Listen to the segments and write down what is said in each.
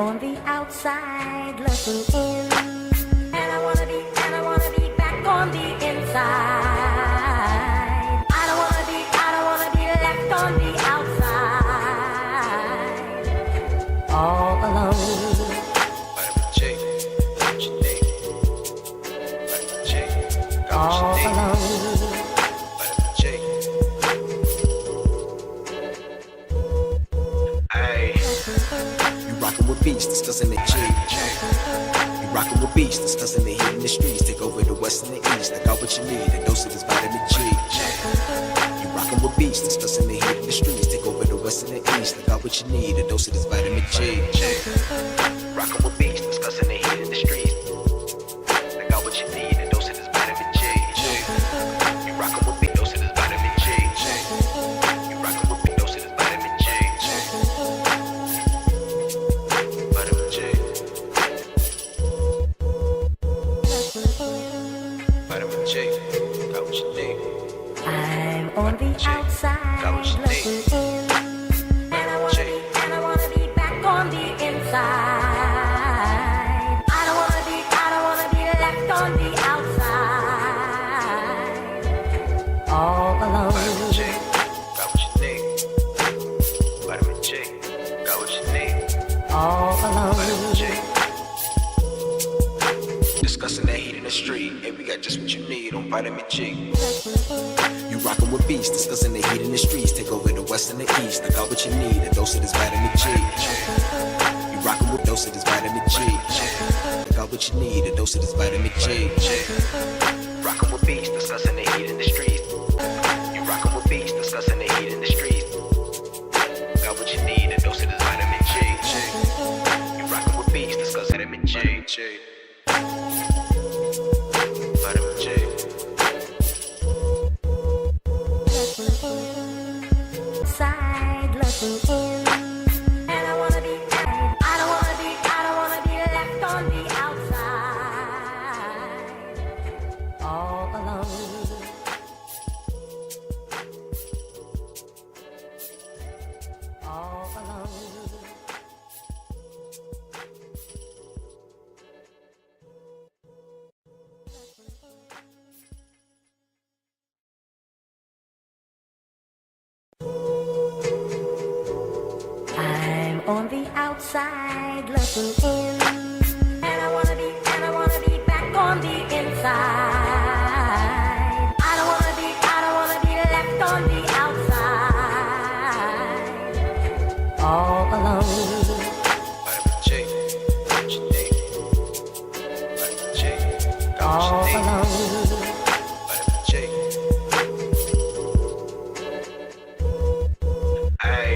on the outside looking in, and I wanna be back on the inside. I don't wanna be left on the outside, all alone. All alone. You rockin' with beats, discussing the G. You rockin' with beats, discussing the heat in the streets. Take over the west and the east. I got what you need, a dose of this vitamin G. You rockin' with beats, discussing the heat in the streets. Take over the west and the east. I got what you need, a dose of this vitamin G. Rockin' with beats, discussing the heat in the streets. I got what you need, a dose of this vitamin G. You rockin' with beats, dose of this vitamin G. You rockin' with beats, dose of this vitamin G. Vitamin G. Vitamin G. Got what you need. I'm on the outside looking in, and I wanna be back on the inside. I don't wanna be left on the outside, all alone. Vitamin G. Got what you need. Vitamin G. Got what you need. All alone. Vitamin G. Discussing that heat in the street. Hey, we got just what you need on Vitamin G. You rockin' with beats, discussing the heat in the streets. Take over the west and the east. I got what you need, a dose of this vitamin G. You rockin' with dose of this vitamin G. I got what you need, a dose of this vitamin G. Rockin' with beats, discussing the heat in the streets. You rockin' with beats, discussing the heat in the streets. Got what you need, a dose of this vitamin G. You rockin' with beats, discussing vitamin G. Vitamin G. Side looking in, and I wanna be I don't wanna be left on the outside, all alone. All alone. I'm on the outside looking in, and I wanna be back on the inside. I don't wanna be left on the outside, all alone. Vitamin G. Got what you need. Vitamin G. Got All what you need. alone. Vitamin G. Hey.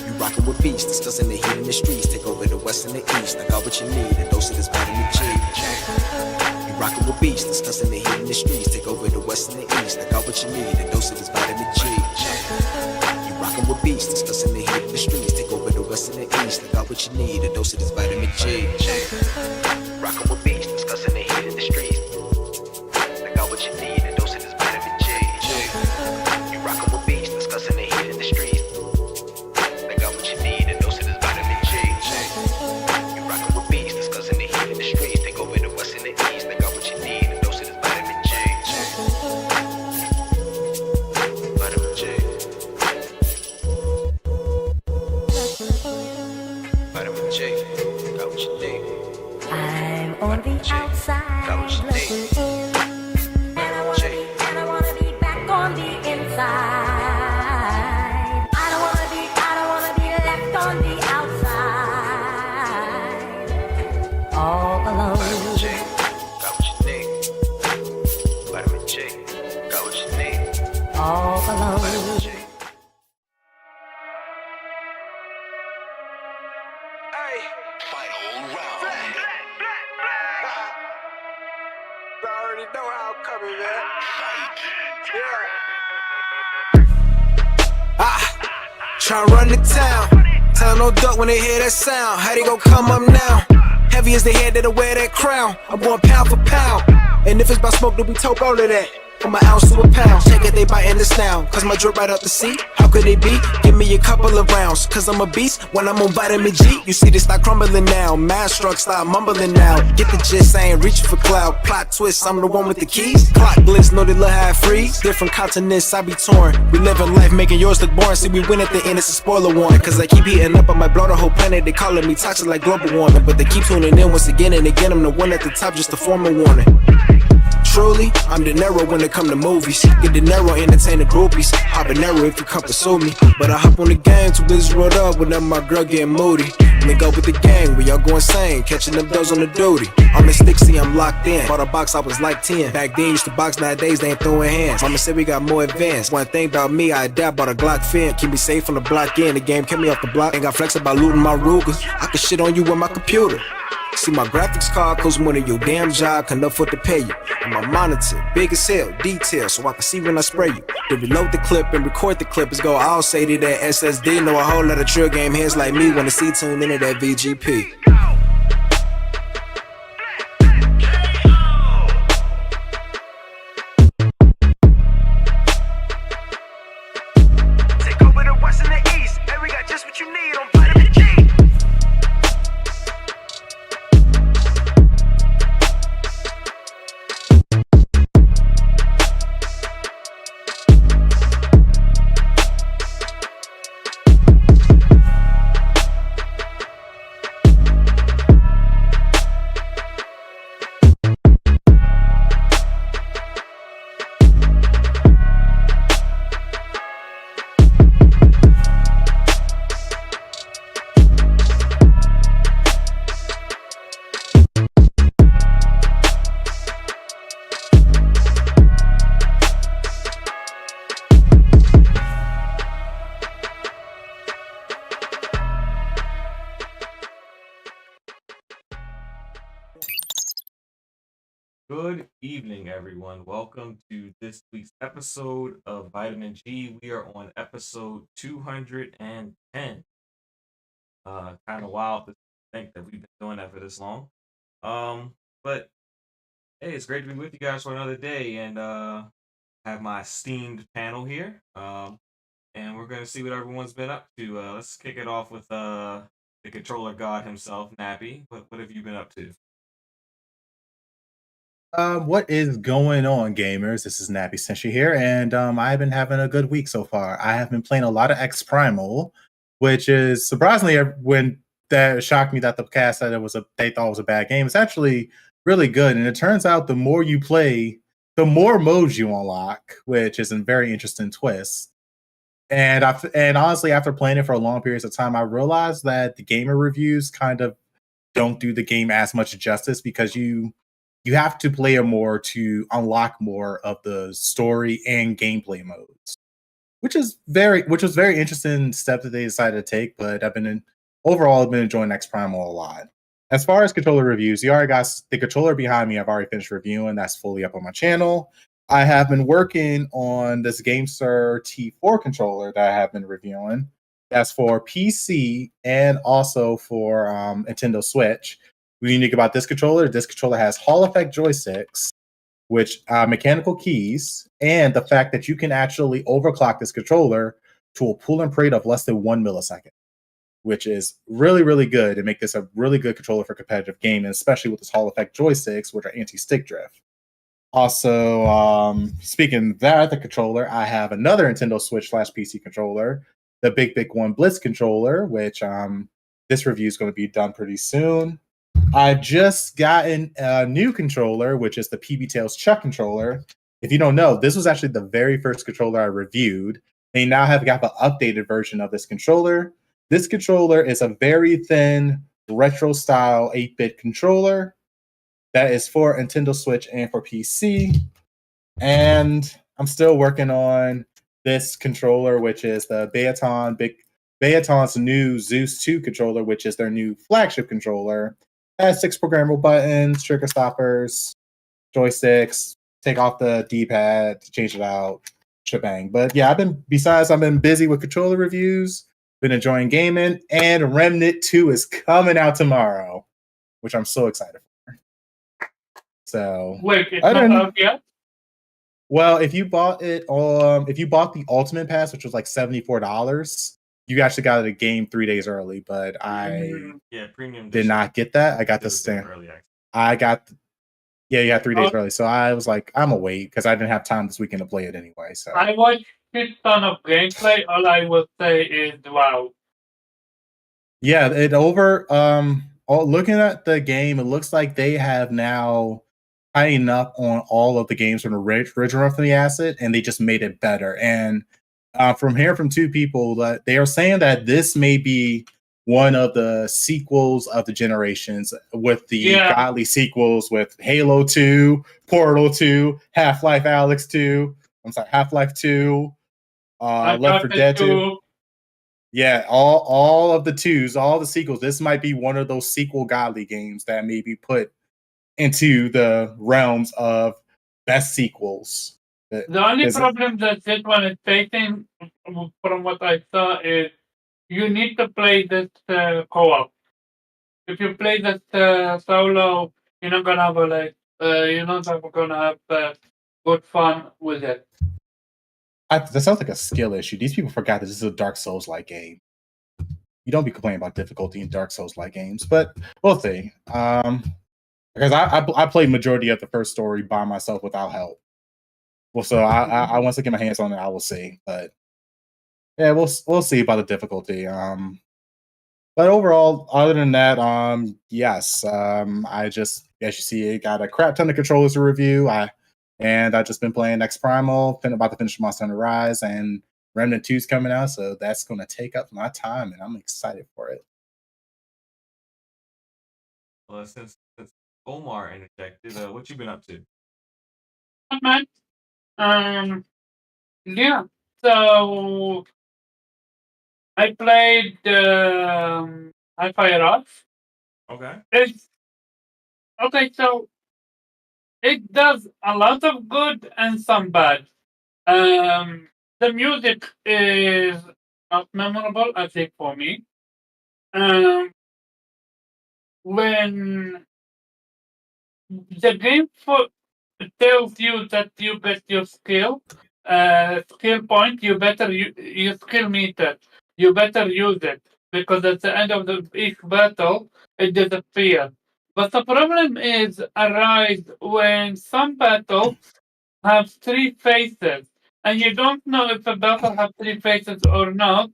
You rockin' with beats, discussing the heat in the streets. Take over the west and the east. I got what you need, a dose of this vitamin G. You rockin' with beats, discussing the heat in the streets. Take over the west and the east. I got what you need, a dose of this vitamin G. You rockin' with beats, discussing the heat in the streets. Take over the west and the east. I got what you need, a dose of this vitamin G. Rockin' with beats, discussing the heat in the streets. I got what you need, a dose of this vitamin G. You rockin' with beats, discussing the heat in the streets. I got what you need, a dose of this vitamin G. You rockin' with beats, discussing the heat in the streets. Take over the west and the east. I got what you need, a dose of this vitamin G. Vitamin G. Vitamin G. Got what you need. I'm on the outside looking in, and I wanna be back on the inside. I don't wanna be left on the outside, all alone. Vitamin G. Got what you need. Vitamin G. Got what you need. All alone. Vitamin G. Hey. Final round. I already know how I'm coming, man. Yeah. Try run the town. Tell no duck when they hear that sound. How they gon' come up now? Heavy as the head that'll wear that crown. I'm going pound for pound. And if it's about smoke, they'll be told all of that. from an ounce to a pound. Take it, they biting this now, cause my drip right up the seat. How could it be? Give me a couple of rounds, cause I'm a beast when I'm on vitamin G. You see this start crumbling now, mad struck start mumbling now. Get the gist, I ain't reaching for clout. Plot twist, I'm the one with the keys. Clock blitz, know the little half freeze. Different continents, I be torn. We living life, making yours look boring. See, we win at the end, it's a spoiler warning. Cause I keep heating up, I might blow the whole planet. They calling me toxic like global warming. But they keep tuning in once again and again. I'm the one at the top, just a formal warning. Truly, I'm De Niro when it come to movies. Get De Niro, entertain the groupies. Habanero if you come pursue me. But I hop on the game, too busy rolled up whenever my girl getting moody. Link up with the gang, we all go insane. Catching them dogs on the duty. I'm in Stixie, I'm locked in. Bought a box, I was like 10. Back then, used to box, nowadays they ain't throwing hands. Mama said we got more advanced. One thing about me, I adapt, bought a Glock fin. Keep me safe from the block in. The game kept me off the block. Ain't got flex about looting my Ruger. I can shit on you with my computer. See my graphics card costs more than your damn job can afford to pay you. And my monitor, big as hell, detail, so I can see when I spray you. To reload the clip and record the clip is go all say to that SSD. Know a whole lot of trill game heads like me wanna see tune into that VGP. Take over the west and the east, and we got just what you need on vitamin G. Good evening, everyone. Welcome to this week's episode of Vitamin G. We are on episode 210. Kind of wild to think that we've been doing that for this long. But hey, it's great to be with you guys for another day and have my esteemed panel here. And we're gonna see what everyone's been up to. Let's kick it off with the controller god himself, Nappy. What have you been up to? What is going on, gamers? This is Nappy Senshi here, and I've been having a good week so far. I have been playing a lot of X Primal, which is surprisingly, when that shocked me that the cast said they thought it was a bad game. It's actually really good, and it turns out the more you play, the more modes you unlock, which is a very interesting twist. And honestly, after playing it for a long periods of time, I realized that the gamer reviews kind of don't do the game as much justice because you have to play it more to unlock more of the story and gameplay modes, which was very interesting step that they decided to take. But overall I've been enjoying X Primal a lot. As far as controller reviews, you already got the controller behind me. I've already finished reviewing. That's fully up on my channel. I have been working on this GameSir T4 controller that I have been reviewing. That's for PC and also for Nintendo Switch. What's unique about this controller has Hall effect joysticks, which mechanical keys, and the fact that you can actually overclock this controller to a pulling rate of less than 1 millisecond, which is really, really good and make this a really good controller for competitive gaming, especially with this Hall effect joysticks, which are anti-stick drift. Also, speaking of that, the controller, I have another Nintendo Switch / PC controller, the Big One Blitz controller, which this review is going to be done pretty soon. I've just gotten a new controller, which is the PB Tails Chuck controller. If you don't know, this was actually the very first controller I reviewed. They now have got the updated version of this controller. This controller is a very thin, retro-style 8-bit controller that is for Nintendo Switch and for PC. And I'm still working on this controller, which is the Bayaton's new Zeus 2 controller, which is their new flagship controller. It has 6 programmable buttons, trigger stoppers, joysticks, take off the D-pad, change it out, shebang. But yeah, I've been busy with controller reviews, been enjoying gaming, and Remnant 2 is coming out tomorrow, which I'm so excited for. So wait, it's not out yet? Well, if you bought the Ultimate Pass, which was like $74, you actually got the game 3 days early. But I Yeah, premium did edition not get that. I got the does give stand. early access. I got yeah, you got 3 days Oh. early. So I was like, I'm gonna wait because I didn't have time this weekend to play it anyway. So I watched a ton of gameplay. All I would say is wow. yeah, looking at the game, it looks like they have now tightened up on all of the games from the original from the asset, and they just made it better. And from hearing from two people, that they are saying that this may be one of the sequels of the generations, with the godly sequels with Halo 2, Portal 2, Half-Life Alyx 2. I'm sorry, Half-Life 2, Left 4 Dead 2. Yeah, all of the twos, all the sequels. This might be one of those sequel godly games that may be put into the realms of best sequels. The only problem that this one is facing, from what I saw, is you need to play this co-op. If you play this solo, you're not gonna have you're not gonna have good fun with it. That sounds like a skill issue. These people forgot that this is a Dark Souls-like game. You don't be complaining about difficulty in Dark Souls-like games, but we'll see. Because I played majority of the first story by myself without help. Well, so I once I get my hands on it, I will see. But yeah, we'll see about the difficulty. But overall, other than that, yes, I just, as you see, got a crap ton of controllers to review. I've just been playing X Primal, about to finish Monster Hunter Rise, and Remnant 2 is coming out, so that's going to take up my time, and I'm excited for it. Well, since Omar interjected, what you been up to? Yeah. So I played Hi-Fi Rush. Okay. Okay. So it does a lot of good and some bad. The music is not memorable, I think, for me. When the game tells you that you get your skill point, your skill meter, you better use it, because at the end of each battle, it disappears. But the problem arise when some battles have 3 phases, and you don't know if a battle has 3 phases or not.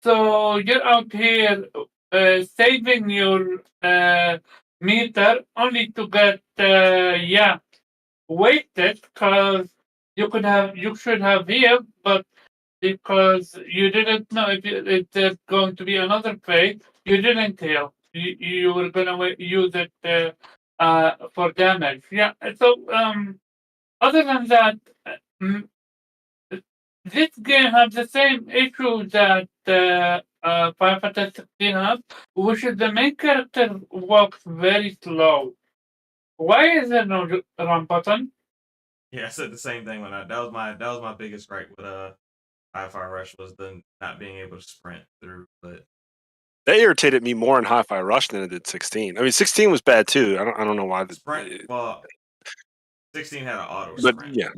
So you're out here saving your meter only to get wasted, because you should have healed, but because you didn't know if it's going to be another phase, you didn't heal. You were gonna use it for damage. Yeah. So other than that, mm, this game has the same issue that Final Fantasy 16 has, which is the main character walks very slow. Why is there no run button? Yeah, I said the same thing when that was my biggest gripe with Hi-Fi Rush, was the not being able to sprint through. But that irritated me more in Hi-Fi Rush than it did 16. I mean, 16 was bad too. I don't know why. Sprint. Well, 16 had an auto but sprint. yeah,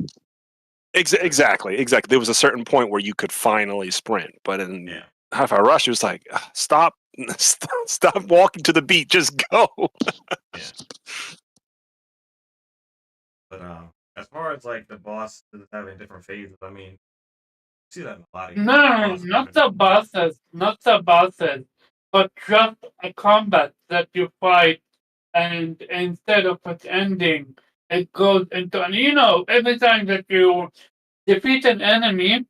exactly. There was a certain point where you could finally sprint, but in Hi-Fi Rush, it was like, stop walking to the beat, just go. Yeah. But as far as like the boss having different phases, I mean, see that in a lot of games. No, not the bosses, but just a combat that you fight, and instead of it ending, it goes into, and every time that you defeat an enemy,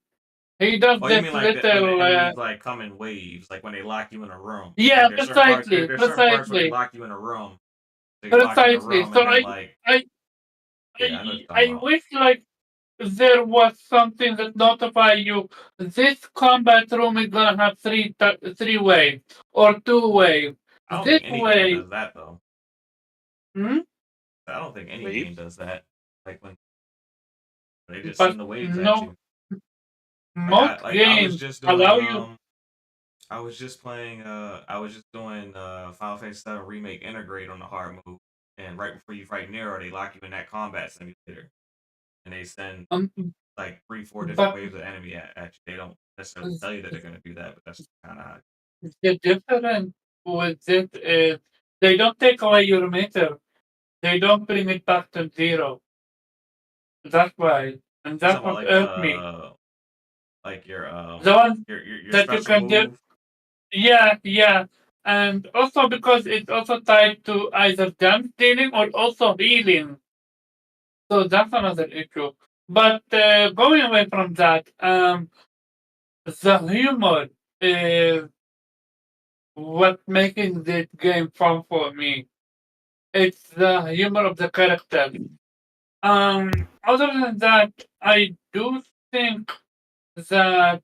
he does you this mean like little. when the enemies like come in waves, like when they lock you in a room? Yeah, like, there's certain parts where precisely. they lock you in a room. Precisely. So I wish like there was something that notify you this combat room is gonna have three waves or 2 waves. I don't This think any way. game does that though. I don't think any game does that. Like when they just send the waves at you. Most games allow you. I was just doing Final Fantasy 7 Remake Integrate on the hard move, and right before you fight Nero, they lock you in that combat simulator. and they send Um, like 3-4 different but waves of enemy at you. They don't necessarily tell you that they're going to do that, but that's kind of how. the difference with it is they don't take away your meter. They don't bring it back to 0. That's why, and You're that's talking about what irked me. like The one your that you special can do, move. yeah, and also because it's also tied to either damage dealing or also healing. So that's another issue. But going away from that, the humor is what making this game fun for me. It's the humor of the character. Other than that, I do think that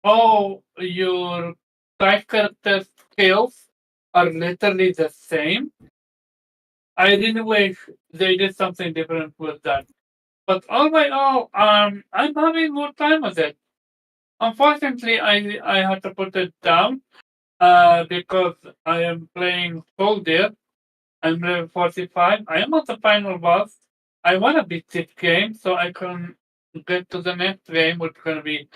all your side character skills are literally the same. I really wish they did something different with that. But all by all, I'm having more time with it. Unfortunately, I had to put it down because I am playing Soldier. I'm level 45. I am at the final boss. I want to beat this game so I can get to the next game, which is going to be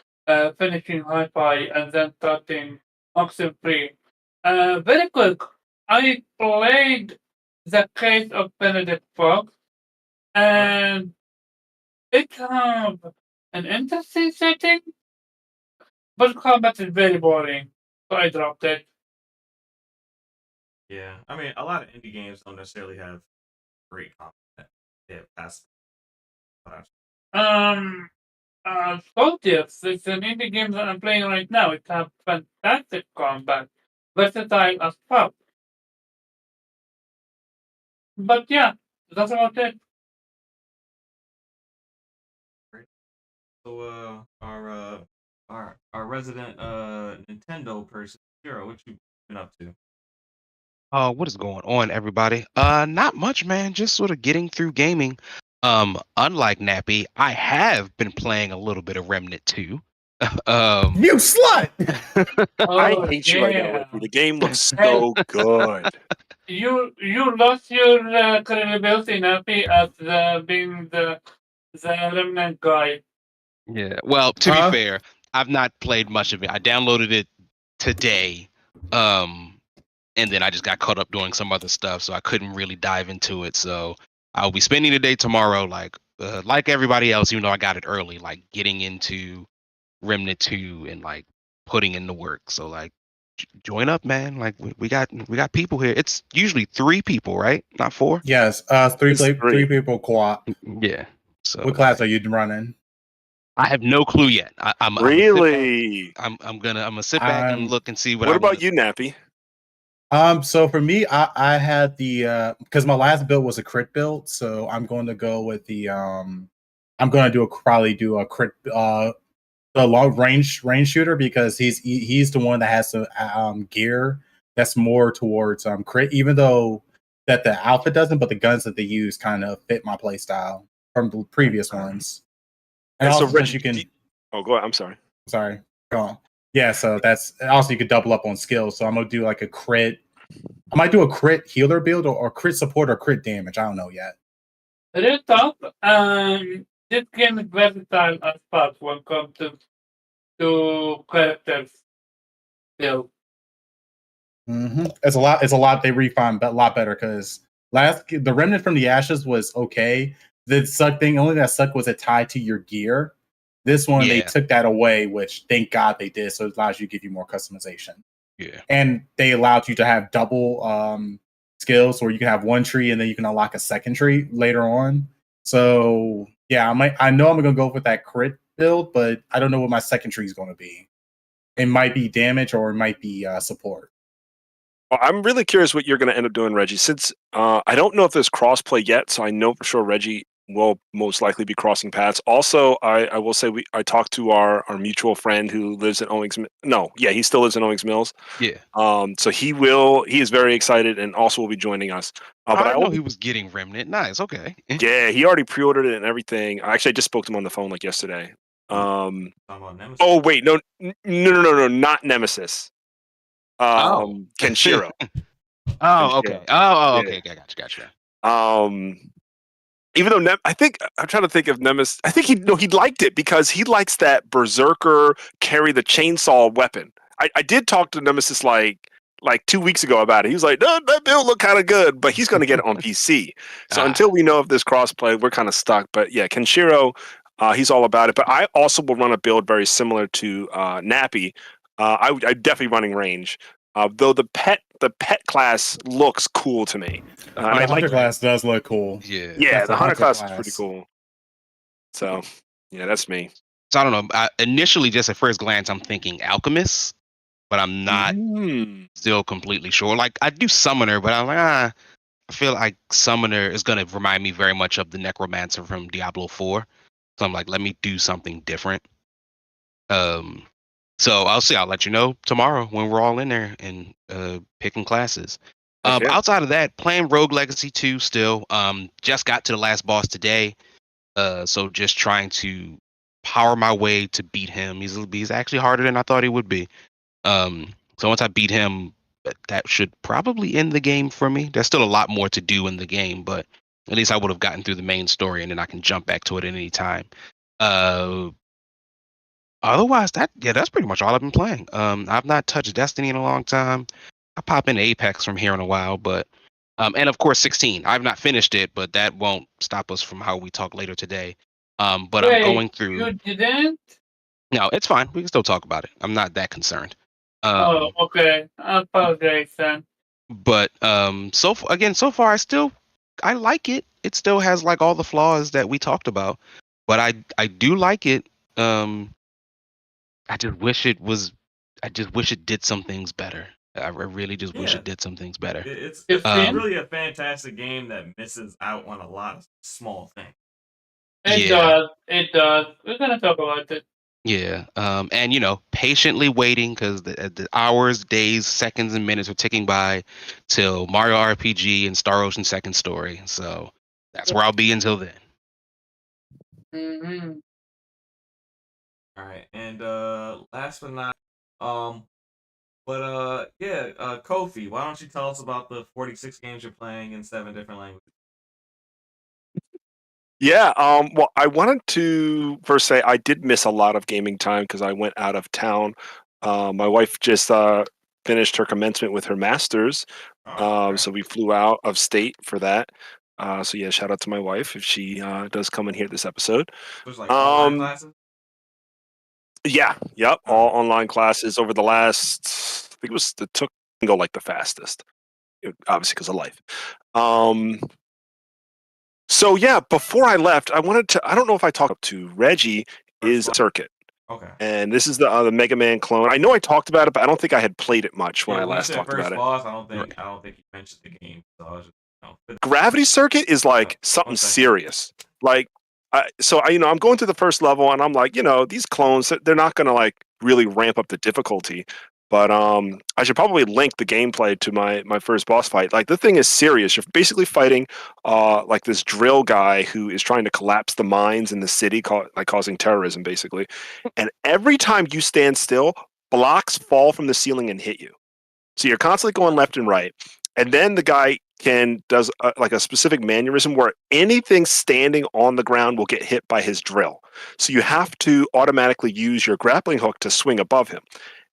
finishing Hi-Fi and then starting Oxen Free. Very quick, I played The Case of Benedict Fox, and it has an interesting setting, but combat is very boring, so I dropped it. Yeah, I mean, a lot of indie games don't necessarily have great combat. Yeah, that's what Um, Soldiers is an indie game that I'm playing right now. It has fantastic combat, versatile as fuck. But yeah, that's about it. great. So, our resident Nintendo person, Zero, what you been up to? What is going on, everybody? Not much, man. Just sort of getting through gaming. Unlike Nappy, I have been playing a little bit of Remnant 2. You slut! I Oh hate you right now, yeah. Reggie. The game looks Hey, so good. you lost your credibility, Nappy, as being the remnant guy. Yeah. Well, to be Huh? fair, I've not played much of it. I downloaded it today. And then I just got caught up doing some other stuff, so I couldn't really dive into it. So I'll be spending the day tomorrow, like everybody else, even though I got it early, like getting into Remnant 2 and like putting in the work. So like join up, man. Like we got people here. It's usually 3 people, right? Not 4. Yes. It's Three three. people co-op. Yeah. So What class are you running? I have no clue yet. I'm Really? I'm gonna sit back and look and see what What I about want. you, Nappy? So for me, I had the because my last build was a crit build, so I'm going to go with the I'm going to probably do a crit the long range shooter because he's the one that has the gear that's more towards crit, even though that the outfit doesn't, but the guns that they use kind of fit my play style from the previous ones. And And so, also, since Reggie, you can, oh, go ahead. I'm sorry. sorry, go on. Yeah, so that's also you could double up on skills. So I'm gonna do like a crit. I might do a crit healer build or crit support or crit damage. I don't know yet. Real talk, this game is versatile as fuck when it comes to characters. Still. It's a lot. It's a lot. They refined, but a lot better because the remnant from the ashes was okay. The suck thing only that sucked was it tied to your gear. This one they took that away, which thank God they did. So it allows you to give you more customization. Yeah, and they allowed you to have double skills, where you can have one tree and then you can unlock a second tree later on. So yeah, I know I'm gonna go with that crit build, but I don't know what my second tree is going to be. It might be damage or it might be support. Well, I'm really curious what you're going to end up doing, Reggie. Since I don't know if there's crossplay yet, so I know for sure Reggie will most likely be crossing paths. Also, I will say I talked to our mutual friend who lives in Owings. No, yeah, he still lives in Owings Mills. Yeah. So he is very excited and also will be joining us. But I know he was getting Remnant. Nice. Okay. Yeah, he already pre-ordered it and everything. Actually, I just spoke to him on the phone like yesterday. Oh wait, no, not Nemesis. Kenshiro. Oh, okay. Oh, Yeah. okay. Gotcha. even though I think I'm trying to think of Nemesis. I think he liked it because he likes that berserker carry the chainsaw weapon. I did talk to Nemesis like 2 weeks ago about it. He was like, no, that build looked kind of good, but he's going to get it on PC. So until we know if this crossplay, we're kind of stuck. But yeah, Kenshiro, he's all about it. But I also will run a build very similar to Nappy. I definitely running range. Though the pet class looks cool to me. And I The like hunter class does look cool. yeah, That's the the hunter hunter class is class. pretty cool. So yeah, that's me. So I don't know. Initially, just at first glance, I'm thinking alchemist, but I'm not still completely sure. Like I do summoner, but I'm like, I feel like summoner is gonna remind me very much of the necromancer from Diablo 4. So I'm like, let me do something different. So I'll see. I'll let you know tomorrow when we're all in there and picking classes. Okay. Outside of that, playing Rogue Legacy 2 still. Just got to the last boss today. So just trying to power my way to beat him. He's actually harder than I thought he would be. So once I beat him, that should probably end the game for me. There's still a lot more to do in the game, but at least I would have gotten through the main story and then I can jump back to it at any time. Otherwise, that's pretty much all I've been playing. I've not touched Destiny in a long time. I pop in Apex from here in a while, but and of course 16. I've not finished it, but that won't stop us from how we talk later today. But Wait, I'm going through. You didn't? No, it's fine. We can still talk about it. I'm not that concerned. Oh, okay. I apologize then. But so far I like it. It still has like all the flaws that we talked about, but I do like it. I just wish it did some things better. I really just wish it did some things better. It's Um, really a fantastic game that misses out on a lot of small things. It does. It does. We're gonna talk about it. Yeah. And patiently waiting because the hours, days, seconds, and minutes are ticking by till Mario RPG and Star Ocean Second Story. So that's where I'll be until then. Mm-hmm. All right, and last but not, Kofi, why don't you tell us about the 46 games you're playing in 7 different languages? Yeah, well, I wanted to first say I did miss a lot of gaming time because I went out of town. My wife just finished her commencement with her master's, so we flew out of state for that. So yeah, shout out to my wife if she does come and hear this episode. There's like online classes? Yeah, yep, all online classes over the last. I think it took go like the fastest, obviously because of life. So yeah, before I left, I don't know if I talked to Reggie, is Circuit. Okay. And this is the Mega Man clone. I know I talked about it, but I don't think I had played it much when I last talked about it. Boss, I don't think you mentioned the game. So I was just, Gravity Circuit is like something serious. Like, I'm going through the first level, and I'm like, these clones, they're not gonna like really ramp up the difficulty. But I should probably link the gameplay to my first boss fight. Like the thing is serious. You're basically fighting like this drill guy who is trying to collapse the mines in the city, causing terrorism, basically. And every time you stand still, blocks fall from the ceiling and hit you. So you're constantly going left and right. And then the guy does like a specific mannerism where anything standing on the ground will get hit by his drill. So you have to automatically use your grappling hook to swing above him.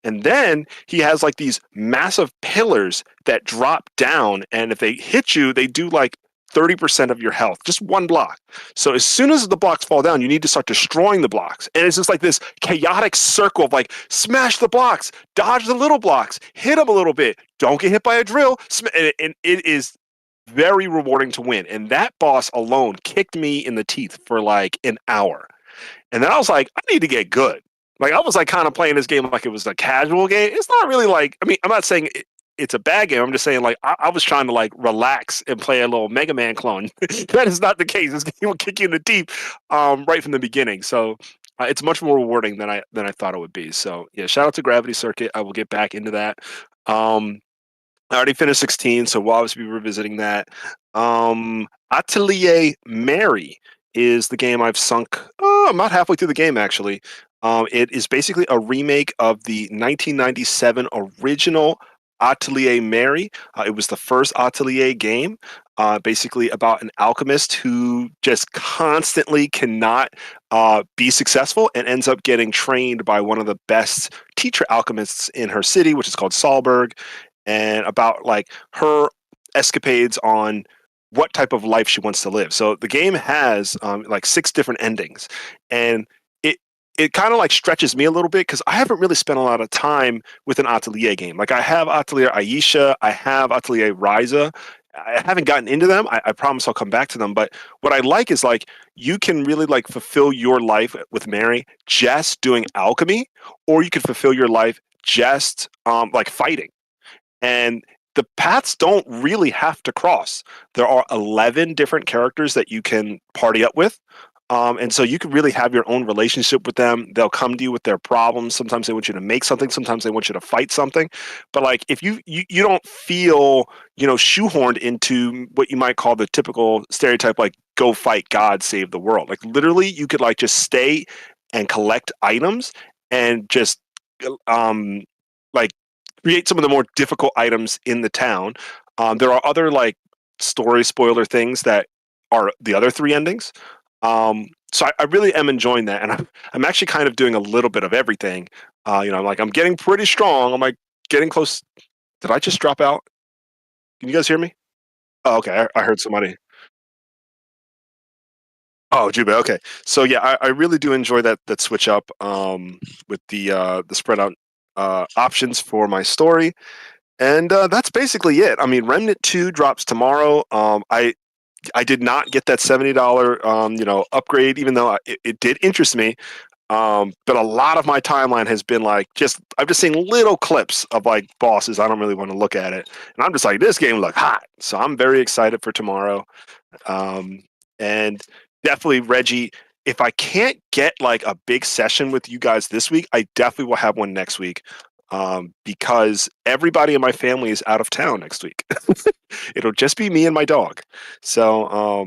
And then he has like these massive pillars that drop down, and if they hit you, they do like 30% of your health, just one block. So as soon as the blocks fall down, you need to start destroying the blocks. And it's just like this chaotic circle of like, smash the blocks, dodge the little blocks, hit them a little bit, don't get hit by a drill. And it is very rewarding to win. And that boss alone kicked me in the teeth for like an hour. And then I was like, I need to get good. Like, I was like kind of playing this game like it was a casual game. It's not really like, I mean, I'm not saying it's a bad game. I'm just saying like I was trying to like relax and play a little Mega Man clone. That is not the case. This game will kick you in the teeth right from the beginning. So it's much more rewarding than I thought it would be. So yeah, shout out to Gravity Circuit. I will get back into that. I already finished 16, so we'll obviously be revisiting that. Atelier Mary is the game I've sunk. I'm not halfway through the game actually. It is basically a remake of the 1997 original Atelier Mary. It was the first Atelier game, basically about an alchemist who just constantly cannot be successful and ends up getting trained by one of the best teacher alchemists in her city, which is called Salberg, and about like her escapades on what type of life she wants to live. So the game has like 6 different endings, and it kind of like stretches me a little bit because I haven't really spent a lot of time with an Atelier game. Like I have Atelier Aisha, I have Atelier Ryza. I haven't gotten into them. I promise I'll come back to them. But what I like is like you can really like fulfill your life with Mary just doing alchemy, or you can fulfill your life just like fighting. And the paths don't really have to cross. There are 11 different characters that you can party up with. And so you can really have your own relationship with them. They'll come to you with their problems. Sometimes they want you to make something. Sometimes they want you to fight something. But like if you don't feel, shoehorned into what you might call the typical stereotype, like go fight God, save the world. Like literally you could like just stay and collect items and just like create some of the more difficult items in the town. There are other like story spoiler things that are the other 3 endings. So I really am enjoying that, and I'm actually kind of doing a little bit of everything. I'm getting pretty strong. I'm like getting close. Did I just drop out? Can you guys hear me? Oh, okay. I heard somebody. Oh, Jube. Okay. So yeah, I really do enjoy that switch up with the spread out options for my story, and that's basically it. I mean, Remnant 2 drops tomorrow. I did not get that $70 upgrade, even though it did interest me. But a lot of my timeline has been like I'm just seeing little clips of like bosses. I don't really want to look at it, and I'm just like, this game look hot. So I'm very excited for tomorrow. And definitely, Reggie, if I can't get like a big session with you guys this week, I definitely will have one next week. Because everybody in my family is out of town next week. It'll just be me and my dog. So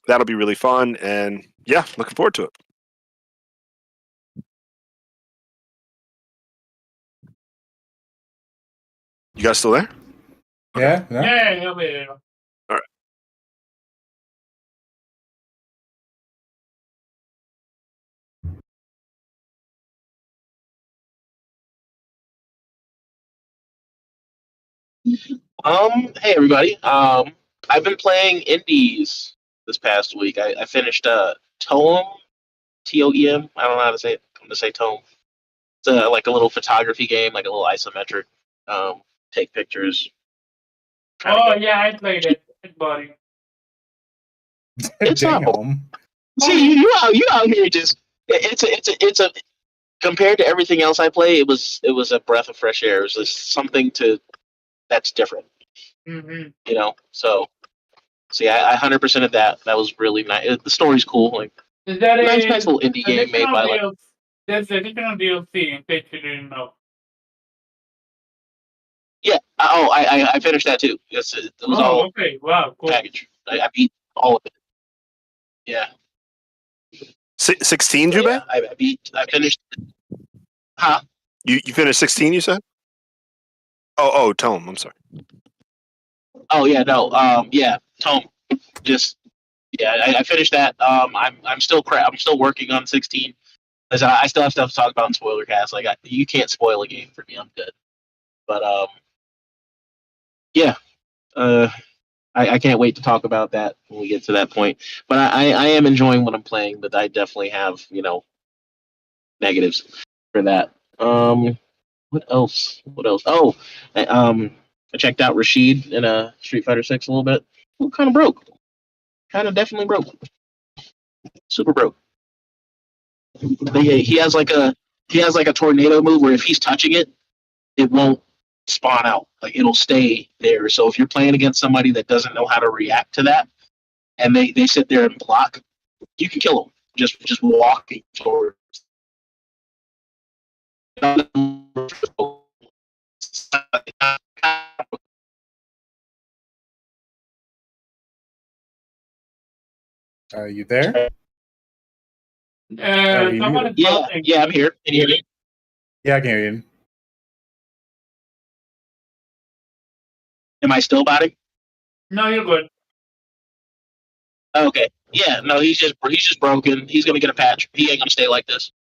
that'll be really fun. And yeah, looking forward to it. You guys still there? Yeah. Yeah, yeah. All right. Hey everybody. I've been playing indies this past week. I finished Toem, Toem. I don't know how to say it. I'm gonna say Toem. It's like a little photography game, like a little isometric. Take pictures. Oh yeah, I played it. It's boring. It's not Damn. See, you out here just it's a compared to everything else I play, it was a breath of fresh air. It was just something that's different. Mm-hmm. So yeah, I 100% of that. That was really nice. The story's cool. Like Is that nice little indie game made by like. There's additional DLC in case you didn't know. Yeah. Oh, I finished that too. Yes, it was all okay. Wow, cool. package. I beat all of it. Yeah. 16, Jube? Yeah, I finished. Huh? You finished 16, you said? Oh, Tome. I'm sorry. Oh yeah, no. Yeah, Tome. Just I finished that. I'm still I'm still working on 16. Because I still have stuff to talk about in spoiler cast. Like you can't spoil a game for me. I'm good. But yeah. I can't wait to talk about that when we get to that point. But I am enjoying what I'm playing, but I definitely have, negatives for that. What else? Oh, I checked out Rashid in a Street Fighter 6 a little bit. Well, kind of broke. Kind of definitely broke. Super broke. But yeah, he has like a tornado move where if he's touching it, it won't spawn out. Like it'll stay there. So if you're playing against somebody that doesn't know how to react to that, and they sit there and block, you can kill them just walking towards. Are you there? you Someone is Yeah, talking. yeah, I'm here. Can you hear me? Yeah, I can hear you. Am I still botting? No, you're good. Okay. Yeah. No, he's just broken. He's gonna get a patch. He ain't gonna stay like this.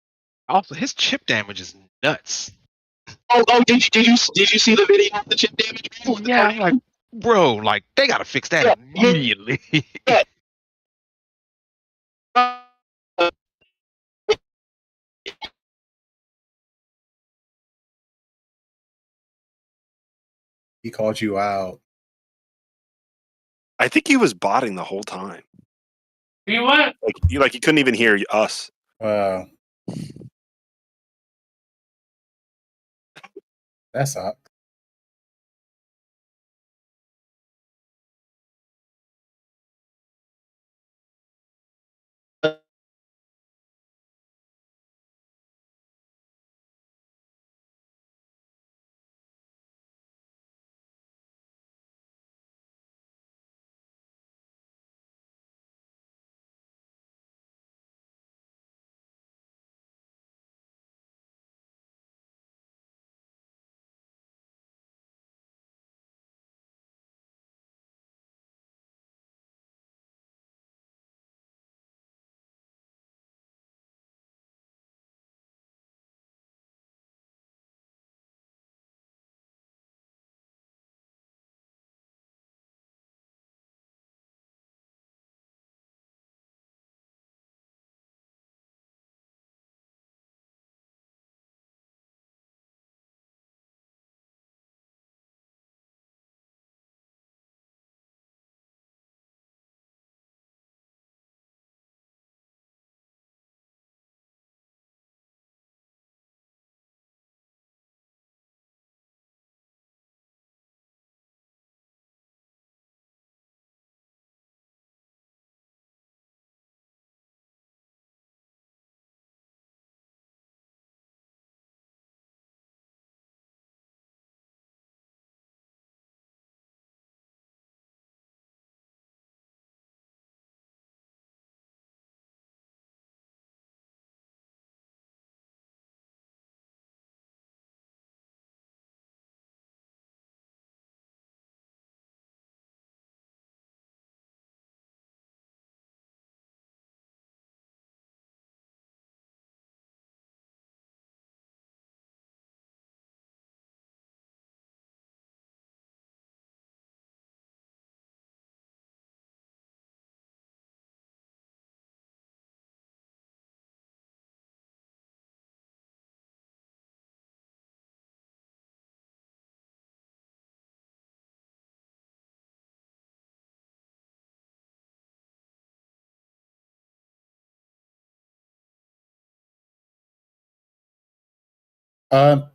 Also, his chip damage is nuts. Oh, did you see the video of the chip damage? Bro? Yeah, I'm like, bro, like they gotta fix that Yeah. immediately. Yeah. He called you out. I think he was botting the whole time. You what? Like he couldn't even hear us. Wow. That sucked.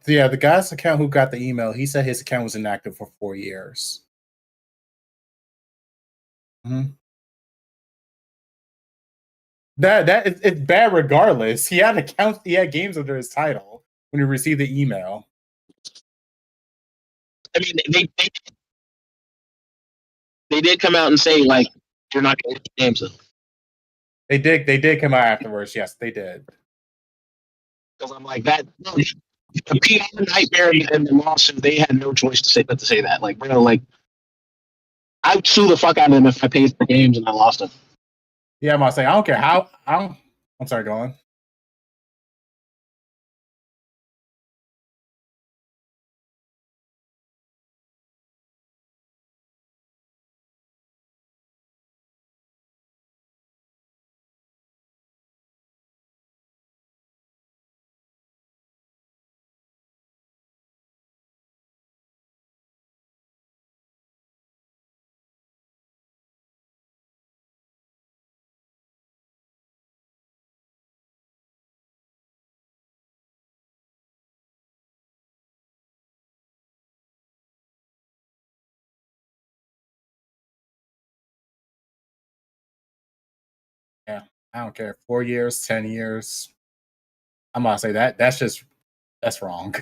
Yeah, the guy's account who got the email, he said his account was inactive for 4 years. Mhm. It's bad regardless. He had accounts, he had games under his title when he received the email. I mean, they did come out and say like you're not going to get games in. They did come out afterwards. Yes, they did. Because I'm like that. The PR nightmare and the lawsuit, they had no choice to say but to say that. Like, bro, like I'd sue the fuck out of them if I paid for games and I lost them. Yeah, I'm not saying I don't care how. I'm sorry, go on. Yeah, I don't care. 4 years, 10 years. I'm gonna say that. That's wrong.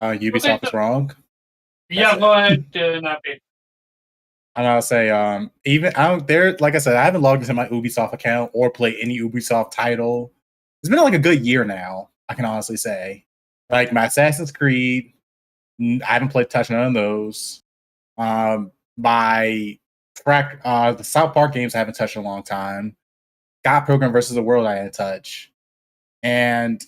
Ubisoft is wrong. Yeah, That's go it. ahead, Nappy. And I'll say, even I don't there. Like I said, I haven't logged into my Ubisoft account or played any Ubisoft title. It's been like a good year now. I can honestly say, like my Assassin's Creed, I haven't touched none of those. My the South Park games I haven't touched in a long time. God Program versus the World I didn't touch, and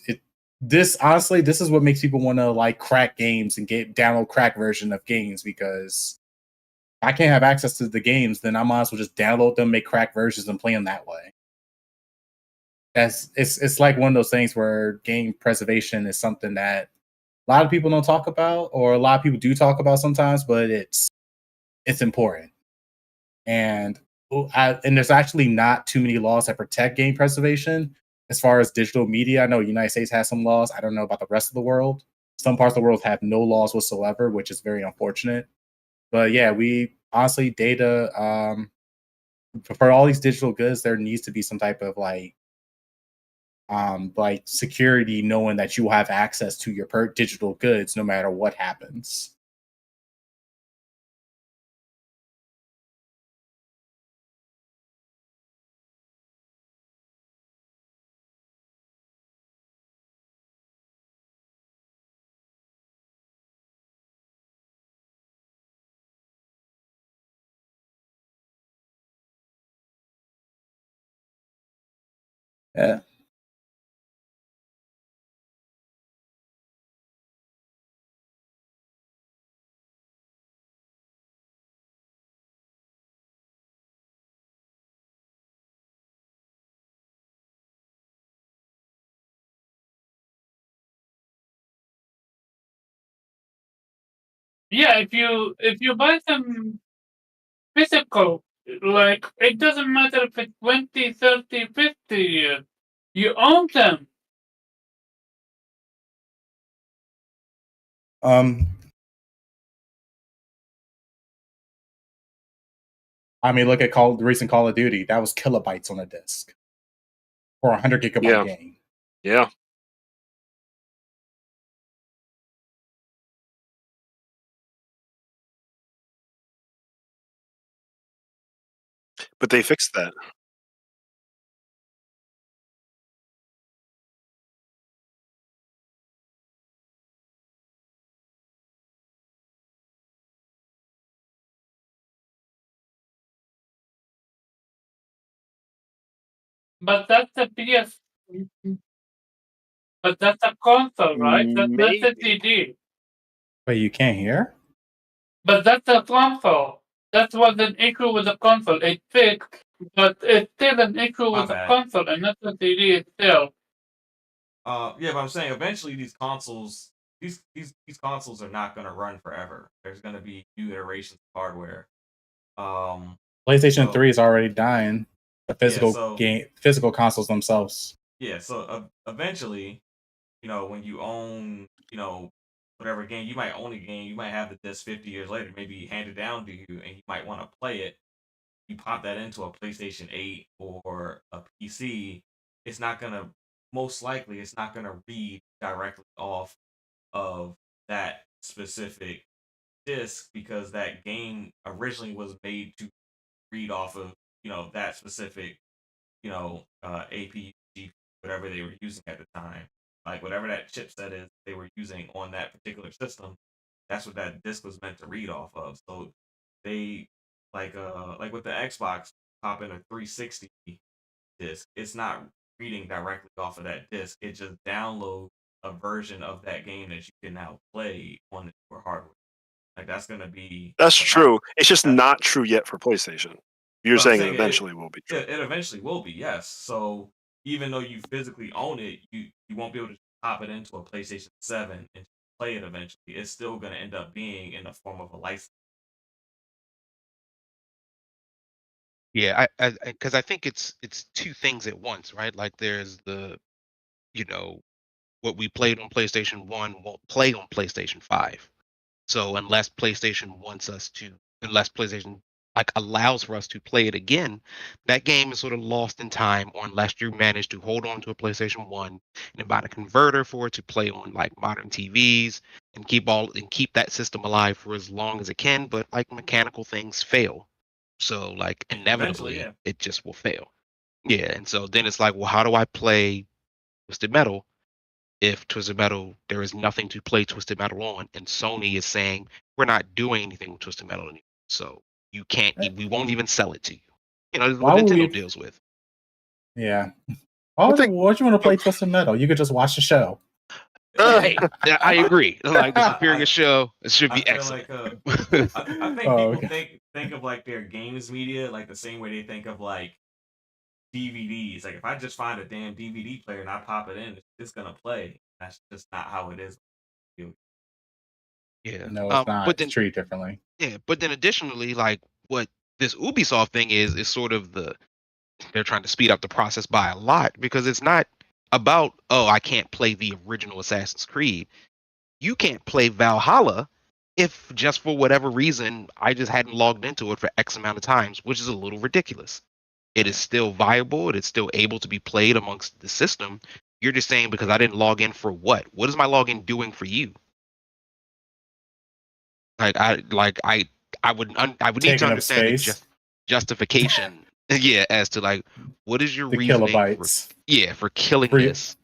this is what makes people want to like crack games and download crack version of games, because I can't have access to the games, then I might as well just download them, make crack versions, and play them that way. It's like one of those things where game preservation is something that a lot of people don't talk about, or a lot of people do talk about sometimes, but it's important. And there's actually not too many laws that protect game preservation as far as digital media. I know the United States has some laws. I don't know about the rest of the world. Some parts of the world have no laws whatsoever, which is very unfortunate. But yeah, we honestly data for all these digital goods, there needs to be some type of like security, knowing that you will have access to your digital goods no matter what happens. Yeah. Yeah, if you buy them physical, like it doesn't matter if it's 20, 30, 50 years, you own them. I mean, look at the recent Call of Duty. That was kilobytes on a disc for a 100 GB game. Yeah. But they fixed that. But that's a PS. But that's a console, right? That's not a Maybe. CD. Wait, you can't hear? But that's a console. That was an issue with the console. It fixed, but it's still an issue My with the bad. console, and not the CD itself. Yeah, but I'm saying eventually these consoles are not going to run forever. There's going to be new iterations of hardware. PlayStation 3 is already dying. The physical Yeah, physical consoles themselves. Yeah, so eventually, when you own, whatever game, you might own a game, you might have the disc 50 years later, maybe handed down to you, and you might want to play it. You pop that into a PlayStation 8 or a PC, it's not going to, most likely, it's not going to read directly off of that specific disc, because that game originally was made to read off of, that specific, APU, whatever they were using at the time. Like whatever that chipset is they were using on that particular system, that's what that disc was meant to read off of. So they like with the Xbox, pop in a 360 disc, it's not reading directly off of that disc. It just downloads a version of that game that you can now play on your hardware. Like that's gonna be That's true. It's just not true yet for PlayStation. You're saying it eventually will be true. It eventually will be, yes. So even though you physically own it, you won't be able to pop it into a PlayStation 7 and play it eventually. It's still going to end up being in the form of a license. Yeah, because I think it's two things at once, right? Like there's the, what we played on PlayStation 1 won't play on PlayStation 5. So unless PlayStation like allows for us to play it again, that game is sort of lost in time, or unless you manage to hold on to a PlayStation 1 and buy a converter for it to play on like modern TVs and keep that system alive for as long as it can, but like mechanical things fail. So like inevitably yeah. it just will fail. Yeah, and so then it's like, well, how do I play Twisted Metal if Twisted Metal there is nothing to play Twisted Metal on, and Sony is saying we're not doing anything with Twisted Metal anymore, so you can't, we won't even sell it to you. You know, this is Why what would Nintendo we- deals with. Yeah. Why would you want to play Twisted Metal? You could just watch the show. Hey, I agree. Like the Superior show, it should be I feel excellent. like I think Oh, people okay. think of like their games media like the same way they think of like DVDs. Like if I just find a damn DVD player and I pop it in, it's gonna play. That's just not how it is. Yeah. No, it's not. But It's then treated differently. yeah, but then additionally, like what this Ubisoft thing is sort of they're trying to speed up the process by a lot, because it's not about, oh, I can't play the original Assassin's Creed. You can't play Valhalla if just for whatever reason I just hadn't logged into it for X amount of times, which is a little ridiculous. It is still viable. It is still able to be played amongst the system. You're just saying because I didn't log in for what? What is my login doing for you? I would need to Taking up understand the space. justification. Yeah, as to like what is your The reasoning kilobytes. for killing Free- this?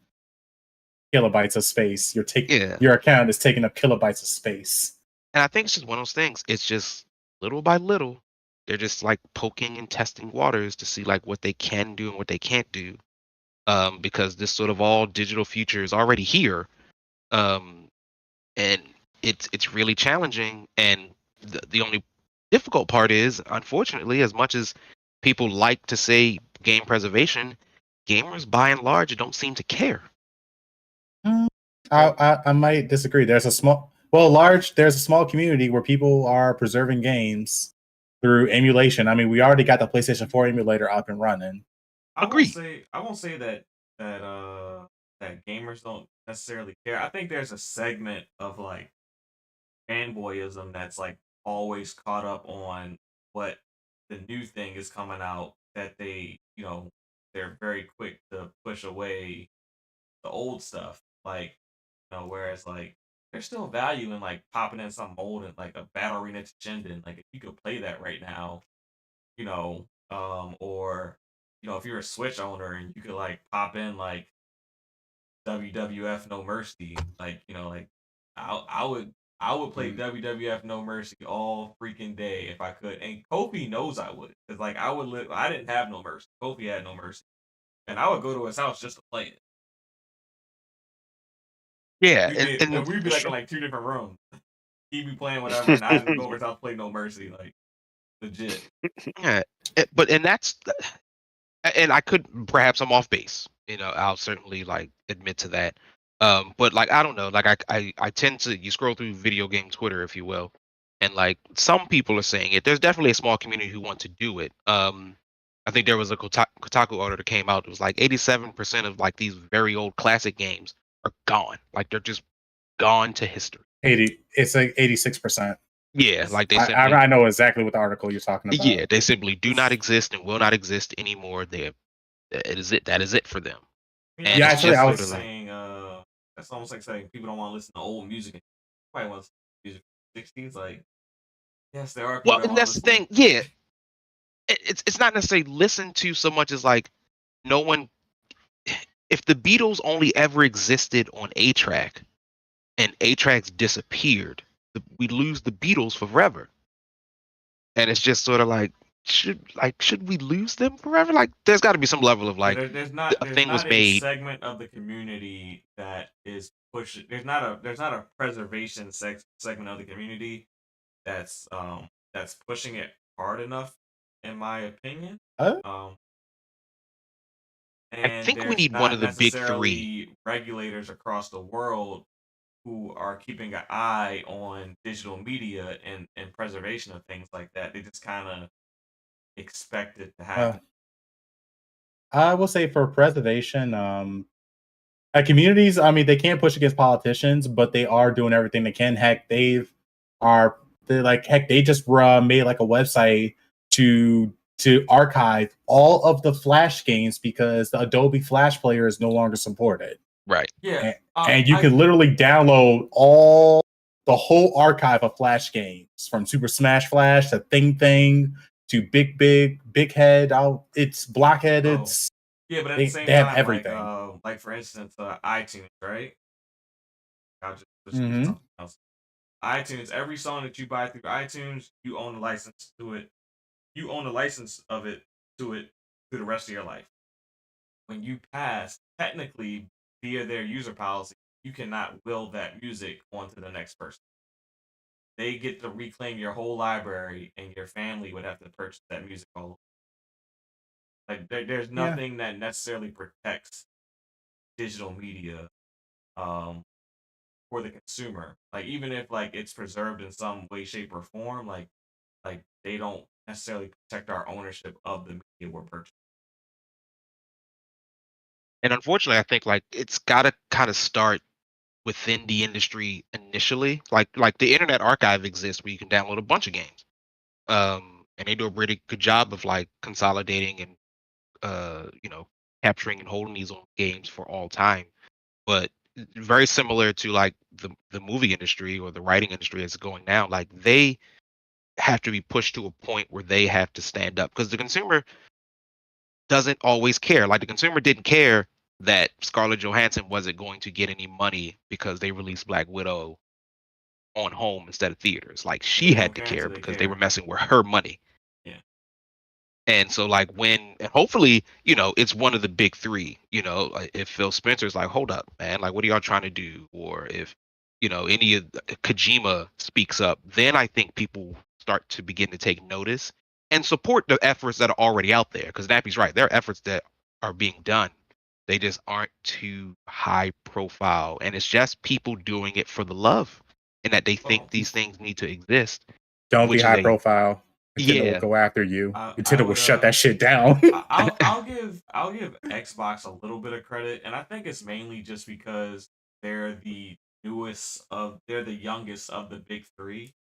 Kilobytes of space. Yeah. Your account is taking up kilobytes of space. And I think it's just one of those things. It's just little by little, they're just like poking and testing waters to see like what they can do and what they can't do. Because this sort of all digital future is already here. And it's really challenging. And the only difficult part is, unfortunately, as much as people like to say game preservation, gamers by and large don't seem to care. I might disagree. There's a small community where people are preserving games through emulation. I mean, we already got the PlayStation 4 emulator up and running. I Agreed. won't say that gamers don't necessarily care. I think there's a segment of like fanboyism that's like always caught up on what the new thing is coming out, that they're very quick to push away the old stuff. Like, whereas like there's still value in like popping in something old and like a Battle Arena Jinden. Like if you could play that right now, or if you're a Switch owner and you could like pop in like WWF No Mercy, like like I would play WWF No Mercy all freaking day if I could, and Kofi knows I would, because like I didn't have No Mercy. Kofi had No Mercy, and I would go to his house just to play it. Yeah, And we'd be like in like two different rooms. He'd be playing whatever, and I'd just go over his house, play No Mercy, like legit. yeah, and I could, perhaps I'm off base. I'll certainly like admit to that. But like I don't know, like I tend to, you scroll through video game Twitter, if you will, and like some people are saying it. There's definitely a small community who want to do it. I think there was a Kotaku article that came out. It was like 87% of like these very old classic games are gone. Like they're just gone to history. It's like 86%. Yeah, like they simply, I know exactly what the article you're talking about. yeah, they simply do not exist and will not exist anymore. That is it for them. And Yeah, Yeah, it's actually, just I sort was of like, saying that's almost like saying people don't want to listen to old music. Probably want to listen to music from the 60s. Like, yes, there are people well, that and want that's to the listen. thing. Yeah, it's not necessarily listen to so much as like no one. If the Beatles only ever existed on A-Track, and A-Tracks disappeared, we lose the Beatles forever. And it's just sort of like, should we lose them forever? Like, there's got to be some level of like, There's not a thing was a made. segment of the community that is pushing. There's not a preservation segment of the community that's pushing it hard enough, in my opinion. Huh? And I think we there's need not one of the big necessarily three. regulators across the world who are keeping an eye on digital media and preservation of things like that. They just kind of expect it to happen. I will say for preservation, communities, I mean, they can't push against politicians, but they are doing everything they can. Heck, they just made like a website to archive all of the Flash games because the Adobe Flash player is no longer supported. Right. Yeah, And you can literally download all the whole archive of Flash games, from Super Smash Flash to Thing to Big Head. It's Blockhead. Oh. It's Yeah, but at the same they have time, everything. like for instance, iTunes, right? I'll just switch to Mhm. something else. iTunes, every song that you buy through iTunes, you own the license to it. You own the license of it through the rest of your life. When you pass, technically via their user policy, you cannot will that music onto the next person. They get to reclaim your whole library, and your family would have to purchase that music all over. Like there's Yeah. nothing that necessarily protects digital media for the consumer. Like even if like it's preserved in some way, shape, or form, like they don't necessarily protect our ownership of the media we're purchasing. And unfortunately, I think like it's got to kind of start within the industry initially. Like the Internet Archive exists where you can download a bunch of games. And they do a pretty good job of like consolidating and capturing and holding these old games for all time. But very similar to like the movie industry or the writing industry as it's going now, like they have to be pushed to a point where they have to stand up because the consumer doesn't always care. Like the consumer didn't care that Scarlett Johansson wasn't going to get any money because they released Black Widow on home instead of theaters. Like she They had don't to care care until they because they were care. messing with her money. Yeah. And so like and hopefully, it's one of the big three, like if Phil Spencer's like, hold up, man, like what are y'all trying to do? Or if, any of Kojima speaks up, then I think people start to begin to take notice and support the efforts that are already out there. Because Nappy's right, there are efforts that are being done. They just aren't too high profile. And it's just people doing it for the love and that they think Well, these things need to exist. Don't be Which is high profile. Nintendo will yeah. go after you. I Nintendo will would shut that shit down. I'll give Xbox a little bit of credit, and I think it's mainly just because they're the they're the youngest of the big three.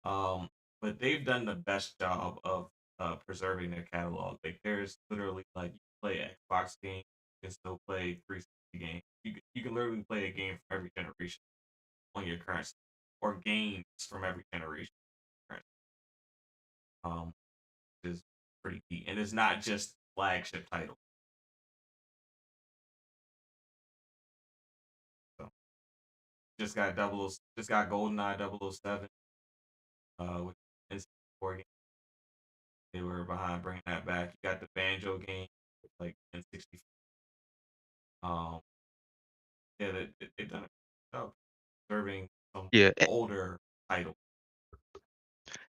But they've done the best job of preserving their catalog. Like there's literally like you play Xbox games, you can still play 360 games. You can literally play a game from every generation on your current system, or games from every generation. Um, is pretty key, and it's not just flagship title. So just got just got GoldenEye 007, which is important. They were behind bringing that back. You got the Banjo game, like N64. Yeah, they've done a good job serving some Yeah. older title.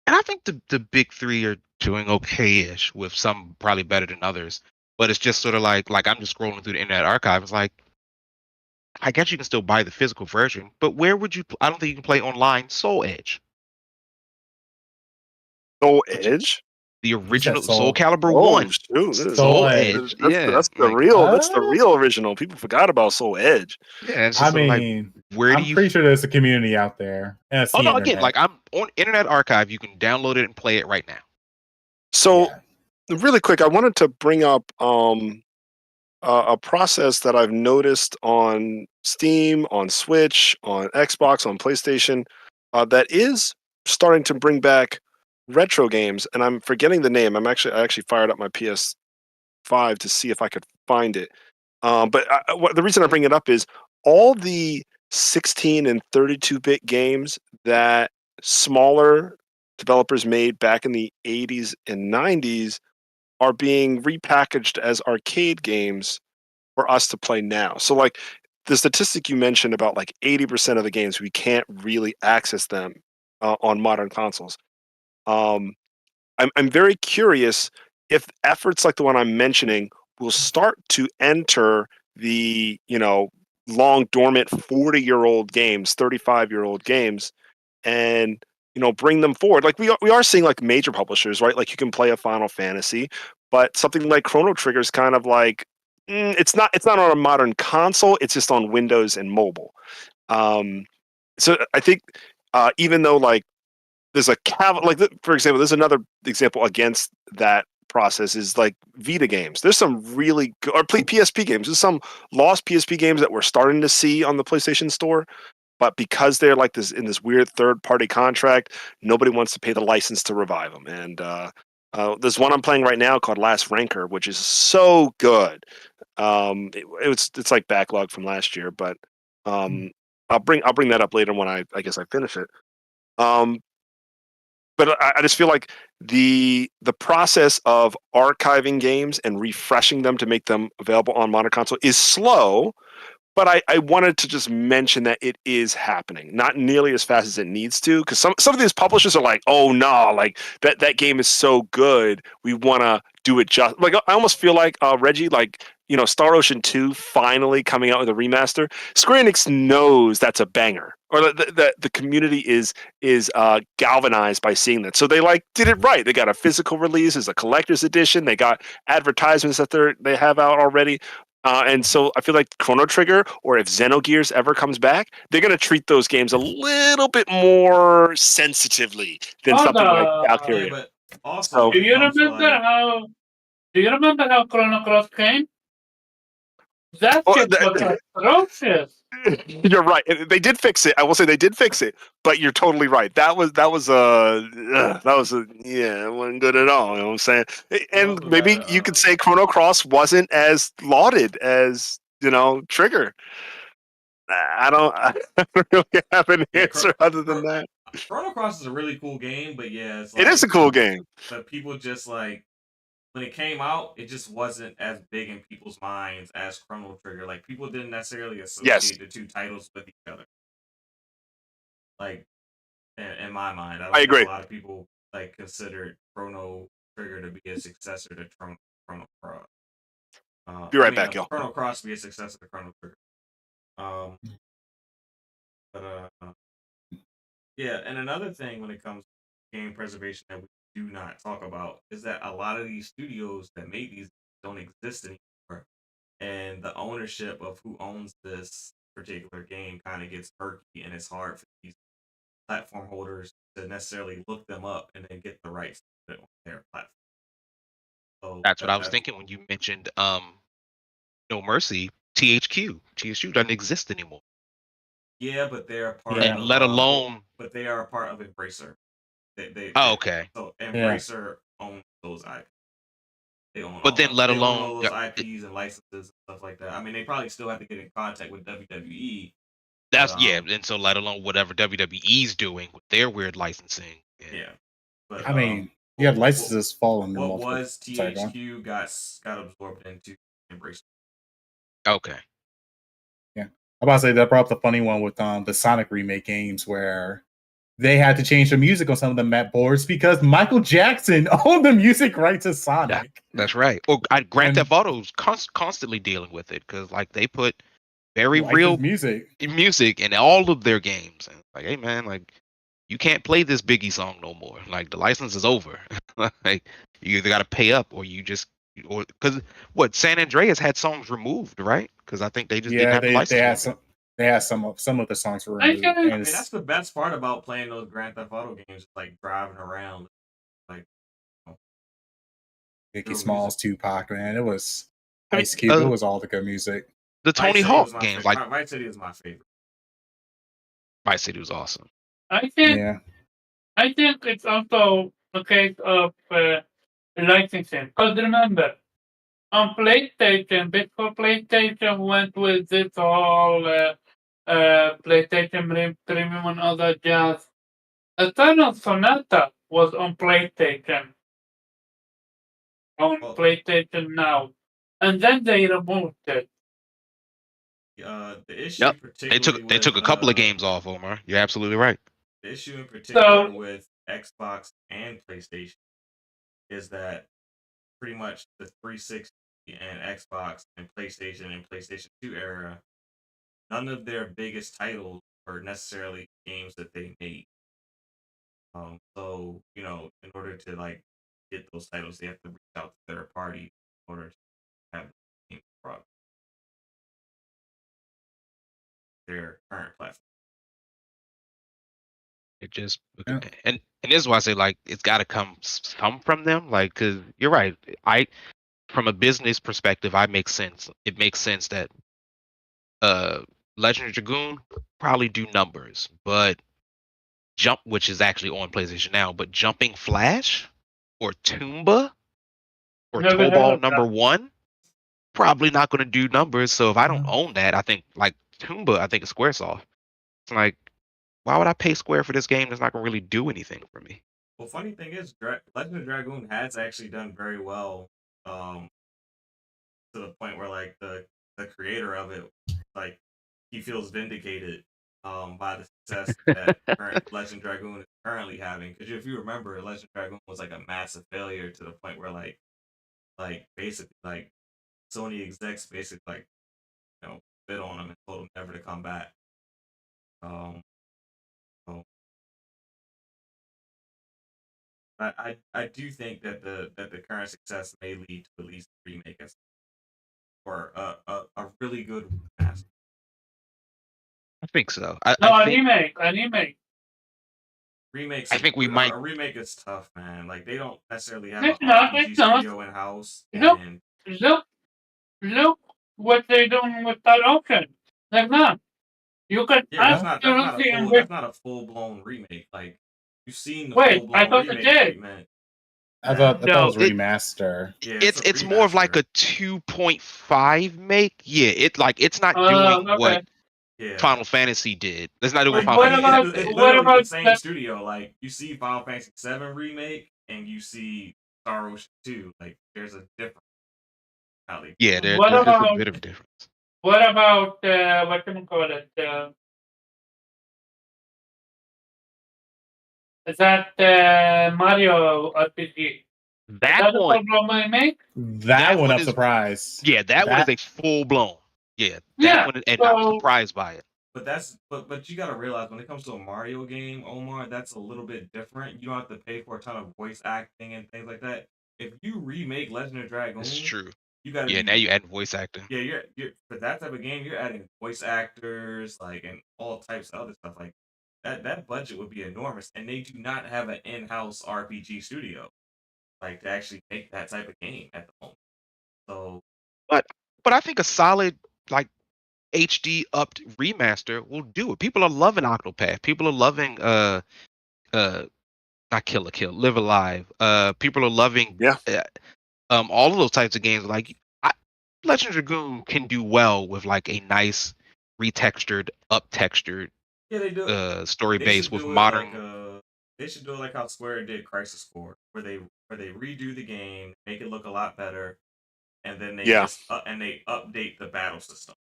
And I think the big three are doing okay-ish, with some probably better than others. But it's just sort of like I'm just scrolling through the Internet Archive. It's like, I guess you can still buy the physical version, but where would you? I don't think you can play online Soul Edge, Soul which Edge? the You said original Soul Soul. Calibur Oh 1. shoot! This is Soul Edge. Yeah, that's the like real original. People forgot about Soul Edge. yeah. It's I just sort of like, mean, where do I'm you? pretty sure there's a community out there. And it's Oh the no! Again, internet. like I'm on Internet Archive. You can download it and play it right now. So Yeah. really quick, I wanted to bring up a process that I've noticed on Steam, on Switch, on Xbox, on PlayStation, that is starting to bring back retro games, and I'm forgetting the name. I actually fired up my PS5 to see if I could find it. But the reason I bring it up is all the 16 and 32-bit games that smaller developers made back in the 80s and 90s are being repackaged as arcade games for us to play now. So like the statistic you mentioned about like 80% of the games, we can't really access them on modern consoles. I'm very curious if efforts like the one I'm mentioning will start to enter the, long dormant 40-year-old games, 35-year-old games, and bring them forward. Like we are seeing like major publishers, right? Like you can play a Final Fantasy, but something like Chrono Trigger is kind of like it's not on a modern console. It's just on Windows and mobile. So I think even though like there's for example, there's another example against that process is like Vita games. There's some really good, or PSP games. There's some lost PSP games that we're starting to see on the PlayStation Store. but because they're like this in this weird third-party contract, nobody wants to pay the license to revive them. And there's one I'm playing right now called Last Ranker, which is so good. It's like backlog from last year, but I'll bring that up later when I guess I finish it. But I just feel like the process of archiving games and refreshing them to make them available on modern console is slow. But I wanted to just mention that it is happening, not nearly as fast as it needs to, because some of these publishers are like, oh no, like that game is so good, we want to do it just like I almost feel like Reggie, like Star Ocean 2 finally coming out with a remaster. Square Enix knows that's a banger, or the community is galvanized by seeing that, so they did it right. They got a physical release, as a collector's edition. They got advertisements that they have out already. And so I feel like Chrono Trigger, or if Xenogears ever comes back, they're going to treat those games a little bit more sensitively than something like Valkyria. But also, do you remember how Chrono Cross came? That shit was atrocious. You're right. They did fix it. I will say they did fix it, but you're totally right. That was it wasn't good at all. You know what I'm saying? And maybe you could say Chrono Cross wasn't as lauded as Trigger. I don't really have an answer other than that. Chrono Cross is a really cool game, but yeah, it is a cool game. But people just when it came out, it just wasn't as big in people's minds as Chrono Trigger. Like, people didn't necessarily associate the two titles with each other. Like, in my mind, I agree. A lot of people considered Chrono Trigger to be a successor to Chrono Cross. Be right back, y'all. Chrono Cross to be a successor to Chrono Trigger. Yeah, and another thing when it comes to game preservation that we do not talk about is that a lot of these studios that made these don't exist anymore, and the ownership of who owns this particular game kind of gets murky, and it's hard for these platform holders to necessarily look them up and then get the rights to put it on their platform. So that's what I was thinking when you mentioned No Mercy. THQ doesn't exist anymore. Yeah, but they're a part and of, let alone but they are a part of Embracer. Okay. So Embracer owns those IPs. They own but then let alone all those IPs and licenses and stuff like that. I mean, they probably still have to get in contact with WWE. That's and so let alone whatever WWE's doing with their weird licensing. Yeah. But I mean, you had licenses falling. What was THQ got absorbed into Embracer. Okay. Yeah. I'm about to say that brought up the funny one with the Sonic remake games where they had to change the music on some of the map boards because Michael Jackson owned the music right to Sonic. Yeah, that's right. Well, Grand Theft Auto's constantly dealing with it because they put very real music in all of their games. And like, hey man, like you can't play this Biggie song no more. Like the license is over. Like you either got to pay up or you just because San Andreas had songs removed, right? Because I think they just didn't have the license. They had some of the songs were removed. I mean, that's the best part about playing those Grand Theft Auto games, like driving around, Biggie Smalls, Tupac, man. It was Ice Cube. It was all the good music. The Tony Hawk games, Vice City is my favorite. Vice City was awesome. I think it's also a case of licensing. Because remember, on PlayStation, before PlayStation went with this whole PlayStation Premium and all that jazz, Eternal Sonata was on PlayStation. On PlayStation Now. And then they removed it. The issue they took a couple of games off, Omar. You're absolutely right. The issue in particular with Xbox and PlayStation is that pretty much the 360 and Xbox and PlayStation 2 era, none of their biggest titles were necessarily games that they made. So in order to get those titles, they have to reach out to third party in order to have the game product. Their current platform. It just and this is why I say it's got to come from them, because you're right. From a business perspective, it makes sense that Legend of Dragoon probably do numbers, but Jump, which is actually on PlayStation now, but Jumping Flash or Toomba or Never heard Tobal of number that. 1 probably not going to do numbers. So if I don't Mm. own that, I think like Toomba, I think is Squaresoft. It's like, why would I pay Square for this game that's not going to really do anything for me? Well, funny thing is, Legend of Dragoon has actually done very well. Um, to the point where like the creator of it, like he feels vindicated by the success that current Legend Dragoon is currently having. Because if you remember, Legend Dragoon was like a massive failure to the point where like basically like Sony execs basically like bid on him and told him never to come back. So I do think that the current success may lead to at least a remake or a really good remaster. I think so. No, I a think remake. A remake. Remakes I are think we might. a remake is tough, man. Like they don't necessarily have an It's not. RPG It's not. studio in house, Look, and look what they're doing with that option. Like that. You can yeah, absolutely that's not a full blown remake. Like you've seen the Wait, full I blown thought it remake did. treatment. I thought it was No. remaster. Yeah, It's more of like a 2.5 make. Yeah, it's not doing what yeah. Final Fantasy did. It's not doing Like, Final Fantasy. it's what literally about the same that? studio. Like you see Final Fantasy VII remake and you see Star Ocean 2. Like there's a difference. Yeah, there's What a about bit of a difference. what about what can we call it? Is that Mario RPG? That Is that one, a full-blown remake? That one I'm is surprised. yeah, that one is a full blown. Yeah, that Yeah. one, and I'm So surprised by it. But you gotta realize when it comes to a Mario game, Omar, that's a little bit different. You don't have to pay for a ton of voice acting and things like that. If you remake Legend of Dragoon, It's true. you gotta Yeah, do now you add voice acting. yeah, you're for that type of game, you're adding voice actors like and all types of other stuff like that budget would be enormous, and they do not have an in-house RPG studio like to actually make that type of game at the moment. So But I think a solid like HD upped remaster will do it. People are loving Octopath. People are loving not Kill la Kill, Live Alive. People are loving all of those types of games. Like Legend of Dragoon can do well with like a nice retextured, up textured yeah, they do. story They base should with do it like modern. they should do it like how Square did Crisis Core, where they redo the game, make it look a lot better, and then they just and they update the battle system.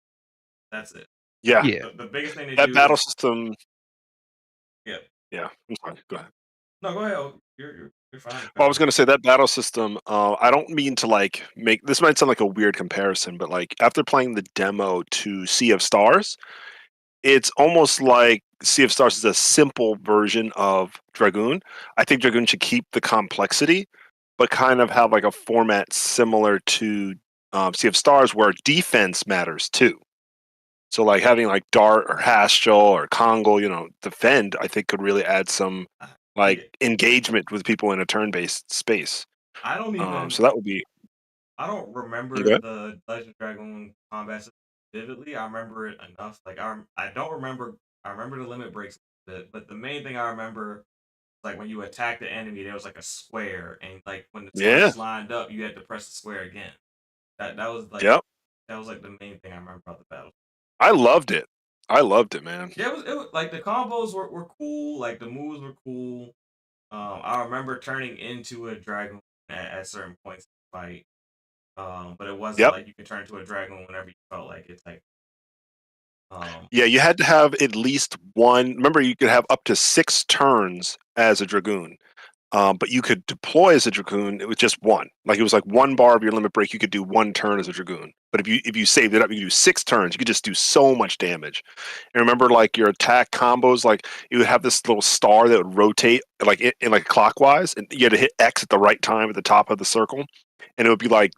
That's it. Yeah. Yeah. The biggest thing they That do battle is, system. yeah. Yeah. I'm sorry. Go ahead. No, go ahead. Oh, you're fine. Well, I was going to say that battle system. I don't mean to like make this might sound like a weird comparison, but like after playing the demo to Sea of Stars, it's almost like Sea of Stars is a simple version of Dragoon. I think Dragoon should keep the complexity, but kind of have like a format similar to Sea of Stars, where defense matters too. So like having like Dart or Haschel or Kongo, defend, I think could really add some like engagement with people in a turn-based space. I don't even. So that would be. I don't remember Okay. the Legend of Dragoon combat system vividly. I remember it enough. Like I don't remember. I remember the limit breaks a bit, but the main thing I remember, like when you attack the enemy, there was like a square, and like when the targets lined up, you had to press the square again. That was like that was like the main thing I remember about the battle. I loved it. Man. Yeah, it was like the combos were cool. Like the moves were cool. I remember turning into a dragon at certain points in the fight. But it wasn't like you could turn into a dragon whenever you felt like it. Like, yeah, you had to have at least one. Remember, you could have up to 6 turns as a dragoon, but you could deploy as a dragoon. It was just one. Like it was like 1 bar of your limit break. You could do 1 turn as a dragoon. But if you saved it up, you could do 6 turns. You could just do so much damage. And remember, like your attack combos, like you would have this little star that would rotate like in like clockwise, and you had to hit X at the right time at the top of the circle, and it would be like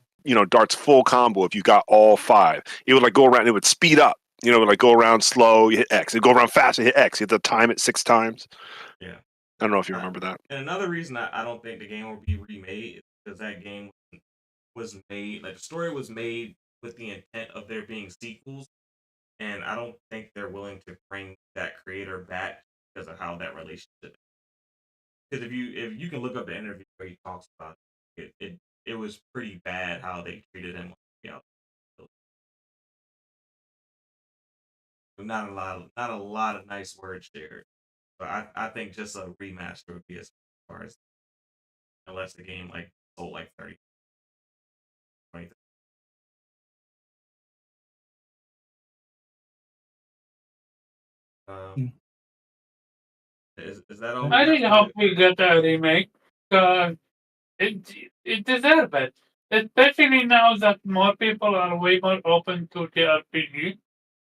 Dart's full combo if you got all 5. It would like go around. It would speed up. It would like go around slow. You hit X. It'd go around fast. You hit X. You had to time it 6 times. Yeah. I don't know if you remember that. And another reason I don't think the game will be remade is because that game was made, like the story was made with the intent of there being sequels. and I don't think they're willing to bring that creator back because of how that relationship is. Because if you can look up the interview where he talks about it was pretty bad how they treated him. Yeah, not a lot of nice words there. But I think just a remaster would be as far as unless the game like sold like 30, 20. Hmm. Is that all we I got really for hope the we get a remake. It it deserves it, especially now that more people are way more open to JRPG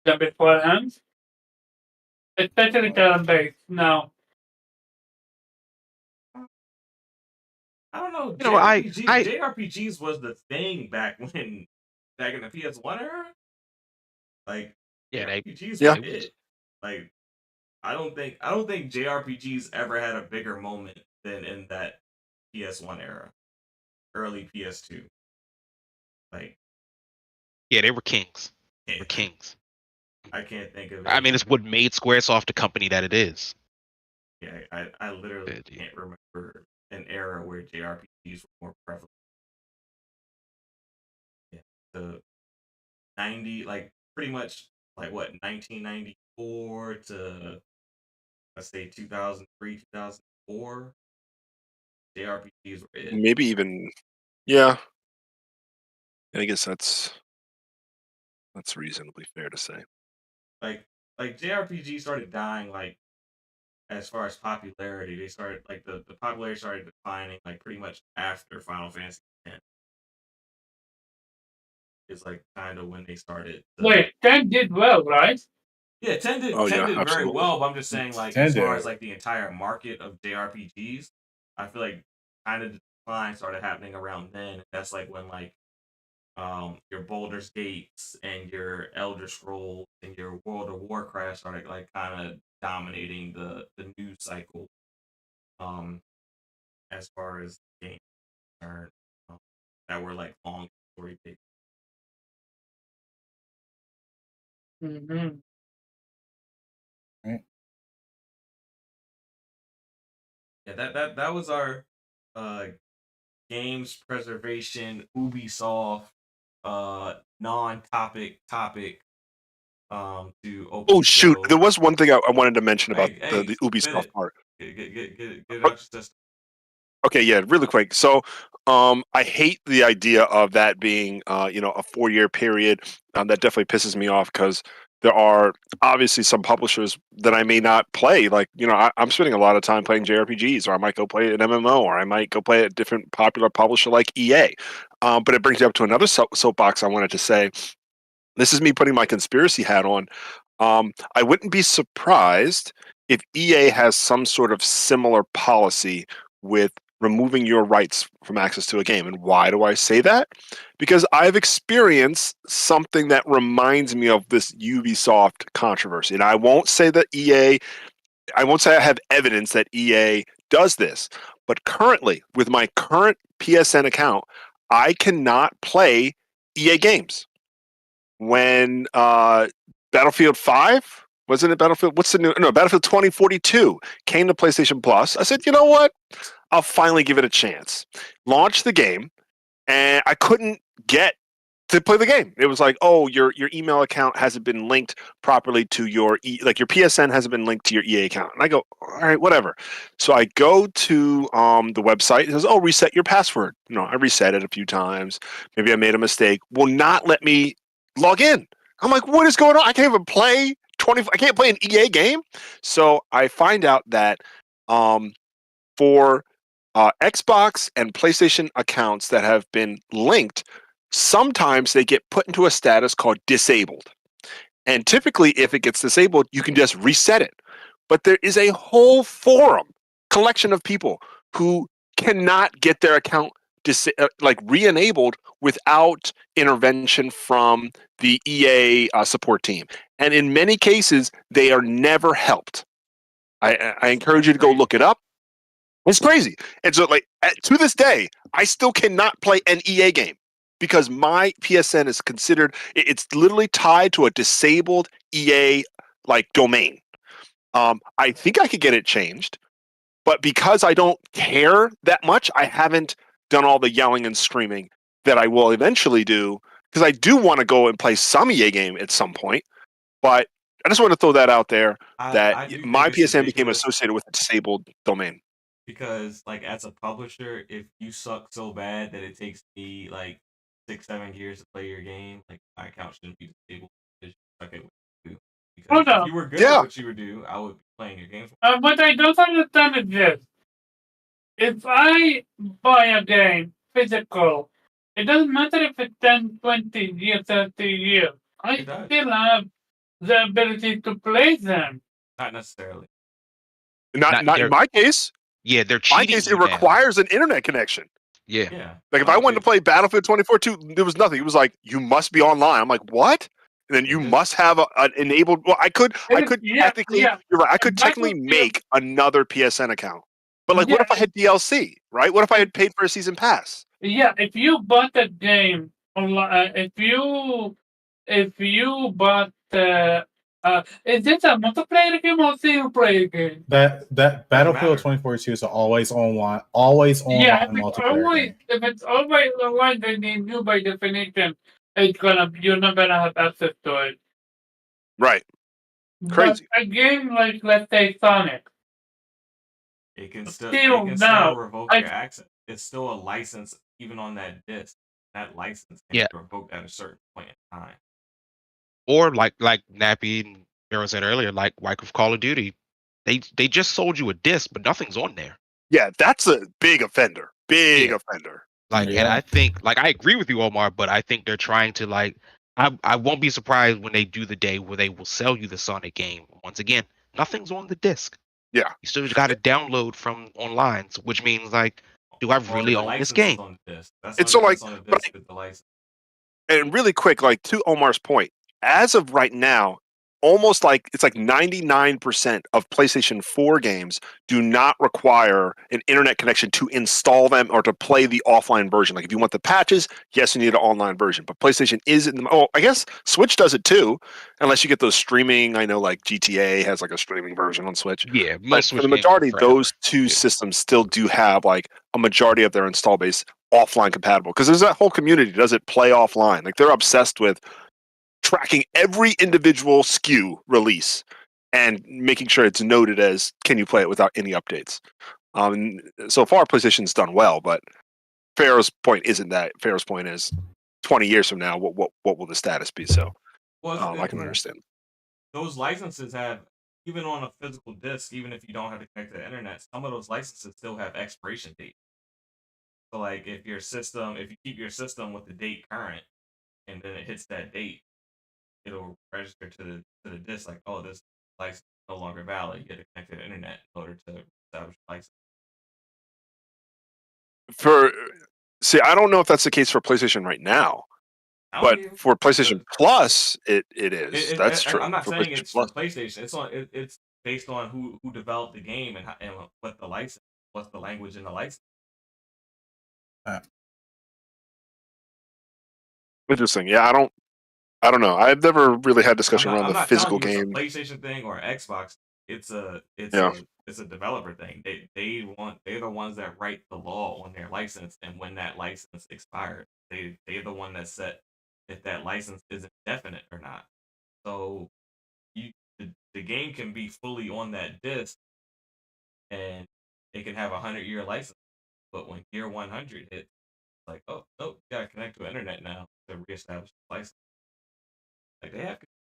than beforehand, especially turn-based now. I don't know. You know, I JRPGs was the thing back back in the PS1 era. Like yeah, they JRPGs Yeah. were it was it. Like I don't think JRPGs ever had a bigger moment than in that PS1 era, early PS2. Like yeah, they were kings. They were yeah, kings. I can't think of I mean, any. it's what made SquareSoft the company that it is. Yeah, I literally Yeah, can't remember an era where JRPGs were more prevalent. Yeah, the 90 like pretty much like what 1994 to let's say 2003 2004 JRPGs were it. Maybe even. Yeah. I guess that's reasonably fair to say. Like JRPG started dying like as far as popularity they started like the popularity started declining like pretty much after Final Fantasy X is like kind of when they started to Wait, 10 did well, right? yeah 10 did Oh 10 yeah, did very absolutely. well but I'm just saying like as far as Tender. like the entire market of JRPGs I feel like kind of decline started happening around then. That's like when like your Baldur's Gates and your Elder Scrolls and your World of Warcraft started like kind of dominating the news cycle um as far as games are concerned that were like long story based. Mm-hmm. Right. Yeah, that was our uh games preservation Ubisoft non-topic topic to open Oh the shoot, show. there was one thing I wanted to mention about Hey, the hey, spit Ubisoft it. part. Get it out your system. Okay, yeah, really quick. So, I hate the idea of that being, a 4-year period. That definitely pisses me off because there are obviously some publishers that I may not play. Like, I'm spending a lot of time playing JRPGs, or I might go play an MMO, or I might go play a different popular publisher like EA. But it brings me up to another soapbox I wanted to say. This is me putting my conspiracy hat on. I wouldn't be surprised if EA has some sort of similar policy with removing your rights from access to a game. And why do I say that? Because I've experienced something that reminds me of this Ubisoft controversy. And I won't say I have evidence that EA does this. But currently, with my current PSN account, I cannot play EA games. When Battlefield 5, wasn't it Battlefield? What's the new? No, Battlefield 2042 came to PlayStation Plus. I said, you know what? I'll finally give it a chance. Launched the game, and I couldn't get to play the game. It was like, oh, your email account hasn't been linked properly to your your PSN hasn't been linked to your EA account. And I go, all right, whatever. So I go to the website. It says, oh, reset your password. I reset it a few times. Maybe I made a mistake. Will not let me log in. I'm like, what is going on? I can't even play 20. I can't play an EA game. So I find out that for Xbox and PlayStation accounts that have been linked, sometimes they get put into a status called disabled. And typically, if it gets disabled, you can just reset it. But there is a whole forum collection of people who cannot get their account re-enabled without intervention from the EA support team. And in many cases, they are never helped. I encourage you to go look it up. It's crazy. And so, to this day, I still cannot play an EA game because my PSN is considered, it's literally tied to a disabled EA like domain. I think I could get it changed, but because I don't care that much, I haven't done all the yelling and screaming that I will eventually do, because I do want to go and play some EA game at some point. But I just want to throw that out there, that I do my think it's PSN became ridiculous associated with a disabled domain. because, like, as a publisher, if you suck so bad that it takes me like 6-7 years to play your game, like my account shouldn't be disabled because you suck at what you do. Because Hold if on. you were good Yeah. at what you would do, I would be playing your games. What I don't understand is this. If I buy a game physical, it doesn't matter if it's 10, 20 years, 30 years. I It does. still have the ability to play them. Not necessarily. Not Not- in my case. Yeah, they're My cheating case, it you now. requires an internet connection. Yeah. Yeah. Like if I wanted to play Battlefield 2042, there was nothing. It was like, you must be online. I'm like, what? And then you Mhm. must have an enabled. Well, I could Yeah, technically. yeah. You're right. I could technically Battlefield- make another PSN account. But like, what Yeah. if I had DLC? Right? What if I had paid for a season pass? Yeah, if you bought a game online, if you bought, is this a multiplayer game or single player game? That Battlefield matter. 2042 is always online, always online Yeah, if it's multiplayer always game. if it's always online, then you by definition, you're not gonna have access to it. Right. Crazy. But a game like, let's say, Sonic, It can still Still now, revoke I- your access. It's still a license even on that disc. That license can Yeah. be revoked at a certain point in time. Or like Nappy and Darryl said earlier, like with Call of Duty, they just sold you a disc, but nothing's on there. Yeah, that's a big offender. Big Yeah. offender. Like, and Yeah. I think, like, I agree with you, Omar, but I think they're trying to, like, I won't be surprised when they do the day where they will sell you the Sonic game. Once again, nothing's on the disc. Yeah. You still got to download from online, which means, like, do I Or really the own this license is game? on the disc. That's It's on, so, like, that's on the but disc with the license. And really quick, like to Omar's point, as of right now, almost like it's like 99% of PlayStation 4 games do not require an internet connection to install them or to play the offline version. Like if you want the patches, yes, you need an online version. But PlayStation is in the, oh, I guess Switch does it too, unless you get those streaming. I know like GTA has like a streaming version on Switch. Yeah, But most for the Switch games majority, are forever. those two Yeah. systems still do have like a majority of their install base offline compatible, because there's that whole community. Does it play offline? Like they're obsessed with tracking every individual SKU release and making sure it's noted as, can you play it without any updates? So far, PlayStation's done well, but Pharaoh's point isn't that. Pharaoh's point is 20 years from now, what will the status be? So Well, I can understand. those licenses have, even on a physical disc, even if you don't have to connect to the internet, some of those licenses still have expiration date. So like if you keep your system with the date current and then it hits that date, it'll register to the disc like, oh, this license is no longer valid. You get to connect to the internet in order to establish a license. I don't know if that's the case for PlayStation right now, but for PlayStation Plus, it is. That's true. I'm not For saying PlayStation it's Plus. for PlayStation. It's based on who developed the game and what the license, what's the language in the license. Interesting. Yeah, I don't know. I've never really had discussion I'm around the not physical telling you game. it's a PlayStation thing or Xbox. It's a developer thing. They're the ones that write the law on their license, and when that license expires, they're the one that set if that license is indefinite or not. So the game can be fully on that disc, and it can have a 100-year license. But when year 100 hits, like, oh nope, you gotta connect to the internet now to reestablish the license. Like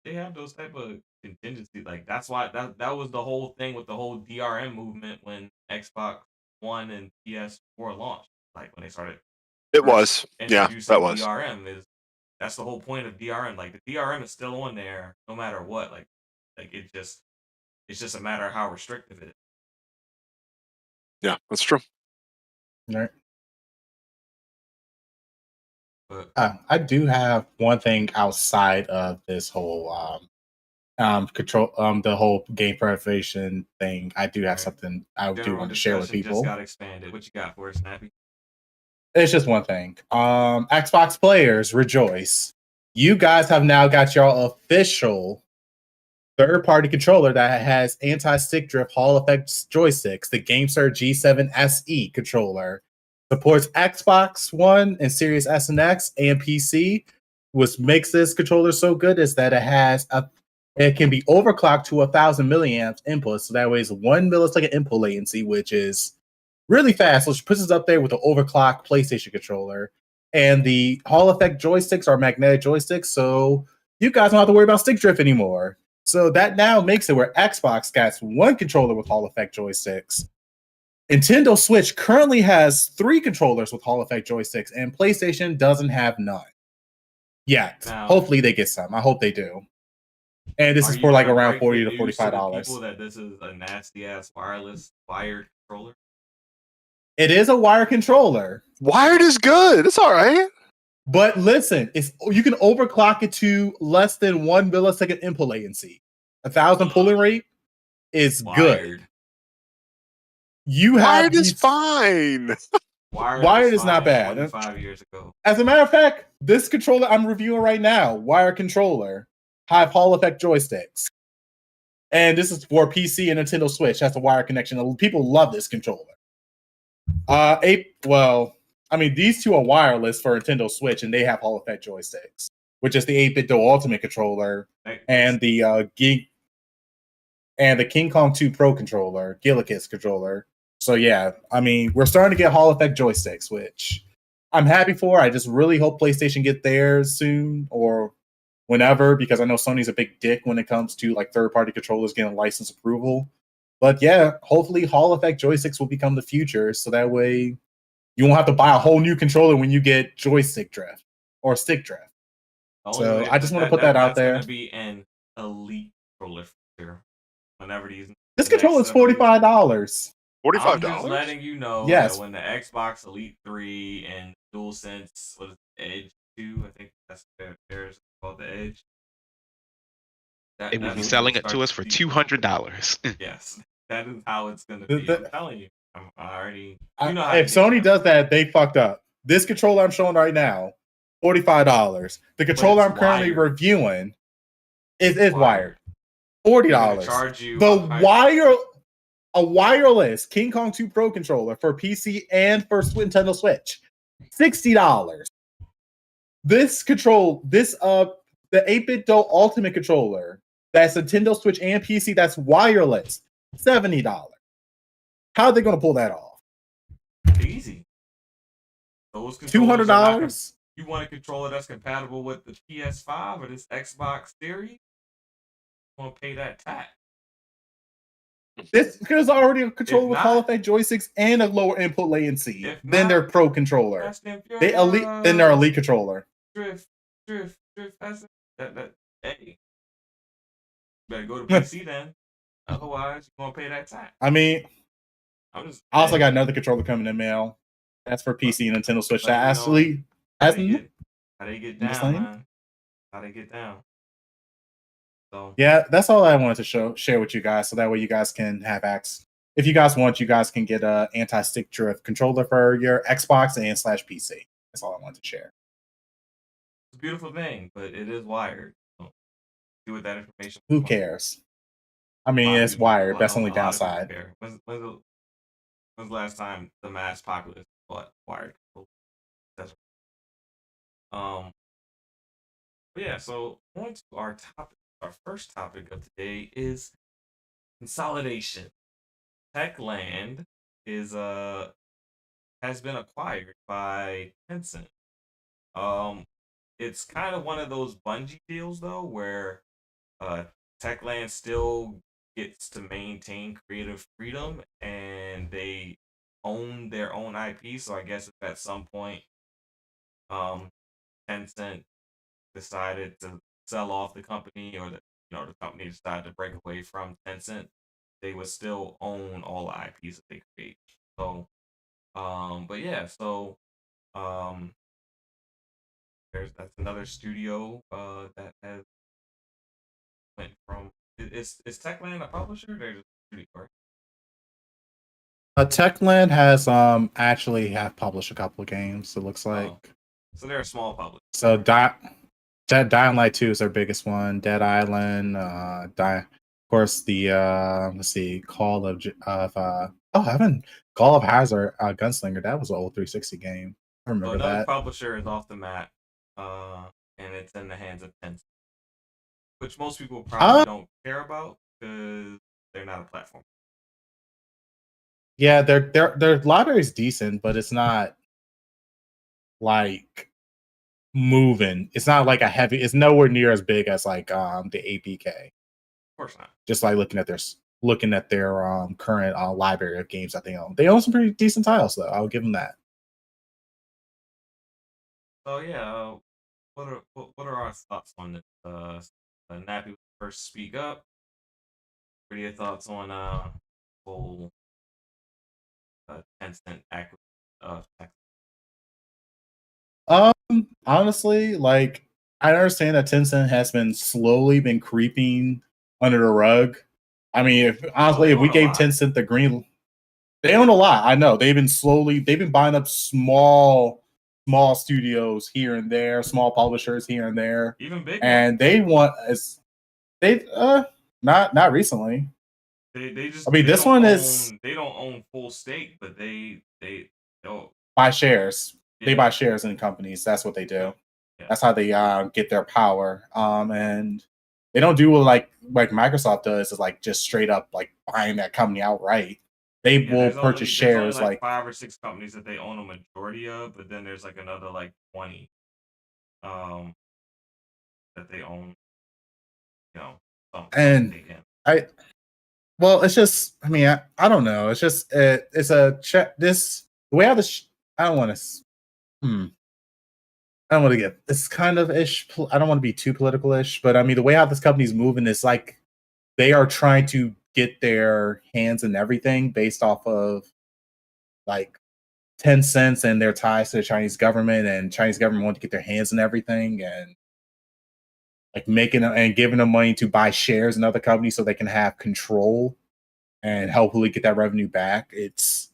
they have those type of contingencies. Like that's why that was the whole thing with the whole DRM movement when Xbox One and PS4 launched. Like when they started. It was. Yeah, Introducing that was. DRM that's the whole point of DRM. Like the DRM is still on there no matter what. Like it's just a matter of how restrictive it is. Yeah, that's true. Right. But I do have one thing outside of this whole the whole game preservation thing. I do have Right. something I do general want to share with discussion people. just got expanded. What you got for us, Snappy? It's just one thing. Xbox players, rejoice. You guys have now got your official third-party controller that has anti-stick drift Hall effect joysticks, the GameSir G7 SE controller. Supports Xbox One and Series S and X and PC. What makes this controller so good is that it can be overclocked to 1,000 milliamps input, so that way it's 1 millisecond input latency, which is really fast, which puts us up there with the overclocked PlayStation controller. And the Hall effect joysticks are magnetic joysticks, so you guys don't have to worry about stick drift anymore. So that now makes it where Xbox gets one controller with Hall effect joysticks. Nintendo Switch currently has 3 controllers with Hall effect joysticks, and PlayStation doesn't have none yet. Now- Hopefully they get some. I hope they do. And this Are is you for like gonna around break the $40 to news to the $45. people that this is a nasty ass wireless wired controller. It is a wire controller. Wired is good. It's all right. But listen, you can overclock it to less than 1 millisecond input latency. 1,000 pulling rate is good. Wired. You have Wired is these- fine. Wired is not fine bad. 25 years ago. As a matter of fact, this controller I'm reviewing right now, wire controller, have Hall effect joysticks. And this is for PC and Nintendo Switch. Has a wire connection. People love this controller. These two are wireless for Nintendo Switch, and they have Hall effect joysticks, which is the 8-bit Do Ultimate controller and the King Kong 2 Pro controller, Gillikis controller. So yeah, we're starting to get Hall effect joysticks, which I'm happy for. I just really hope PlayStation get theirs soon or whenever, because I know Sony's a big dick when it comes to like third-party controllers getting license approval. But yeah, hopefully Hall effect joysticks will become the future, so that way you won't have to buy a whole new controller when you get joystick drift or stick drift. So I just want to put that out there. That's going to be an elite controller feature whenever This controller is $45. $45. I'm just letting you know Yes. that when the Xbox Elite 3 and DualSense Edge 2, I think that's theirs called the Edge. They will be selling it to us for $200. Yes, that is how it's going to be. I'm telling you. I'm already. If Sony does that, they fucked up. This controller I'm showing right now, $45. The controller I'm currently reviewing is wired. $40. Charge you A wireless King Kong 2 Pro controller for PC and for Nintendo Switch, $60. The 8-bit Do Ultimate controller that's Nintendo Switch and PC that's wireless, $70. How are they going to pull that off? Easy. Those $200. You want a controller that's compatible with the PS5 or this Xbox Series? You want to pay that tax? This is already a controller with Hall effect joysticks and a lower input latency than their Pro controller. Their elite controller. Drift. Hey, you better go to PC then. Otherwise, you're gonna pay that tax. I also got another controller coming in mail. That's for PC and Nintendo Switch. That actually hasn't. How they get down, man? How they get down? So yeah, that's all I wanted to share with you guys, so that way you guys can have access. If you guys want, you guys can get a anti-stick drift controller for your Xbox and /PC. That's all I wanted to share. it's a beautiful thing, but it is wired. So do with that information. Who cares? It's wired. That's the only downside. When's the last time the mass populace bought wired? That's but yeah. So on to our topic. Our first topic of today is consolidation. Techland has been acquired by Tencent. It's kind of one of those Bungie deals though, where Techland still gets to maintain creative freedom and they own their own IP. So I guess if at some point Tencent decided to sell off the company, or the company decided to break away from Tencent, they would still own all the IPs that they create. So that's another studio that has went from is Techland a publisher? They're just a studio, right? Techland has actually have published a couple of games. It looks like. Oh. So they're a small publisher. So Dying Light 2 is their biggest one. Dead Island, of course the let's see, Call of Hazard, Gunslinger. That was an old 360 game. I So remember another that. publisher is off the map, and it's in the hands of Tencent, which most people probably don't care about because they're not a platform. Yeah, their library is decent, but it's not like moving. It's not like a heavy. It's nowhere near as big as like the APK. Of course not. Just like looking at their current library of games that they own. They own some pretty decent titles though. I'll give them that. So yeah, what are our thoughts on this? Nappy first speak up. What are your thoughts on whole Tencent acquisition of Techland? Honestly, like I understand that Tencent has slowly been creeping under the rug. I mean, if we gave Tencent the green, they own a lot. I know they've been buying up small studios here and there, small publishers here and there, even big. And not recently. They just. I mean, this one is they don't own full stake, but they don't buy shares. Yeah. They buy shares in companies. That's what they do. Yeah. That's how they get their power. And they don't do what like Microsoft does, is like just straight up like buying that company outright. They will purchase shares. There's only like 5 or 6 companies that they own a majority of, but then there's like another like 20 that they own. You know, and it's just, I mean, I don't know. It's just it's a check. The way how this I don't want to get, it's kind of ish. I don't want to be too political ish, but I mean, the way how this company's moving is like they are trying to get their hands in everything based off of like Tencent and their ties to the Chinese government, and Chinese government want to get their hands in everything and like making and giving them money to buy shares in other companies so they can have control and hopefully get that revenue back. It's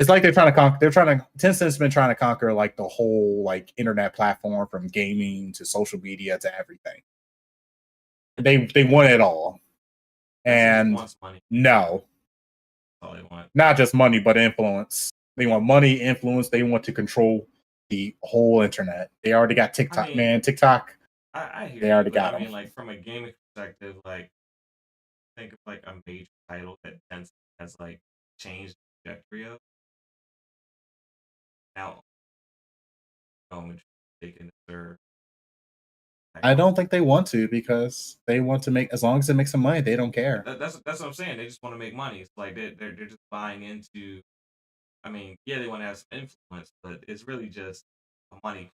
like they're trying to Tencent's been trying to conquer like the whole like internet platform, from gaming to social media to everything. They want it all. And no, all they want. Not just money, but influence. They want money, influence. They want to control the whole internet. They already got TikTok, TikTok. I hear they already you, got I them. mean, like from a gaming perspective, like think of like a major title that Tencent has like changed the trajectory of. Now, taking their. I don't think they want to, because they want to make, as long as it makes some money, they don't care. That's what I'm saying. They just want to make money. It's like they're just buying into. I mean, yeah, they want to have some influence, but it's really just money.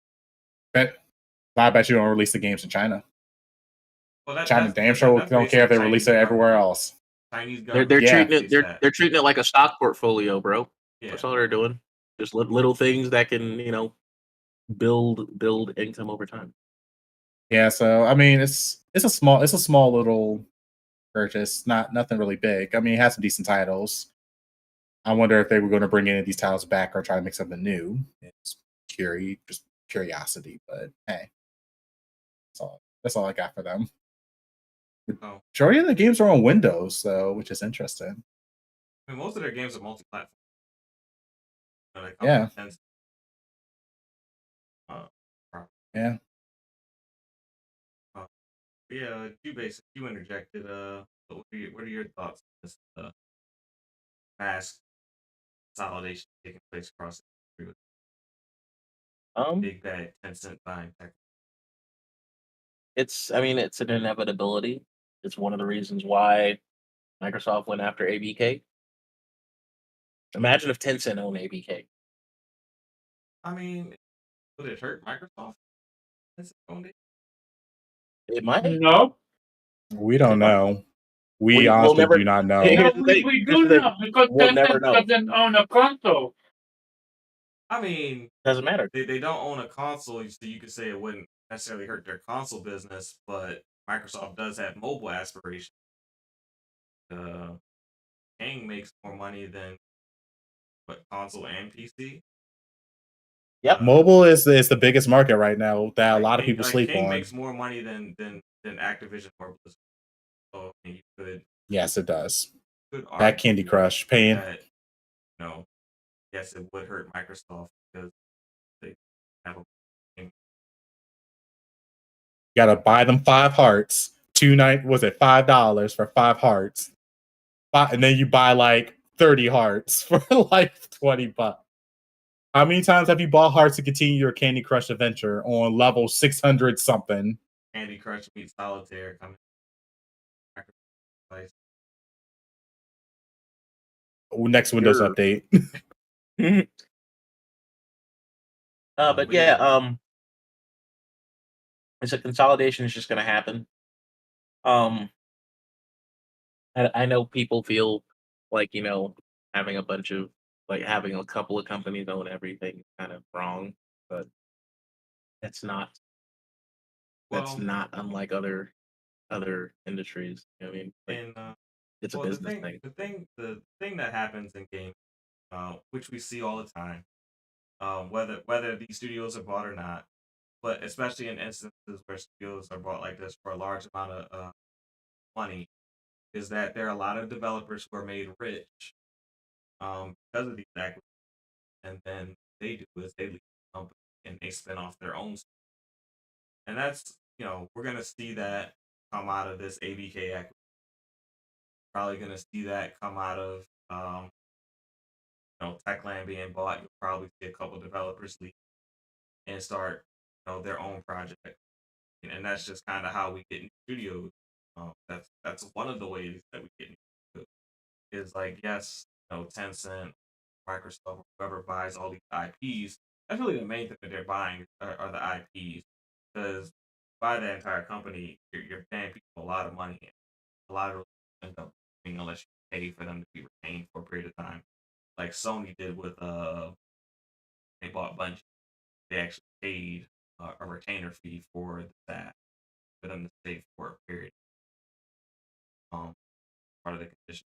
I bet you don't release the games in China. Well, China damn sure don't care if they release it everywhere else. Chinese They're government. treating it. They're treating it like a stock portfolio, bro. Yeah. That's all they're doing. Just little things that can, build income over time. Yeah, so I mean, it's a small little purchase, nothing really big. I mean, it has some decent titles. I wonder if they were going to bring any of these titles back or try to make something new. It's just curiosity, but hey, that's all I got for them. Oh. Majority of the games are on Windows, though, which is interesting. I mean, most of their games are multi-platform. Yeah. Yeah. Yeah, you interjected. What are your thoughts on this mass consolidation taking place across the country? Big bad Tencent buying tech. It's an inevitability. It's one of the reasons why Microsoft went after ABK. Imagine if Tencent owned ABK. I mean, would it hurt Microsoft? Owned it? It might. No. We don't know. We honestly do not know. No, we do know, because Tencent doesn't own a console. I mean, doesn't matter. They don't own a console, so you could say it wouldn't necessarily hurt their console business, but Microsoft does have mobile aspirations. King makes more money than console and PC. Yep. Mobile is the biggest market right now that a Like lot of King, people like sleep King on. makes more money than Activision or Blizzard. So I mean, Yes, it does. could That Candy argue Crush paying. that yes, it would hurt Microsoft because they have a Gotta buy them 5 hearts. Was it $5 for 5 hearts? And then you buy like 30 hearts for like $20. How many times have you bought hearts to continue your Candy Crush adventure on level 600 something? Candy Crush meets Solitaire coming. Next Windows Sure. update. But yeah, it's a consolidation is just going to happen. I know people feel like having a bunch of having a couple of companies own everything is kind of wrong, but that's not unlike other industries. I mean, it's a business thing. The thing that happens in games, which we see all the time, whether these studios are bought or not, but especially in instances where studios are bought like this for a large amount of money, is that there are a lot of developers who are made rich because of these acquisitions, and then they do is they leave the company and they spin off their own stuff. And that's we're gonna see that come out of this ABK acquisition. Probably gonna see that come out of Techland being bought. You'll probably see a couple developers leave and start their own project, and that's just kind of how we get into studios. That's one of the ways that we get into studios. Is like, yes, Tencent, Microsoft, whoever buys all these IPs. That's really the main thing that they're buying are the IPs, because buy the entire company, you're paying people a lot of money. A lot of end up being unless you pay for them to be retained for a period of time, like Sony did with they bought Bungie. They actually paid a retainer fee for the staff for them to stay for a period. Part of the condition.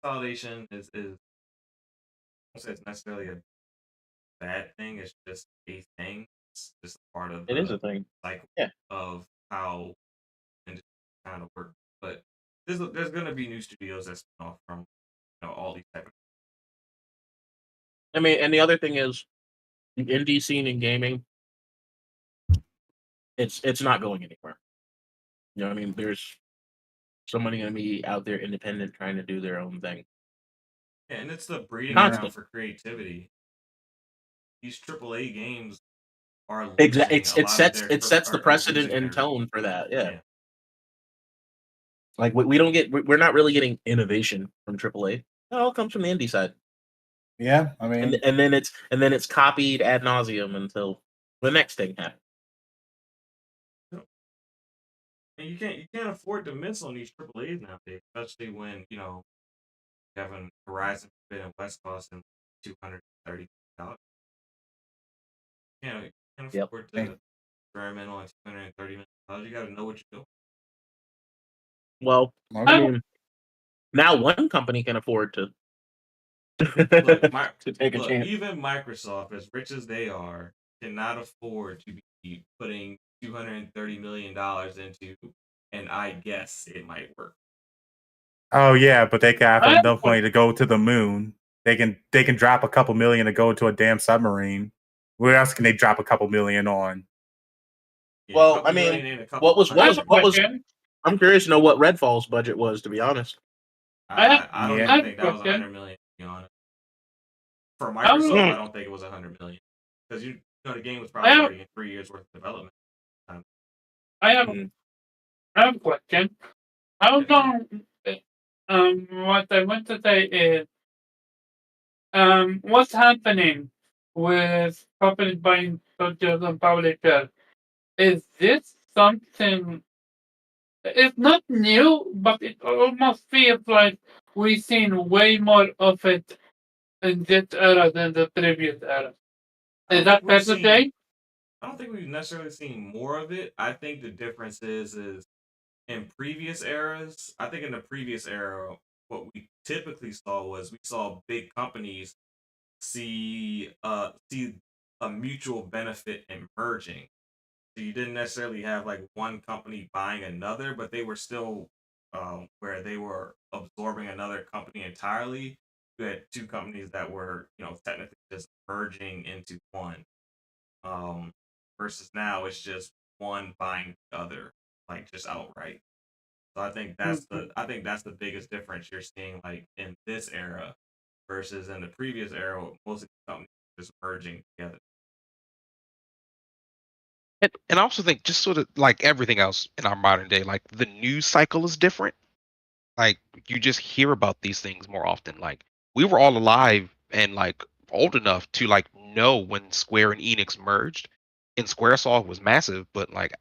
Consolidation is I don't say it's necessarily a bad thing. It's just a thing. It's just a part of It is the a thing. cycle Yeah. of how industry kind of work. But there's gonna be new studios that spin off from all these type of. I mean, and the other thing is, the indie scene in gaming, it's not going anywhere. You know what I mean? There's somebody going to be out there independent trying to do their own thing. Yeah, and it's the breeding Constant. ground for creativity. These AAA games are Exactly. losing It sets the precedent and tone for that. Yeah. Like we're not really getting innovation from AAA. It all comes from the indie side. Yeah, I mean, and then it's copied ad nauseum until the next thing happens. And you can't afford to miss on these AAAs nowadays, especially when having Horizon Forbidden West costing $230. You can't afford to experiment on $230 million. You got to know what you're doing. Well, I mean, now one company can afford to to take a chance. Even Microsoft, as rich as they are, cannot afford to be putting $230 million into, and I guess it might work. Oh yeah, but they can have enough money to go to the moon. They can drop a couple million to go into a damn submarine. Where else can they drop a couple million on? Yeah, well, I mean, what was? I'm curious to know what Redfall's budget was. To be honest, I don't even think that was $100 million. To be honest, for Microsoft, I don't think it was $100 million, because the game was probably already in 3 years worth of development. I have a question. How long? What I want to say is, what's happening with companies buying studios and publishers? Is this something? It's not new, but it almost feels like we've seen way more of it in this era than the previous era. Is that fair to say? I don't think we've necessarily seen more of it. I think the difference is in previous eras. I think in the previous era, what we typically saw was we saw big companies see a mutual benefit in merging. So you didn't necessarily have like one company buying another, but they were still where they were absorbing another company entirely. You had two companies that were, technically just merging into one. Versus now it's just one buying the other, like just outright. So I think that's the biggest difference you're seeing like in this era versus in the previous era, most of the companies just merging together. And I also think just sort of like everything else in our modern day, like the news cycle is different. Like you just hear about these things more often. Like we were all alive and like old enough to like know when Square and Enix merged, and SquareSoft was massive. But like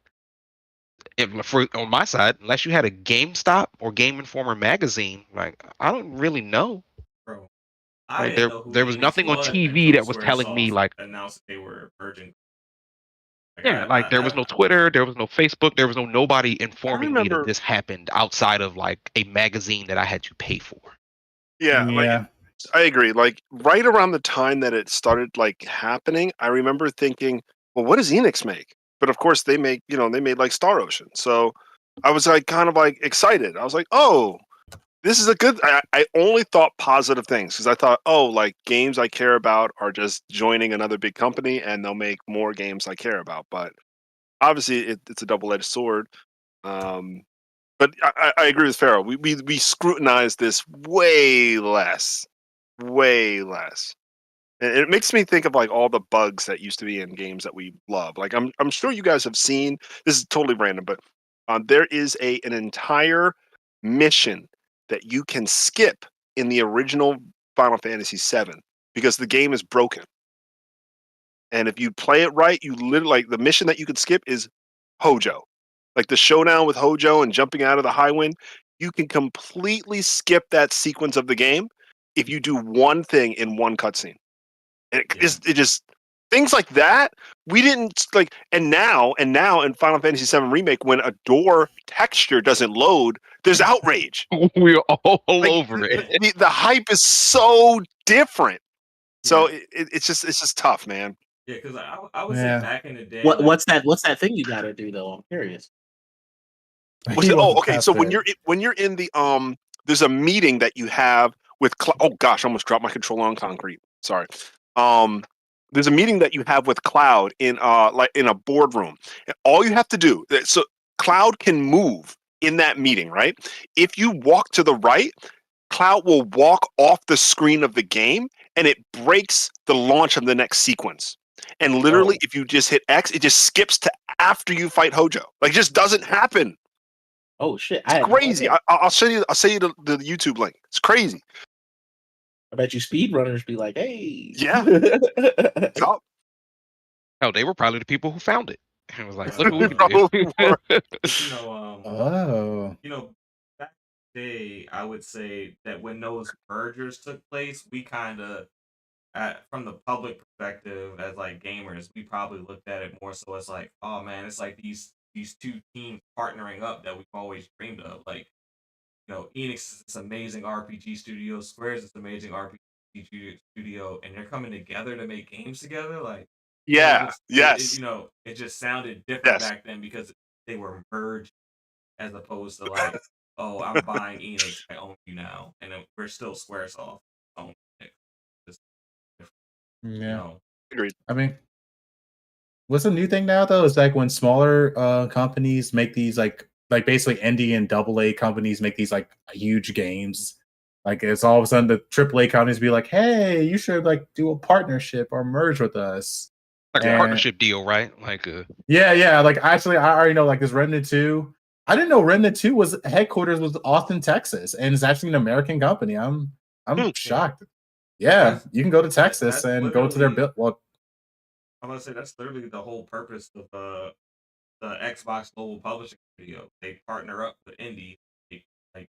on my side, unless you had a GameStop or Game Informer magazine, like I don't really know. Bro, I Like didn't know who there was Enix nothing on was TV until that was telling me SquareSoft like, announced they were merging. Like yeah, like there was no Twitter, there was no Facebook, there was nobody informing me that remember- this happened outside of like a magazine that I had to pay for. Yeah, like Yeah. I agree. Like right around the time that it started like happening, I remember thinking, well, what does Enix make? But of course they make, they made like Star Ocean. So I was like kind of like excited. I was like, oh, this is a good I only thought positive things because I thought, oh, like games I care about are just joining another big company and they'll make more games I care about. But obviously it's a double-edged sword. But I agree with Pharaoh. We scrutinize this way less. Way less. And it makes me think of like all the bugs that used to be in games that we love. Like I'm sure you guys have seen, this is totally random, but there is an entire mission that you can skip in the original Final Fantasy VII because the game is broken. And if you play it right, you literally like the mission that you could skip is Hojo. Like the showdown with Hojo and jumping out of the high wind, you can completely skip that sequence of the game if you do one thing in one cutscene. And it just things like that we didn't like. And now in Final Fantasy VII Remake, when a door texture doesn't load, there's outrage. We're all Like, over it. the hype is so different. So it's just tough, man. Yeah, because I would Yeah. say back in the day, What's that thing you gotta do though? I'm curious. He wasn't Okay. So past when it. you're in the there's a meeting that you have with oh gosh, I almost dropped my controller on concrete. Sorry. There's a meeting that you have with Cloud in like in a boardroom. And all you have to do so Cloud can move in that meeting, right? If you walk to the right, Cloud will walk off the screen of the game and it breaks the launch of the next sequence. And literally, if you just hit X, it just skips to after you fight Hojo. Like, it just doesn't happen. Oh shit! It's crazy. I'll send you. I'll send you the YouTube link. It's crazy. I bet you speedrunners be like, hey. Yeah. Oh, Oh, they were probably the people who found it. And was like, look what we can do. Oh. Back in the day, I would say that when those mergers took place, we kind of, from the public perspective as like gamers, we probably looked at it more so as like, oh man, it's like these two teams partnering up that we've always dreamed of. Like, Enix is this amazing RPG studio, Square's this amazing RPG studio, and they're coming together to make games together. Like, yeah. yes. Yes. It just sounded different Yes. back then because they were merged as opposed to like, oh, I'm buying Enix, I own you now, and then we're still SquareSoft own Enix. Just different, Yeah. Agreed. I mean, what's the new thing now though? Is like when smaller companies make these like basically indie and AA companies make these like huge games. Like it's all of a sudden the AAA companies be like, hey, you should like do a partnership or merge with us. Like a partnership deal, right? Like yeah. Like actually, I already know like this Remnant 2. I didn't know Remnant 2 was headquarters was Austin, Texas, and it's actually an American company. I'm shocked. Yeah, you can go to Texas and go to their build. Well, I'm gonna say that's literally the whole purpose of the Xbox Global Publishing Studio. They partner up with indie, like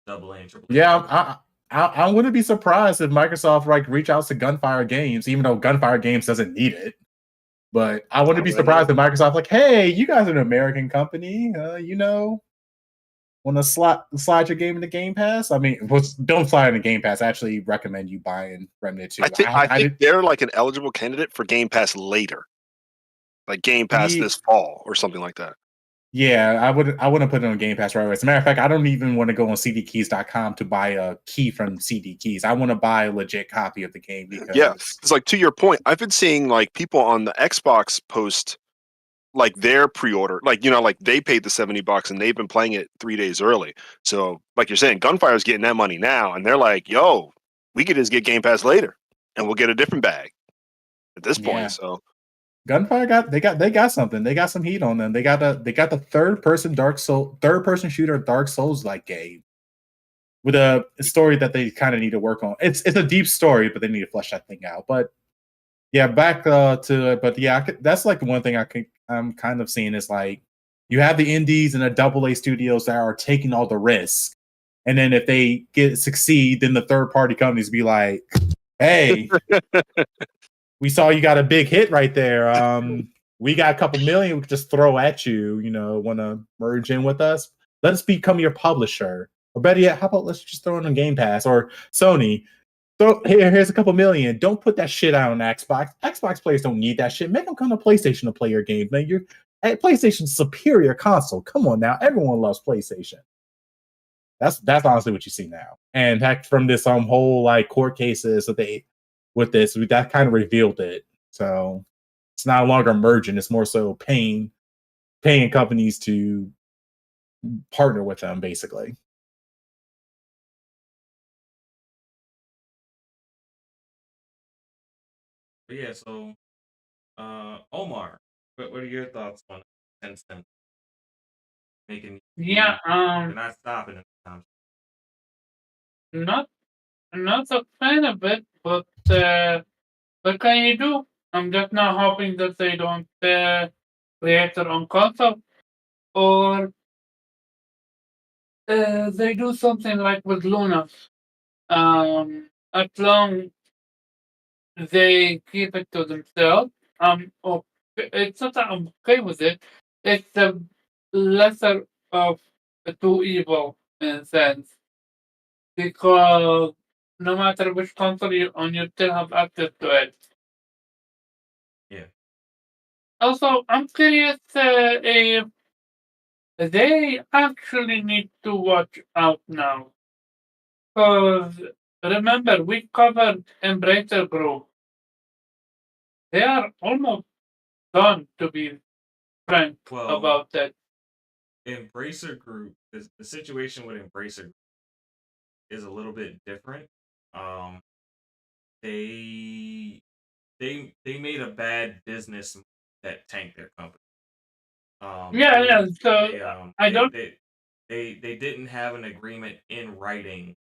AA and AAA. Yeah, I wouldn't be surprised if Microsoft like reach out to Gunfire Games, even though Gunfire Games doesn't need it. But I wouldn't be surprised if Microsoft like, hey, you guys are an American company, want to slide your game into Game Pass? I mean, don't slide into Game Pass. I actually recommend you buying Remnant 2. I think they're like an eligible candidate for Game Pass later, like Game Pass this fall or something like that. Yeah, I wouldn't put it on Game Pass right away. As a matter of fact, I don't even want to go on cdkeys.com to buy a key from CD Keys. I want to buy a legit copy of the game because it's like, to your point, I've been seeing like people on the Xbox post like their pre-order, like, you know, like they paid the $70 and they've been playing it 3 days early. So like you're saying, Gunfire's getting that money now, and they're like, yo, we could just get Game Pass later and we'll get a different bag at this point. So Gunfire got something. They got some heat on them. They got the third person shooter Dark Souls like game with a story that they kind of need to work on. It's a deep story, but they need to flesh that thing out. But yeah, back to but yeah, that's like the one thing I'm kind of seeing is like you have the indies and the AA studios that are taking all the risk, and then if they succeed, then the third party companies be like, hey. We saw you got a big hit right there. We got a couple million we could just throw at you. You know, want to merge in with us? Let us become your publisher. Or better yet, how about let's just throw it on Game Pass or Sony? Here's a couple million. Don't put that shit out on Xbox. Xbox players don't need that shit. Make them come to PlayStation to play your game. Man, you're at PlayStation's superior console. Come on now, everyone loves PlayStation. That's honestly what you see now. And heck, from this whole like court cases that they with this, that kind of revealed it. So it's no longer merging; it's more so paying companies to partner with them, basically. But yeah, so Omar, what are your thoughts on Tencent making? Yeah, they're not stopping it. not a fan of it, but what can you do? I'm just now hoping that they don't create their own console, or they do something like with Luna. As long they keep it to themselves, it's not that I'm okay with it. It's the lesser of the two evil in a sense, because no matter which console you own, you still have access to it. Yeah. Also, I'm curious if they actually need to watch out now. Because remember, we covered Embracer Group. They are almost done, to be frank about that. Embracer Group, the situation with Embracer Group is a little bit different. They made a bad business that tanked their company. So I don't. They didn't have an agreement in writing,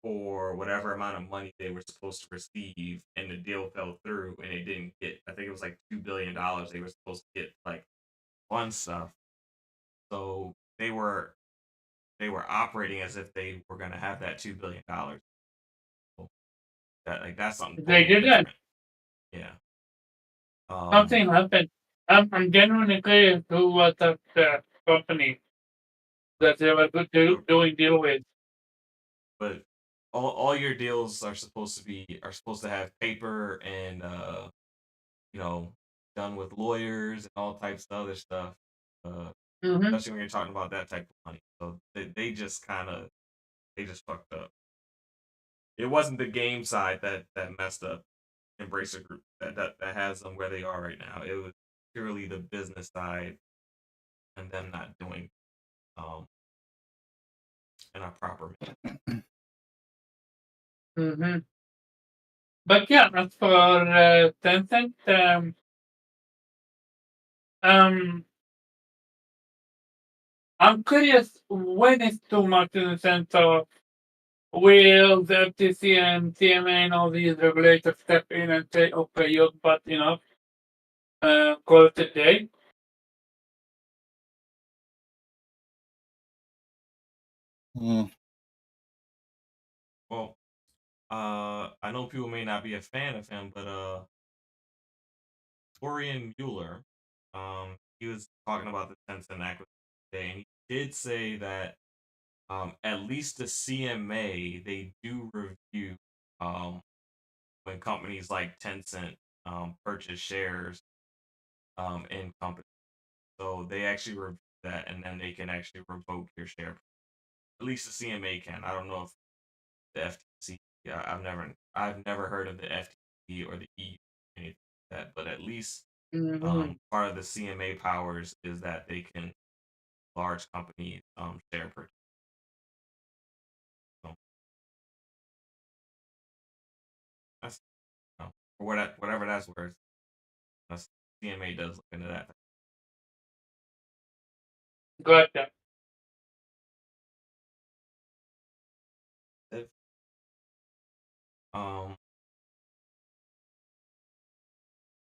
for whatever amount of money they were supposed to receive, and the deal fell through, and they didn't get. I think it was like $2 billion they were supposed to get, like fun stuff. So they were operating as if they were going to have that $2 billion. So that's something. They did that. Yeah. Something happened. I'm genuinely curious who was that company that they were doing deal with. But all your deals are supposed to have paper and done with lawyers and all types of other stuff. Especially when you're talking about that type of money. So they just fucked up. It wasn't the game side that messed up Embracer Group that has them where they are right now. It was purely the business side and them not doing in a proper manner. But yeah, as for Tencent, I'm curious when it's too much in the sense of will the FTC and CMA and all these regulators step in and say, okay, you've got enough, call it a day? Well, I know people may not be a fan of him, but Florian Mueller, he was talking about the Tencent acquisition today, and he did say that at least the CMA, they do review when companies like Tencent purchase shares in companies. So they actually review that, and then they can actually revoke your share. At least the CMA can. I don't know if the FTC. Yeah, I've never heard of the FTC or the EU or anything like that. But at least part of the CMA powers is that they can large companies share purchase. So that's for whatever that's worth. That's, CMA does look into that. Gotcha. Um.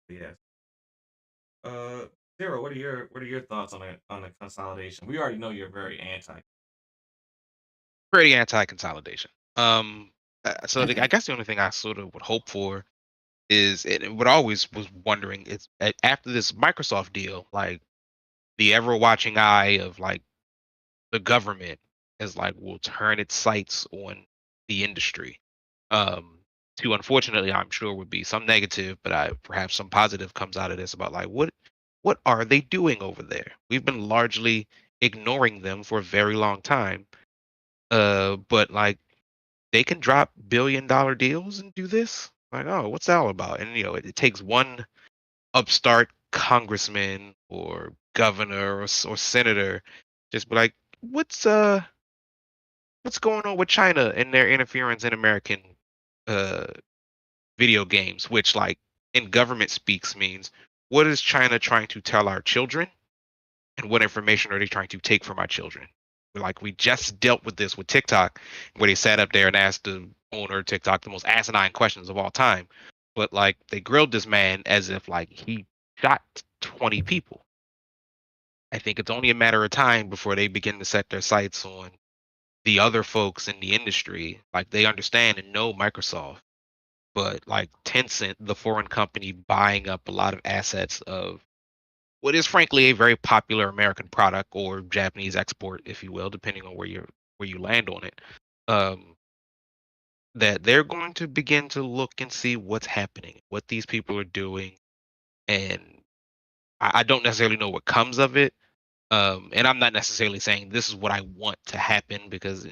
Yeah. Zero. What are your thoughts on the consolidation? We already know you're very anti. Pretty anti-consolidation. I guess the only thing I sort of would hope for is what I always was wondering is after this Microsoft deal, like the ever watching eye of like the government is like will turn its sights on the industry. Um, to unfortunately, I'm sure would be some negative, but perhaps some positive comes out of this about like what are they doing over there? We've been largely ignoring them for a very long time. But like they can drop billion-dollar deals and do this. Like, oh, what's that all about? And it takes one upstart congressman or governor or senator just be like, what's going on with China and their interference in American uh video games, which like in government speaks means what is China trying to tell our children and what information are they trying to take from our children? Like we just dealt with this with TikTok, where they sat up there and asked the owner of TikTok the most asinine questions of all time. But like they grilled this man as if like he shot 20 people. I think it's only a matter of time before they begin to set their sights on the other folks in the industry. Like they understand and know Microsoft, but like Tencent, the foreign company buying up a lot of assets of what is frankly a very popular American product or Japanese export, if you will, depending on where you land on it. Um, that they're going to begin to look and see what's happening, what these people are doing, and I don't necessarily know what comes of it. And I'm not necessarily saying this is what I want to happen because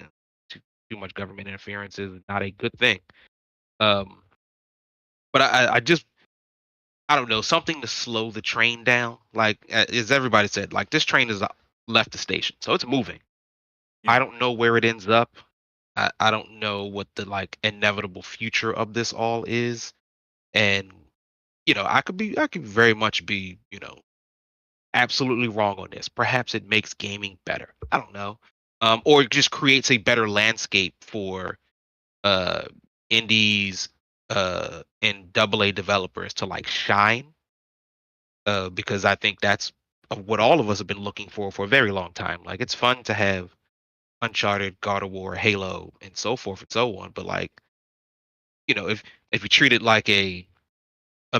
too much government interference is not a good thing. Um, but I just I don't know, something to slow the train down. Like as everybody said, like this train is left the station, so it's moving. Yeah. I don't know where it ends up. I don't know what the like inevitable future of this all is, and I could very much be absolutely wrong on this. Perhaps it makes gaming better. I don't know, or it just creates a better landscape for uh indies and AA developers to like shine because I think that's what all of us have been looking for a very long time. Like it's fun to have Uncharted, God of War, Halo, and so forth and so on. But like, if you treat it like a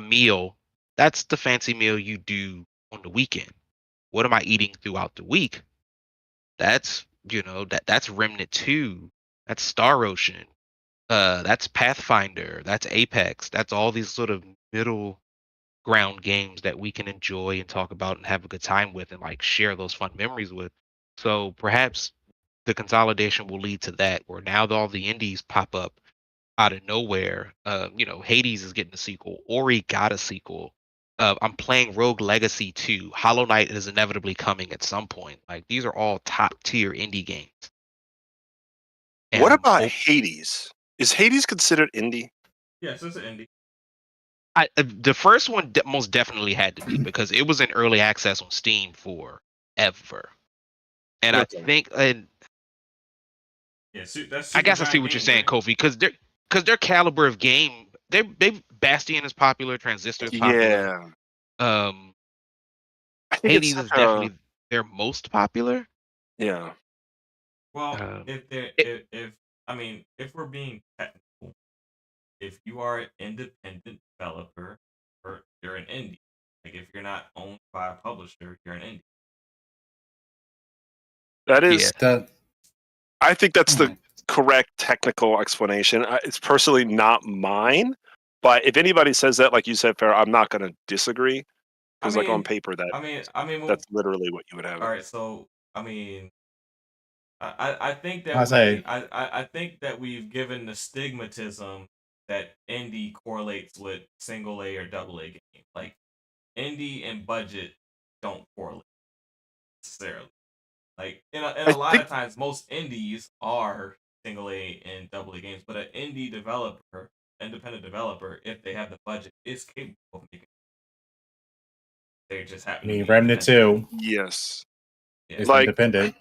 meal, that's the fancy meal you do on the weekend. What am I eating throughout the week? That's that's Remnant 2, that's Star Ocean, that's Pathfinder, that's Apex, that's all these sort of middle ground games that we can enjoy and talk about and have a good time with and like share those fun memories with. So perhaps the consolidation will lead to that, where now all the indies pop up out of nowhere. Hades is getting a sequel. Ori got a sequel. I'm playing Rogue Legacy 2. Hollow Knight is inevitably coming at some point. Like these are all top tier indie games. And What about Hades? Is Hades considered indie? Yes, it's an indie. The first one most definitely had to be because it was in early access on Steam forever. And I Okay. think, and Yeah, that's I guess I see what you're saying, Kofi, because their caliber of game, they Bastion is popular, Transistor is popular. Yeah. I think it's Hades such is definitely their most popular. yeah. Well, if we're being technical, if you are an independent developer, or you're an indie. Like if you're not owned by a publisher, you're an indie. That is, I think that's Hmm. the correct technical explanation. It's personally not mine, but if anybody says that, like you said, Farrah, I'm not going to disagree because, like, on paper, that's literally what you would have. All right, so I mean, I think that I say I think that we've given the stigmatism that indie correlates with single A or double A game. Like indie and budget don't correlate necessarily. Like in a lot of times, most indies are single A and double A games, but an indie developer, independent developer, if they have the budget, is capable of making. They just happen to be Remnant independent. 2 Yes. is Like, independent.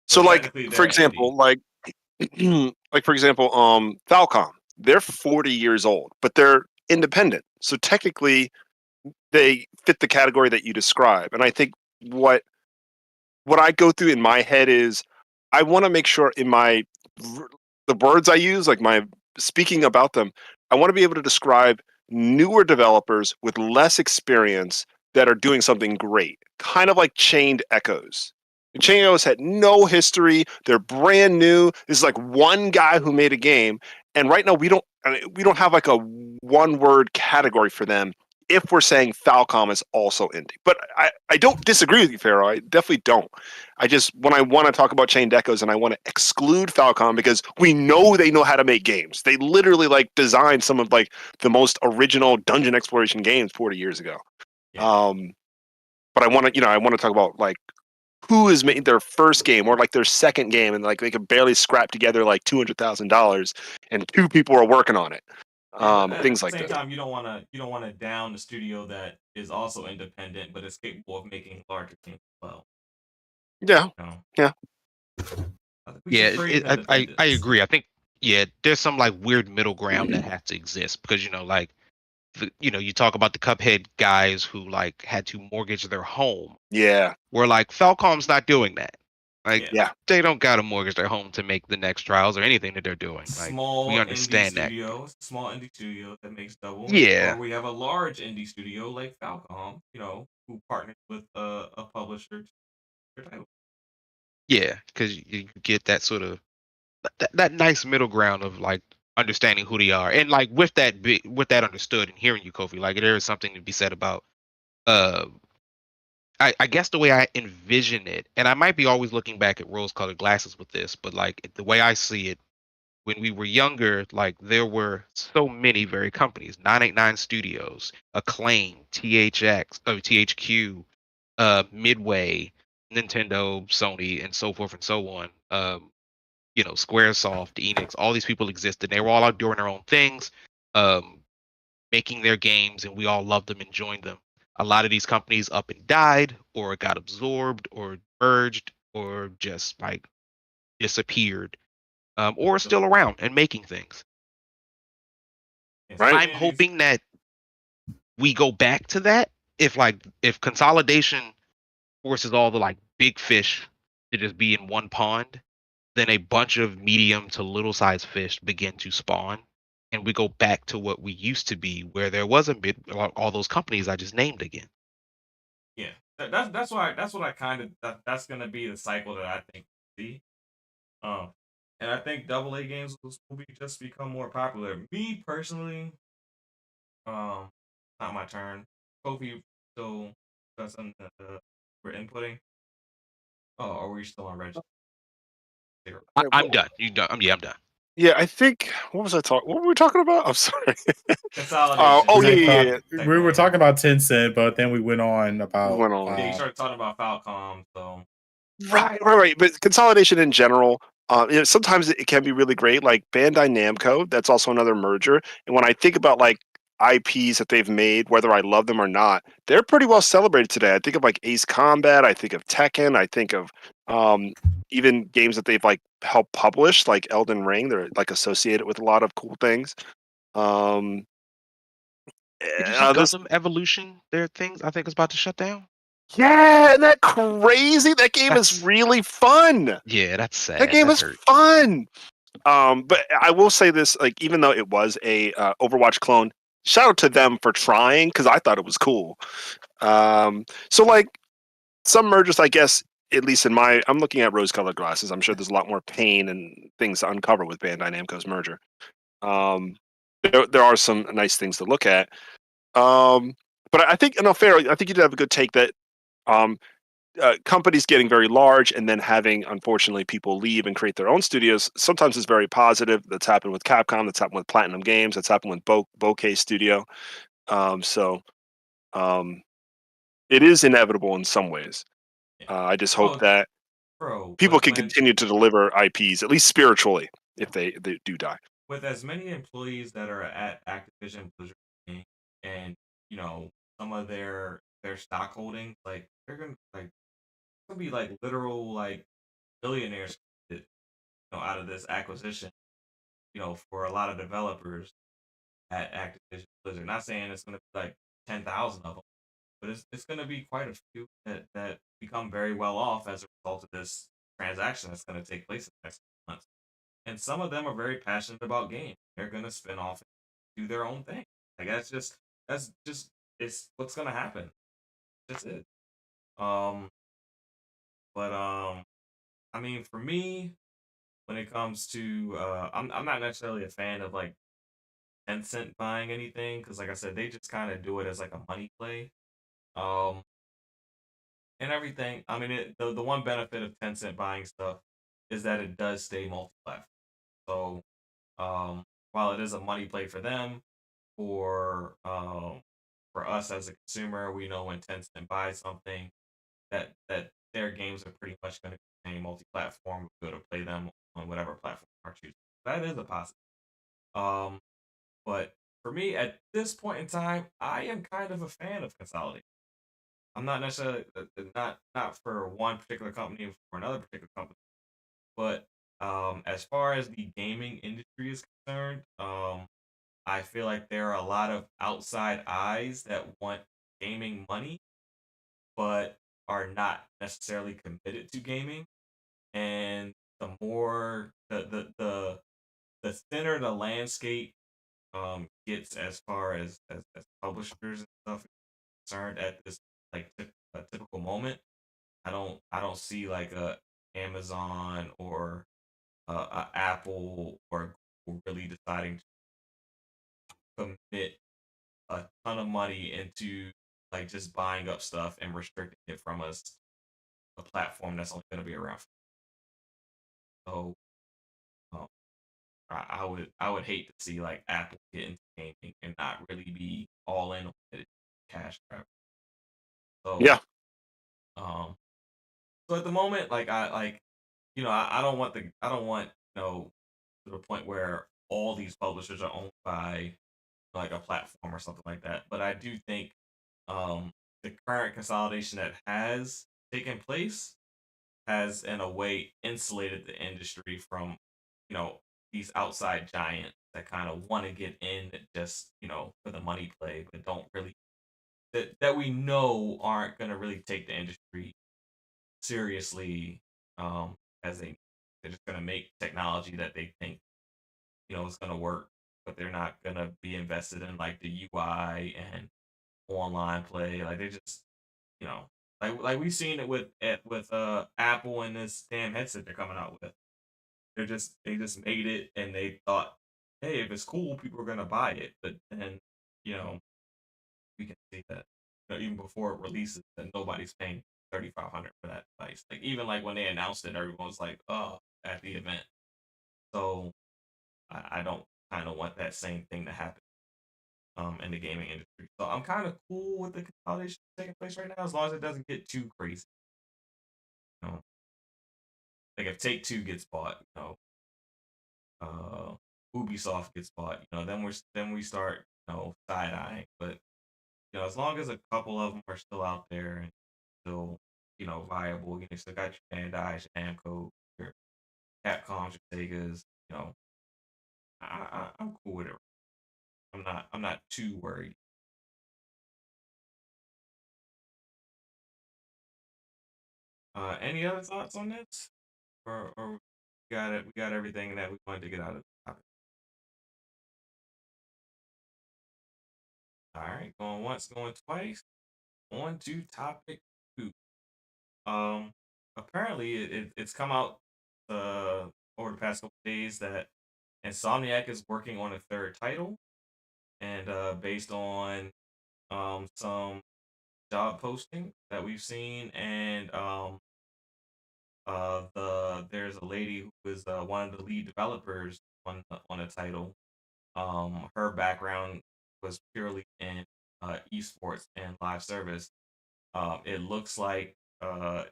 so like, technically, for they're example, indie. like for example, Falcom, they're 40 years old, but they're independent. So technically, they fit the category that you describe. And I think what I go through in my head is I want to make sure in the words I use, like my speaking about them, I want to be able to describe newer developers with less experience that are doing something great, kind of like Chained Echoes. Chained Echoes had no history; they're brand new. This is like one guy who made a game, and right now we don't have like a one-word category for them. If we're saying Falcom is also indie, but I don't disagree with you, Pharaoh. I definitely don't. I just when I want to talk about Chained Echoes and I want to exclude Falcom because we know they know how to make games. They literally like designed some of like the most original dungeon exploration games 40 years ago. Yeah. But I want to talk about like who is making their first game or like their second game and like they could barely scrap together like $200,000 and 2 people are working on it. Yeah, but Things at like the same that. time, you don't want to down the studio that is also independent, but is capable of making larger games as well. Yeah. You know? Yeah. We should praise I independence. agree. I think there's some like weird middle ground that has to exist because like you talk about the Cuphead guys who like had to mortgage their home. Yeah. Where like Falcom's not doing that. Like Yeah. they don't gotta mortgage their home to make the next Trials or anything that they're doing. Like Small we understand that. small indie studio that makes double. Yeah. Or we have a large indie studio like Falcom, who partners with a publisher. Yeah, because you get that sort of that nice middle ground of like understanding who they are, and like with that understood and hearing you, Kofi, like there is something to be said about I guess the way I envision it, and I might be always looking back at rose-colored glasses with this, but like the way I see it, when we were younger, like there were so many very companies, 989 Studios, Acclaim, THQ, Midway, Nintendo, Sony, and so forth and so on. Squaresoft, Enix, all these people existed. They were all out doing their own things, making their games, and we all loved them and joined them. A lot of these companies up and died, or got absorbed, or merged, or just like disappeared, or still around and making things. Right. I'm hoping that we go back to that. If consolidation forces all the like big fish to just be in one pond, then a bunch of medium to little sized fish begin to spawn, and we go back to what we used to be, where there was all those companies I just named again. Yeah, that's what I kind of that's gonna be the cycle that I think we see. And I think double A games will just become more popular. Me personally, not my turn. Kofi, so that's something that we're inputting. Oh, are we still on Reggie? I'm done. You done? I'm done. Yeah, I think what were we talking about? I'm sorry. Consolidation. Yeah. We were talking about Tencent, but then we went on about. Yeah, you started talking about Falcom, so. Right. But consolidation in general, sometimes it can be really great. Like Bandai Namco, that's also another merger. And when I think about like IPs that they've made, whether I love them or not, they're pretty well celebrated today. I think of like Ace Combat, I think of Tekken, I think of even games that they've like helped publish, like Elden Ring. They're like associated with a lot of cool things. Did you see Gundam Evolution? Their things I think is about to shut down. Yeah, isn't that crazy? That game is really fun. Yeah, that's sad. That game is fun. But I will say this, like, even though it was a Overwatch clone, shout out to them for trying because I thought it was cool. So like some mergers, I guess at least I'm looking at rose-colored glasses. I'm sure there's a lot more pain and things to uncover with Bandai Namco's merger. There are some nice things to look at. But I think, fair. I think you did have a good take that companies getting very large and then having, unfortunately, people leave and create their own studios sometimes is very positive. That's happened with Capcom. That's happened with Platinum Games. That's happened with Bokeh Studio. So it is inevitable in some ways. I just hope that people can continue to deliver IPs, at least spiritually, if they do die. With as many employees that are at Activision Blizzard, and some of their stock holdings, like they're gonna be like literal like billionaires out of this acquisition. For a lot of developers at Activision Blizzard. Not saying it's gonna be like 10,000 of them, but it's gonna be quite a few that become very well off as a result of this transaction that's gonna take place in the next months. And some of them are very passionate about games. They're gonna spin off and do their own thing. Like that's just it's what's gonna happen. That's it. Um, but I mean, for me, when it comes to I'm not necessarily a fan of like Tencent buying anything because, like I said, they just kind of do it as like a money play. Um, and everything. I mean, the one benefit of Tencent buying stuff is that it does stay multi-platform. So, while it is a money play for them, for us as a consumer, we know when Tencent buys something that their games are pretty much going to be multi-platform. We'll be able to play them on whatever platform our choosing. That is a positive. Um, but for me, at this point in time, I am kind of a fan of consolidation. I'm not necessarily not for one particular company or for another particular company, but as far as the gaming industry is concerned, I feel like there are a lot of outside eyes that want gaming money, but are not necessarily committed to gaming. And the more the thinner the landscape gets as far as publishers and stuff is concerned at this like a typical moment, I don't see like a Amazon or a Apple or Google really deciding to commit a ton of money into like just buying up stuff and restricting it from a platform that's only going to be around. So um, I would hate to see like Apple get into gaming and not really be all in on it, cash grab. So Yeah. So at the moment, like I don't want to the point where all these publishers are owned by like a platform or something like that. But I do think the current consolidation that has taken place has in a way insulated the industry from these outside giants that kind of want to get in just for the money play, but don't really that we know aren't going to really take the industry seriously as they're just going to make technology that they think is going to work, but they're not going to be invested in like the UI and online play. Like they just you know like we've seen it with Apple and this damn headset they're coming out with. They just made it and they thought, hey, if it's cool, people are gonna buy it. But then you know we can see that even before it releases, that nobody's paying 3,500 for that device. Like even like when they announced it, everyone was like, "Oh," at the event. So I don't kind of want that same thing to happen in the gaming industry. So I'm kind of cool with the consolidation taking place right now, as long as it doesn't get too crazy. You know, like if Take Two gets bought, Ubisoft gets bought, then we start side eyeing. But as long as a couple of them are still out there and still viable, you still got your Bandai, your Namco, your Capcoms, your Segas. I'm cool with it. I'm not too worried. Any other thoughts on this, or we got it? We got everything that we wanted to get out of the topic. All right, going once, going twice. On to topic two. Um, apparently it's come out over the past couple days that Insomniac is working on a third title, and based on some job posting that we've seen, and there's a lady who is one of the lead developers on a title. Her background was purely in esports and live service. It looks like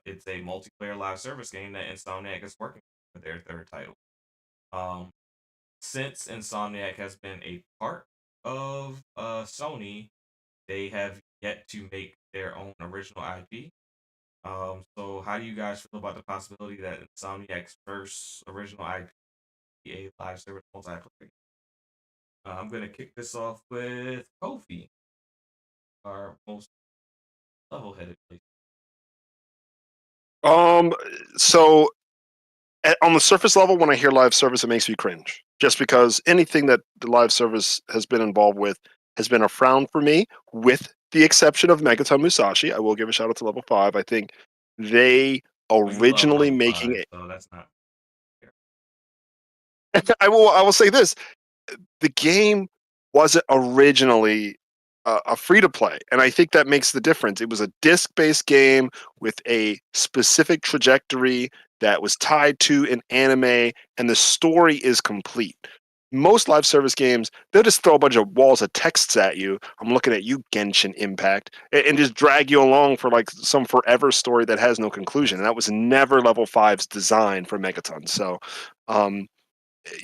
it's a multiplayer live service game that Insomniac is working for their third title. Um, since Insomniac has been a part of Sony, they have yet to make their own original IP. So how do you guys feel about the possibility that Insomniac's first original IP be a live service multiplayer game? I'm gonna kick this off with Kofi, our most level-headed place. So on the surface level, when I hear live service, it makes me cringe. Just because anything that the live service has been involved with has been a frown for me, with the exception of Megaton Musashi. I will give a shout out to level 5. I think they Well, you love originally level making 5, it. so that's not. I will say this: the game wasn't originally a free to play, and I think that makes the difference. It was a disc based game with a specific trajectory that was tied to an anime, and the story is complete. Most live service games, they'll just throw a bunch of walls of texts at you. I'm looking at you, Genshin Impact, and just drag you along for like some forever story that has no conclusion. And that was never level 5's design for Megaton. So, um,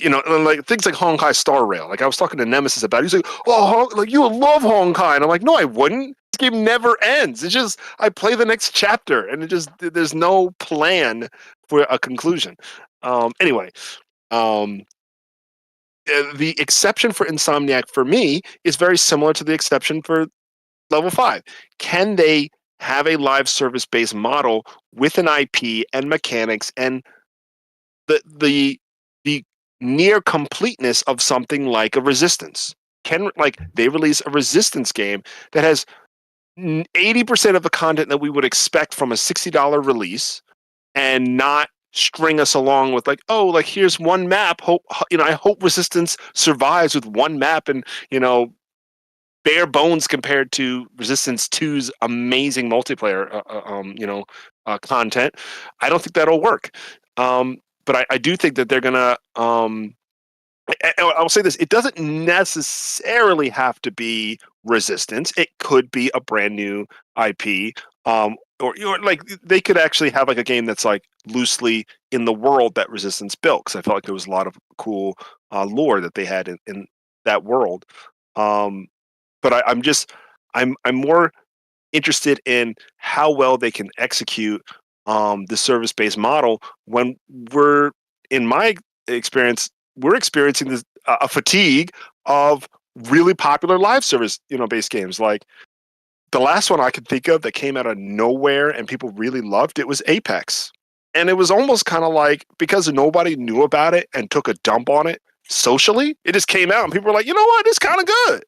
like things like Honkai Star Rail. Like I was talking to Nemesis about it. He's like, "Oh, like you would love Honkai," and I'm like, "No, I wouldn't. This game never ends. It's just I play the next chapter, and there's no plan for a conclusion." Anyway, um, the exception for Insomniac for me is very similar to the exception for Level 5. Can they have a live service based model with an IP and mechanics and the near completeness of something like a Resistance? Can they release a Resistance game that has 80% of the content that we would expect from a $60 release, and not string us along with here's one map. I hope Resistance survives with one map, and bare bones compared to Resistance 2's amazing multiplayer content. I don't think that'll work. But I do think that they're gonna. I'll say this: it doesn't necessarily have to be Resistance. It could be a brand new IP, or like they could actually have like a game that's like loosely in the world that Resistance built. Because I felt like there was a lot of cool lore that they had in that world. But I'm more interested in how well they can execute the service-based model when in my experience, we're experiencing this a fatigue of really popular live service, based games. Like the last one I could think of that came out of nowhere and people really loved it was Apex. And it was almost kind of like because nobody knew about it and took a dump on it socially, it just came out and people were like, you know what, it's kind of good.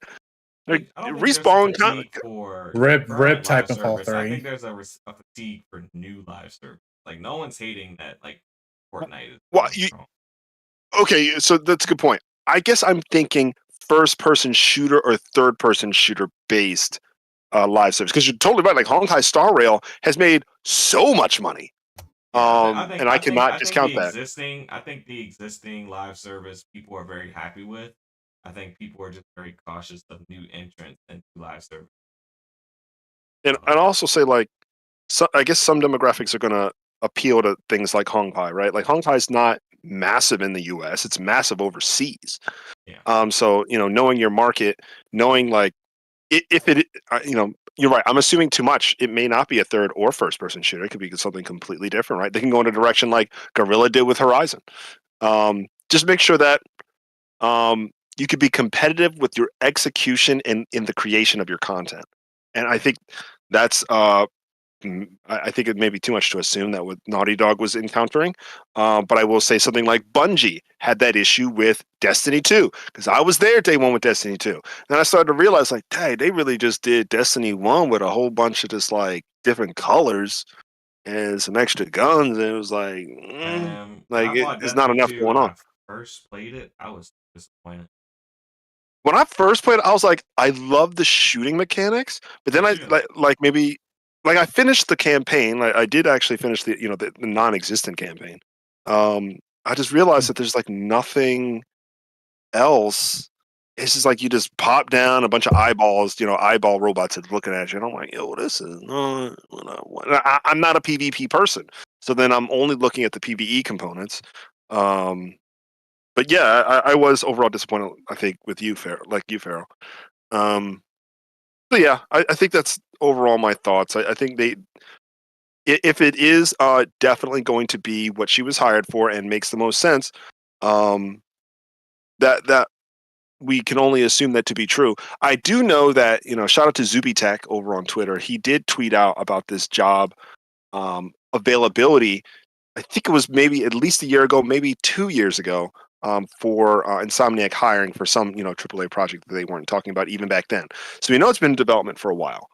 Like I don't think there's a Respawn fatigue for Rip current live Titanfall service. I 3. think there's a fatigue for new live service. Like no one's hating that. Like Fortnite is Well, strong. okay, so that's a good point. I guess I'm thinking first-person shooter or third-person shooter based live service, because you're totally right. Like Honkai Star Rail has made so much money, Yeah, and I cannot discount that. I think the existing live service people are very happy with. I think people are just very cautious of new entrants into live service. And I'd also say I guess some demographics are going to appeal to things like Honkai, right? Like Honkai is not massive in the U.S. It's massive overseas. Yeah. So knowing your market, knowing like if it, you're right. I'm assuming too much. It may not be a third or first person shooter. It could be something completely different, right? They can go in a direction like Guerrilla did with Horizon. Just make sure that you could be competitive with your execution in the creation of your content. And I think that's I think it may be too much to assume that what Naughty Dog was encountering. But I will say something like Bungie had that issue with Destiny 2, because I was there day one with Destiny 2. Then I started to realize, like, hey, they really just did Destiny 1 with a whole bunch of just like different colors. and some extra guns, and it was like, When I bought it's not Destiny enough 2 going and on. I first played it, I was disappointed. When I first played it, I was like, I love the shooting mechanics, but then Me I too. I finished the campaign. I did actually finish the non-existent campaign. I just realized that there's like nothing else. It's just like you just pop down a bunch of eyeballs, eyeball robots that's looking at you, and I'm like, yo, this is not what I want. I'm not a PvP person, so then I'm only looking at the PvE components. But yeah, I was overall disappointed. I think with you, Farrell. But yeah, I think that's overall my thoughts. I think if it is definitely going to be what she was hired for and makes the most sense, that we can only assume that to be true. I do know that, shout out to Zubitech over on Twitter. He did tweet out about this job availability. I think it was maybe at least a year ago, maybe 2 years ago, for Insomniac hiring for some, AAA project that they weren't talking about even back then. So we know it's been in development for a while.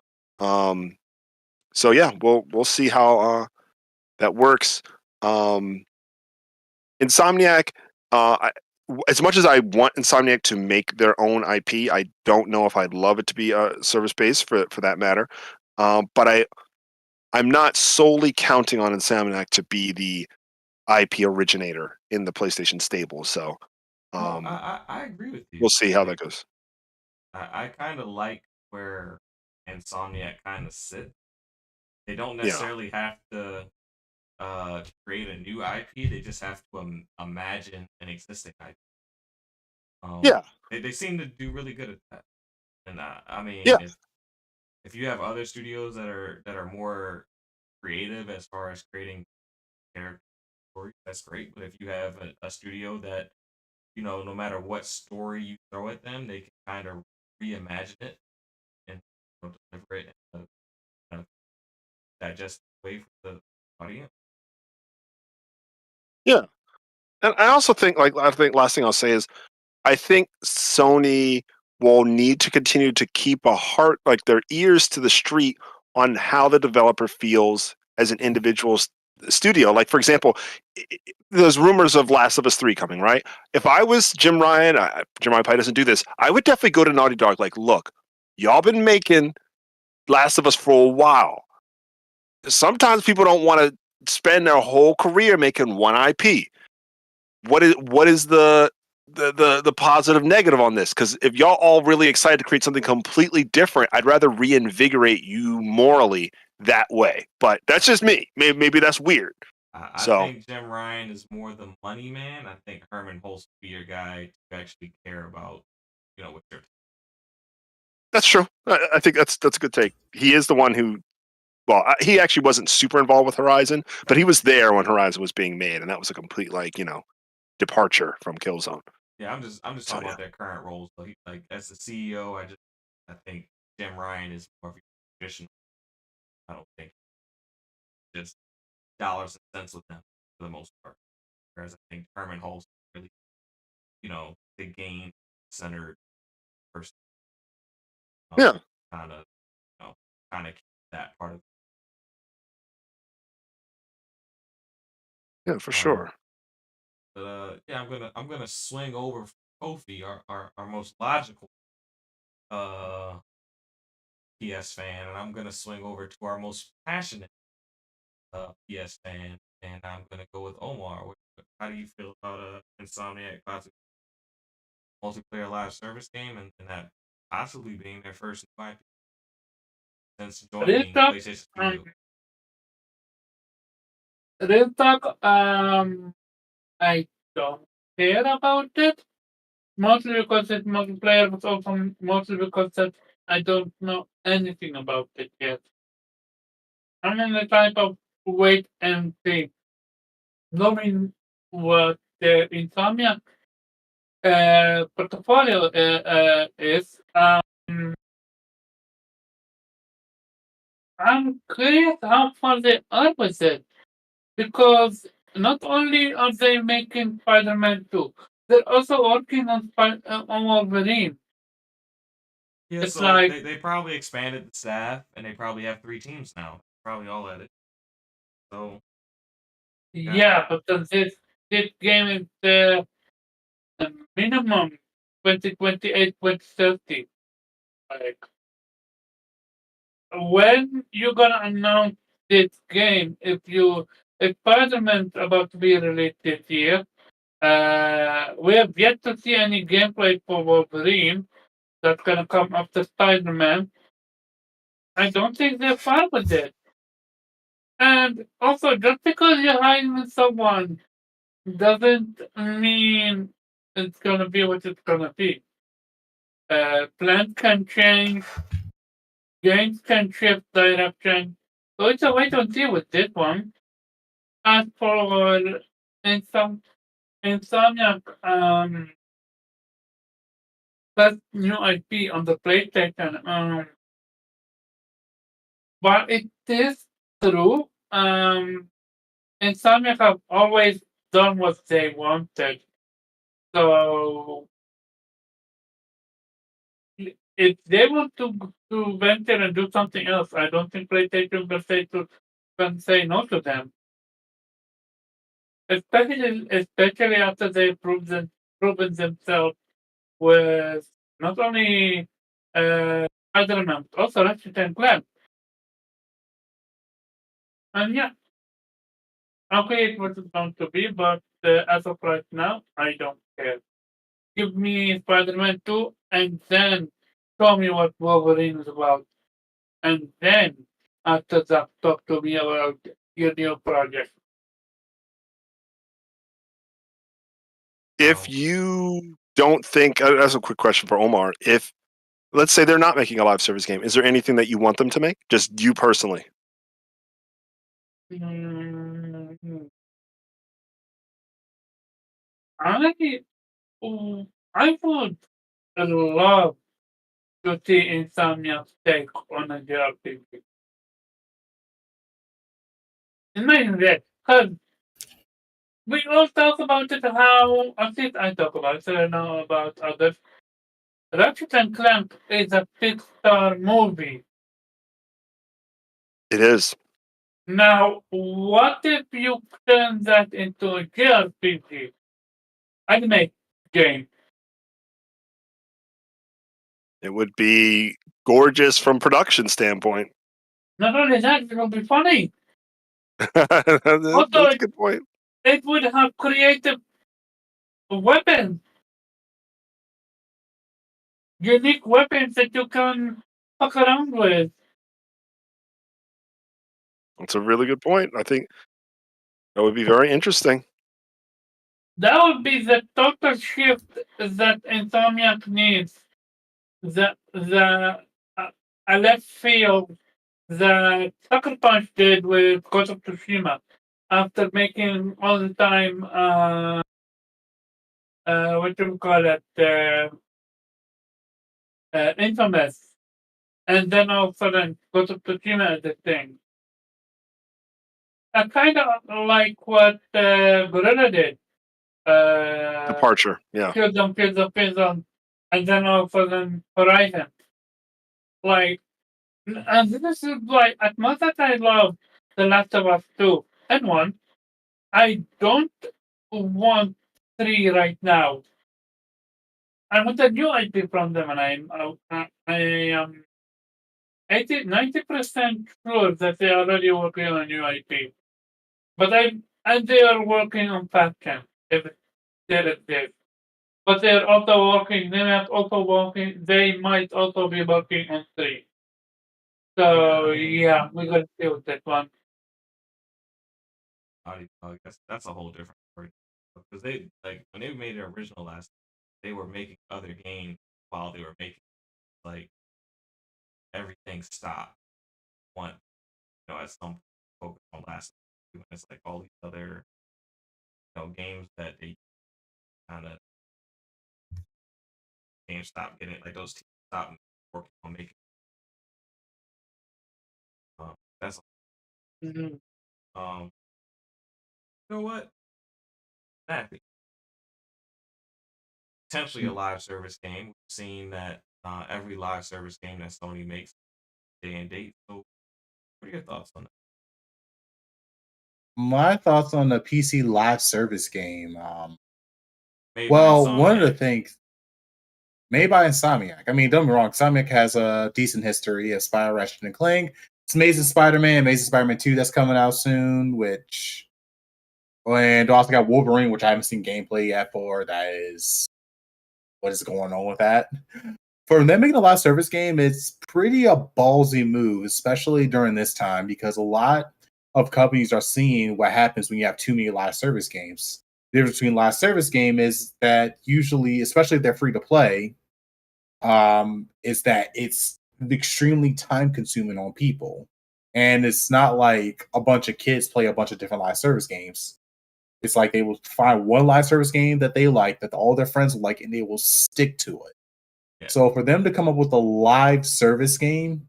So yeah, we'll see how that works. Insomniac, as much as I want Insomniac to make their own IP, I don't know if I'd love it to be service based for that matter. But I'm not solely counting on Insomniac to be the IP originator in the PlayStation stable. So No, I agree with you. we'll see how Like, that goes. I kind of like where Insomniac kind of sit. They don't Yeah, necessarily have to create a new IP. They just have to imagine an existing IP. yeah, They seem to do really good at that. And I yeah, mean, if you have other studios that are more creative as far as creating character stories, that's great. But if you have a studio that no matter what story you throw at them, they can kind of reimagine it and deliver it in a kind of digestible way for the audience. yeah. And I also think, last thing I'll say is, I think Sony will need to continue to keep their ears to the street on how the developer feels as an individual studio. Like, for example, there's rumors of Last of Us 3 coming, right? If I was Jim Ryan, Jim Ryan probably doesn't do this, I would definitely go to Naughty Dog, like, look, y'all been making Last of Us for a while. Sometimes people don't want to spend their whole career making one IP. What is the positive negative on this? Because if y'all all really excited to create something completely different, I'd rather reinvigorate you morally that way. But that's just me. Maybe that's weird. I So think Jim Ryan is more the money man. I think Herman Holtz would be your guy to actually care about, what you're. that's true. I think that's a good take. He is the one who. Well, he actually wasn't super involved with Horizon, but he was there when Horizon was being made, and that was a complete departure from Killzone. Yeah, I'm just So talking yeah, about their current roles. So he, like, as the CEO, I think Jim Ryan is more of a traditional. I don't think just dollars and cents with them for the most part. Whereas I think Herman Holtz is really, the game centered person. yeah, Kind of, kind of keep that part of. yeah, for Um, sure. but yeah, I'm gonna swing over for Kofi, our most logical uh PS fan, and I'm gonna swing over to our most passionate PS fan, and I'm gonna go with Omar. How do you feel about Insomniac possibly multiplayer live service game and that possibly being their first new IP since Real joining talk, PlayStation um, Studio? real talk, I don't care about it. Mostly because it's multiplayer, but also mostly because that I don't know anything about it yet. I'm in the type of wait and see. Knowing what the Insomnia portfolio is, I'm curious how far they are with it. Because not only are they making Spider-Man 2, they're also working on Wolverine. Yeah, It's so like, they probably expanded the staff and they probably have 3 teams now. Probably all at it. So Yeah, but this game is the minimum 2028, 2030. Like, when you gonna announce this game? If Spider-Man's about to be released this year, we have yet to see any gameplay for Wolverine that's gonna come after Spider-Man. I don't think they're far with it. And also, just because you're hiring someone doesn't mean it's gonna be what it's gonna be. Plans can change, games can shift direction. So it's a wait and see with this one. As for Insomniac, that new IP on the PlayStation, but it is true. Insomniac have always done what they wanted. So if they want to venture and do something else, I don't think PlayStation can say no to them. Especially after they proven themselves with not only Spider-Man, but also Ratchet and Clank. And yeah, I'll create what it's going to be, but as of right now, I don't care. Give me Spider-Man 2, and then show me what Wolverine is about. And then, after that, talk to me about your new project. If you don't think, that's a quick question for Omar. If, let's say they're not making a live service game, is there anything that you want them to make? Just you personally? Mm, I, I would love to see Insomniac's take on a JRPG. Imagine that, because we all talk about it, how, at least I talk about it, I don't know about others. Ratchet and Clank is a Pixar movie. It is. Now, what if you turn that into a JRPG? Anime game. It would be gorgeous from production standpoint. Not only that, it will be funny. That's Also, a good point. it would have creative weapons, unique weapons that you can fuck around with. That's a really good point. I think that would be very interesting. That would be the total shift that Insomniac needs. The a left field that Sucker Punch did with Ghost of Tsushima after making all the time what do you call it, Infamous, and then all of a sudden Ghost of Tsushima is the thing. Kind of like what Gorilla did. Departure. Yeah. Kills them, and then all of a sudden Horizon. Like, and this is like, as much as I love The Last of Us 2 and 1, I don't want 3 right now. I want a new IP from them, and I am 90% sure that they are already working on a new IP. But and they are working on Patron, if there it is. But they're also working, they might also be working on 3. So, yeah, we're going to deal with that one. I guess that's a whole different story. Because they, like, when they made their original last, they were making other games while they were making, like, everything stopped. One, at some focus on last, and it's like all these other, games that they kind of games stopped getting, like those teams stopped working on making. That's Mhm. You know what? Happy. Potentially a live service game. We've seen that every live service game that Sony makes day and date. So, what are your thoughts on that? my thoughts on the PC live service game. Made by Well, one of the Insomniac. things made by Insomniac. I mean, don't get me wrong, Insomniac has a decent history of Spyro, Ratchet and Clank. It's Amazing Spider-Man, Amazing Spider-Man 2 that's coming out soon, and also got Wolverine, which I haven't seen gameplay yet for. That is what is going on with that. For them making a live service game, it's pretty a ballsy move, especially during this time, because a lot of companies are seeing what happens when you have too many live service games. The difference between live service game is that usually, especially if they're free to play, is that it's extremely time consuming on people. And it's not like a bunch of kids play a bunch of different live service games. It's like they will find one live service game that they like, that all their friends like, and they will stick to it. Yeah. So for them to come up with a live service game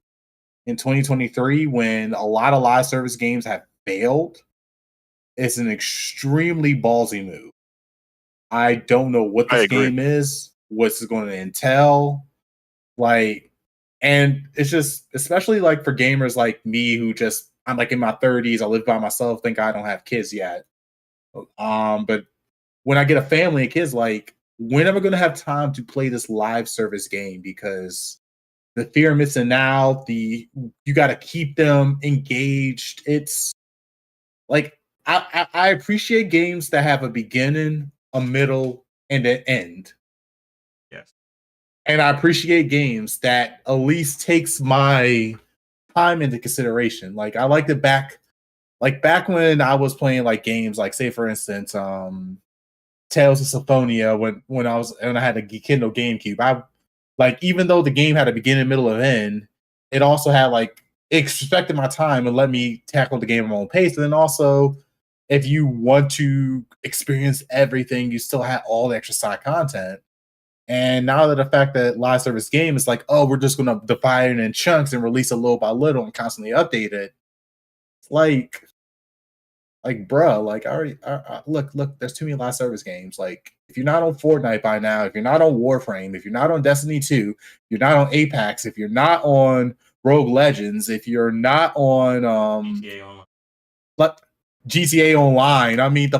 in 2023, when a lot of live service games have failed, it's an extremely ballsy move. I don't know what I this agree. game is, what's it going to entail, like, and it's just, especially like for gamers like me who just, I'm like in my 30s, I live by myself, thank God I don't have kids yet. But when I get a family of kids, like, when am I going to have time to play this live service game? Because the fear of missing out, you got to keep them engaged. It's like I appreciate games that have a beginning, a middle, and an end. Yes. And I appreciate games that at least takes my time into consideration. Like I liked it back when I was playing like games, like say for instance, Tales of Symphonia when I had a Kindle GameCube. I like, even though the game had a beginning, middle, and end, it also had like, it respected my time and let me tackle the game at my own pace. And then also, if you want to experience everything, you still have all the extra side content. And now that the fact that live service game is like, oh, we're just going to divide it in chunks and release it little by little and constantly update it. It's like, bro, like I already look. There's too many live service games. Like, if you're not on Fortnite by now, if you're not on Warframe, if you're not on Destiny 2, you're not on Apex, if you're not on Rogue Legends, if you're not on GTA Online. but GTA Online. I mean,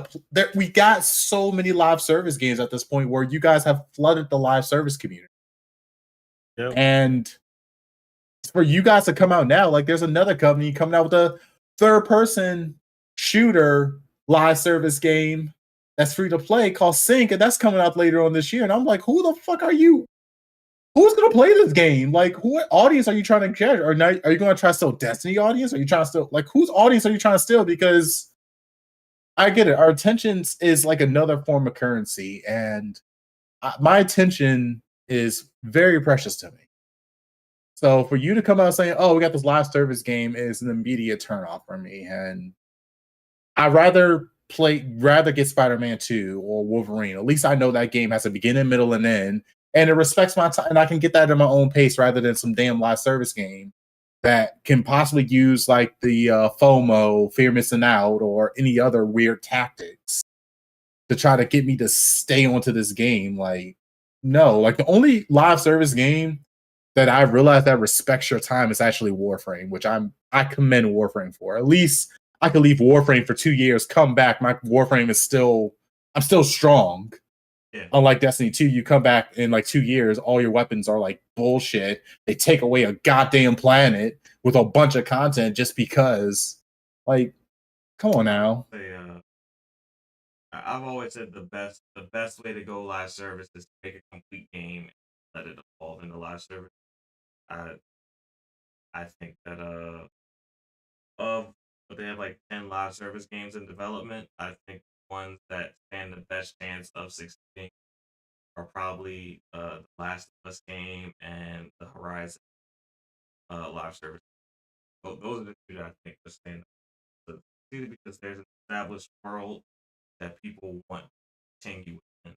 we got so many live service games at this point where you guys have flooded the live service community. Yep. And for you guys to come out now, like there's another company coming out with a third-person shooter live service game that's free to play called Sync, and that's coming out later on this year. And I'm like, who the fuck are you? Who's gonna play this game? Like, who audience are you trying to get? Or are you gonna try to steal Destiny audience? Are you trying to steal, like, whose audience are you trying to steal? Because I get it, our attention is like another form of currency, and my attention is very precious to me. So for you to come out saying, "Oh, we got this live service game," is an immediate turnoff for me, and I'd rather get Spider-Man 2 or Wolverine. At least I know that game has a beginning, middle, and end, and it respects my time, and I can get that at my own pace rather than some damn live service game that can possibly use like the FOMO, fear missing out, or any other weird tactics to try to get me to stay onto this game. Like, no, like the only live service game that I realize that respects your time is actually Warframe, which I commend Warframe for. At least I could leave Warframe for 2 years, come back, my Warframe is I'm still strong. Yeah. Unlike Destiny 2, you come back in like 2 years, all your weapons are like bullshit. They take away a goddamn planet with a bunch of content just because. Like, come on now. I've always said the best way to go live service is to make a complete game and let it evolve into live service. I think that but they have like 10 live service games in development. I think the ones that stand the best chance of succeeding are probably the Last of Us game and the Horizon live service. So those are the two that I think will stand up. Because there's an established world that people want to continue in,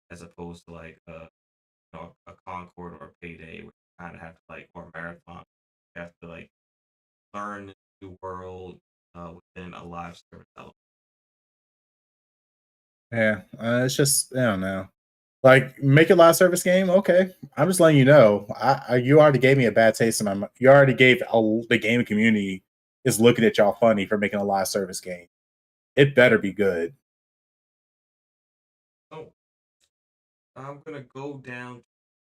as opposed to like a Concord or a Payday, where you kind of have to like, or a Marathon, you have to like learn the new world within a live service element. Yeah, it's just, I don't know. Like, make a live service game. Okay, I'm just letting you know. You already gave me a bad taste in my mouth. You already gave the gaming community is looking at y'all funny for making a live service game. It better be good. So I'm gonna go down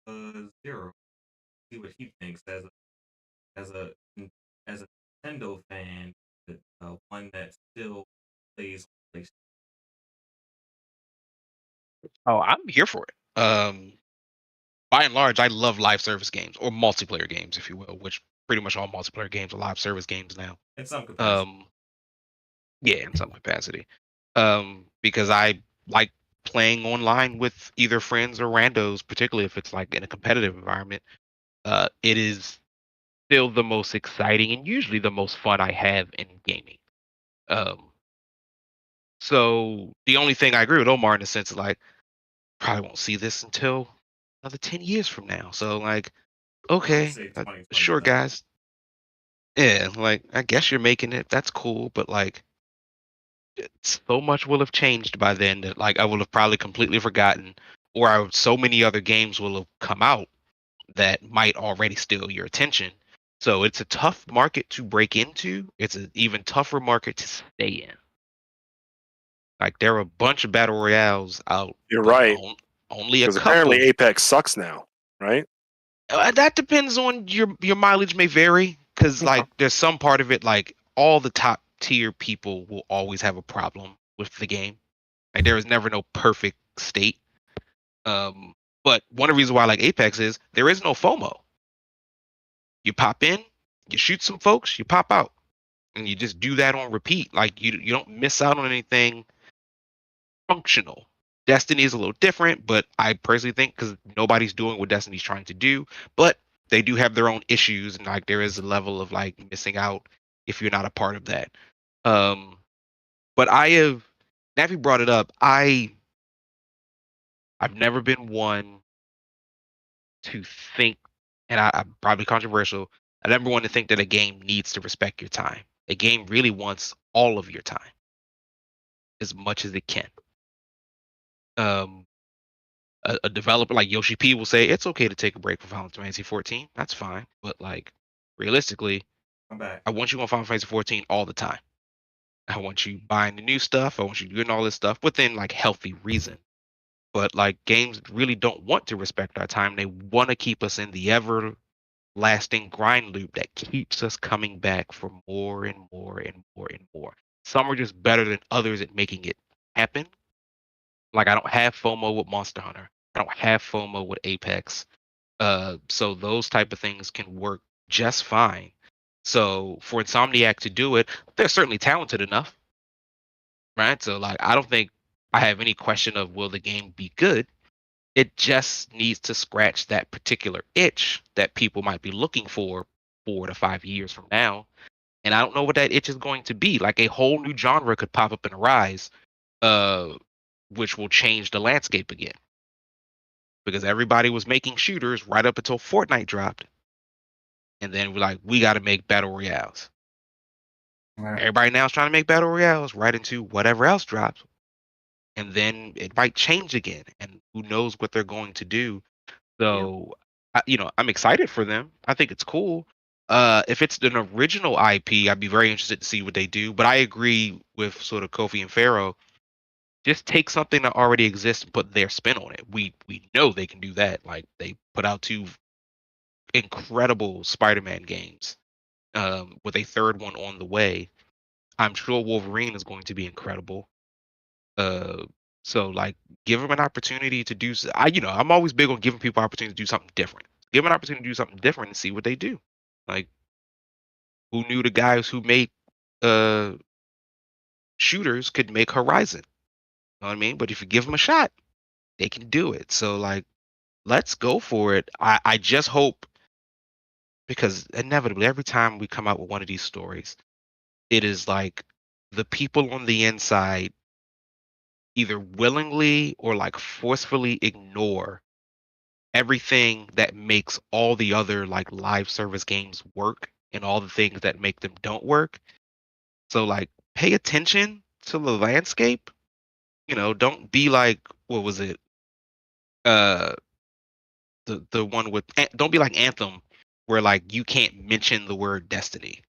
to Zero, see what he thinks as a as a Nintendo fan, one that still plays PlayStation. Oh, I'm here for it. By and large, I love live service games or multiplayer games, if you will, which pretty much all multiplayer games are live service games now. In some capacity. Yeah, in some capacity. Because I like playing online with either friends or randos, particularly if it's like in a competitive environment. It is still the most exciting and usually the most fun I have in gaming. So the only thing I agree with Omar in the sense of like probably won't see this until another 10 years from now. So like, okay, say sure 2029. guys. Yeah, like I guess you're making it. That's cool, but like so much will have changed by then that like I will have probably completely forgotten, or so many other games will have come out that might already steal your attention. So it's a tough market to break into. It's an even tougher market to stay in. Like there are a bunch of battle royales out. You're but right. Only a Because couple. apparently Apex sucks now, right? That depends on your mileage may vary because Okay. like there's some part of it like all the top tier people will always have a problem with the game. Like there is never no perfect state. But one of the reasons why I like Apex is there is no FOMO. You pop in, you shoot some folks, you pop out, and you just do that on repeat. Like you don't miss out on anything functional. Destiny is a little different, but I personally think because nobody's doing what Destiny's trying to do, but they do have their own issues, and like there is a level of like missing out if you're not a part of that. But I have, now if you brought it up, I've never been one to think, and I'm probably controversial. I never want to think that a game needs to respect your time. A game really wants all of your time, as much as it can. A developer like Yoshi P will say it's okay to take a break from Final Fantasy 14. That's fine, but like realistically, I'm back. I want you on Final Fantasy 14 all the time. I want you buying the new stuff. I want you doing all this stuff within like healthy reason. But like games really don't want to respect our time. They want to keep us in the everlasting grind loop that keeps us coming back for more and more and more and more. Some are just better than others at making it happen. Like I don't have FOMO with Monster Hunter. I don't have FOMO with Apex. So those type of things can work just fine. So for Insomniac to do it, they're certainly talented enough, right? So like I don't think I have any question of will the game be good. It just needs to scratch that particular itch that people might be looking for 4 to 5 years from now. And I don't know what that itch is going to be. Like a whole new genre could pop up and arise, which will change the landscape again. Because everybody was making shooters right up until Fortnite dropped. And then we're like, we got to make battle royales. Right. Everybody now is trying to make battle royales right into whatever else drops. And then it might change again. And who knows what they're going to do. So, I'm excited for them. I think it's cool. If it's an original IP, I'd be very interested to see what they do. But I agree with sort of Kofi and Pharaoh. Just take something that already exists and put their spin on it. We know they can do that. Like they put out 2 incredible Spider-Man games, with a third one on the way. I'm sure Wolverine is going to be incredible. So like give them an opportunity to do. I'm always big on giving people opportunity to do something different. Give them an opportunity to do something different and see what they do. Like who knew the guys who make shooters could make Horizon? You know what I mean? But if you give them a shot, they can do it. So like, let's go for it. I just hope, because inevitably every time we come out with one of these stories, it is like the people on the inside either willingly or like forcefully ignore everything that makes all the other like live service games work and all the things that make them don't work. So like pay attention to the landscape. Don't be like, what was it? the one with don't be like Anthem, where like you can't mention the word Destiny.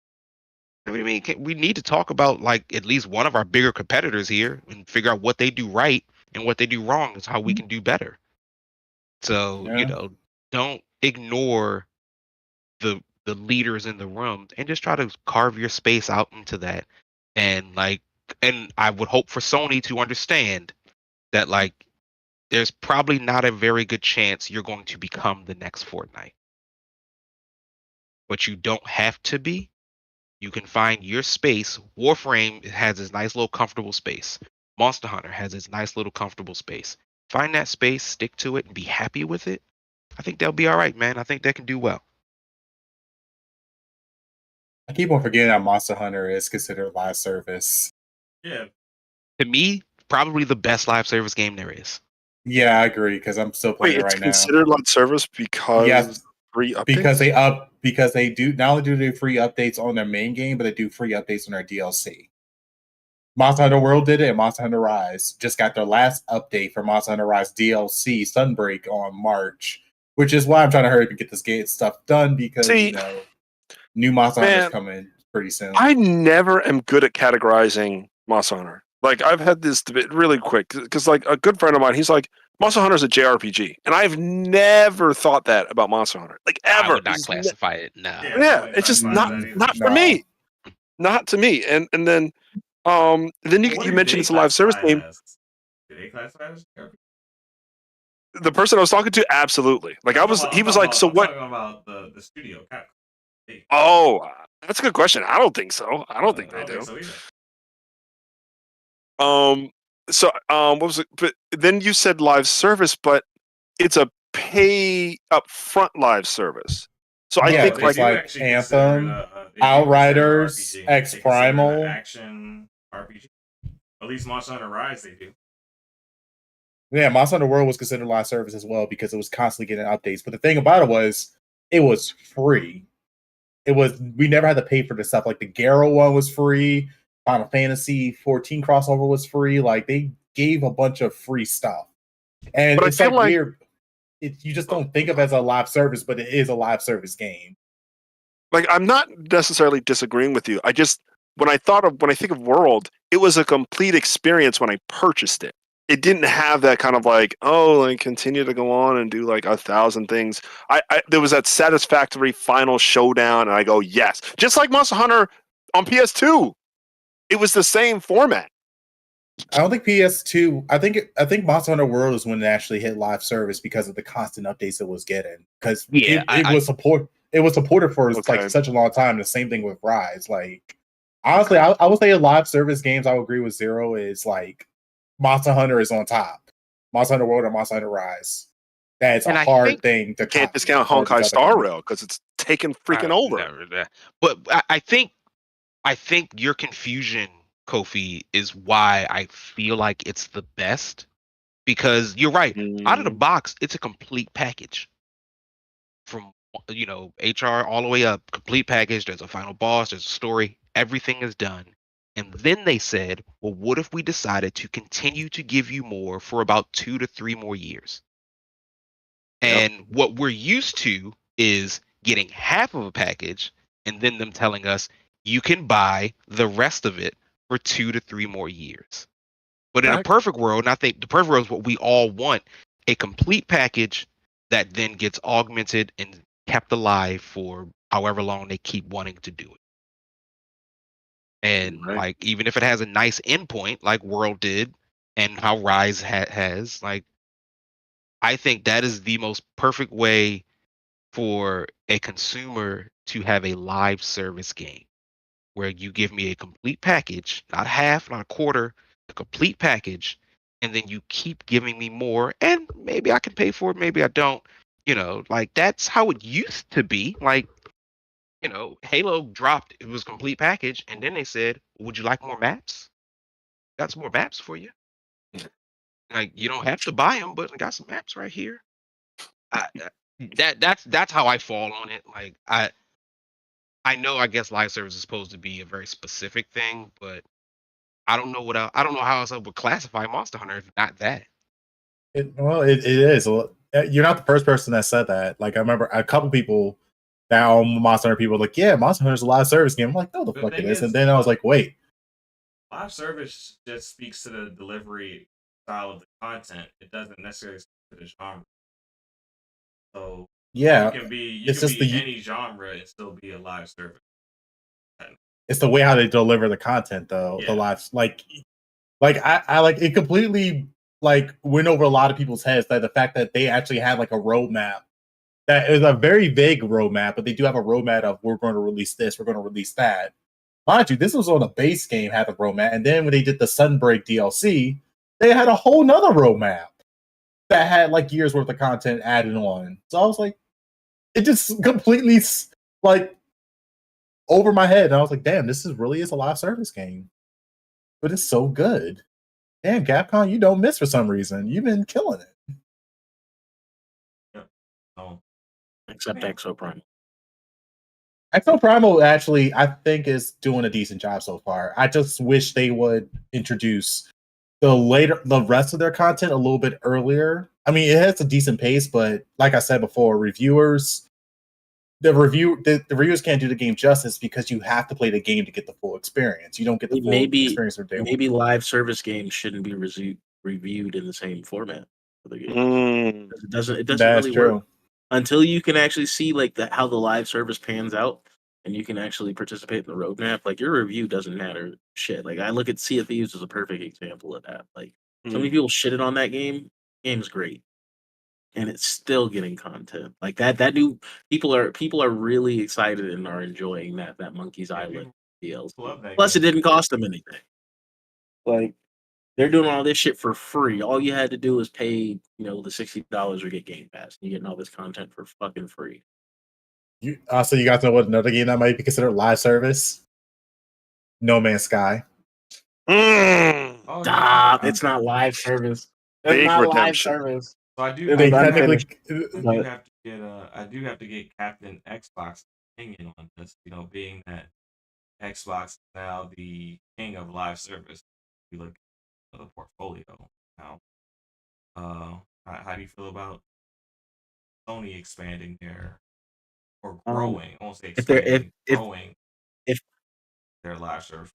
I mean, we need to talk about like at least one of our bigger competitors here and figure out what they do right and what they do wrong is how we can do better. So Yeah. don't ignore the leaders in the room and just try to carve your space out into that. And I would hope for Sony to understand that like there's probably not a very good chance you're going to become the next Fortnite. But you don't have to be. You can find your space. Warframe has its nice little comfortable space. Monster Hunter has its nice little comfortable space. Find that space, stick to it, and be happy with it. I think they'll be all right, man. I think they can do well. I keep on forgetting that Monster Hunter is considered live service. Yeah. To me, probably the best live service game there is. Yeah, I agree because I'm still playing Wait, it it's right now. considered live service because Yes, free updates? because they do not only do free updates on their main game, but they do free updates on their DLC. Monster Hunter World did it, and Monster Hunter Rise just got their last update for Monster Hunter Rise DLC Sunbreak on March, which is why I'm trying to hurry up and get this game stuff done because new Monster Hunter's coming pretty soon. I never am good at categorizing Monster Hunter. Like I've had this debate really quick because like a good friend of mine, he's like, Monster Hunter is a JRPG, and I've never thought that about Monster Hunter, like ever. I would not classify it. No. Yeah, it's just not for me. Not to me. And then you mentioned it's a live service game. Do they classify as JRPG? The person I was talking to, absolutely. Like he was like, so what? Talking about the studio. Oh, that's a good question. I don't think so. I don't think they do. So what was it? But then you said live service, but it's a pay upfront live service. So I think like Anthem, Outriders, X Primal, action RPG. At least Monster Hunter Rise, they do. Yeah, Monster Hunter World was considered live service as well because it was constantly getting updates. But the thing about it was free. We never had to pay for the stuff. Like the Garrow one was free. Final Fantasy 14 crossover was free. Like they gave a bunch of free stuff, and it's like weird. You just don't think of it as a live service, but it is a live service game. Like I'm not necessarily disagreeing with you. When I think of World, it was a complete experience when I purchased it. It didn't have that kind of like, continue to go on and do like 1,000 things. There was that satisfactory final showdown, and I go, yes. Just like Monster Hunter on PS2. It was the same format. I don't think PS2. I think Monster Hunter World is when it actually hit live service because of the constant updates it was getting. Because it was supported for like such a long time. The same thing with Rise. Like honestly, I would say live service games. I would agree with Zero is like Monster Hunter is on top. Monster Hunter World or Monster Hunter Rise. That's a hard thing to can't discount Honkai Star Rail because it's taken freaking over. But I think your confusion, Kofi, is why I feel like it's the best. Because you're right. Out of the box, it's a complete package. From HR all the way up, complete package. There's a final boss, there's a story, everything is done. And then they said, well, what if we decided to continue to give you more for about 2 to 3 more years? And what we're used to is getting half of a package and then them telling us you can buy the rest of it for 2 to 3 more years. But in a perfect world, and I think the perfect world is what we all want, a complete package that then gets augmented and kept alive for however long they keep wanting to do it. And like, even if it has a nice endpoint like World did and how Rise has, like, I think that is the most perfect way for a consumer to have a live service game where you give me a complete package, not half, not a quarter, a complete package, and then you keep giving me more, and maybe I can pay for it, maybe I don't. Like that's how it used to be. Like, Halo dropped, it was a complete package, and then they said, would you like more maps? Got some more maps for you. Like, you don't have to buy them, but I got some maps right here. That's how I fall on it. Like, I know, I guess live service is supposed to be a very specific thing, but I don't know how else I would classify Monster Hunter if not that. It is. You're not the first person that said that. Like I remember a couple people that are Monster Hunter people were like, yeah, Monster Hunter's a live service game. I'm like, no, the fuck it thing is. And is, then I was like, wait, live service just speaks to the delivery style of the content. It doesn't necessarily speak to the genre. So yeah, you can be it's just any genre and still be a live service. It's the way how they deliver the content, though. Yeah. The live, like I like it completely. Like went over a lot of people's heads that the fact that they actually had like a roadmap that is a very vague roadmap, but they do have a roadmap of we're going to release this, we're going to release that. Mind you, this was on a base game, had the roadmap, and then when they did the Sunbreak DLC, they had a whole nother roadmap that had like years worth of content added on. So I was like, it just completely like over my head, and I was like, damn, this is really is a live service game, but it's so good. Damn, Capcom, you don't miss for some reason. You've been killing it. Yep. Oh. Except Exo Prime. Exo Primal actually, I think, is doing a decent job so far. I just wish they would introduce the rest of their content a little bit earlier. I mean, it has a decent pace, but like I said before, the reviewers can't do the game justice because you have to play the game to get the full experience. You don't get the full experience of day one. Maybe live service games shouldn't be reviewed in the same format for the game. It doesn't That's really true. work until you can actually see like how the live service pans out and you can actually participate in the roadmap. Like your review doesn't matter shit. Like I look at Sea of Thieves as a perfect example of that. Like so many people shitted on that game. Game's great. And it's still getting content like that. That new people are really excited and are enjoying that Monkey's Island DLC. Plus, it didn't cost them anything. Like they're doing all this shit for free. All you had to do was pay, the $60 or get Game Pass. You're getting all this content for fucking free. So you guys know what another game that might be considered live service? No Man's Sky. Stop! It's not live service. It's not live service. So I do. They I technically. do have to get Captain Xbox's opinion on this. Being that Xbox is now the king of live service. If you look at the portfolio now. How do you feel about Sony expanding or growing? I won't say expanding, growing their live service.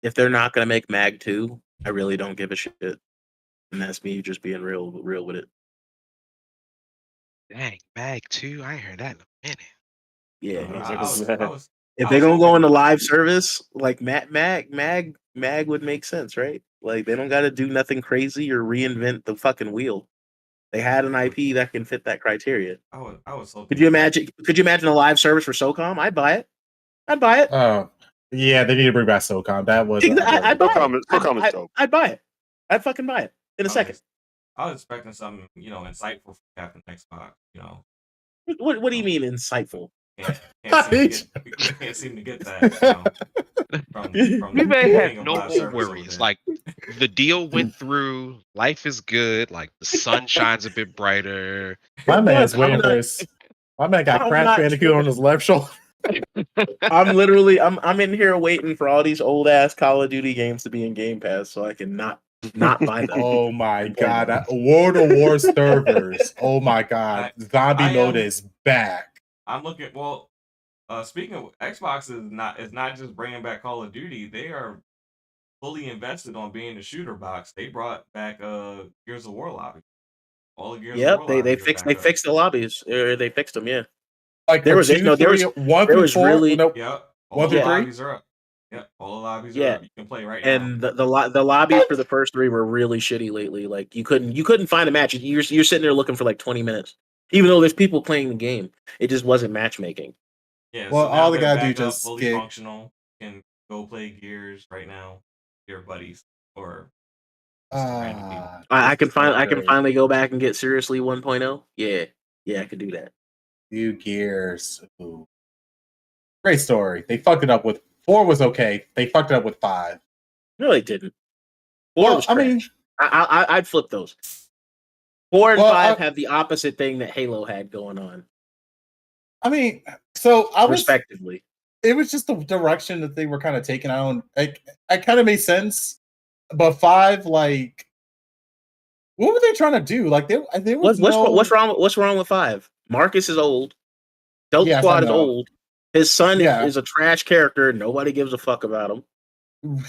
If they're not going to make Mag 2, I really don't give a shit. And that's me just being real with it. Dang, Mag 2? I ain't heard that in a minute. Yeah. If they're going to go into live service, like Mag would make sense, right? Like they don't got to do nothing crazy or reinvent the fucking wheel. They had an IP that can fit that criteria. I was so. Could you imagine a live service for SOCOM? I'd buy it. Oh, yeah, they need to bring back SOCOM. That was. I'd buy it. SOCOM is dope. I'd buy it. I'd fucking buy it in a second. I was expecting something, insightful from Captain Xbox. What do you mean insightful? Can't seem to get that. From We may have king of no live more service worries. over Like the deal went through. Life is good. Like the sun shines a bit brighter. My man's waiting for his. My man got Crash Bandicoot on his left shoulder. I'm in here waiting for all these old ass Call of Duty games to be in Game Pass so I can not buy them. Oh my god, World of War servers. Oh my god, zombie mode is back. I'm looking. Well, speaking of Xbox, is not just bringing back Call of Duty. They are fully invested on being a shooter box. They brought back Gears of War lobby. All the Gears of War they lobbies fixed the lobbies. They fixed them. Yeah. Like there was 1 through 4. Really, nope. Yep. All the lobbies are up. Yep. All the lobbies are up. You can play right now. And the lobbies for the first 3 were really shitty lately. Like you couldn't find a match. You're sitting there looking for like 20 minutes, even though there's people playing the game. It just wasn't matchmaking. Yeah. Well, so all they gotta do just fully get functional and go play Gears right now. Your buddies or. I can finally go back and get Seriously 1.0. Yeah, I could do that. New Gears. Ooh. Great story. They fucked it up with 4 was okay. They fucked it up with 5. No, they didn't. 4 was trash. I mean, I'd flip those. 4 and 5 have the opposite thing that Halo had going on. I mean, so I was respectively. It was just the direction that they were kind of taking. I kind of made sense, but 5, like, What were they trying to do? Like there was What's wrong with 5? Marcus is old. Dope Yes, I Squad is know. old. His son Yeah. is a trash character. Nobody gives a fuck about him.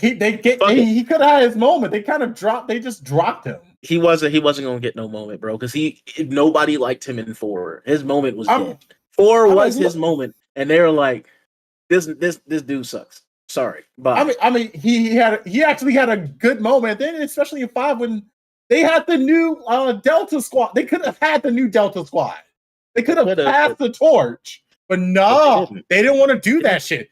He could have had his moment. They just dropped him. He wasn't gonna get no moment, bro, because nobody liked him in 4. His moment was dead. 4 was his moment, and they were like, this dude sucks. Sorry, bye. I mean, he actually had a good moment. Then, especially in 5, when they had the new Delta Squad. They could have had the new Delta Squad. They could have passed the torch, but no, they didn't want to do that shit.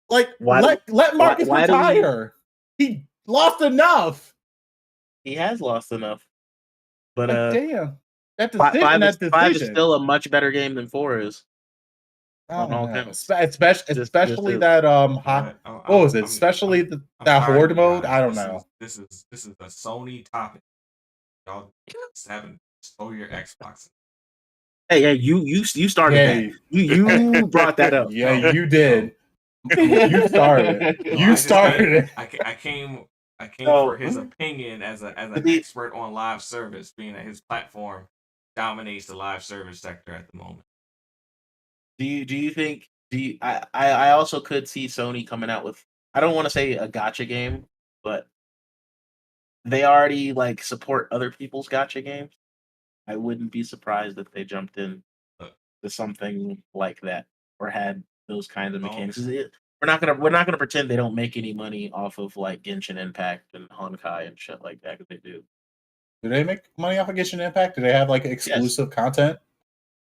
Like, let Marcus retire. He lost enough. He has lost enough. But damn, that 5 is still a much better game than 4 is. On all counts. Especially that what was it? Especially that horde mode. I don't know. This is a Sony topic. Y'all just haven't stole your Xbox. Hey, you started that. You brought that up. Yeah, you did. You started. You started. I came for his opinion as an expert on live service, being that his platform dominates the live service sector at the moment. Do you think? I also could see Sony coming out with, I don't want to say a gacha game, but they already like support other people's gacha games. I wouldn't be surprised if they jumped in to something like that or had those kinds of mechanics. We're not gonna pretend they don't make any money off of like Genshin Impact and Honkai and shit like that, because they do. Do they make money off of Genshin Impact? Do they have like exclusive content?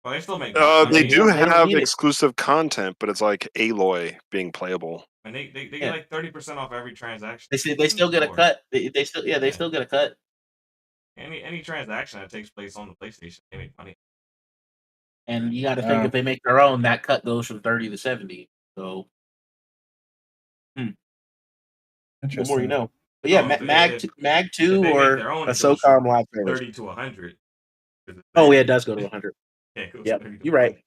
Well, they still make. They do have exclusive content, but it's like Aloy being playable. And they get like 30% off every transaction. They still get a cut. They still get a cut. Any transaction that takes place on the PlayStation, they make money. And you got to think, if they make their own, that cut goes from 30 to 70. So, the more you know. But yeah, Mag 2 or a SOCOM live service. 30 to 100. Oh yeah, it does go to 100. Yeah, you're right.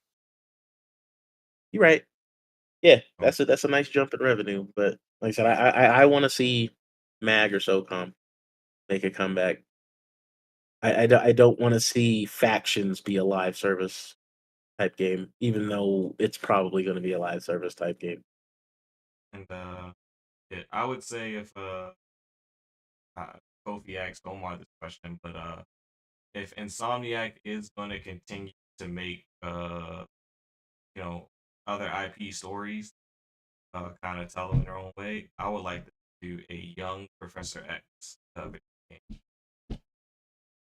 You're right. Yeah, that's a nice jump in revenue. But like I said, I want to see Mag or SOCOM make a comeback. I don't want to see Factions be a live service type game, even though it's probably going to be a live service type game. And I would say if Kofi asked Omar this question, but if Insomniac is going to continue to make other IP stories, kind of tell them in their own way, I would like to do a young Professor X game.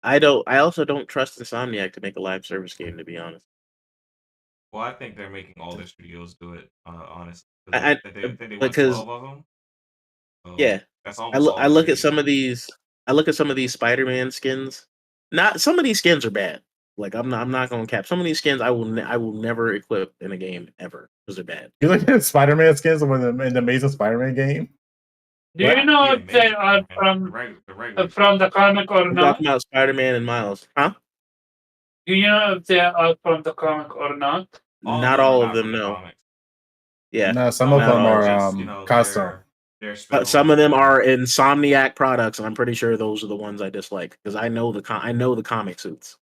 I also don't trust Insomniac to make a live service game, to be honest. Well, I think they're making all their studios do it, honestly. Because 12 of them. So yeah, that's I look at some of these. I look at some of these Spider-Man skins. Not some of these skins are bad. Like I'm not going to cap. Some of these skins I will never equip in a game ever because they're bad. You look at Spider-Man skins in the Amazing Spider-Man game. Do you know if they are from the comic or We're not? talking about Spider-Man and Miles, huh? Do you know if they are from the comic or not? Not all of them, no. Yeah, no, some of them are custom. Some of them are Insomniac products, and I'm pretty sure those are the ones I dislike because I know the comic suits.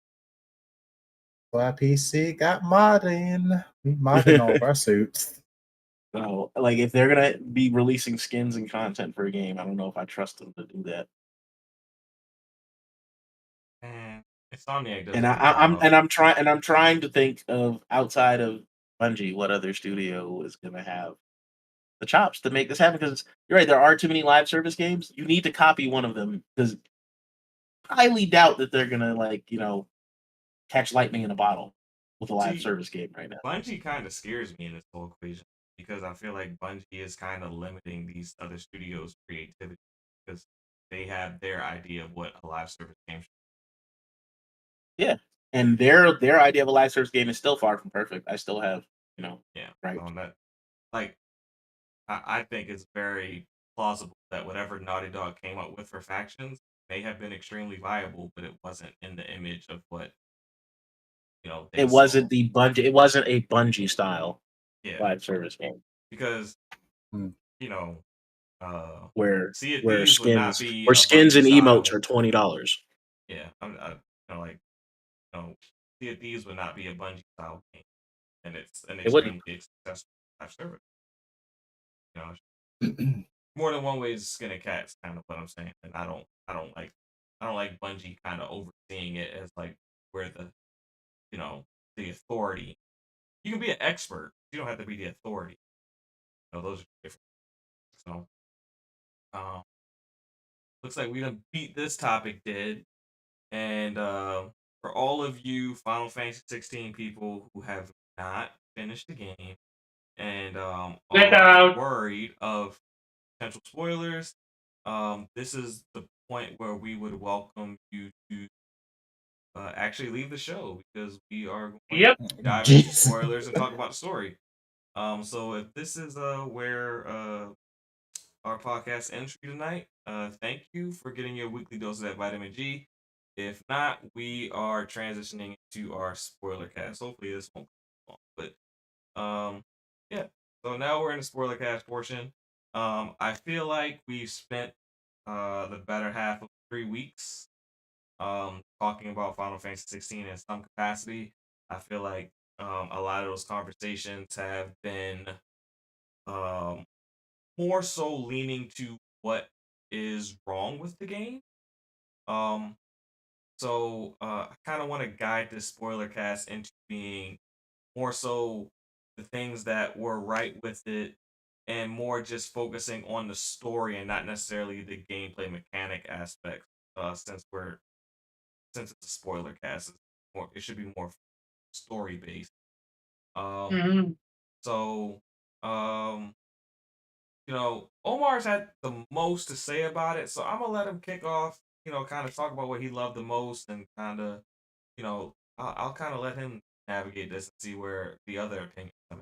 PC got modding. We modding all of our suits. So, like, if they're gonna be releasing skins and content for a game, I don't know if I trust them to do that. Insomniac does. I'm trying to think of, outside of Bungie, what other studio is gonna have the chops to make this happen. Because you're right, there are too many live service games. You need to copy one of them, because I highly doubt that they're gonna catch lightning in a bottle with a live service game right now. Bungie kind of scares me in this whole equation, because I feel like Bungie is kind of limiting these other studios' creativity because they have their idea of what a live service game should be. Yeah, and their idea of a live service game is still far from perfect. I still have, right. On that, I think it's very plausible that whatever Naughty Dog came up with for Factions may have been extremely viable, but it wasn't in the image of what it wasn't the Bungie. It wasn't a Bungie style live service game, because where Sea of where Thieves would not skins be where a skins and Bungie emotes style. are $20. Yeah, Sea of Thieves would not be a Bungie style game, and it's an It wouldn't. extremely successful live service. You know, more than one way to skin a cat is kind of what I'm saying, and I don't like Bungie kind of overseeing it as like where the authority. You can be an expert, you don't have to be the authority. Those are different. So, looks like we done beat this topic dead. And for all of you Final Fantasy 16 people who have not finished the game and Get are out. worried of potential spoilers, this is the point where we would welcome you to actually leave the show because we are going Yep. to dive into Jeez. spoilers and talk about the story. So if this is where our podcast ends for you tonight, thank you for getting your weekly dose of that vitamin G. If not, we are transitioning to our spoiler cast. Hopefully this won't be long. But yeah. So now we're in the spoiler cast portion. I feel like we've spent the better half of 3 weeks talking about Final Fantasy 16 in some capacity. I feel like a lot of those conversations have been um, more so leaning to what is wrong with the game. So I kind of want to guide this spoiler cast into being more so the things that were right with it and more just focusing on the story and not necessarily the gameplay mechanic aspect. Since it's a spoiler cast, it should be more story based. Mhm. So Omar's had the most to say about it, so I'm gonna let him kick off. Kind of talk about what he loved the most, and kind of, I'll kind of let him navigate this and see where the other opinions come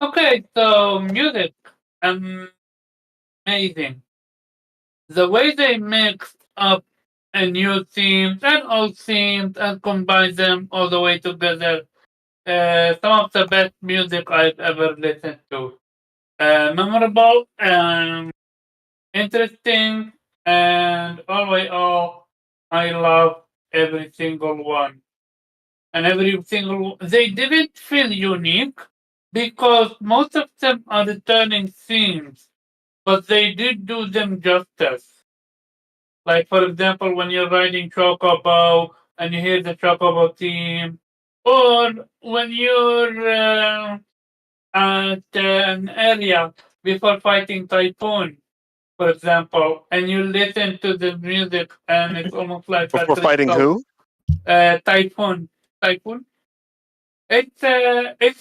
in. Okay, so music. Amazing. The way they mixed up a new themes and old themes and combined them all the way together. Some of the best music I've ever listened to. Memorable and interesting, and all the way all, I love every single one. And every single they didn't feel unique because most of them are returning themes, but they did do them justice. Like for example, when you're riding Chocobo and you hear the Chocobo theme, or when you're at an area before fighting Typhoon, for example, and you listen to the music and it's almost like a Before fighting crystal. who? Typhoon. Typhoon? It's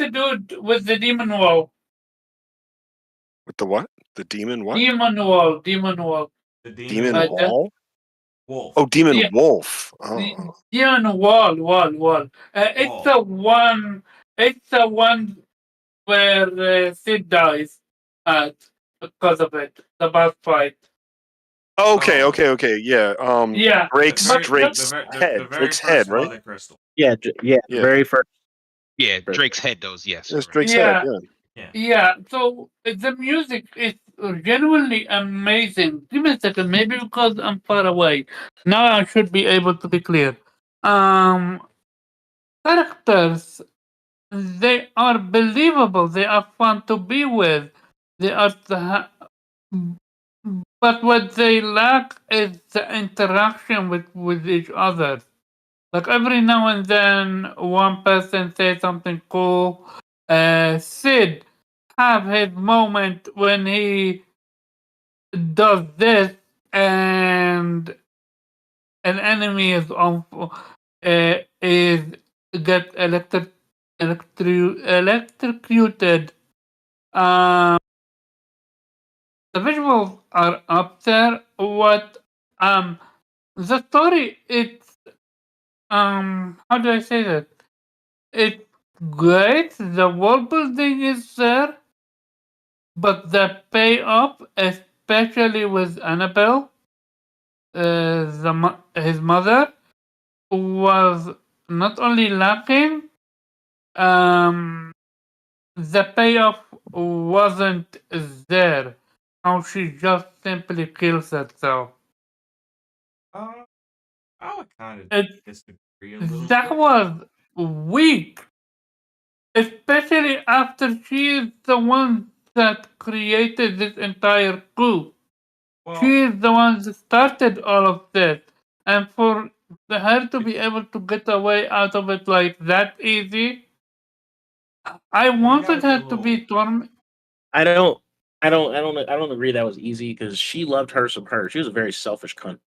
a dude with the demon wall. With the what? The demon what? Demon wall. Demon wall. The Demon Uh, the- wall? Wolf. Oh, demon Yeah. wolf. The Oh. demon wall. It's Wall. the one. It's the one where Sid dies at because of it. The boss fight. Okay, Oh. okay. Yeah. Yeah. Drake's But Drake's the head. very Drake's first head, right? Mother Crystal. Yeah, Yeah. very first. Yeah, Drake's head does. Yes. It's correct. Drake's Yeah. head. Yeah. Yeah, so the music is genuinely amazing. Give me a second, maybe because I'm far away. Now I should be able to be clear. Characters, they are believable. They are fun to be with. They are, but what they lack is the interaction with each other. Like every now and then, one person says something cool. Sid have his moment when he does this, and an enemy is on is get electrocuted. Um, the visuals are up there. What the story? It's how do I say that? It's great. The world building is there, but the payoff, especially with Annabelle, his mother, was not only lacking, um, the payoff wasn't there. How she just simply kills herself. I would kind of It disagree a little that bit. was weak, especially after she is the one that created this entire coup. Well, She is the one that started all of this, and for her to be able to get away out of it like that easy, I well, you gotta wanted be a her to little. be tormented. I don't agree that was easy because she loved her some her. She was a very selfish cunt.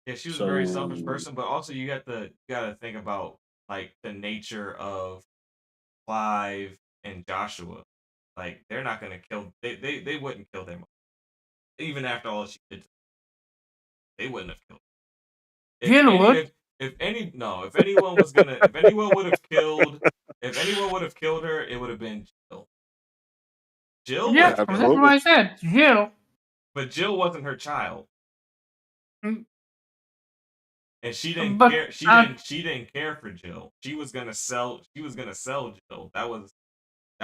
Yeah, she was a very selfish So person, but also you gotta think about like the nature of Clive and Joshua. Like they're not gonna kill. They wouldn't kill them even after all she did. They wouldn't have killed. If Jill any would. if any no if anyone was gonna if anyone would have killed her, it would have been Jill. Jill Yeah, would have that's killed what her, Absolutely. I said. Jill. but Jill wasn't her child, Mm, and she didn't But care. She didn't care for Jill. She was gonna sell. She was gonna sell Jill. That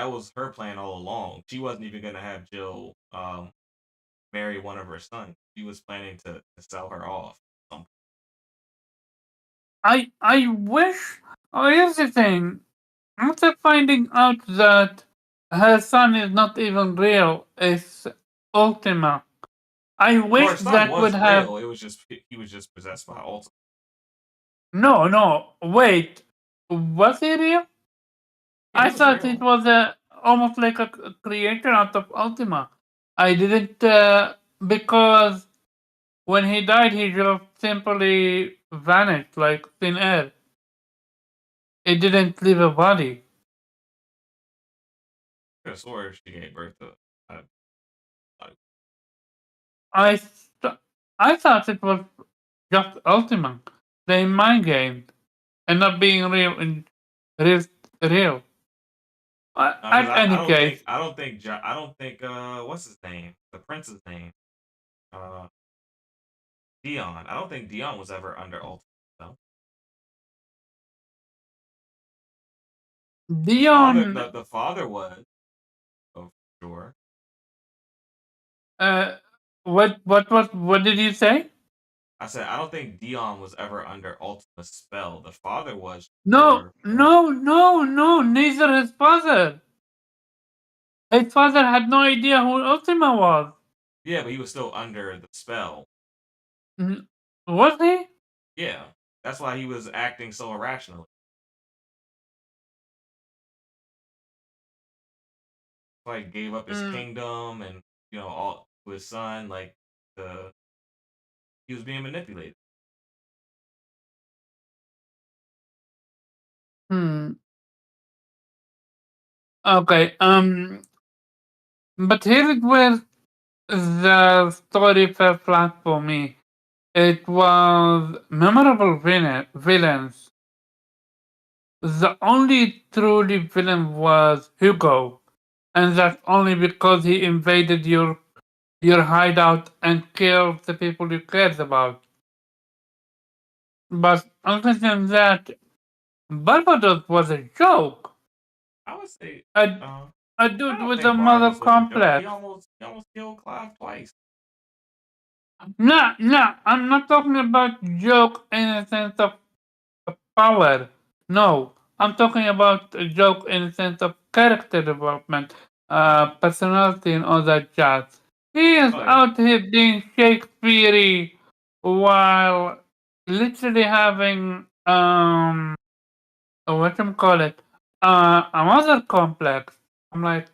was her plan all along. She wasn't even gonna have Jill marry one of her sons. She was planning to sell her off. I wish. Oh, here's the thing. After finding out that her son is not even real, it's Ultima. I Well, wish her son that would was have. real. It was just he was just possessed by Ultima. No, wait. Was he real? Yeah, he I was thought it real. was almost like a creator out of Ultima. I didn't because when he died, he just simply vanished like thin air. It didn't leave a body. I swore she gave birth to. I, I, I th- I thought it was just Ultima. They mind gamed and not being real and real. real. because At any case, I don't think what's his name, the prince's name, uh Dion. I don't think Dion was ever under Ultima. No. Dion. The father was, oh, for sure. Uh, what did you say? I said I don't think Dion was ever under Ultima's spell. The father was No, sure, but no, no, no. Neither his father. His father had no idea who Ultima was. yeah, but he was still under the spell. Was he? Yeah, that's why he was acting so irrationally. That's why he gave up his Mm, kingdom and all to his son. Like the he was being manipulated. hmm. Okay. But here is where the story fell flat for me. It was memorable villains. The only truly villain was Hugo, and that's only because he invaded your hideout and killed the people you cared about. But other than that, Barbados was a joke. I would say, A, uh, a I dude don't with a think mother Barbas was a joke. complex. He almost killed Clive twice. No, I'm not talking about joke in a sense of power. No, I'm talking about a joke in a sense of character development, Oh, personality, and all that jazz. He is oh yeah. out here being Shakespeare while literally having what you call it, a mother complex. I'm like,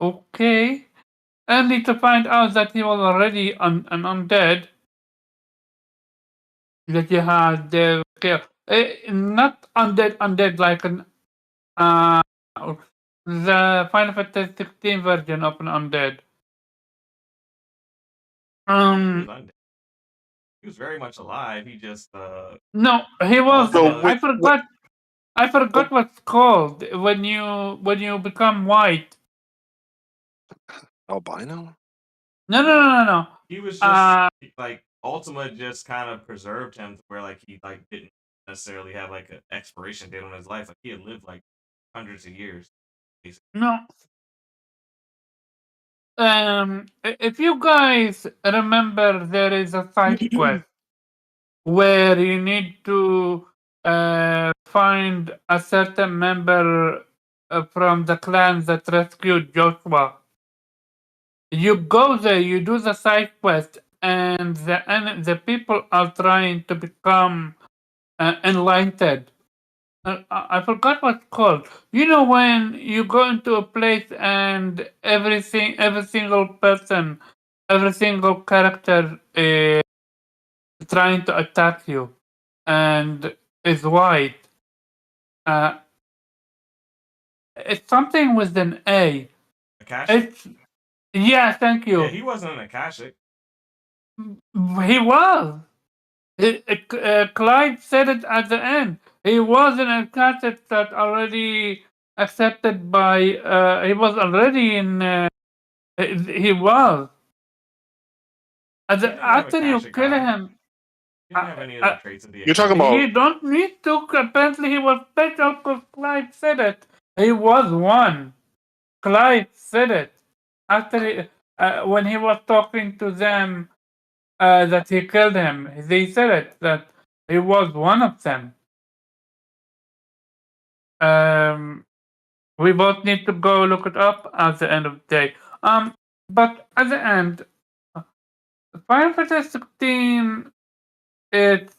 okay. Only to find out that he was already an undead that you had the kill. Not undead like an uh the Final Fantasy 16 version of an undead. No, he was Um undead. He was very much alive. He just no, he was So Ultima. I what forgot what's called when you become white. albino? No. He was just Uh like Ultima just kind of preserved him to where like he like didn't necessarily have like an expiration date on his life. Like he had lived like hundreds of years. No. If you guys remember, there is a side quest where you need to find a certain member from the clan that rescued Joshua. You go there, you do the side quest, and the people are trying to become enlightened. I forgot what's called. You know when you go into a place and every single person, every single character is trying to attack you, and is white. It's something with an A. Akashic? Yeah, thank you. Yeah, he wasn't an Akashic. He was. Clyde said it at the end. He wasn't a candidate that already accepted by. He was already in. He was. After you kill him, He didn't have any of the traits of the You're talking Akashic. about you don't need to. Apparently, he was special because Clyde said it. He was one. Clyde said it after when he was talking to them that he killed him. They said it that he was one of them. We both need to go look it up at the end of the day. But at the end, Final Fantasy 16, it's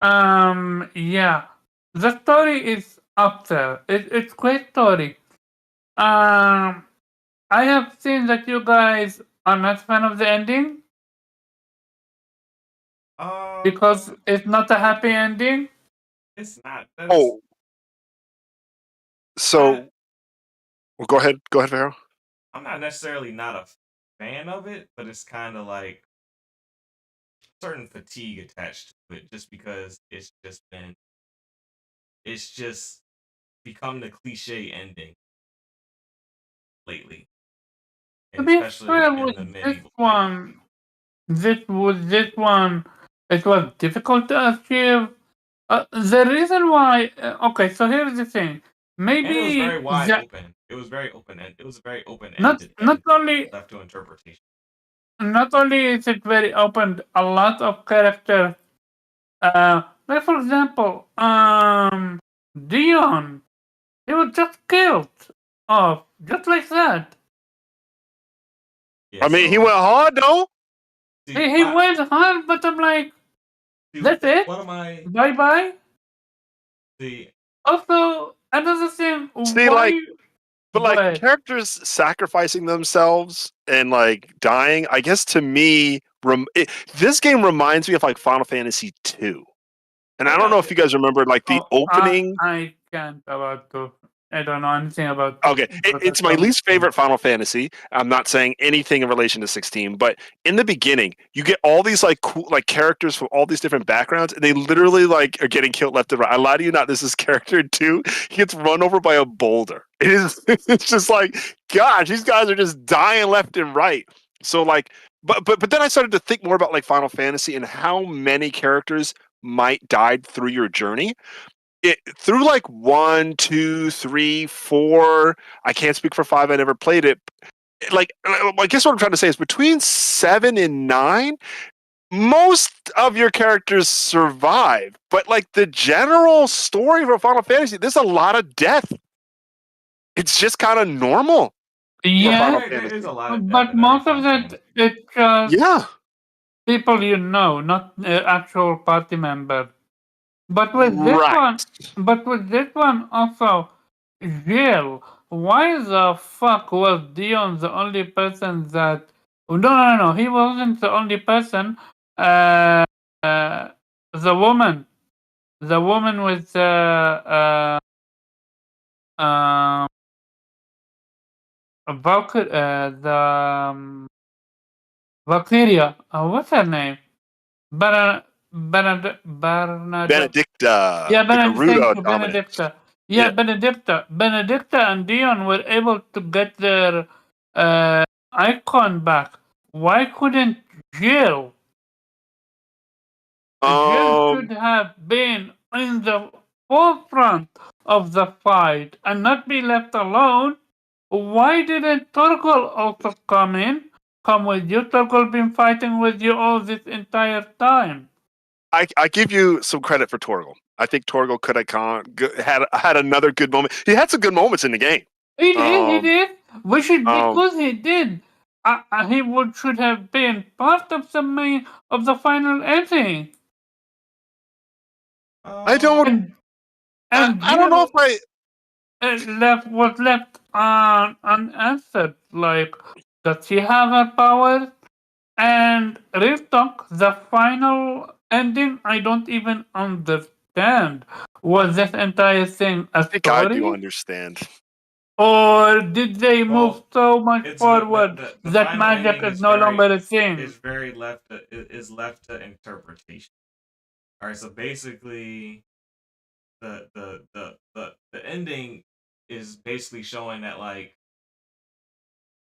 yeah, the story is up there. It's great story. I have seen that you guys are not fan of the ending because it's not a happy ending. It's not. oh. So, well, go ahead, Vero. I'm not necessarily not a fan of it, but it's kind of like certain fatigue attached to it, just because it's just become the cliche ending lately, To be especially fair in with the this medieval. one, it was difficult to achieve. The reason why, okay, so here's the thing. Maybe And it was very wide open. It was very open, and it was very open not ended. only Left to interpretation. Not only is it very open, a lot of characters. Like for example, Dion, he was just killed off just like that. Yeah, I mean, he went hard though. He went hard, but I'm like, that's it. What am I? Bye bye. See, Also, another thing. See, why? like, but Go like ahead. characters sacrificing themselves and like dying. I guess to me, this game reminds me of like Final Fantasy II. And I don't know if you guys remember like the opening. I can't about to. I don't know anything about. Okay, it's my least favorite Final Fantasy. I'm not saying anything in relation to 16, but in the beginning, you get all these like cool like characters from all these different backgrounds, and they literally like are getting killed left and right. I lie to you not. This is character 2. He gets run over by a boulder. It is. It's just like, gosh, these guys are just dying left and right. So like, but then I started to think more about like Final Fantasy and how many characters might die through your journey. Through like 1, 2, 3, 4. I can't speak for 5. I never played it. Like, I guess what I'm trying to say is between 7 and 9, most of your characters survive. But like the general story for Final Fantasy, there's a lot of death. It's just kind of normal. Yeah, there is a lot of death but most of that it's yeah, people you know, not actual party member. But with this one also, Jill, why the fuck was Dion the only person that? No, he wasn't the only person. The woman with Valkyria. What's her name? Bernadette. Benedicta. Yeah, Gerudo dominant. Benedicta. Yeah, Benedicta and Dion were able to get their icon back. Why couldn't Jill? Jill should have been in the forefront of the fight and not be left alone, why didn't Torgal also come with you? Torgal been fighting with you all this entire time. I give you some credit for Torgal. I think Torgal could have had another good moment. He had some good moments in the game. He did. We should because he did. Should have been part of the final ending. I don't. And I don't know if was left unanswered. Like, does she have her powers? And real talk, the final ending, I don't even understand. Was this entire thing a I think I do story? understand. Or did they move so much It's forward the that final magic ending is no longer a thing? It's very left to interpretation. All right, so basically, the ending is basically showing that like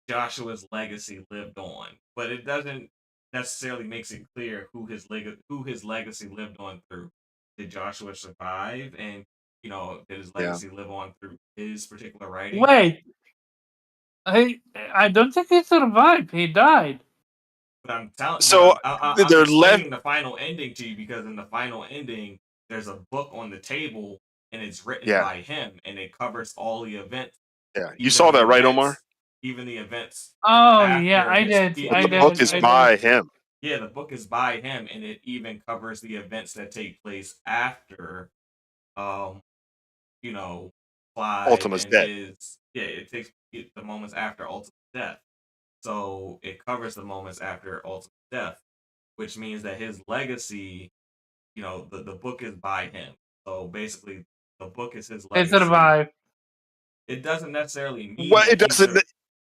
Joshua's legacy lived on, but it doesn't necessarily makes it clear who his legacy lived on through. Did Joshua survive, and did his legacy live on through his particular writing? Wait, I don't think he survived. He died. But I'm telling So I'm they're explaining the final ending to you because in the final ending, there's a book on the table and it's written by him and it covers all the events. Yeah, you saw that, right, Omar? Even the events. Oh yeah, I did. The book is by him. Yeah, the book is by him, and it even covers the events that take place after, Clive Ultima's death. It takes the moments after Ultima's death. So it covers the moments after Ultima's death, which means that his legacy, the book is by him. So basically, the book is his legacy. He survived. It doesn't necessarily mean it doesn't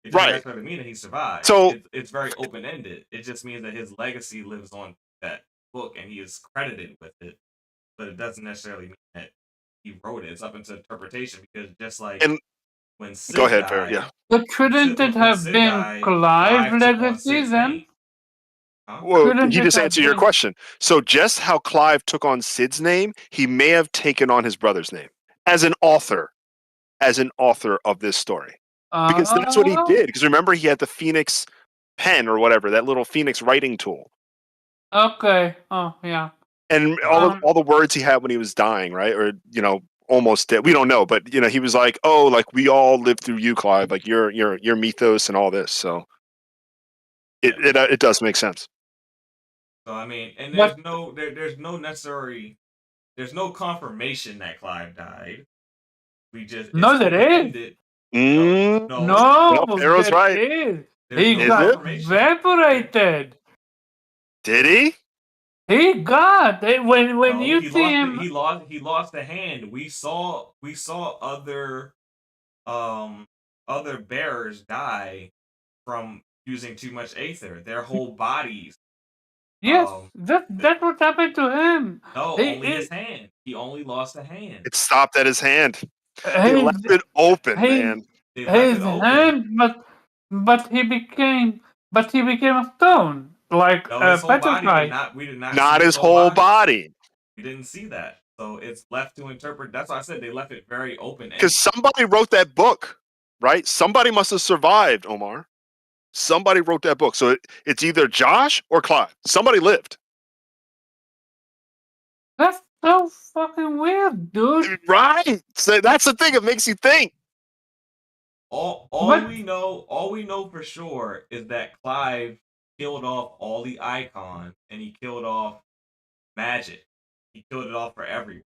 necessarily mean that he survived. So it's very open ended. It just means that his legacy lives on that book and he is credited with it. But it doesn't necessarily mean that he wrote it. It's up into interpretation because just like when Sid go ahead, died, Fair, yeah. But shouldn't it have been Clive's legacy then? Well, he just answered your question. So just how Clive took on Sid's name, he may have taken on his brother's name as an author of this story. Because that's what he did. Because remember, he had the Phoenix pen or whatever, that little Phoenix writing tool. Okay. Oh, yeah. And all the words he had when he was dying, right? Or, almost dead. We don't know, but he was like, "Oh, like we all lived through you, Clive. Like your mythos and all this." So it does make sense. So I mean, and there's no confirmation that Clive died. No, there is. No, Arrow's right. He got evaporated. Did he? He got when you see him. He lost a hand. We saw other bearers die from using too much aether. Their whole bodies. Yes, that's what happened to him. No, only his hand. He only lost a hand. It stopped at his hand. They left it open, man. His hand, but he became a stone, like petrified. We did not. Not his whole body. We didn't see that, so it's left to interpret. That's why I said they left it very open. Because somebody wrote that book, right? Somebody must have survived, Omar. Somebody wrote that book, so it's either Josh or Clive. Somebody lived. That's so fucking weird, dude. Right? So that's the thing. It makes you think. All we know for sure is that Clive killed off all the icons and he killed off magic. He killed it off for everyone.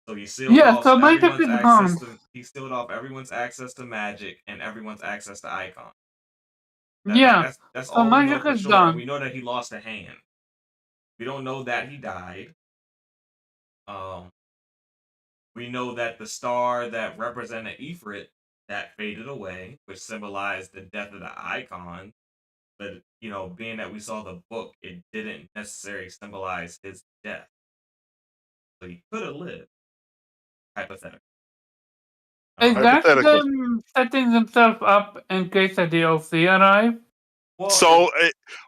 So he sealed off he sealed off everyone's access to magic and everyone's access to icons. That's all we know for sure. We know that he lost a hand. We don't know that he died. We know that the star that represented Ifrit that faded away, which symbolized the death of the icon. But being that we saw the book, it didn't necessarily symbolize his death. So he could have lived. Hypothetically. Is that them setting themselves up in case a DLC arrive? Well, so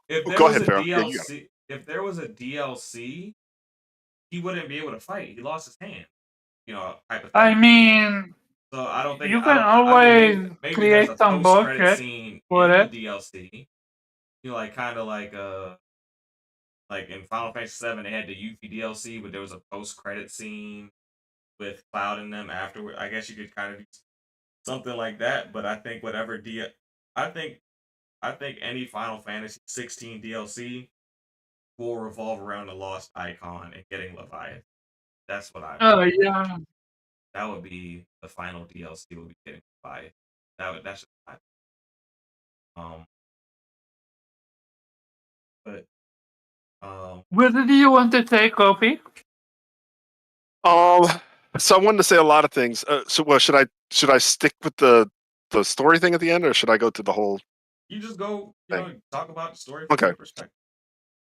if there go was ahead, a DLC, if there was a DLC, he wouldn't be able to fight. He lost his hand. hypothetically. I mean, So I don't think you I can don't. always Maybe there's create a some post-credit bullshit scene for in the it. DLC. Like kind of like in Final Fantasy VII, they had the Yuffie DLC, but there was a post-credit scene with Cloud in them afterward. I guess you could kind of do something like that. But I think I think any Final Fantasy 16 DLC will revolve around the Lost Icon and getting Leviathan. That's what I. Oh yeah. That would be the final DLC. Would be getting Leviathan. That's just my. But Whether do you want to say, Kofi? So I wanted to say a lot of things. Should I stick with the story thing at the end, or should I go through the whole? You just go, talk about the story from Okay. your perspective.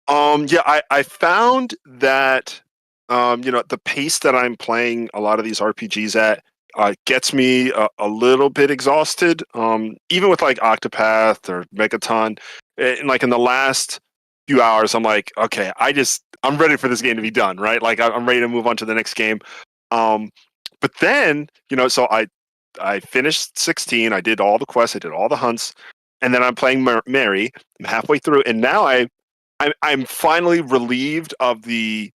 Yeah, I found that the pace that I'm playing a lot of these RPGs at gets me a little bit exhausted. Even with like Octopath or Megaton, and like in the last few hours, I'm like, okay, I'm ready for this game to be done, right? Like I'm ready to move on to the next game. But then so I finished 16. I did all the quests. I did all the hunts, and then I'm playing Mary. I'm halfway through, and now I'm finally relieved of the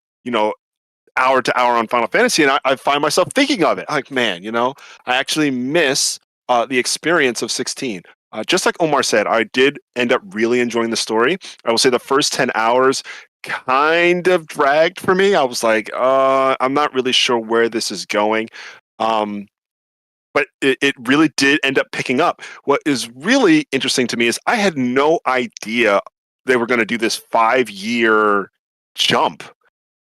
hour to hour on Final Fantasy, and I find myself thinking of it. Like, man, I actually miss the experience of 16. Just like Omar said, I did end up really enjoying the story. I will say the first 10 hours kind of dragged for me. I was like, I'm not really sure where this is going. But it really did end up picking up. What is really interesting to me is I had no idea they were going to do this 5-year jump.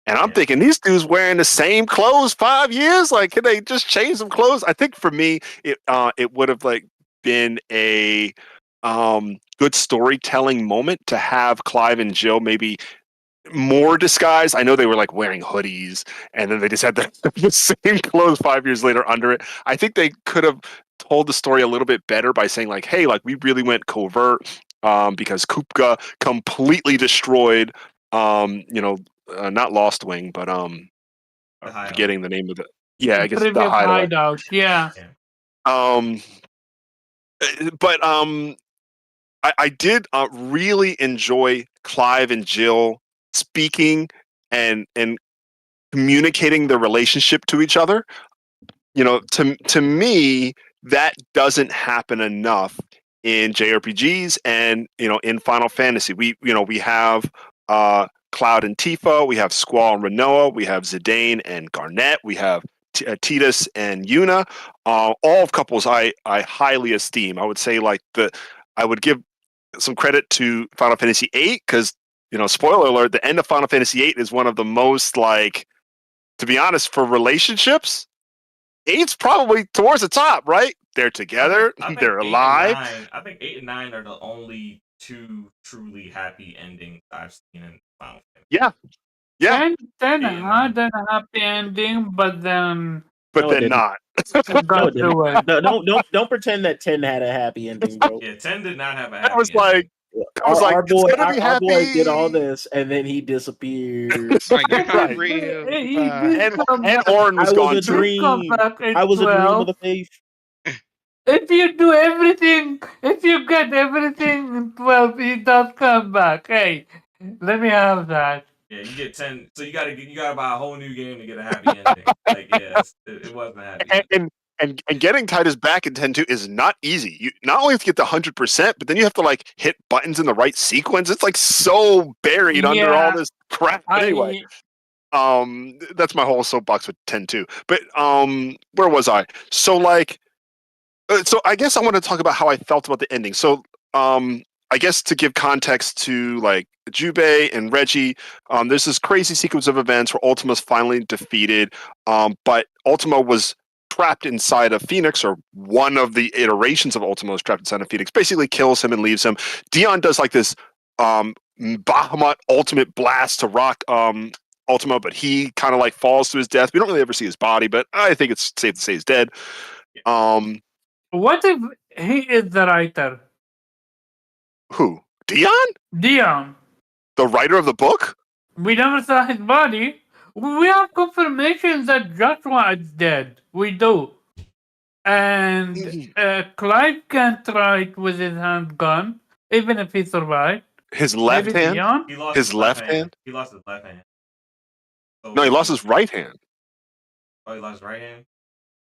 And I'm thinking, these dudes wearing the same clothes 5 years? Like, can they just change some clothes? I think for me, it would have like been a good storytelling moment to have Clive and Jill maybe more disguised. I know they were like wearing hoodies, and then they just had the same clothes 5 years later under it. I think they could have told the story a little bit better by saying like, hey, like we really went covert because Kupka completely destroyed not Lost Wing, but forgetting the name of it. Yeah, I guess the Previous hideout. Yeah. But I did really enjoy Clive and Jill speaking and communicating their relationship to each other. To me, that doesn't happen enough in JRPGs and in Final Fantasy. We have Cloud and Tifa, we have Squall and Renoa, we have Zidane and Garnet, we have Tidus and Yuna. All of couples I highly esteem. I would say I would give some credit to Final Fantasy VIII because spoiler alert, the end of Final Fantasy VIII is one of the most to be honest, for relationships, 8's probably towards the top, right? They're together, I think they're 8 and alive. 9 I think 8 and 9 are the only two truly happy endings I've seen in Final Fantasy. Yeah. 10 had a happy ending, but then not. got away. No, don't pretend that 10 had a happy ending, bro. Yeah, 10 did not have a happy I was ending. Our boy, it's gonna be our boy happy. did all this, and then he disappeared. Like, you're not Right. real. And Orin was gone a too. dream. I was a dream of the faith. If you do everything, if you get everything in 12, he does come back. Hey, let me have that. Yeah, you get 10. So you gotta buy a whole new game to get a happy ending. Like, yeah, it wasn't a happy. And getting Titus back in 10.2 is not easy. You not only have to get the 100%, but then you have to hit buttons in the right sequence. It's so buried under all this crap. But anyway, that's my whole soapbox with 10.2. But where was I? So so I guess I want to talk about how I felt about the ending. So I guess to give context to Jubei and Reggie, there's this crazy sequence of events where Ultima's finally defeated, but Ultima was trapped inside of Phoenix, or one of the iterations of Ultima was trapped inside of Phoenix, basically kills him and leaves him. Dion does this Bahamut ultimate blast to rock Ultima, but he kind of falls to his death. We don't really ever see his body, but I think it's safe to say he's dead. What if he is the writer? Who? Dion? Dion. The writer of the book? We never saw his body. We have confirmation that Joshua is dead. We do. And Clive can't write with his hand gone, even if he survived. His left Maybe hand? Leon? He lost His left hand? He lost his left hand. So No, he lost his right hand. Oh, he lost his right hand?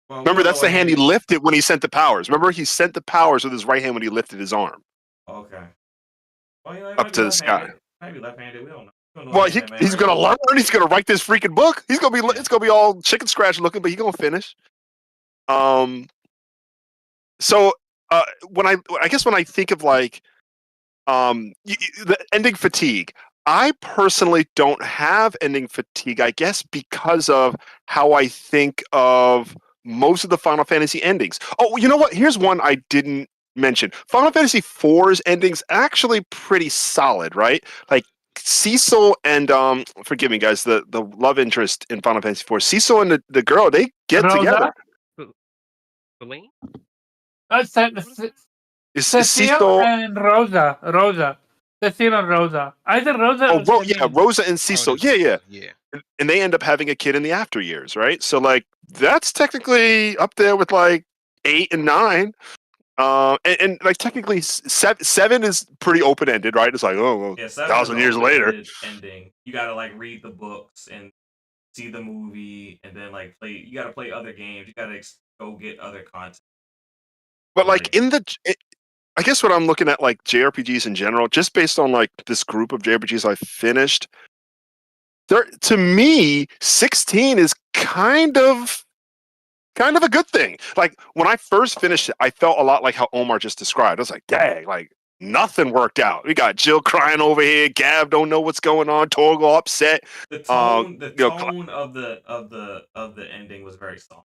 Well, we Remember, don't know that's the what hand he lifted when he sent the powers. Remember, he sent the powers with his right hand when he lifted his arm Okay. Well, he up might be to the sky. left-handed. Maybe left-handed. We don't know. We don't know Well, anything that man he's writes. gonna learn. He's gonna write this freaking book. He's gonna be. Yeah. It's gonna be all chicken scratch looking, but he's gonna finish. So when I guess when I think of like the ending fatigue, I personally don't have ending fatigue. I guess because of how I think of most of the Final Fantasy endings. Oh, you know what? Here's one I didn't mention. Final Fantasy IV's ending's actually pretty solid, right? Like Cecil and forgive me guys, the love interest in Final Fantasy IV, Cecil and the girl, they get Rosa? together. Celine? Is Cecile Cecil and Rosa. Cecile and Rosa. Either Rosa or Celine. Rosa and Cecil. Yeah. And they end up having a kid in the after years, right? So like that's technically up there with like 8 and 9. And like technically 7 is pretty open ended, right? It's like, oh, well, Yeah, 1,000 years later. Ending. You gotta like read the books and see the movie, and then like play. You gotta play other games. You gotta go get other content. But like I guess what I'm looking at, like JRPGs in general, just based on like this group of JRPGs I finished, to me, 16 is kind of a good thing. Like when I first finished it, I felt a lot like how Omar just described. I was like, dang, like nothing worked out. We got Jill crying over here, Gab don't know what's going on, Torgal upset. The tone of the ending was very soft.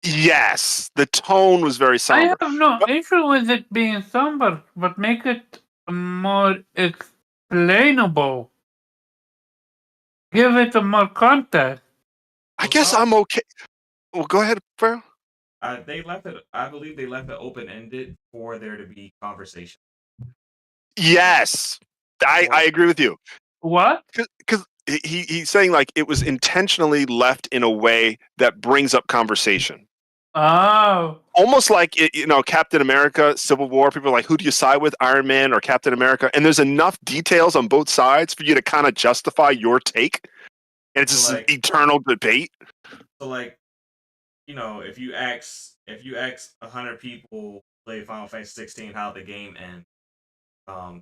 Yes, the tone was very somber. I have no issue with it being somber, but make it more explainable. Give it more context. I guess I'm okay. Well, go ahead, Pharaoh. They left it. I believe they left it open ended for there to be conversation. Yes, I agree with you. What? Because he's saying like it was intentionally left in a way that brings up conversation. Oh. Almost like Captain America, Civil War. People are like, who do you side with, Iron Man or Captain America? And there's enough details on both sides for you to kind of justify your take, and it's just an eternal debate. So like, if you ask 100 people play Final Fantasy 16 how the game ends,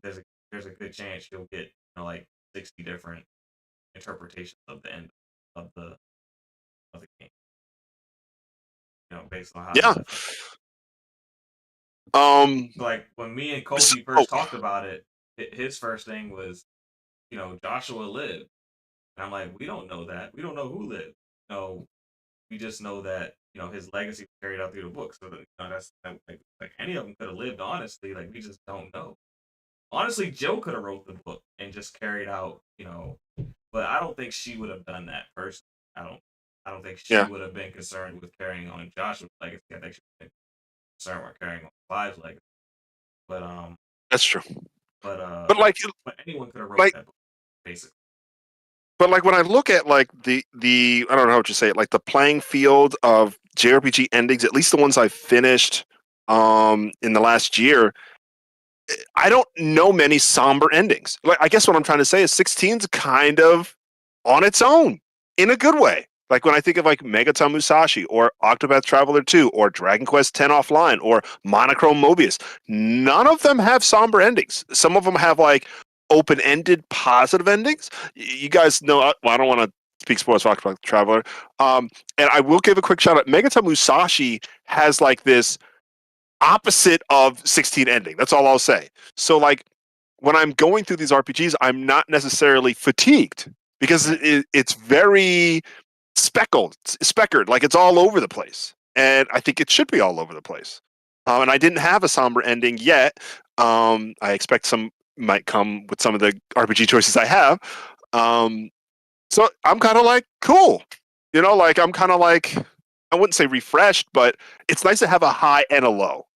there's a good chance you'll get like 60 different interpretations of the end of the game. Based on how. Like when me and Kofi first talked about it, his first thing was, Joshua lived, and I'm like, we don't know that. We don't know who lived. We just know that his legacy was carried out through the book. So that's like any of them could have lived. Honestly, like we just don't know. Honestly, Joe could have wrote the book and just carried out, but I don't think she would have done that first. I don't think she would have been concerned with carrying on Joshua's legacy. I think she would have been concerned with carrying on Clive's legacy. But that's true. But anyone could have wrote that book, basically. But like when I look at like the I don't know how to say it, like the playing field of JRPG endings, at least the ones I've finished in the last year, I don't know many somber endings. Like I guess what I'm trying to say is 16's kind of on its own in a good way. Like when I think of like Megaton Musashi or Octopath Traveler 2 or Dragon Quest X Offline or Monochrome Mobius, none of them have somber endings. Some of them have like open-ended positive endings. You guys know, well, I don't want to speak sports for Octopath Traveler. And I will give a quick shout out. Megaton Musashi has like this opposite of 16 ending. That's all I'll say. So like when I'm going through these RPGs, I'm not necessarily fatigued because it's very speckered, like it's all over the place. And I think it should be all over the place. And I didn't have a somber ending yet. I expect some might come with some of the RPG choices I have. So I'm kind of like, cool. Like I'm kind of like, I wouldn't say refreshed, but it's nice to have a high and a low.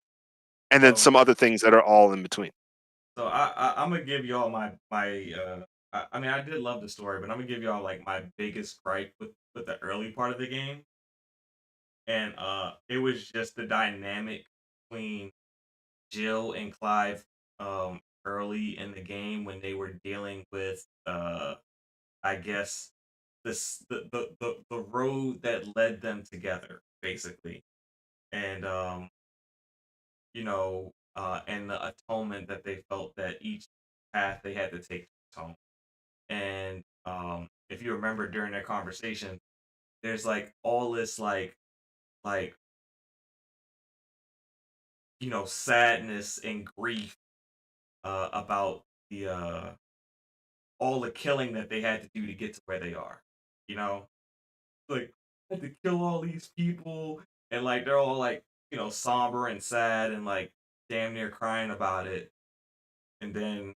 And then some other things that are all in between. So I'm gonna give y'all my I mean, I did love the story, but I'm gonna give y'all like my biggest gripe with the early part of the game, and it was just the dynamic between Jill and Clive early in the game when they were dealing with I guess the road that led them together basically, and and the atonement that they felt that each path they had to take to atone. And if you remember during that conversation, there's like all this like sadness and grief about the all the killing that they had to do to get to where they are. You know, like I had to kill all these people, and like they're all like somber and sad and like damn near crying about it. And then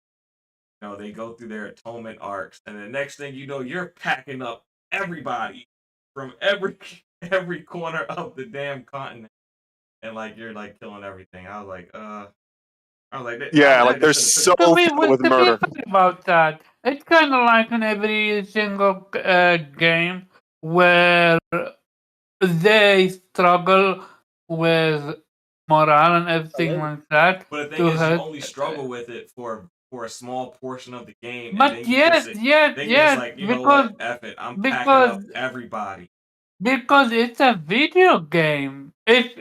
they go through their atonement arcs, and the next thing you know, you're packing up everybody from every corner of the damn continent, and like you're like killing everything. I was like, Yeah, they like they're just should have so took. To be filled with to be murder. fair about that, it's kind of like in every single game where they struggle with morale and everything Hello? like that But the thing to is, you hurt. only struggle with it for a small portion of the game, and But then you just then you're just yes, like, you know what, F it, I'm packing because up everybody. because it's a video game. If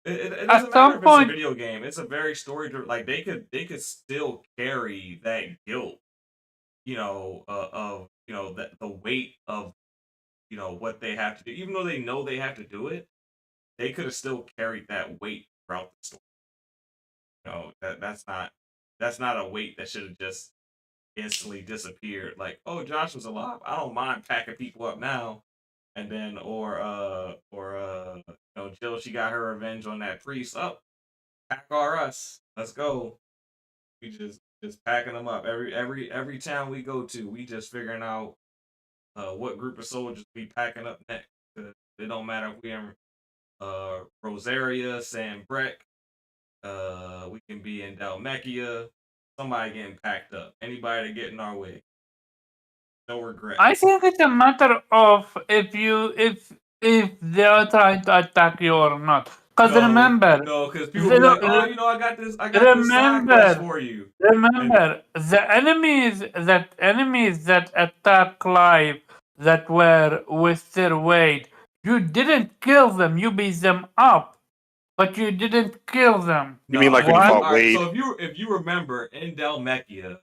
It doesn't at matter some if it's a point, video game. It's a very story like they could still carry that guilt, of the weight of what they have to do. Even though they know they have to do it, they could have still carried that weight throughout the story. That's not a weight that should have just instantly disappeared. Like, oh, Josh was alive. I don't mind packing people up now. And then Jill, she got her revenge on that priest. Up, pack us. Let's go. We just packing them up. Every town we go to, we just figuring out what group of soldiers we packing up next. It don't matter if we in Rosaria, San Breck, we can be in Dalmechia. Somebody getting packed up. Anybody to get in our way. No regrets. I think it's a matter of if they are trying to attack you or not. Because remember, No, because people be like, oh, I got this side quest for you. remember the enemies that attack Clive that were with their weight. You didn't kill them. You beat them up, but you didn't kill them. You mean like when you What? fought All right, Wade? so if you remember in Dalmechia,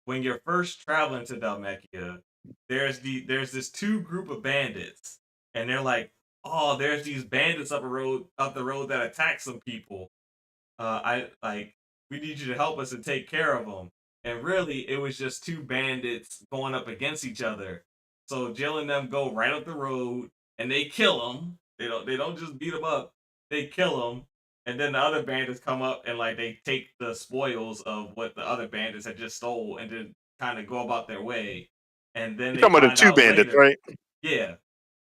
when you're first traveling to Dalmechia, there's this two group of bandits, and they're like, oh, there's these bandits up the road that attack some people. We need you to help us and take care of them. And really, it was just two bandits going up against each other. So Jill and them go right up the road, and they kill them. They don't just beat them up. They kill them, and then the other bandits come up and like they take the spoils of what the other bandits had just stole, and then kind of go about their way. And then You're they talking about the find two out bandits, later, right? yeah.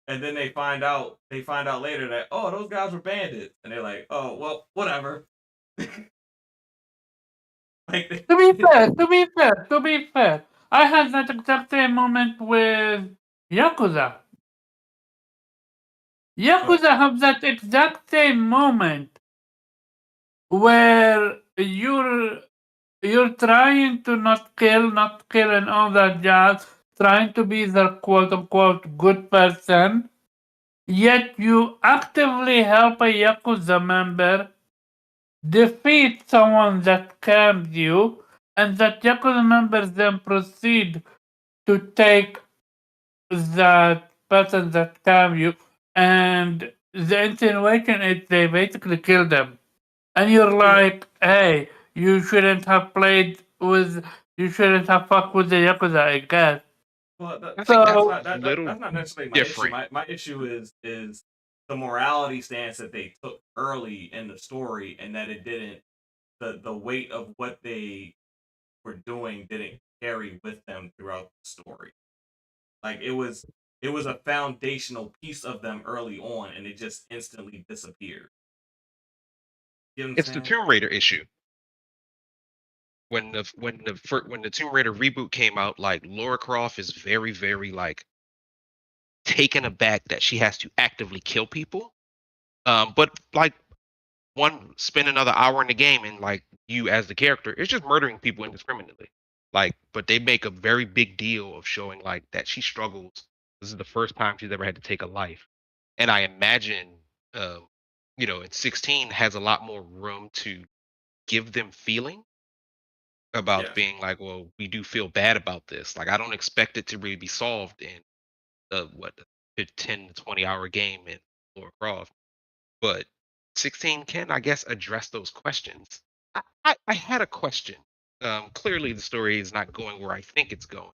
And then they find out later that, oh, those guys were bandits, and they're like, oh well, whatever. Like To be fair, I had that exact same moment with Yakuza. Yakuza have that exact same moment where you're trying to not kill, and all that jazz, trying to be the quote unquote good person, yet you actively help a Yakuza member defeat someone that scammed you, and that Yakuza members then proceed to take that person that scammed you, and the insinuation is they basically kill them. And you're like, hey, you shouldn't have you shouldn't have fucked with the Yakuza, I guess. well, I think that's So, a little that's not necessarily my issue. different. My issue is the morality stance that they took early in the story, and that it didn't the weight of what they were doing didn't carry with them throughout the story. Like it was a foundational piece of them early on, and it just instantly disappeared. You know what I'm It's the saying? Tomb Raider issue. when the Tomb Raider reboot came out, like Lara Croft is very, very like taken aback that she has to actively kill people. But like spend another hour in the game and like you as the character is just murdering people indiscriminately. Like, but they make a very big deal of showing like that she struggles. This is the first time she's ever had to take a life. And I imagine in 16 has a lot more room to give them feeling about being like, well, we do feel bad about this. Like I don't expect it to really be solved in the 10 to 20 hour game in Lara Croft. But 16 can, I guess, address those questions. I had a question. Clearly the story is not going where I think it's going.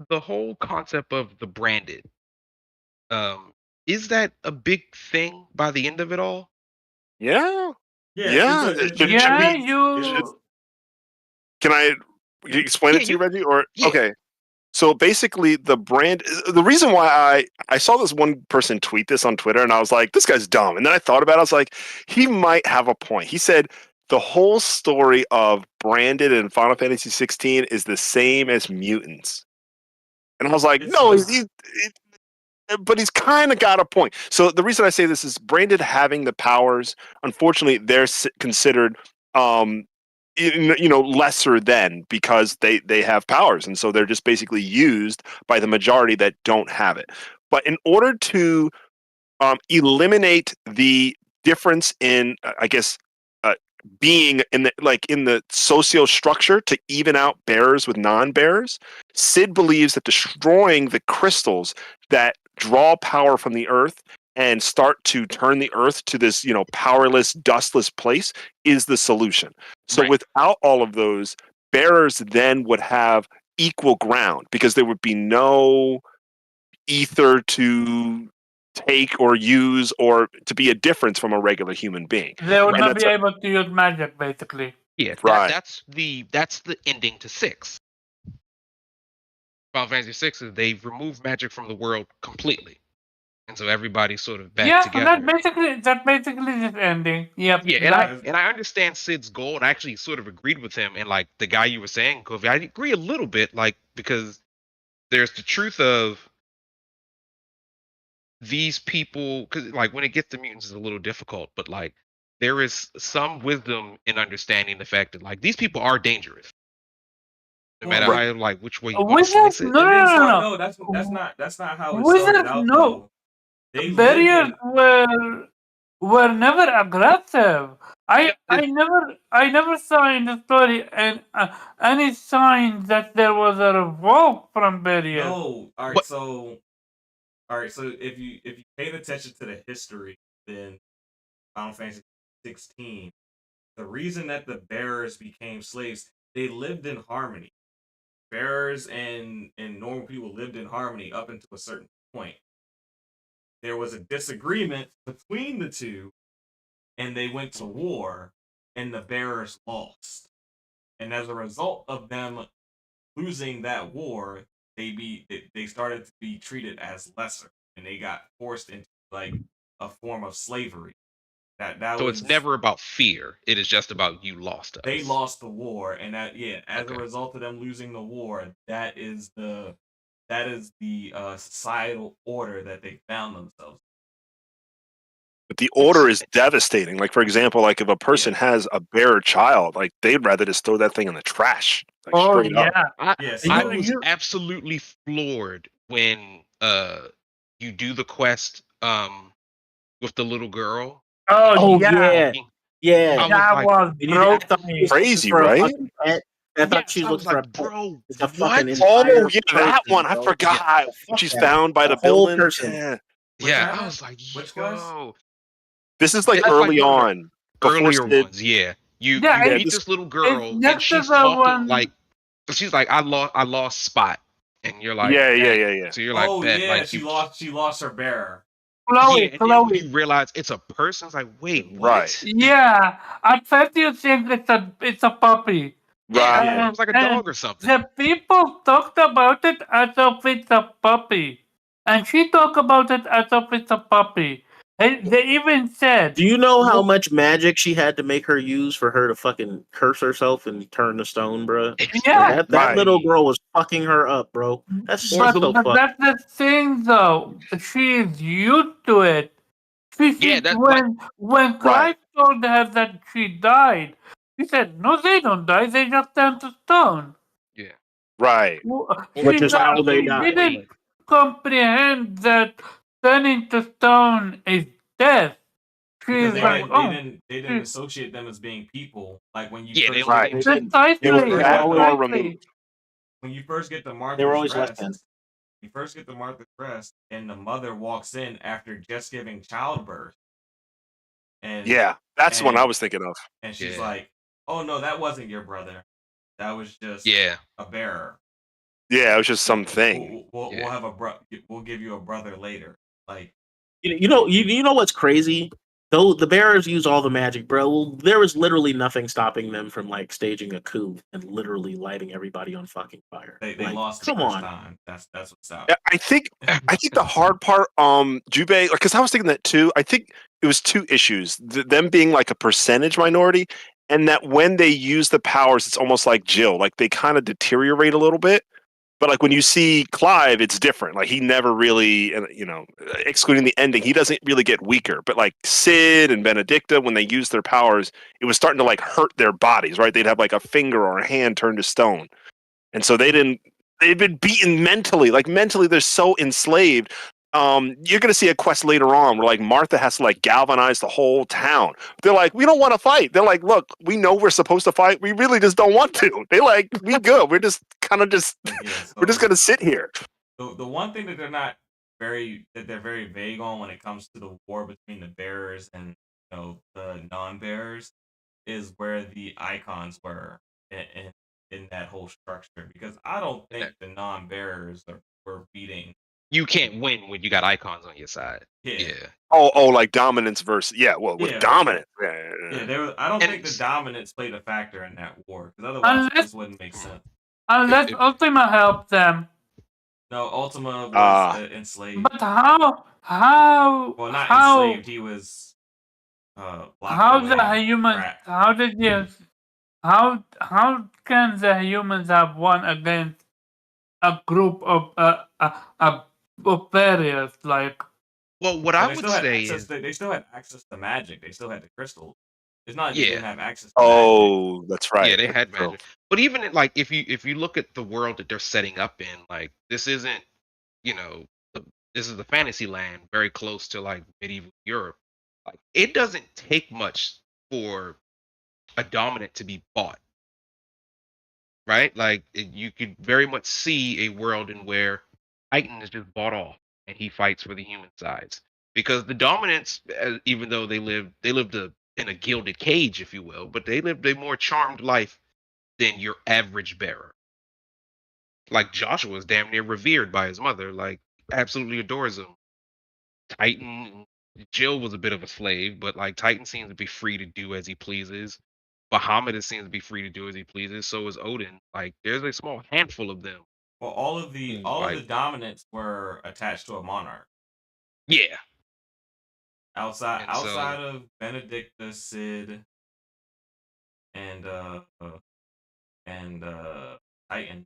The whole concept of the branded, is that a big thing by the end of it all? Yeah. Yeah, Yeah. it's Should Yeah, we? you. Can I explain Yeah, it to you, Reggie? Or yeah. okay. So basically, the reason why I saw this one person tweet this on Twitter, and I was like, this guy's dumb. And then I thought about it. I was like, he might have a point. He said the whole story of Branded in Final Fantasy 16 is the same as Mutants. And I was like, It's no, not. but he's kind of got a point. So the reason I say this is Branded having the powers, unfortunately, they're considered lesser than because they have powers, and so they're just basically used by the majority that don't have it. But in order to eliminate the difference in I guess being in the socio structure to even out bearers with non-bearers, Sid believes that destroying the crystals that draw power from the earth and start to turn the earth to this powerless, dustless place is the solution. So Right. without all of those, bearers then would have equal ground because there would be no ether to take or use or to be a difference from a regular human being. They would And not that's be able to use magic, basically. Yeah, Right. that's the ending to 6. Final Fantasy 6 is they've removed magic from the world completely. And so everybody's sort of back together. That basically just ending. Yep. Yeah, and I understand Sid's goal, and I actually sort of agreed with him. And like the guy you were saying, Kofi, I agree a little bit, like because there's the truth of these people, because like when it gets to mutants, it's a little difficult, but like there is some wisdom in understanding the fact that like these people are dangerous, no matter how like which way you want to slice it. No. That's not how it Wizards, started out. no. Though. They Barriers lived in- were never aggressive. I never saw in the story any sign that there was a revolt from barriers. No. All right. So if you paid attention to the history, then Final Fantasy 16, the reason that the bearers became slaves, they lived in harmony. Bearers and normal people lived in harmony up until a certain point. There was a disagreement between the two, and they went to war, and the bearers lost. And as a result of them losing that war, they started to be treated as lesser, and they got forced into like a form of slavery. So it's never about fear. It is just about you lost us. They lost the war, and as a result of them losing the war, that is the societal order that they found themselves. But the order is devastating. Like, for example, like if a person has a bearer child, like they'd rather just throw that thing in the trash. Like, straight up. I was absolutely floored when you do the quest with the little girl. Oh yeah. That was crazy, right? I thought she looked for bro. What? Oh yeah, that one. I forgot. She's found by the building. Yeah, I was like, which quest? This is like early on. Earlier ones, yeah. You meet this little girl and she's talking like she's like, I lost Spot. And you're like, yeah. So you're like, oh bet. yeah, Like, she lost her bearer. Chloe. You realize it's a person. It's like, wait, what? Right. Yeah. At first you think it's a puppy. Right. Yeah, it was like a dog or something. The people talked about it as if it's a puppy. And she talked about it as if it's a puppy. And they even said, Do you know how much magic she had to make her use for her to fucking curse herself and turn to stone, bro? yeah, That Right. little girl was fucking her up, bro. That's but, so but fucked. that's the thing, though. She is used to it. Yeah, that's like When Right. Clive told her that she died, he said, "No, they don't die. They just turn to stone." yeah. Right. Which is how they She die. didn't comprehend that turning to stone is death. Because She's they like, didn't, "Oh, they didn't associate them as being people. Like when you Yeah, they first Right. only precisely, They were That or always- removed. when you first get to They were Martha's always Rest, lesbian. you first get to Martha's Rest, and the mother walks in after just giving childbirth, and Yeah, that's the one I and was thinking of. and she's Yeah. like, "Oh no, that wasn't your brother. That was just Yeah. a bearer. Yeah, it was just something. We'll Yeah. have we'll give you a brother later." Like, You know what's crazy? Though the bearers use all the magic, bro. There was literally nothing stopping them from like staging a coup and literally lighting everybody on fucking fire. they Like, lost the come first on. time. That's what's up. Yeah, I think the hard part, Jubei, because I was thinking that too. I think it was two issues: them being like a percentage minority, and that when they use the powers, it's almost like Jill, like they kind of deteriorate a little bit. But like when you see Clive, it's different. Like he never really, excluding the ending, he doesn't really get weaker. But like Sid and Benedicta, when they use their powers, it was starting to like hurt their bodies. Right? They'd have like a finger or a hand turned to stone, and so they didn't. They've been beaten mentally. Like mentally, they're so enslaved. You're gonna see a quest later on where like Martha has to like galvanize the whole town. They're like, we don't want to fight. They're like, look, we know we're supposed to fight. We really just don't want to. They like, we good. We're just kind of just Yeah, we're just gonna sit here. the one thing that they're very vague on when it comes to the war between the bearers and the non-bearers is where the icons were in that whole structure, because I don't think the non-bearers were beating. You can't win when you got icons on your side. Yeah. Yeah. Oh, like dominance versus with Yeah. dominance. Yeah, I don't And think the it's- dominance played a factor in that war, because otherwise this wouldn't make sense. unless Ultima helped them." No, Ultima was enslaved. But how? Well, not how? enslaved. He was locked How away the and humans? trapped. How did you? How can the humans have won against a group of barriers? Like, Well, what Well, I they would still had say access. is, They still had access to magic. They still had the crystals. It's not like they Yeah. didn't have access to magic. Oh, that's right. yeah, they had True. magic. But even like if you look at the world that they're setting up in, like this isn't, this is the fantasy land, very close to like medieval Europe. Like it doesn't take much for a dominant to be bought, right? Like you could very much see a world in where Titan is just bought off and he fights for the human sides, because the dominants, even though they lived in a gilded cage, if you will, but they lived a more charmed life than your average bearer. Like Joshua is damn near revered by his mother, like absolutely adores him. Titan, Jill was a bit of a slave, but like Titan seems to be free to do as he pleases. Bahamut seems to be free to do as he pleases. So is Odin. Like there's a small handful of them. Well, all of the dominants were attached to a monarch. Yeah. Outside And so- of Benedicta, Sid, and Titan.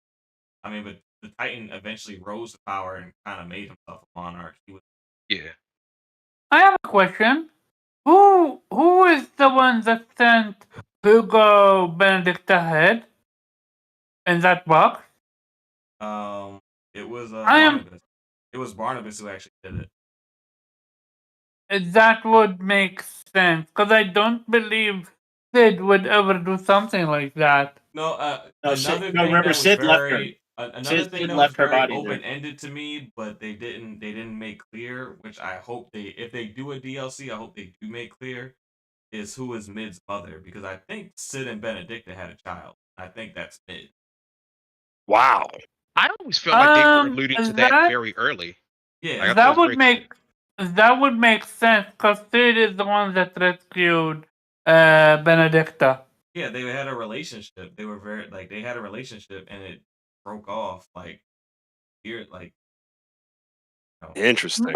I mean, but the Titan eventually rose to power and kind of made himself a monarch. He was Yeah. I have a question. Who is the one that sent Hugo Benedicta head in that box? it was I am- Barnabas. It was Barnabas who actually did it. That would make sense, because I don't believe Sid would ever do something like that. No, No, another Sid- thing no, remember, that was Sid left her. very another Sid thing that left was her very body there. open ended to me, but they didn't make clear, which I hope if they do a DLC, I hope they do make clear, is who is Mid's mother, because I think Sid and Benedicta had a child. I think that's Mid. Wow. I always felt like they were Um, alluding to that- that very early. Yeah, Like, I thought That it was would very- make sense, because Sid is the one that rescued Benedicta. yeah, they had a relationship. They were they had a relationship, and it broke off here, Interesting.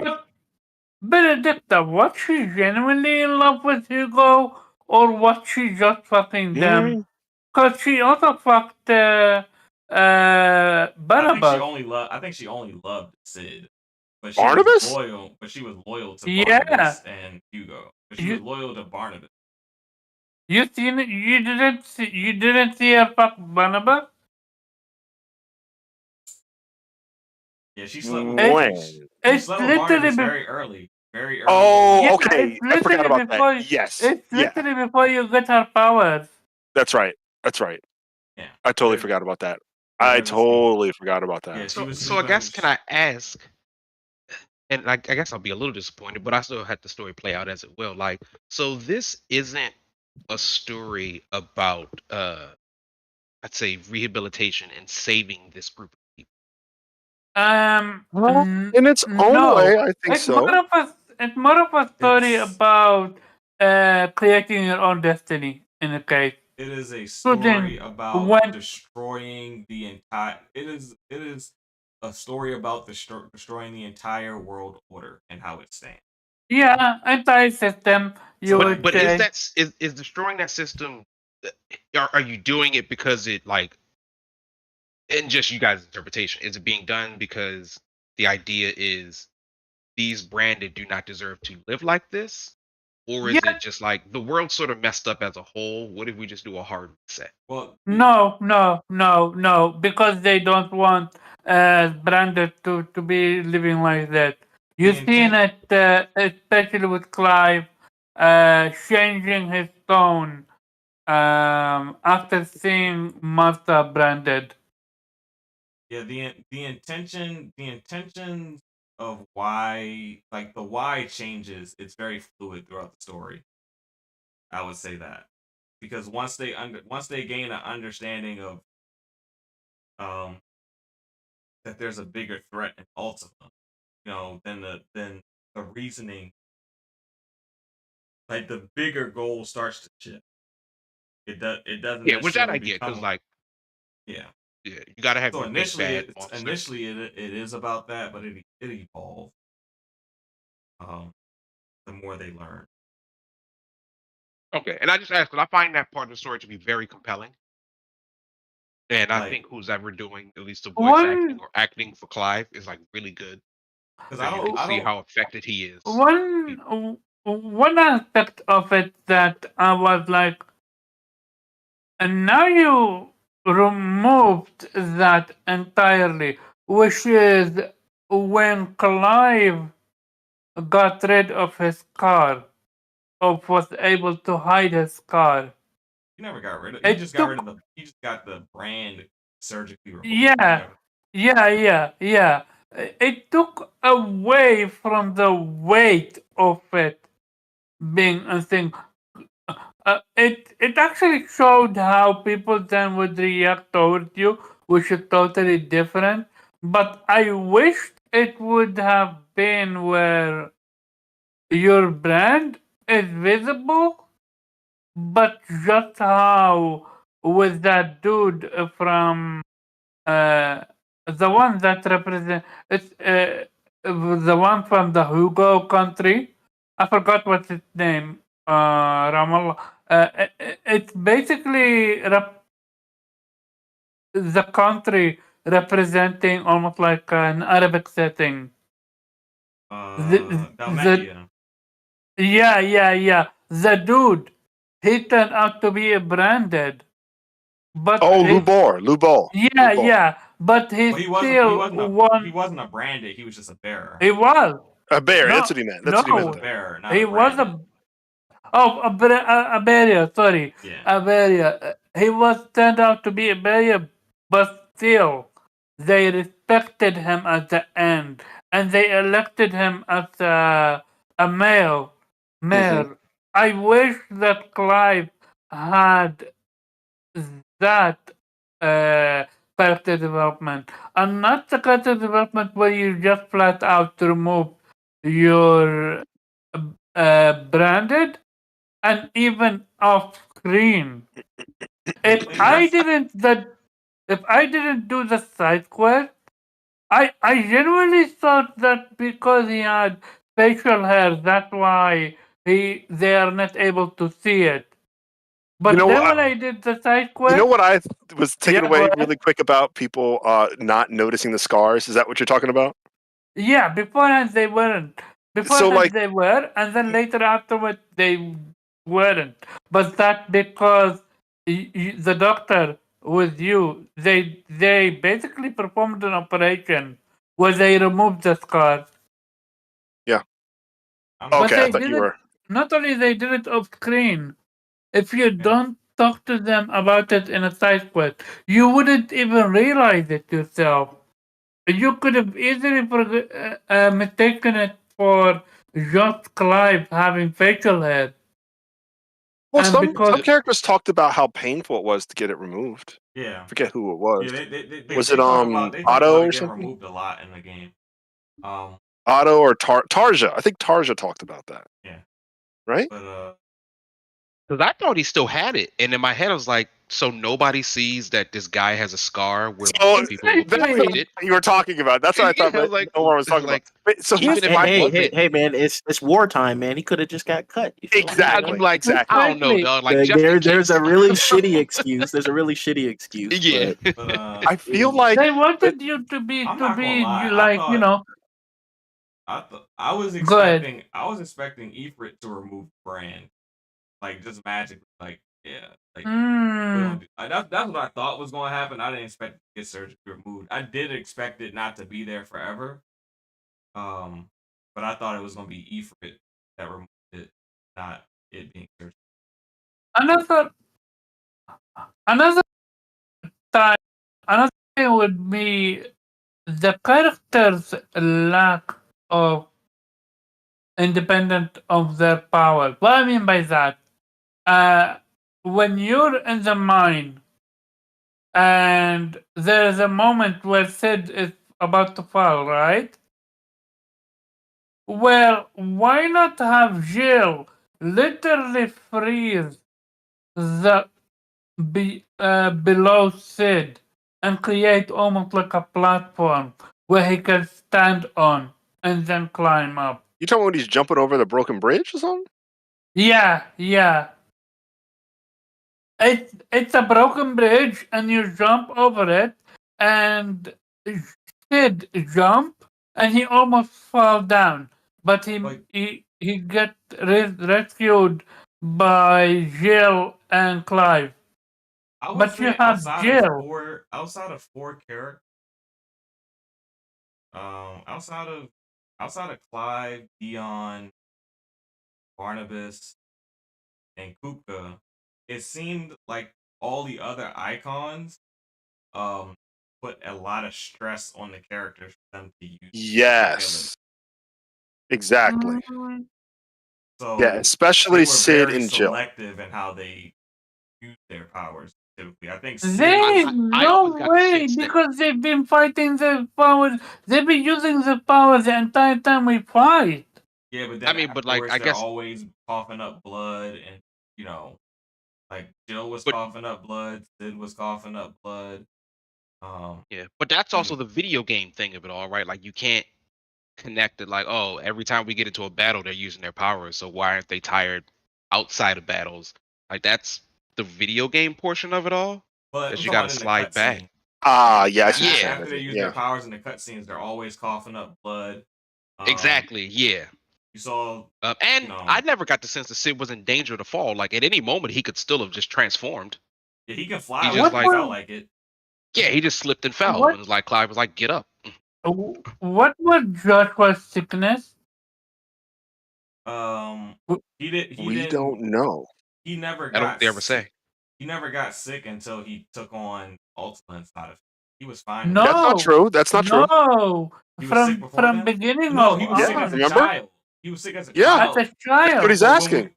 Benedicta, was she genuinely in love with Hugo, or was she just fucking them? Mm, Because she also fucked I think she Barnabas. only loved. I think she only loved Sid, but she was Barnabas? loyal. But she was loyal to Yeah. Barnabas and Hugo. But she was You loyal to Barnabas. you seen it? You didn't see her fuck Barnabas? Yeah, she slept with Barnabas. When? She It's slept with literally Barnabas be- very early. Very early. Oh, yeah. okay. It's I forgot literally about before. that. Yes. It's Yeah, literally before you get her powers. that's right. That's right. Yeah, I totally There- forgot about that. yeah, I there was- totally forgot about Yeah, that. she was So I sleeping. guess can I ask, and I guess I'll be a little disappointed, but I still had the story play out as it will. Like, so this isn't a story about I'd say rehabilitation and saving this group of people. In its own no. way, I think It's so. more of a story It's- about creating your own destiny in a case. It is a So then, story about when- destroying the entire. It is a story about destroying the entire world order and how it stands. Yeah, anti-system. You would But say. is destroying that system? Are you doing it because it like, in just you guys' interpretation, is it being done because the idea is these branded do not deserve to live like this? Or is Yeah. it just like the world sort of messed up as a whole? What if we just do a hard reset? Well, No, because they don't want Brandon to be living like that. You've seen it, especially with Clive, changing his tone after seeing Martha branded. yeah, the intention of why, like the why changes. It's very fluid throughout the story. I would say that because once they gain an understanding of that there's a bigger threat in Ultima, then the reasoning, like the bigger goal starts to shift. It doesn't. Yeah, which that I necessarily get because become- like yeah. yeah, you gotta have So your big initially, bad monster. it is about that, but it evolves. The more they learn. Okay, and I just asked because I find that part of the story to be very compelling. And I Like- think who's ever doing at least the voice One- acting or acting for Clive is like really good. Because So you can see how affected he is. One aspect of it that I was like, and now you removed that entirely, which is when Clive got rid of his car, or was able to hide his car. He never got rid of. It He just got rid took- of the. He just got the brand surgically removed. Yeah. Yeah. It took away from the weight of it being a thing. It actually showed how people then would react towards you, which is totally different. But I wished it would have been where your brand is visible, but just how with that dude from the one that represent it's the one from the Hugo country. I forgot what's its name. Ramallah. It's basically the country representing almost like an Arabic setting. Dalmatia. Yeah. The dude, he turned out to be branded, but Oh, he- Lubol. yeah. But he Well, he wasn't. still He wasn't. won. He wasn't a branded. He was just a bearer. He was. A bear. No, That's what he meant. That's what he He was meant. a bearer. Not He a was branded. a barrier. Sorry, Yeah. a barrier. He was turned out to be a barrier, but still, they respected him at the end, and they elected him as a mayor. I wish that Clive had that character development, and not the character development where you just flat out remove your branded and even off screen. If I didn't do the side quest, I genuinely thought that because he had facial hair. That's why they are not able to see it. But know then what? when I did the side You know quest, what I was taken Yeah, go away ahead. really quick about people not noticing the scars? Is that what you're talking about? yeah, beforehand they weren't. Beforehand like- they were, and then later afterward they weren't. But that's because the doctor with you, they basically performed an operation where they removed the scars. But Okay, I they thought did you it. were. Not only they did it off screen. If you don't talk to them about it in a side quest, you wouldn't even realize it yourself. You could have easily mistaken it for just Clive having facial hair. Well, And some because characters talked about how painful it was to get it removed. Yeah. Forget who it was. Yeah, they Was they it talk about they talk Otto about or it getting something? removed a lot in the game. Otto or Tarja? I think Tarja talked about that. Yeah. Right? But Because I thought he still had it, and in my head I was like, so nobody sees that this guy has a scar where So most people will that's find what it. you were talking about. That's what I thought. Yeah, I was like, no one was talking like, about. Wait, so even he's if it wasn't, hey, man! It's wartime, man. He could have just got cut. You feel me? Exactly. I'm like, exactly. I don't know, dog. Like, just There's a really shitty excuse. There's a really shitty excuse. yeah. but I feel like they wanted you to be I'm not gonna lie. like, you know. I was Go ahead. expecting Ifrit to remove Brand, like just magically, like yeah, like that's what I thought was going to happen. I didn't expect it to get surgically removed. I did expect it not to be there forever, but I thought it was going to be Ifrit that removed it, not it being surgically. Another time, another thing would be the characters' lack of independent of their power. What I mean by that, when you're in the mine and there's a moment where Sid is about to fall, right? Well, why not have Jill literally freeze the below Sid and create almost like a platform where he can stand on and then climb up? you talking about when he's jumping over the broken bridge or something? Yeah. It's a broken bridge and you jump over it and Sid jump and he almost fall down. But he get rescued by Jill and Clive. I would But say you have Jill. outside of four characters, outside of Clive, Dion, Barnabas, and Kupka, it seemed like all the other icons put a lot of stress on the characters for them to use. Yes. Exactly. So Yeah, especially they were Sid very and Jill. selective in how they use their powers. Typically, I think There's I no always got the way sense that because they've been fighting the powers. They've been using the power the entire time we fight. Yeah, but then I mean, but like, afterwards, I they're guess, always coughing up blood, and like Jill was but coughing up blood, Sid was coughing up blood. yeah, but that's also the video game thing of it all, right? Like, you can't connect it. Like, oh, every time we get into a battle, they're using their powers. So why aren't they tired outside of battles? Like, that's the video game portion of it all. But That I'm you talking got about to in the slide back. cutscene. Yeah, I see what you're saying. After they use their powers in the cutscenes, they're always coughing up blood. Exactly. Yeah. You saw, and I never got the sense that Sid was in danger to fall. Like, at any moment, he could still have just transformed. yeah, he can fly. He He just just felt like it. Yeah, he just slipped and fell. What? And like Clive was like, "Get up." What was Joshua's sickness? He did. We don't know. He never I got. don't ever say. He never got sick until he took on Ultima inside of it. He was fine. No, That's not true. That's not true. No, He was sick before from then? beginning No, of he was sick as a remember? child. He was sick as a Yeah. child. As a child. That's what he's asking.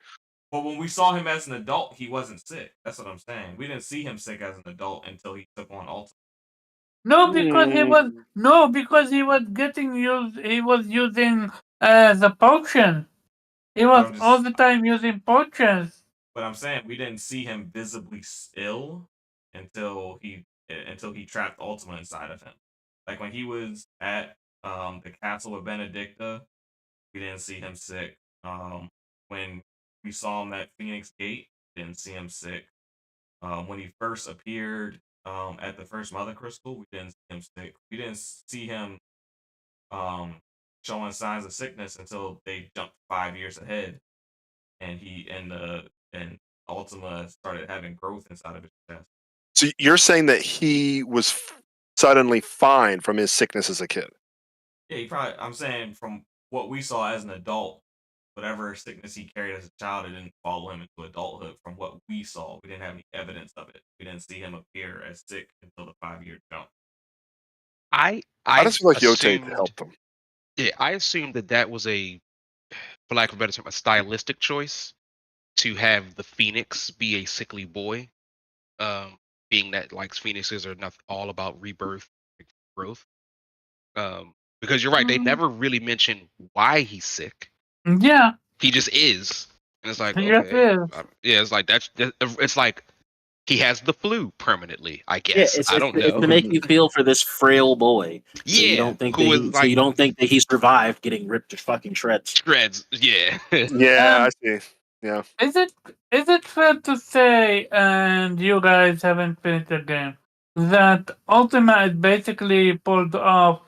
But when we saw him as an adult, he wasn't sick. That's what I'm saying. We didn't see him sick as an adult until he took on Ultima. No, because he was getting used. He was using the potion. He was all the time using potions. But I'm saying we didn't see him visibly ill until he trapped Ultima inside of him. Like when he was at the castle of Benedicta, we didn't see him sick. When we saw him at Phoenix Gate, didn't see him sick. When he first appeared at the first Mother Crystal, we didn't see him sick. We didn't see him showing signs of sickness until they jumped 5 years ahead, and and Ultima started having growth inside of his chest. So you're saying that he was suddenly fine from his sickness as a kid? Yeah, I'm saying from what we saw as an adult, whatever sickness he carried as a child, it didn't follow him into adulthood. From what we saw, we didn't have any evidence of it. We didn't see him appear as sick until the 5-year jump. I just feel like Yote assumed, helped him. Yeah, I assumed that was for lack of a better term, a stylistic choice to have the Phoenix be a sickly boy, being that like Phoenixes are not all about rebirth, growth. Because you're right, they never really mention why he's sick. Yeah. He just is, and it's like, Yes, okay, is. yeah, it's like it's like he has the flu permanently. I Yeah, guess it's I don't it's know. to make you feel for this frail boy. So you Yeah, don't think who that is like you don't think that he survived getting ripped to fucking shreds. shreds. Yeah, Yeah, I see. Yeah. Is it fair to say, and you guys haven't finished the game, that Ultima is basically pulled off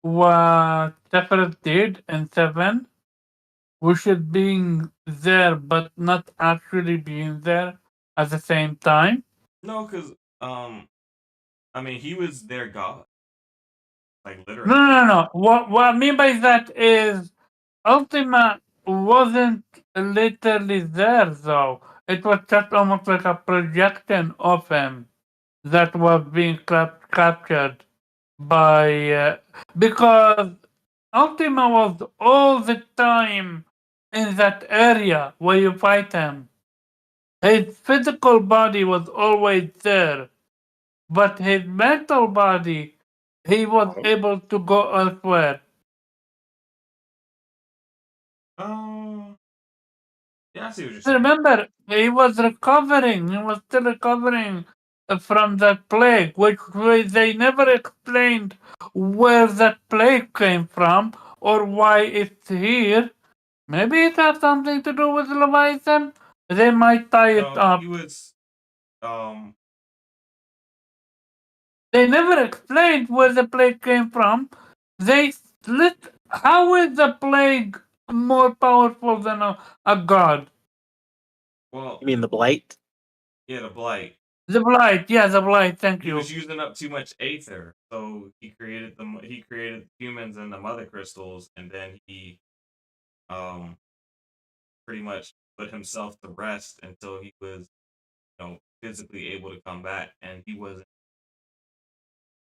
what Sephiroth did in 7, which is being there but not actually being there at the same time? No, because I mean, he was their god, like No, literally. no. What I mean by that is Ultima wasn't literally there, though. It was just almost like a projection of him that was being captured by. Because Ultima was all the time in that area where you fight him. His physical body was always there, but his mental body, he was able to go elsewhere. Yeah, I see what you're saying. Remember, he was recovering. He was still recovering from that plague, which they never explained where that plague came from or why it's here. Maybe it has something to do with Leviathan. They might tie it No, up. he was They never explained where the plague came from. They split. How is the plague more powerful than a god? well, You mean the blight? yeah, the blight. The blight, yeah, the blight. Thank He you. was using up too much aether, so he created humans and the mother crystals, and then he pretty much put himself to rest until he was, physically able to come back. And he wasn't.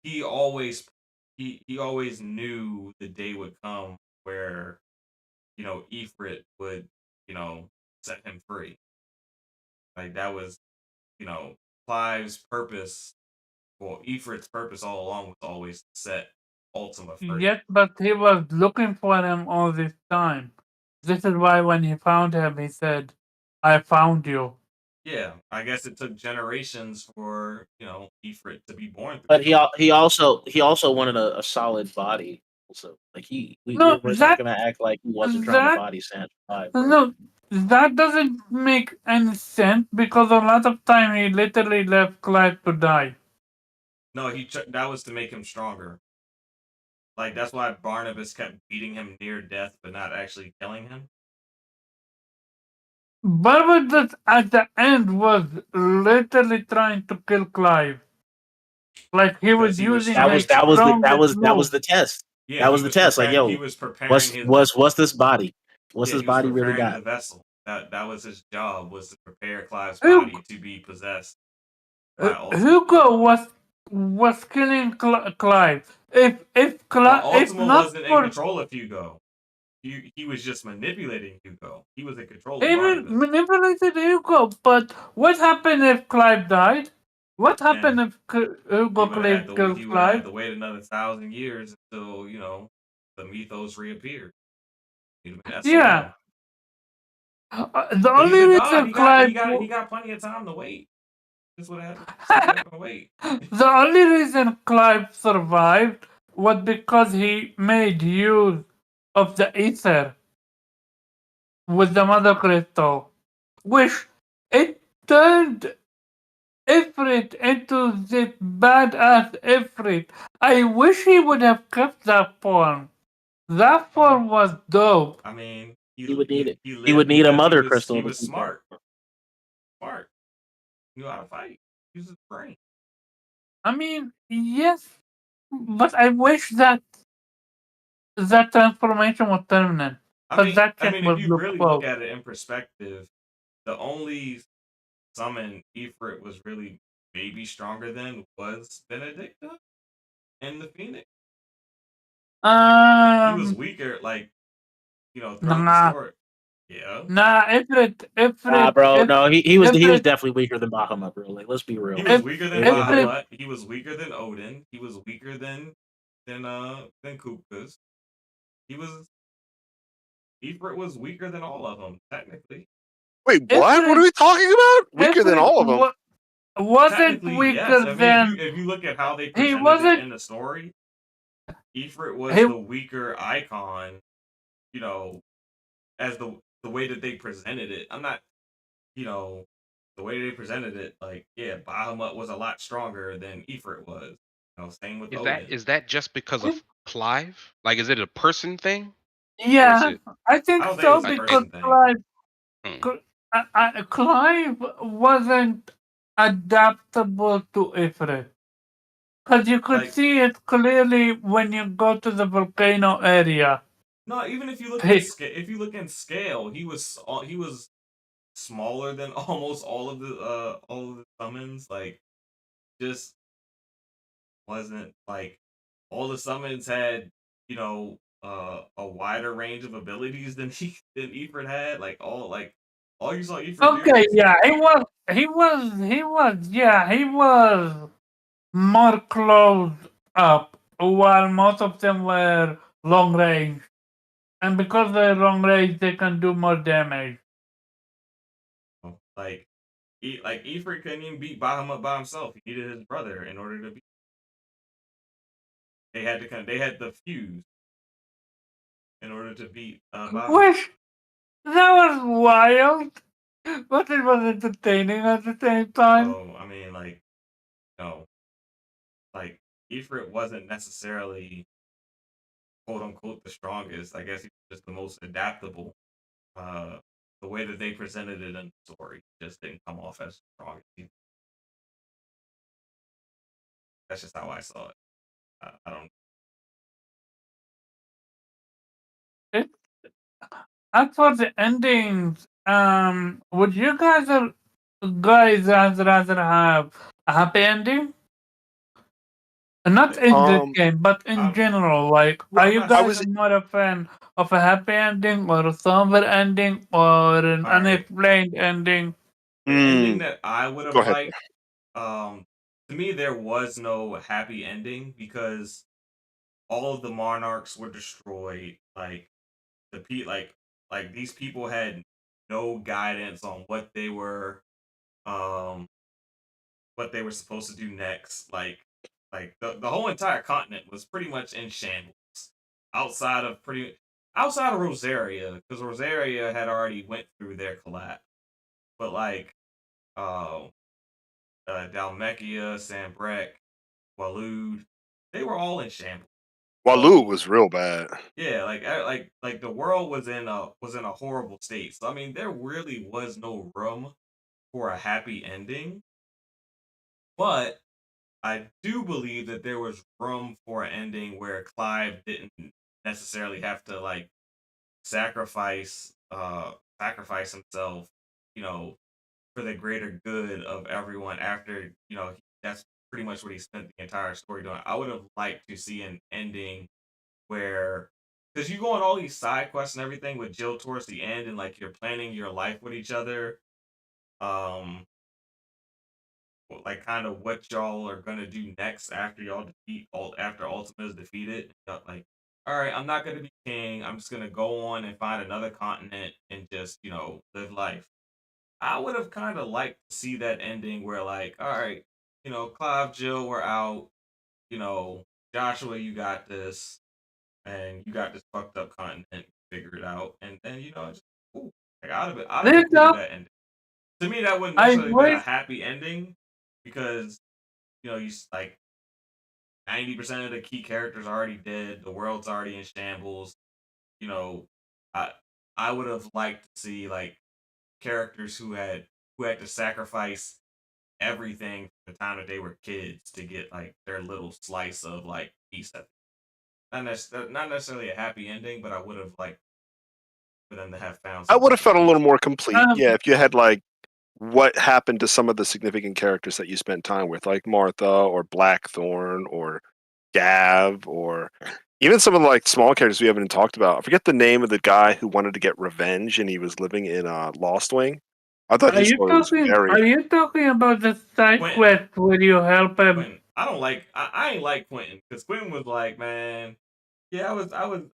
He always knew the day would come where, Ifrit would, set him free. Like that was, Clive's purpose. Well, Ifrit's purpose all along was always to set Ultima free. Yes, but he was looking for him all this time. This is why when he found him, he said, "I found you." Yeah, I guess it took generations for Ifrit to be born. But he also wanted a solid body. Also, like No, we're not gonna act like he wasn't trying to that body survive, bro. no, that doesn't make any sense because a lot of time he literally left Clive to die. No, that was to make him stronger. Like that's why Barnabas kept beating him near death, but not actually killing him. Barnabas at the end was literally trying to kill Clive. Like he was Because he was using strong. his That was strongest the test. Yeah, That was he the test. Like, yo, he was preparing what's this body? What's yeah, this he was body really preparing got? the vessel. That was his job, was to prepare Clive's Who- body to be possessed by Ultima. Hugo was killing Clive. If Clive, Well, if Ultima not wasn't in for control of Hugo. He was just manipulating Hugo. He was in control of even Barnabas. manipulated Hugo, but what happened if Clive died? What happened if Hugo He would have killed to Clive? wait another 1,000 years until the mythos reappeared. He'd have been SOL. Yeah. The But only he's a god. reason He Clive got plenty of time to wait. Just what happened. Wait. the only reason Clive survived was because he made use of the ether with the mother crystal, which it turned Ifrit into the badass Ifrit. I wish he would have kept that form. That form was dope. I mean, He would need it. He He lived would need a because mother crystal He to was keep smart. Smart. Knew how to fight. Use his brain. I mean, yes, but I wish that transformation was permanent. I Because mean, that chick if was you look really cool. look at it in perspective, the only summon Ifrit was really maybe stronger than was Benedicta and the Phoenix. He was weaker, like, throughout the story. Yeah. Nah, Ifrit, bro. No, he was Ifrit, definitely weaker than Bahamut, bro. Like, let's be real. He was weaker than Ifrit- Bahamut. He was weaker than Odin. He was weaker than Kupkas. Ifrit was weaker than all of them, technically. Wait, what? What are we talking about? Weaker than all of them. Wasn't Technically, weaker yes. I mean, than. if you look at how they He presented wasn't. it in the story, Ifrit was He- the weaker icon, as the way that they presented it. I'm not, the way they presented it, like, yeah, Bahamut was a lot stronger than Ifrit was. Same with Odin. Is that just because of Clive? Like, is it a person thing? Yeah, I think I don't think so it's a because person thing. Clive wasn't adaptable to Ifrit. Because you could see it clearly when you go to the volcano area. No, even if you look in scale, he was smaller than almost all of the summons. Like, just wasn't like all the summons had a wider range of abilities than Ifrit had. Like all you saw Ifrit do. Okay, yeah, he was more closed up, while most of them were long range. And because they're long range, they can do more damage. Like Ifrit couldn't even beat Bahamut by himself. He needed his brother in order to beat. They had the fuse in order to beat Bahamut. Which that was wild, but it was entertaining at the same time. So I mean, like, like Ifrit wasn't necessarily quote unquote the strongest. I guess he was just the most adaptable. The way that they presented it in the story just didn't come off as strong. That's just how I saw it. I don't. As for the endings, would you guys rather have a happy ending? Not in this game, but in general. Like, are you guys more a fan of a happy ending or a somber ending or an unexplained ending? The ending that I would have liked, to me, there was no happy ending because all of the monarchs were destroyed. Like these people had no guidance on what they were supposed to do next. Like the whole entire continent was pretty much in shambles outside of Rosaria, because Rosaria had already went through their collapse. But Dalmekia, Sambrek, Waloed, they were all in shambles. Waloed was real bad. Yeah, like the world was in a horrible state. So I mean, there really was no room for a happy ending. But I do believe that there was room for an ending where Clive didn't necessarily have to sacrifice himself, for the greater good of everyone after, that's pretty much what he spent the entire story doing. I would have liked to see an ending where, because you go on all these side quests and everything with Jill towards the end, and you're planning your life with each other, kind of what y'all are gonna do next after y'all after Ultima is defeated. All right, I'm not gonna be king. I'm just gonna go on and find another continent and just live life. I would have kind of liked to see that ending where all right, Clive, Jill, we're out. Joshua, you got this. and you got this fucked up continent, figure it out, and then just ooh, like I'd have This been cool with up, that ending. To me, that wouldn't I necessarily been a wish happy ending because you like 90% of the key characters are already dead, the world's already in shambles. You know, I I would have liked to see like characters who had to sacrifice everything from the time that they were kids to get like their little slice of like peace. Not necessarily a happy ending, but I would have liked for them to have found I some would have type of felt a peace. little more complete. um, Yeah, if you had like what happened to some of the significant characters that you spent time with, like Martha or Blackthorn or Gav, or even some of the like small characters we haven't talked about. I forget the name of the guy who wanted to get revenge and he was living in Lost Wing. I thought are his you story was talking? very Are you talking about the side Quentin, quest where you help him? Quentin. I don't like. I ain't like Quentin because Quentin was like, man, yeah,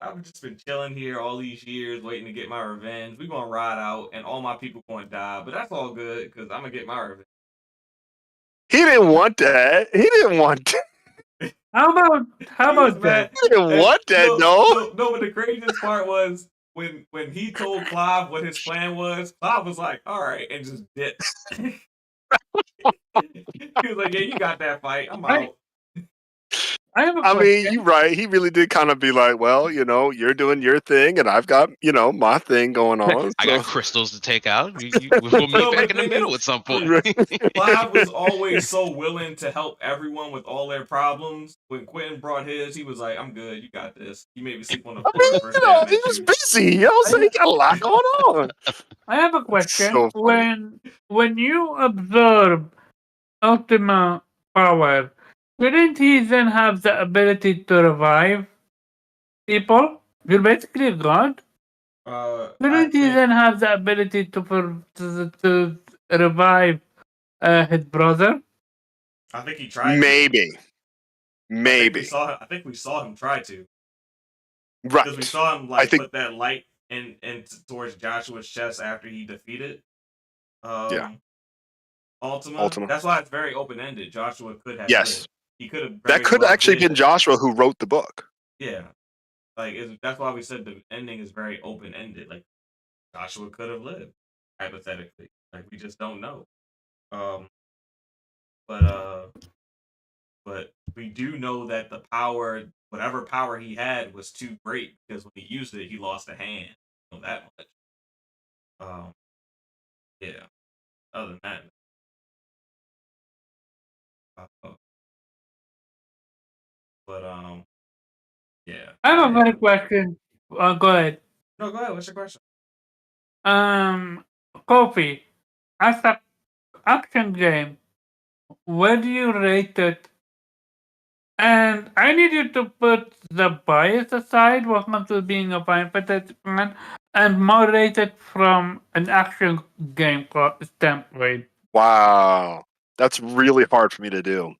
I've just been chilling here all these years, waiting to get my revenge. We gonna ride out, and all my people gonna die, but that's all good because I'm gonna get my revenge. He didn't want that. He didn't want that. How He was about mad. that? He didn't And want that, no. no. But the craziest part was when he told Clive what his plan was. Clive was like, "All right," and just dipped. He was like, "Yeah, you got that fight. I'm I out." I have a I mean, question. you're right. He really did kind of be like, well, you're doing your thing, and I've got, my thing going on. I So, got crystals to take out. We'll meet No, but back the in the thing middle is, at some point. Clive was always so willing to help everyone with all their problems. When Quentin brought his, he was like, "I'm good. You got this. You made me sleep on the I floor mean, the first day I he met was you." busy. So he got a lot going on. I have a question. So funny. When you absorb Ultima power, couldn't he then have the ability to revive people? You're basically a god. I Couldn't he think then have the ability to revive his brother? he tried to. Maybe. I think we saw him try to because we Right. saw him I like think, put that light in towards Joshua's chest after he defeated yeah, um Ultima. Ultima. That's why it's very open ended. Joshua could have Yes. lived. He could have That very could well actually did. been Joshua who wrote the book. Yeah, like that's why we said the ending is very open ended. Like Joshua could have lived hypothetically. Like we just don't know. Um, but we do know that the power, whatever power he had, was too great because when he used it, he lost a hand. You know that much. Um, yeah. Other than that, uh, but yeah. I have a better question. Go ahead. No, go ahead. What's your question? Kofi, as a action game, where do you rate it? And I need you to put the bias aside when it comes to being a Final Fantasy fan and more rate it from an action game standpoint. Wow. That's really hard for me to do.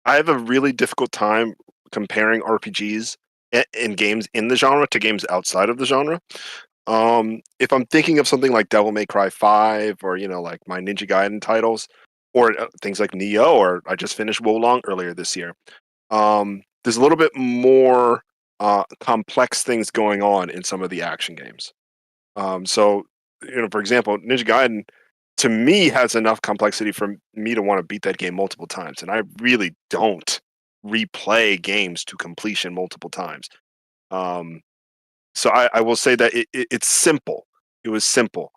I have a really difficult time comparing RPGs in games in the genre to games outside of the genre. If I'm thinking of something like Devil May Cry 5 or, like my Ninja Gaiden titles or things like Neo, or I just finished Wolong earlier this year, there's a little bit more complex things going on in some of the action games. So, for example, Ninja Gaiden to me has enough complexity for me to want to beat that game multiple times, and I really don't replay games to completion multiple times. So I will say that it's simple. It was simple.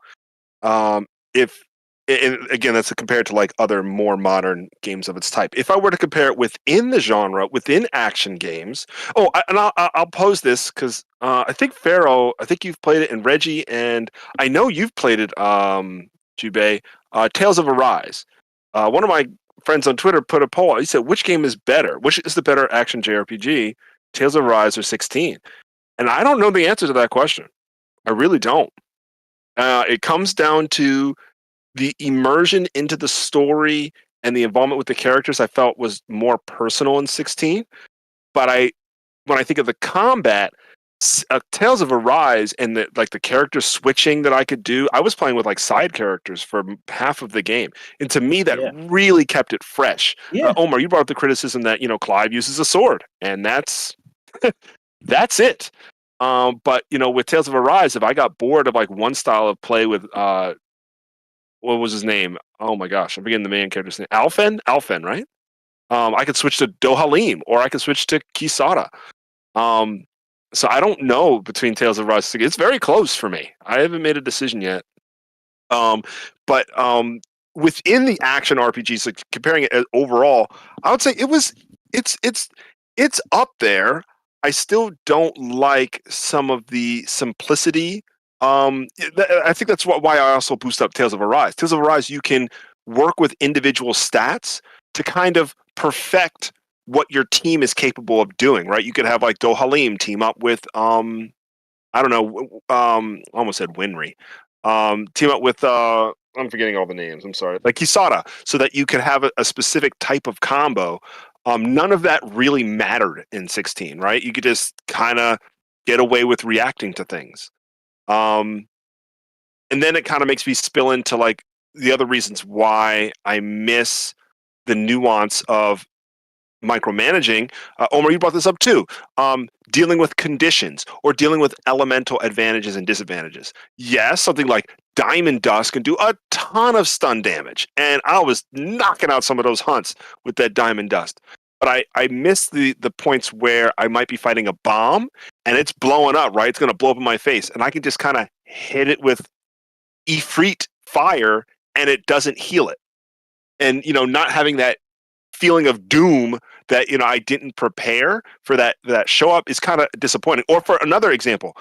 If and again, that's compared to like other more modern games of its type. If I were to compare it within the genre, within action games, and I'll pose this because I think Pharaoh, I think you've played it, and Reggie, and I know you've played it, Jubei, Tales of Arise. One of my friends on Twitter put a poll. He said, "Which game is better? Which is the better action JRPG, Tales of Arise or 16?" And I don't know the answer to that question. I really don't. It comes down to the immersion into the story and the involvement with the characters. I felt was more personal in 16. But when I think of the combat, Tales of Arise and the character switching that I could do, I was playing with like side characters for half of the game, and to me that Yeah. really kept it fresh. Yeah. Omar, you brought up the criticism that Clive uses a sword, and that's That's it. But with Tales of Arise, if I got bored of like one style of play with what was his name? Oh my gosh, I'm forgetting the main character's name. Alphen, right? I could switch to Dohalim, or I could switch to Kisada. So I don't know between Tales of Arise. It's very close for me. I haven't made a decision yet. But within the action RPGs, like comparing it overall, I would say it's up there. I still don't like some of the simplicity. I think that's why I also boost up Tales of Arise. Tales of Arise, you can work with individual stats to kind of perfect what your team is capable of doing, right? You could have like Dohalim team up with I don't know, almost said Winry. Team up with I'm forgetting all the names. I'm sorry. Like Kisada, so that you could have a specific type of combo. None of that really mattered in 16, right? You could just kind of get away with reacting to things. And then it kind of makes me spill into like the other reasons why I miss the nuance of micromanaging. Omar, you brought this up too. Dealing with conditions or dealing with elemental advantages and disadvantages. Yes, something like Diamond Dust can do a ton of stun damage, and I was knocking out some of those hunts with that Diamond Dust. But I miss the points where I might be fighting a bomb and it's blowing up, right? It's going to blow up in my face, and I can just kind of hit it with Ifrit fire, and it doesn't heal it. And not having that feeling of doom that I didn't prepare for that show up is kind of disappointing. Or for another example,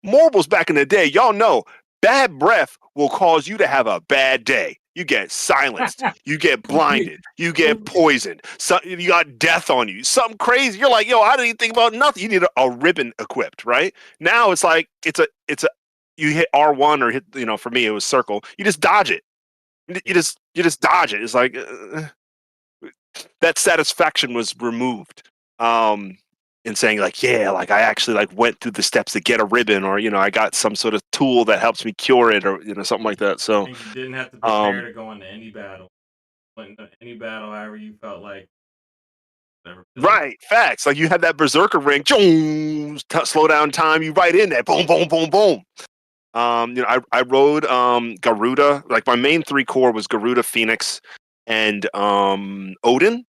Morbles back in the day, y'all know bad breath will cause you to have a bad day. You get silenced, you get blinded, you get poisoned, you got death on you, something crazy. You're like, yo, I didn't even think about nothing. You need a ribbon equipped, right? Now it's like it's a you hit R1 or hit, for me it was circle. You just dodge it. You just dodge it. It's like that satisfaction was removed. In saying like, yeah, like I actually like went through the steps to get a ribbon, or I got some sort of tool that helps me cure it, or something like that. So And you didn't have to prepare to go into any battle. Went into any battle, however you felt like. Whatever. Right, facts. Like you had that berserker ring, slow down time. You right in there, boom, boom, boom, boom. I rode Garuda. Like my main 3 core was Garuda, Phoenix, and Odin.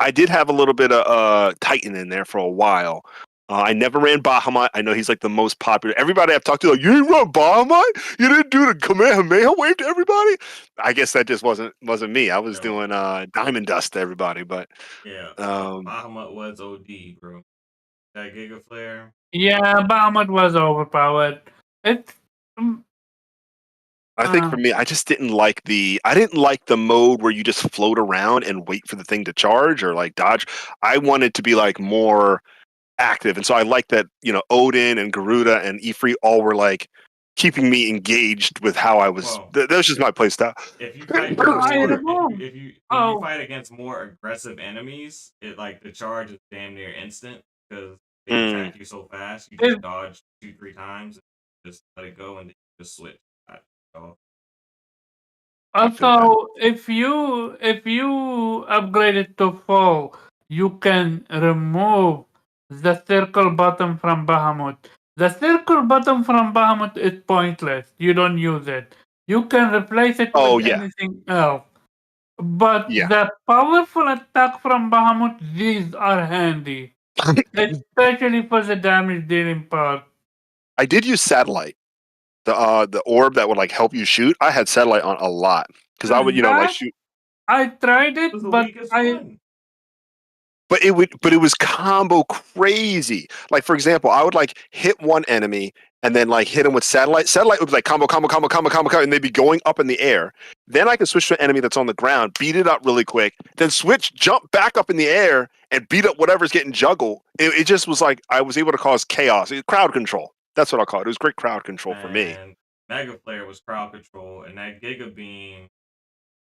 I did have a little bit of Titan in there for a while. I never ran Bahamut. I know he's like the most popular. Everybody I've talked to, like, you didn't run Bahamut? You didn't do the Kamehameha wave to everybody? I guess that just wasn't me. I was doing Diamond Dust to everybody, but yeah, Bahamut was OD, bro. That Giga Flare. Yeah, Bahamut was overpowered. It's I think for me, I just didn't like the mode where you just float around and wait for the thing to charge or like dodge. I wanted to be like more active, and so I like that Odin and Garuda and Ifrit all were like keeping me engaged with how I was. Well, that was just my play style. If you fight if you fight against more aggressive enemies, it like the charge is damn near instant because they attack you so fast. You just dodge 2-3 times, and just let it go, and then you just switch. Also, if you upgrade it to full, you can remove the circle button from Bahamut. The circle button from Bahamut is pointless. You don't use it. You can replace it with anything else. But the powerful attack from Bahamut, these are handy. Especially for the damage dealing part. I did use satellite. The orb that would like help you shoot. I had satellite on a lot because I would like shoot. I tried it, but But it was combo crazy. Like for example, I would like hit one enemy and then like hit him with satellite. Satellite would be like combo, and they'd be going up in the air. Then I could switch to an enemy that's on the ground, beat it up really quick, then switch, jump back up in the air, and beat up whatever's getting juggled. It just was like I was able to cause chaos. Crowd control. That's what I'll call it. It was great crowd control for me. Mega Flare was crowd control, and that Giga Beam,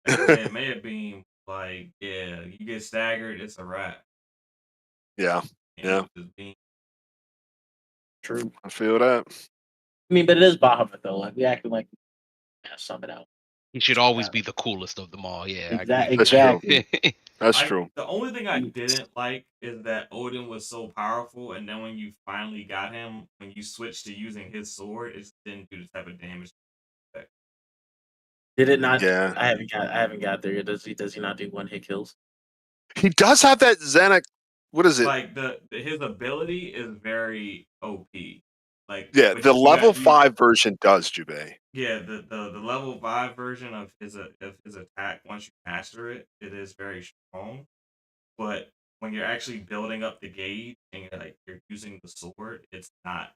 that Mega Beam, like, yeah, you get staggered, it's a wrap. Yeah. True. I feel that. I mean, but it is Bahamut though. Like we acting like sum it out. He should always be the coolest of them all. Yeah, I agree. Exactly. That's true. The only thing I didn't like is that Odin was so powerful, and then when you finally got him, when you switched to using his sword, it just didn't do the type of damage. Did it not? Yeah. I haven't got there yet. Does he not do one hit kills? He does have that Xanax. What is it? Like his ability is very OP. Like Yeah, but the you level got- 5 version does, Jubei. Yeah, the level 5 version of his attack, once you master it, it is very strong. But when you're actually building up the gauge and you're using the sword, it's not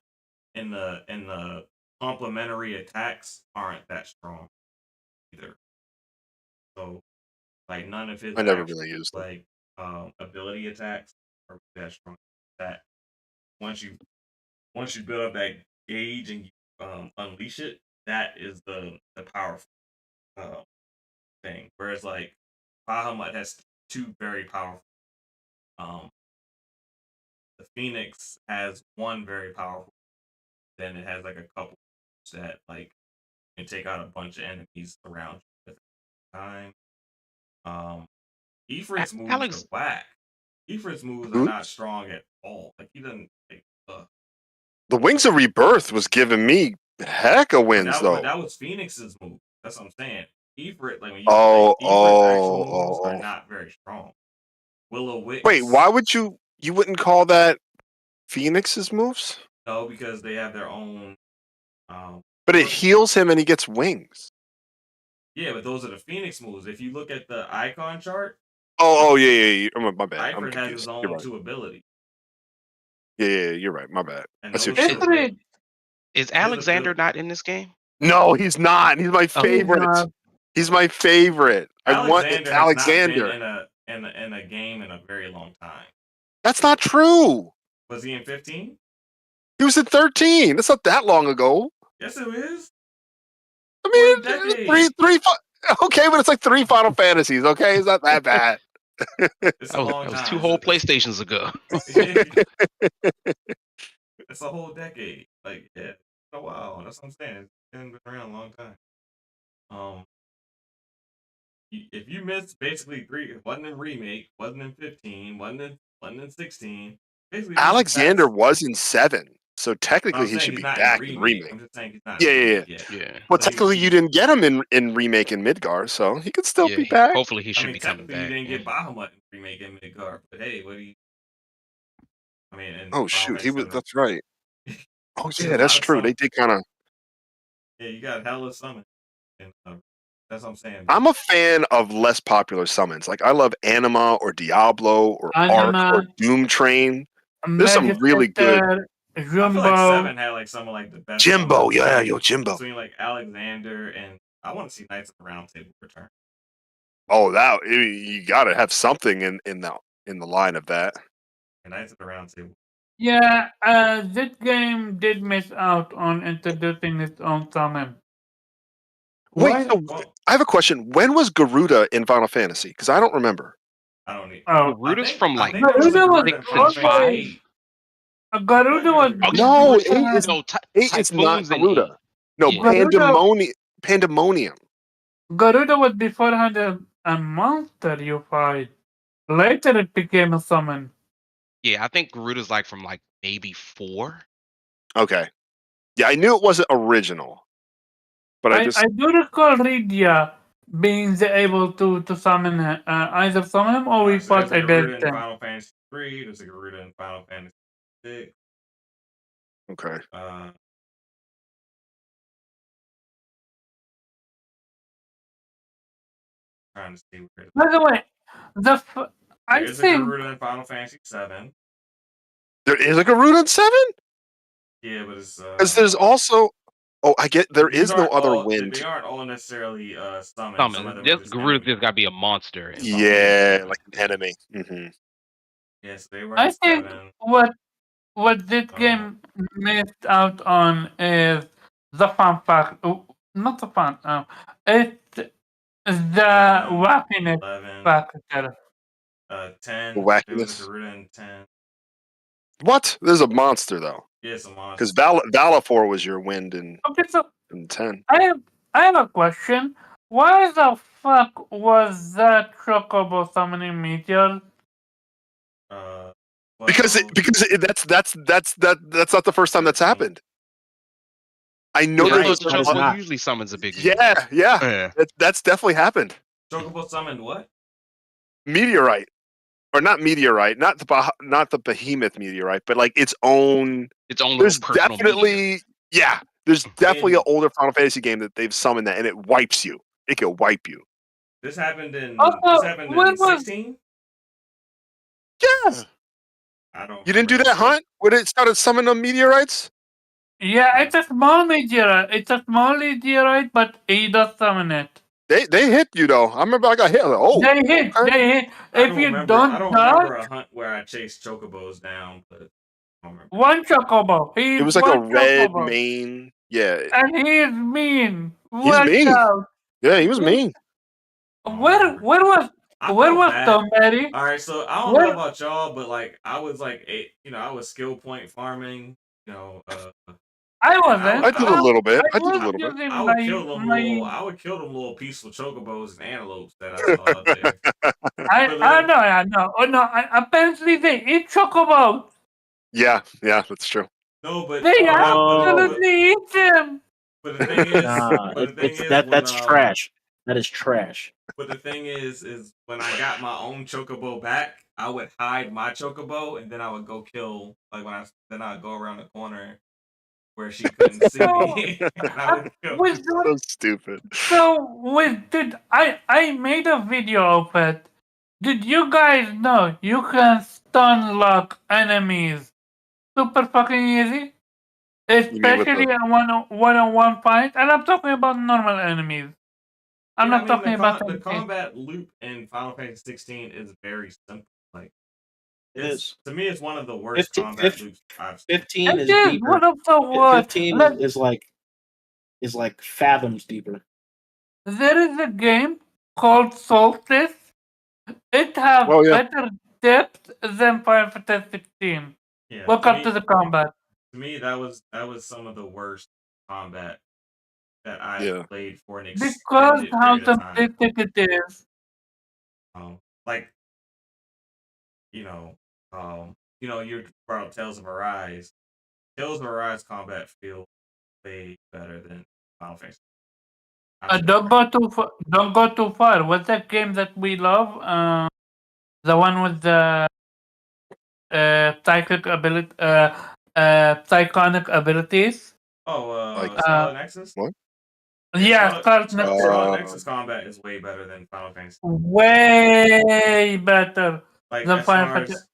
in the complementary attacks aren't that strong either. So like none of his I never actual, really used it. ability attacks are that strong. That once you build up that gauge and you unleash it, that is the powerful thing. Whereas like Bahamut has two very powerful. The Phoenix has one very powerful. Then it has like a couple that like can take out a bunch of enemies around you at the time. Ifrit's moves Alex- are whack. Ifrit's moves are Who? not strong at all. Like he doesn't. The Wings of Rebirth was giving me heck of wins, But though. that was Phoenix's move. That's what I'm saying. Ifrit, like when you Ifrit's actual moves are not very strong. Willow Wicks. Wait, why would you wouldn't call that Phoenix's moves? No, because they have their own. But it heals him and he gets wings. Yeah, but those are the Phoenix moves. If you look at the icon chart. Oh yeah. My bad. I'm Ifrit has confused. his You're own right. two abilities. Yeah, you're right. My bad. And I see what those you're two saying. abilities- Is Alexander not in this game? No, he's not. He's my favorite. not. He's my favorite. I want has Alexander. not been in a game in a very long time. That's not true. Was he in 15? He was in 13. That's not that long ago. Yes, it is. I What a mean, decade. three. Okay, but it's like 3 Final Fantasies. Okay, it's not that bad. It's a That long was time. 2 whole PlayStations ago. It's a whole decade. Like, yeah, it's a while. That's what I'm saying. It's been around a long time. If you missed basically 3, it wasn't in remake, wasn't in 15, wasn't in 16. Basically, Alexander was in 7, so technically I'm he saying should he's be not back in in remake. remake. I'm just saying he's not. Yeah. in remake yet. Yeah. Well, So technically you didn't get him in remake in Midgar, so he could still Yeah, be back. Hopefully he should be coming technically back. you didn't yeah. get Bahamut in remake in Midgar, but hey, what do you? I mean, and Oh shoot, he was. That's right. Oh yeah, that's true. They did kind of. Yeah, you got hella summon. And, that's what I'm saying. I'm a fan of less popular summons. Like I love Anima or Diablo or Anima. Ark or Doom Train. There's some really good. I feel like Jumbo. 7 had like some of like the best. Jimbo, summons yeah, between- yo, Jimbo. Between like Alexander and I want to see Knights of the Round Table return. Oh, that you got to have something in the line of that. And Knights of the Round Table. Yeah, this game did miss out on introducing its own summon. Wait, so Well, I have a question. When was Garuda in Final Fantasy? Because I don't remember. I don't need. Oh, Garuda's from like Garuda was 6 and 5. Garuda was No, Okay, it is. no, It's not Typhoon's in Garuda. 8. No, Yeah. Pandemonium. Garuda was beforehand a monster you fight. Later it became a summon. Yeah, I think Garuda's like from like maybe 4. Okay. Yeah, I knew it wasn't original, but I just I do recall Rydia being able to summon either summon him or we fought There's a against Garuda in him. Final Fantasy 3. There's a Garuda in Final Fantasy 6. okay. Trying to see where. By the way, I There's a think Garuda in Final Fantasy 7. There is a Garuda in 7? Yeah, but it's Because there's also. Oh, I get. There these is no aren't other all- wind. They aren't all necessarily summons. Some of Summon. them are Just just Garuda's enemies. just gotta be a monster. in Final Yeah, Fantasy. like an enemy. Mm-hmm. Yes, they were. I in think 7. what this game missed out on is the fun fact. Not the fun. It's the wackiness 11. factor. 10. The There was wackiness. a Garuda in 10. What? There's a monster though. Yeah, it's a monster. Because Valafor was your wind in Okay, so 10. I have a question. Why the fuck was that Chocobo summoning meteor? Because Well, that's not the first time that's 13. happened. I know You're there's right, the that is Chocobo not. usually summons a big one. yeah. Yeah. That's definitely happened. Chocobo summoned what? Meteorite, or not meteorite, not the behemoth meteorite, but like its own. Its own little There's personal meteor. definitely there's definitely In- an older Final Fantasy game that they've summoned that, and it wipes you. It can wipe you. This happened in Also, when was 16. Yeah, I don't. you didn't do remember that hunt when it started summoning the meteorites. yeah, it's a small meteorite. It's a small meteorite, but he does summon it. They hit you though. I remember I got hit. I was like, oh, They hit. okay. They hit. I If don't you remember. I don't don't remember a dodge, hunt where I chased chocobos down, but I don't remember. one chocobo. He's It was like a one red chocobo. mane. Yeah, And he is mean. he's Watch mean. out. Yeah, he was mean. Where was I where felt was bad. somebody? All right, so I don't Where- know about y'all, but like I was like I was skill point farming. I wasn't. I did a little bit. I did a was little bit. using I would kill them little. I would kill them little peaceful chocobos and antelopes that I saw out there. I know. Oh no! Apparently they eat chocobos. Yeah, that's true. No, but They Oh. absolutely eat them. But the thing is, Nah, but the thing it's is, that's trash. That is trash. But the thing is when I got my own chocobo back, I would hide my chocobo and then I would go kill. Like then I'd go around the corner where she couldn't see me. And I would kill. So stupid. So I made a video of it. Did you guys know you can stun lock enemies super fucking easy? Especially in one-on-one fight, and I'm talking about normal enemies. I'm not talking about the anything. combat loop in Final Fantasy 16 is very simple. Like It is. to me, it's one of the worst 15 combat loops I've seen. 15 is It is deeper. one of the worst. 15 Like, is like fathoms deeper. there is a game called Solstice. It has Oh, yeah. better depth than Final Fantasy 16. Yeah, Look up to the combat. To me, that was some of the worst combat that I Yeah. played for an Because extended how period of time. simplistic it is. Like you brought up Tales of Arise. Tales of Arise combat feels way better than Final Fantasy. Don't go too far. What's that game that we love? The one with the psychic ability, psychonic abilities. Scarlet Nexus. What? Yeah, Scarlet Nexus. Scarlet Nexus combat is way better than Final Fantasy. Way better Like than as Final far Fantasy. as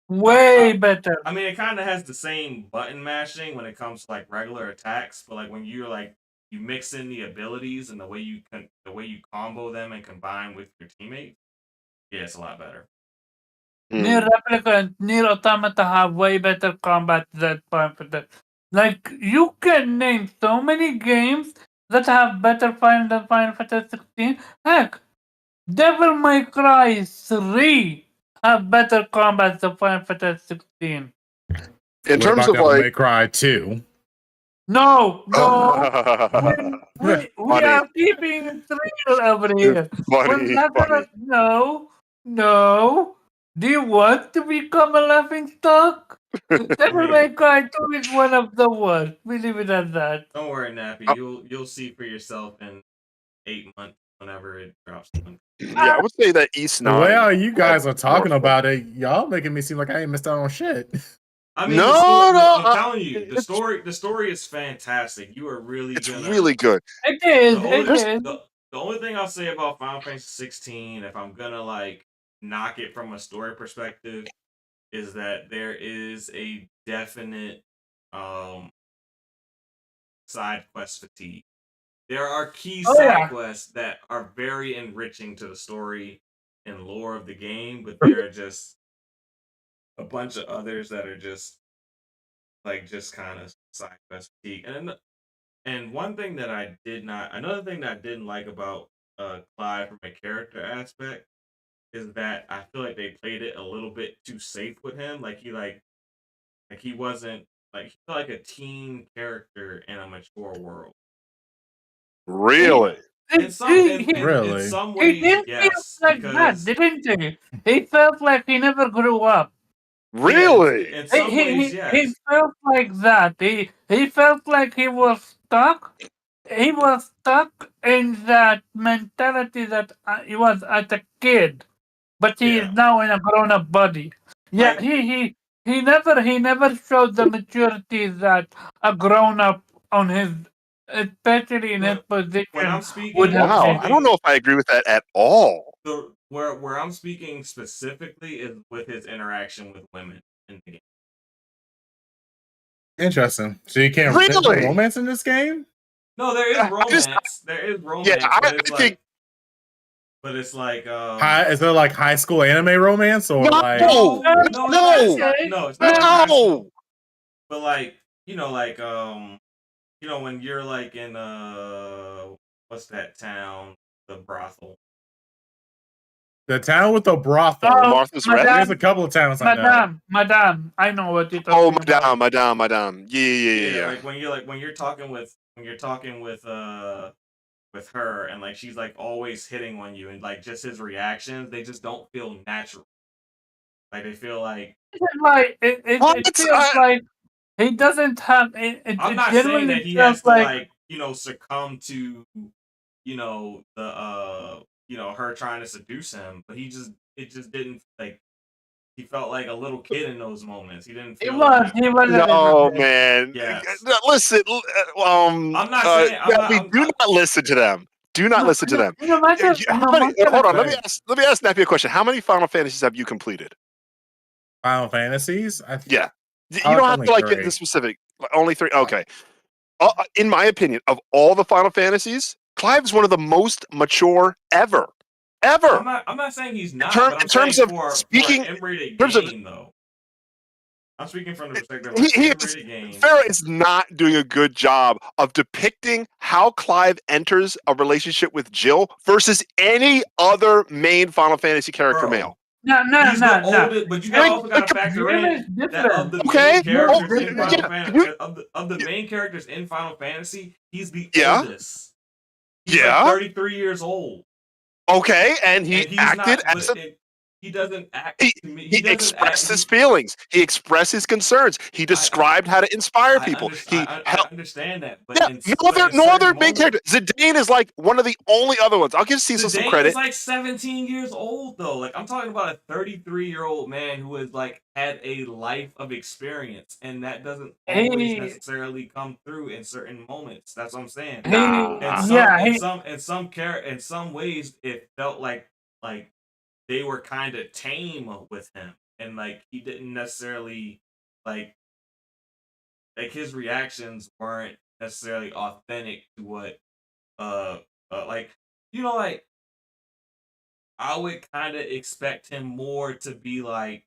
Way better. I mean, it kind of has the same button mashing when it comes to like regular attacks, but like when you're like you mix in the abilities and the way you combo them and combine with your teammates, yeah, it's a lot better. Nier Replica and Nier Automata have way better combat than Final Fantasy. Like you can name so many games that have better fight than Final Fantasy 16. Heck, Devil May Cry 3 have better combat than Final Fantasy 16. In terms of Devil like May Cry 2? No. we are keeping it real over here. Funny. No. Do you want to become a laughing stock? Devil May Cry 2 is one of the worst. We leave it at that. Don't worry, Nappy. You'll see for yourself in 8 months whenever it drops. Yeah, I would say that East 9. The way how you guys are talking about it, y'all making me seem like I ain't missed out on shit. I mean, I'm telling you, the story is fantastic. You are really really good. It is. The only thing I'll say about Final Fantasy 16, if I'm gonna like knock it from a story perspective, is that there is a definite side quest fatigue. There are key side quests that are very enriching to the story and lore of the game, but there are just a bunch of others that are just kind of side quest fatigue. And one thing that another thing that I didn't like about Clyde from a character aspect is that I feel like they played it a little bit too safe with him. He wasn't he felt like a teen character in a mature world. Really? in Really? some He ways, didn't feel yes, like that, because didn't he? He felt like he never grew up. Really? in some ways, yes. He felt like that. He felt like he was stuck. He was stuck in that mentality that he was as a kid, but he is Yeah. now in a grown-up body. Yeah, Like- he never showed the maturity that a grown-up on his, especially in his position, when I'm speaking, would have Wow, been. I don't know if I agree with that at all. Where I'm speaking specifically is with his interaction with women in the game. Interesting. So you can't Really? there's no romance in this game? No, there is I just- romance. There is romance, Yeah, I but it's think- like, but it's like, Is there like high school anime romance or No! like no, No! it's not no, it's not like high school. No! But like, like when you're like in what's that town, the brothel. the town with the brothel? Oh, Martha's Rest? There's a couple of towns I know. Madame, I know what you're Oh, talking about. Madame. Yeah. Like when you're talking with with her, and like she's like always hitting on you, and like just his reactions, they just don't feel natural. Like they feel like It feels like he doesn't have. I'm not saying genuinely that he feels has to like succumb to the her trying to seduce him, but it just didn't like. He felt like a little kid in those moments. He didn't feel. He was. No, man. Yes. Listen, I'm not saying. do not listen to them. Do not listen to them. No matter, Hold on. Let me ask Nappy a question. How many Final Fantasies have you completed? Final Fantasies? Yeah. You don't have to like get into specific. Only 3. Okay. In my opinion, of all the Final Fantasies, Clive's one of the most mature ever. I'm not saying he's not. In terms of speaking, though. I'm speaking from the perspective of M-rated game. Farrah is not doing a good job of depicting how Clive enters a relationship with Jill versus any other main Final Fantasy character male. No. But you also got to factor in that of the main characters in Final Fantasy, of the main characters in Final Fantasy, he's the oldest. He's like 33 years old. Okay, and he acted as he doesn't act. He expressed his feelings. He expressed his concerns. He described how to inspire people. I understand that, but no other main character. Zidane is like one of the only other ones. I'll give Cecil some credit. He's like 17 years old though. Like I'm talking about a 33-year-old man who has like had a life of experience, and that doesn't always necessarily come through in certain moments. That's what I'm saying. In some ways, it felt like they were kind of tame with him, and like he didn't necessarily like his reactions weren't necessarily authentic to what like I would kind of expect him more to be like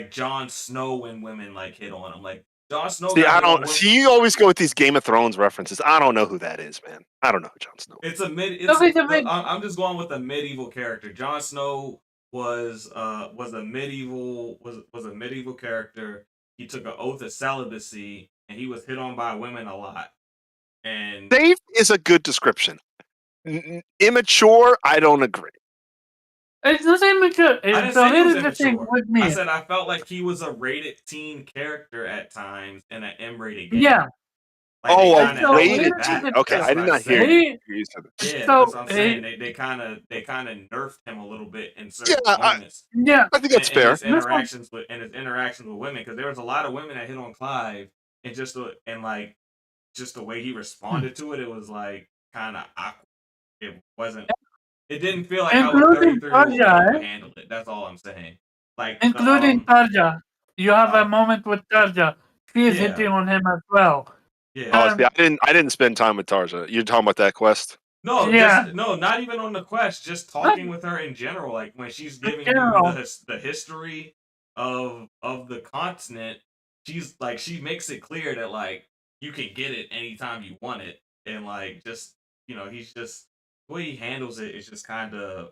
Jon Snow when women like hit on him, like Jon Snow. See, you always go with these Game of Thrones references. I don't know who that is, man. I don't know who Jon Snow is. I'm just going with a medieval character. Jon Snow was a medieval character. He took an oath of celibacy, and he was hit on by women a lot. And safe is a good description. Immature, I don't agree. It's not immature. With me. I said I felt like he was a rated teen character at times in an M-rated game. Yeah. Like rated teen. Okay, I did not hear you. Yeah, that's what I'm saying. They kind of nerfed him a little bit in certain moments. I think that's fair. His interactions with women, because there was a lot of women that hit on Clive, and just the way he responded to it, it was like kind of awkward. It didn't feel like I was 33 to handle it. That's all I'm saying. Like including Tarja. You have a moment with Tarja. She is hitting on him as well. Yeah. I didn't spend time with Tarja. You're talking about that quest? No, not even on the quest. Just talking with her in general. Like when she's giving you the history of the continent, she makes it clear that like you can get it anytime you want it, and like just he's just the way he handles it is just kind of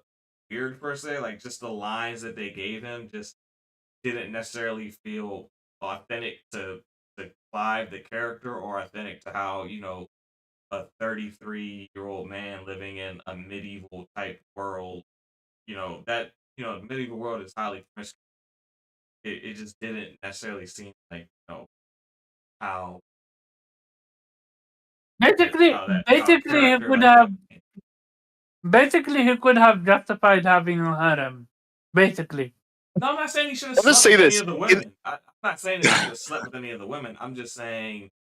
weird per se. Like just the lines that they gave him just didn't necessarily feel authentic to Clive the character, or authentic to how a 33-year-old man living in a medieval type world, that the medieval world is highly promiscuous. It just didn't necessarily seem like how Basically, how basically he character could like that. have basically he could have justified having a harem. Basically. No, I'm not saying he should have I'll just slept say with any this. of the women. I'm not saying that he should have slept with any of the women. I'm just saying,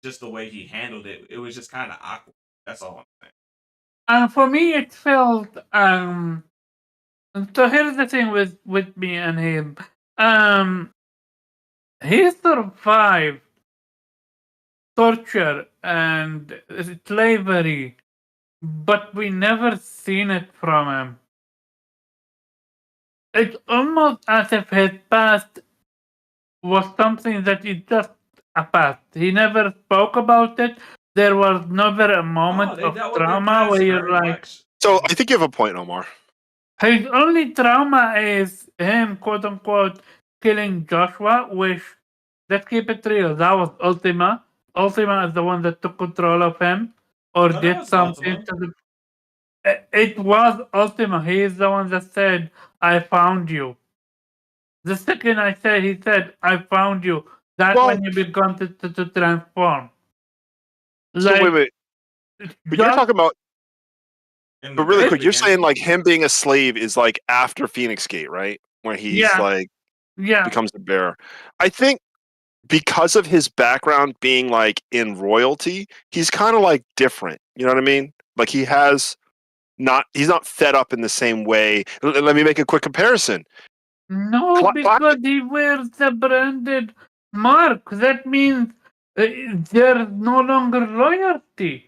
just the way he handled it, it was just kind of awkward. That's all I'm saying. And for me, it felt. So here's the thing with me and him. He survived torture and slavery, but we never seen it from him. It's almost as if his past was something that is just a past. He never spoke about it. There was never a moment They of dealt with their trauma past where you're very like, much. So I think you have a point, Omar. his only trauma is him, quote unquote, killing Joshua, which, let's keep it real, that was Ultima. Ultima is the one that took control of him or No, that did was something Ultima. to the. It was Ultima. He is the one that said, I found you. The second I said, he said, I found you. That's Well, when you began to transform. so Like, wait. But you're just, talking about, In the but really very quick, you're saying beginning. like him being a slave is like after Phoenix Gate, right? Where he's yeah, like yeah. becomes the bearer. I think because of his background being like in royalty, he's kind of like different. You know what I mean? Like he's not fed up in the same way. Let me make a quick comparison. No, because he wears the branded mark. That means there's no longer loyalty.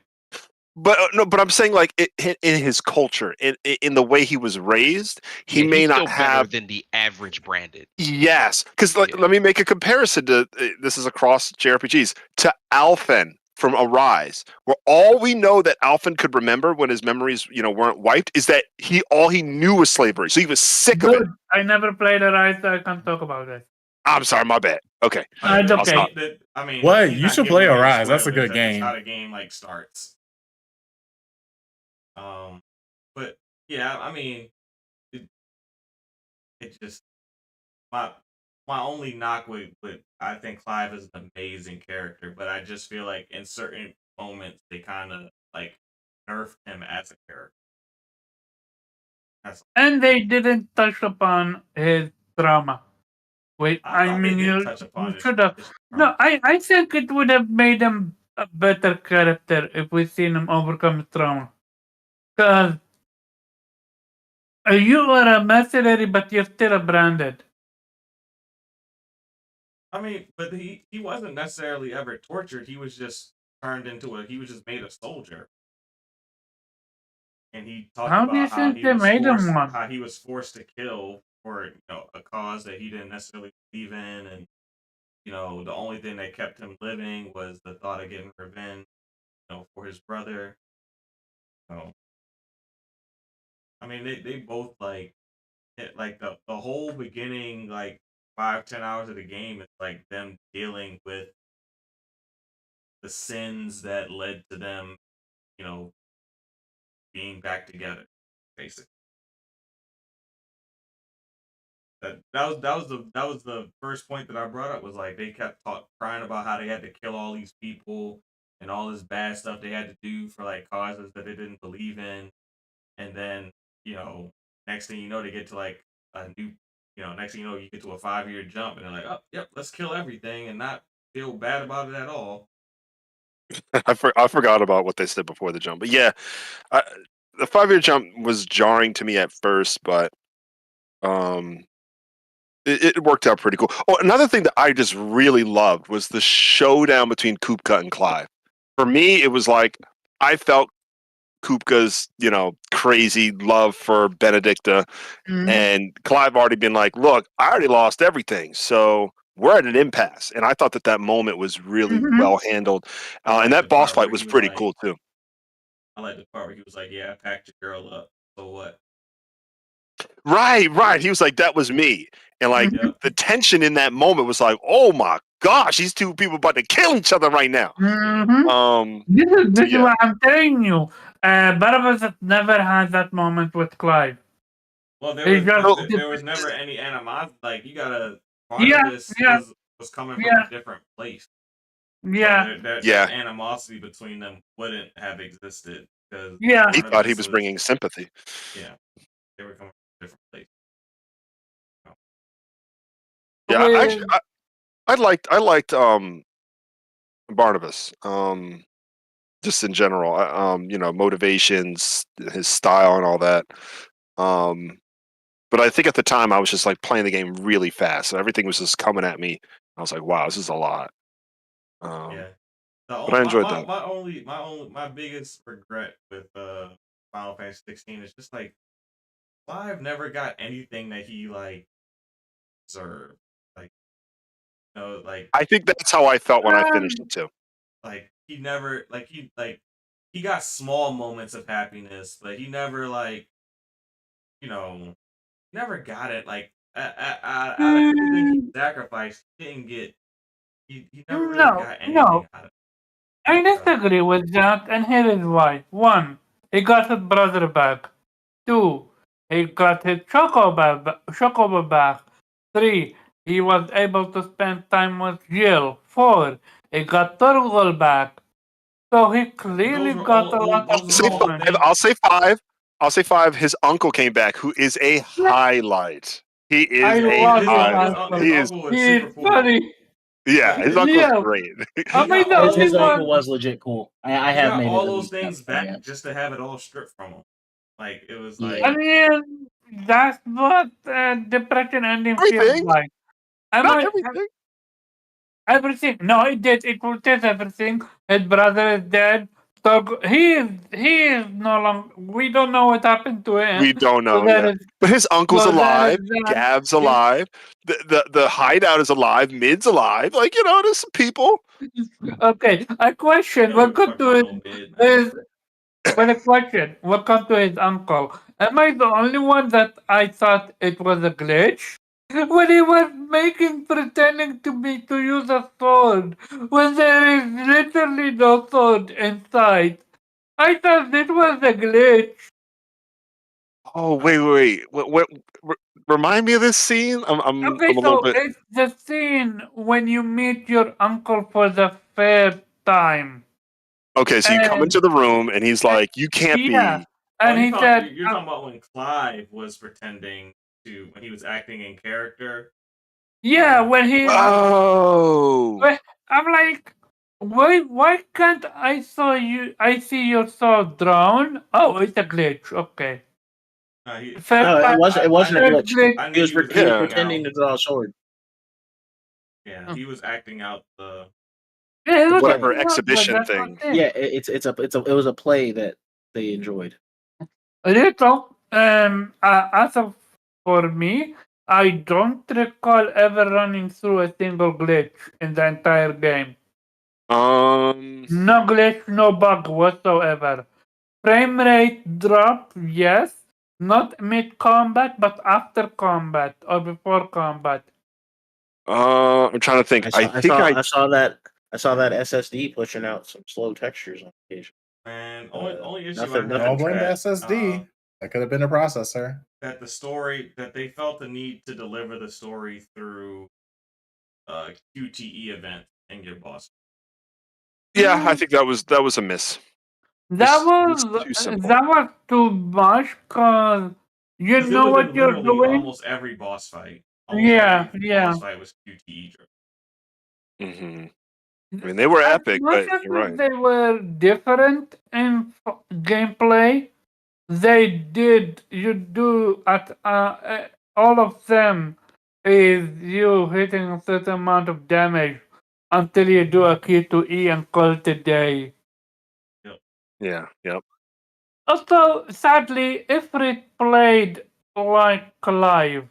But no, but I'm saying like in his culture, in the way he was raised, he Yeah, may he's not still better have. than the average branded. Yes, because Yeah. let me make a comparison to this is across JRPGs to Alphen from Arise, where all we know that Alphen could remember when his memories weren't wiped is that all he knew was slavery, so he was sick of it. Dude, I never played Arise, so I can't talk about it. I'm sorry, my bad. Okay, It's I'll okay. stop. I mean, What? he's You not should giving play away the Arise. That's a spoilers. good That's just how game. the game starts. But yeah, I mean, it just my only knock with I think Clive is an amazing character, but I just feel like in certain moments they kind of like nerfed him as a character. And they didn't touch upon his trauma. Wait, I mean, you should have. No, I think it would have made him a better character if we seen him overcome his trauma. Because you are a mercenary, but you're still a branded. I mean, but he wasn't necessarily ever tortured. He was just turned into he was just made a soldier. And he talked How do you about how think he they was made him forced one? how he was forced to kill for a cause that he didn't necessarily believe in, and the only thing that kept him living was the thought of getting revenge, for his brother. So, I mean, they both like the whole beginning 5-10 hours of the game is like them dealing with the sins that led to them, being back together, basically. That was the first point that I brought up was like they kept crying about how they had to kill all these people and all this bad stuff they had to do for like causes that they didn't believe in, and then next thing you know they get to like a new next thing you know you get to a 5-year jump and they're like, oh yep, let's kill everything and not feel bad about it at all. I forgot about what they said before the jump, but yeah, the 5-year jump was jarring to me at first, but it worked out pretty cool. Oh, another thing that I just really loved was the showdown between Kupka and Clive. For me, it was like I felt Kupka's, crazy love for Benedicta, and Clive already been like, "Look, I already lost everything, so we're at an impasse." And I thought that moment was really well handled, and that boss fight was pretty cool too. I like the part where he was like, "Yeah, I packed your girl up. So what?" Right. He was like, "That was me," and like the tension in that moment was like, "Oh my gosh, these two people about to kill each other right now. Mhm. This is yeah. what I'm telling you. Barabas never had that moment with Clive. Well, there He was just there was never any animosity. Like you gotta. yeah, Barnabas yeah, was coming from yeah, a different place. yeah, That Yeah. animosity between them wouldn't have existed because yeah. He thought he Barnabas was bringing sympathy. yeah, they were coming from a different place. Yeah, With I liked Barnabas. Just in general, motivations, his style, and all that. But I think at the time I was just like playing the game really fast, so everything was just coming at me. I was like, "Wow, this is a lot." Yeah. But I enjoyed that. My biggest regret with Final Fantasy 16 is just like Clive never got anything that he like deserved. Like like I think that's how I felt when I finished it too. like he never he got small moments of happiness, but he never never got it like out of everything he sacrificed, he didn't get he never really no, got no. anything out of I it. disagree with that, and here is why. One, he got his brother back. Two, he got his chocobo back. Three, he was able to spend time with Jill. Four, he got Turgle back. So he clearly Those were got a all lot those of I'll were say all moments. five. things. I'll say five. I'll say five. His uncle came back, who is a highlight. He I is a love his highlight. uncle. He is. uncle was He is super cool. funny. Yeah, his uncle's Yeah, great. am He I got the all His, only his those uncle one? things. was legit cool. I He have got made all it at those least that things far. back Yeah. just to have it all stripped from him. Like it was Yeah. like I mean, that's what depression ending feels Everything, like. Am not I everything. everything? No, it did. It protects everything. His brother is dead. So he is no longer. We don't know what happened to him. We don't So know that yet. is But his uncle's so that is alive. that. Gav's Yeah. alive. The hideout is alive. Mid's alive. Like there's some people. Okay, a question. you don't What give a come fuck to about it no mid, man. is when a question. What come to his uncle? Am I the only one that I thought it was a glitch? When he was pretending to use a sword when there is literally no sword inside. I thought this was a glitch. Oh wait. What remind me of this scene? I'm Okay, a little so bit. it's the scene when you meet your uncle for the first time. Okay, so you come And, into the room and he's and like, "You can't yeah. be." Oh, And he said, you're talking about when Clive was pretending when he was acting in character. yeah, when he Oh. I'm like, why can't I see your sword drawn? Oh, it's a glitch. Okay. First No, time, it wasn't a I, first glitch. glitch. I He knew was he was he was Yeah. acting pretending out. to draw a sword. Yeah, he was acting out the. Yeah, it was Yeah, Whatever acting out, but exhibition that's not thing. it. yeah. It was a play that they enjoyed. Little, as of for me, I don't recall ever running through a single glitch in the entire game. Um. No glitch, no bug whatsoever. Frame rate drop, yes. Not mid combat, but after combat or before combat. I'm trying to think. I think I. I saw that SSD pushing out some slow textures on occasion. Man, only issue Nothing I Don't have blame the is that, SSD. That could have been a processor. that the story that they felt the need to deliver the story through QTE event and your boss. Yeah, I think that was a miss. That It's was too simple. that was too much because you 'Cause it know was what in you're literally doing. almost every boss fight. Almost Yeah, every yeah. boss fight was QTE driven. Hmm I mean, they were As epic, much but as you're right. they were different in gameplay, they did you do at all of them is you hitting a certain amount of damage until you do a Q to E and call it a day. Yeah. Yep. Also, sadly, Ifrit played like Clive,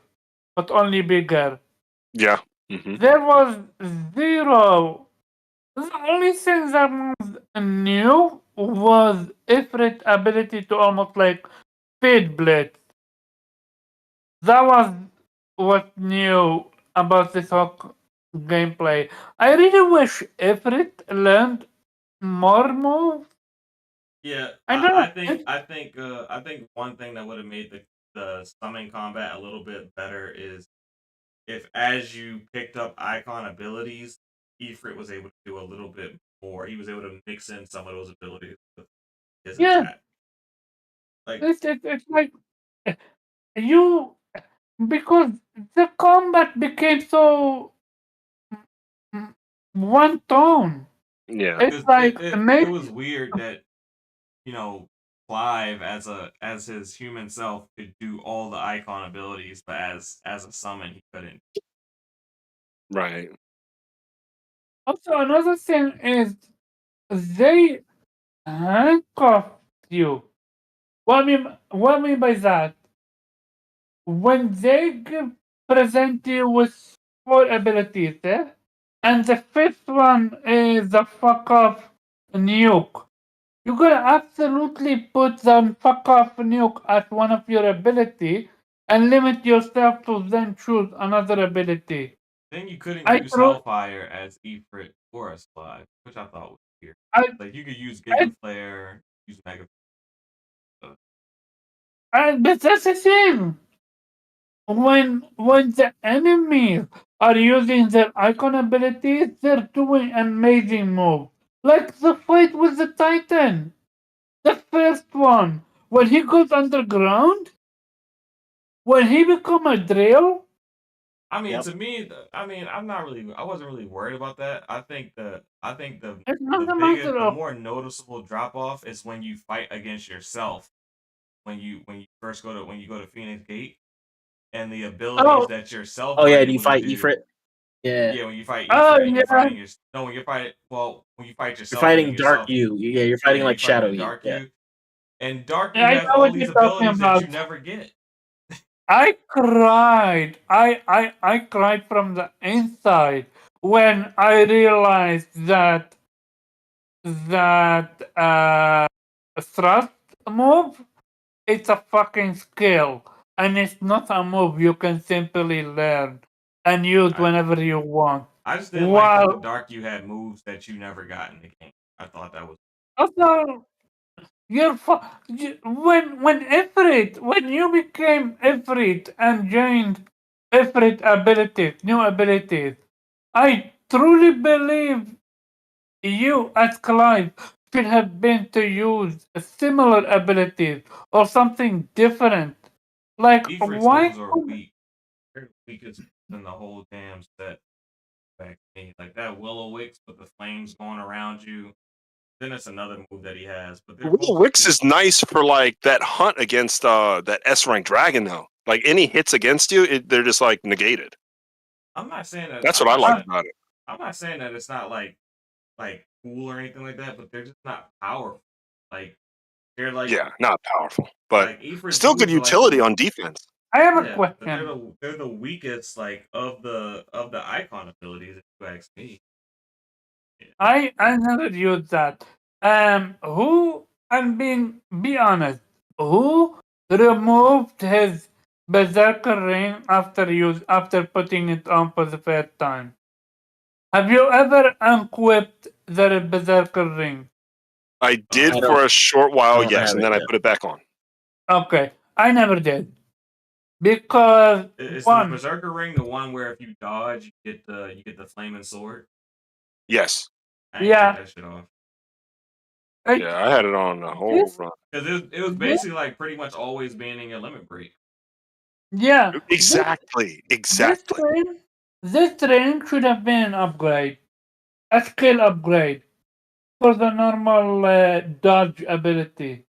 but only bigger. Yeah. hmm There was zero. The only thing that was new was Ifrit's ability to almost like speed blitz. That was what new about this whole gameplay. I really wish Ifrit learned more moves. Yeah, I don't I know. think I think one thing that would have made the summoning combat a little bit better is if as you picked up icon abilities, Ifrit was able to do a little bit more. He was able to mix in some of those abilities with his Yeah, attack. Like it's like you because the combat became so one tone. Yeah. It's like it maybe was weird that you know Clive as his human self could do all the icon abilities, but as a summon he couldn't. Right. also another thing is they handcuff you. What I mean by that? When they present you with four abilities, and the fifth one is the fuck off nuke. You gotta absolutely put the fuck off nuke as one of your ability and limit yourself to then choose another ability. Then you couldn't I use throw Hellfire as Ifrit or as Clive, which I thought was weird. I, Like you could use I, Giga Flare, use Mega. but that's the thing. When the enemies are using their icon abilities, they're doing amazing moves. Like the fight with the Titan. The first one. When he goes underground, when he become a drill, I mean, Yep. to me, I mean, I wasn't really worried about that. I think it's not a matter the of more noticeable drop off is when you fight against yourself. When you first when you go to Phoenix Gate, and the abilities oh that yourself Oh are yeah, do you able to fight do. Ifrit? Yeah. Yeah, when you fight oh Ifrit and you're yeah. fighting your no, when you fight You're yourself, fighting meaning Dark yourself. You. Yeah, you're Yeah, fighting you're like fighting Shadow the You. Dark Yeah. You, and Dark Yeah, You I has know all what these you're talking abilities that you about. never get. I cried. I cried from the inside when I realized that thrust move, it's a fucking skill, and it's not a move you can simply learn and use I whenever you want. I just didn't like that the While Dark You had moves that you never got in the game. I thought that was. also when Ifrit, when you became Ifrit and gained Ifrit abilities, new abilities, I truly believe you as Clive should have been to use similar abilities or something different. Like Ifrit's why? moves are weak. They're the weakest in the whole damn set. Back to me. Like that Willow Wicks with the flames going around you. Then it's another move that he has, but they're Will both Wix weak. is nice for like that hunt against that S rank dragon though. Like any hits against you, they're just like negated. I'm not saying that. That's what I like about it. I'm not saying that it's not like cool or anything like that, but they're just not powerful. Like they're Yeah, not powerful, but like Ifrit's still good moves are like utility the on defense. I have a yeah, but question. they're the weakest like of the icon abilities. If you ask me, yeah. I never used that. Who? I'm being be honest. Who removed his berserker ring after putting it on for the first time? Have you ever unequipped the berserker ring? I did I for don't. a short I while, don't yes, have and it then I yet. put it back on. Okay, I never did because Is the one, Berserker ring the one where if you dodge, you get the flaming sword? Yes. I ain't take yeah, that shit off it, Yeah, I had it on the whole this, run. because it was this, basically like pretty much always banning a limit break. yeah, Exactly. this Exactly. ring, this ring should have been an upgrade, a skill upgrade for the normal dodge ability.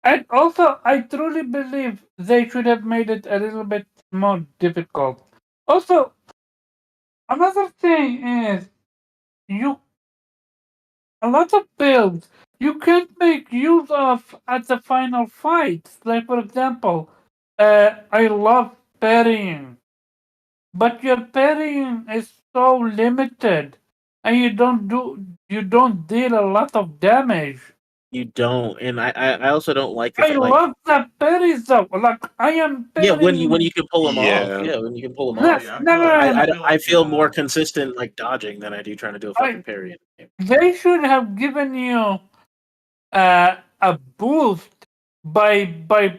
And also, I truly believe they should have made it a little bit more difficult. Also, another thing is you a lot of builds you can't make use of at the final fights. Like for example, I love parrying, but your parrying is so limited, and you don't deal a lot of damage. You don't, and I also don't like the I like. love the parries though. Like I am Yeah, when parrying. you can pull them off. Yeah. Yeah, when you can pull them No, off. See, I no, feel no, like no, no. I feel I like feel more consistent like dodging than I do trying to do a fucking parry. They should have given you a boost by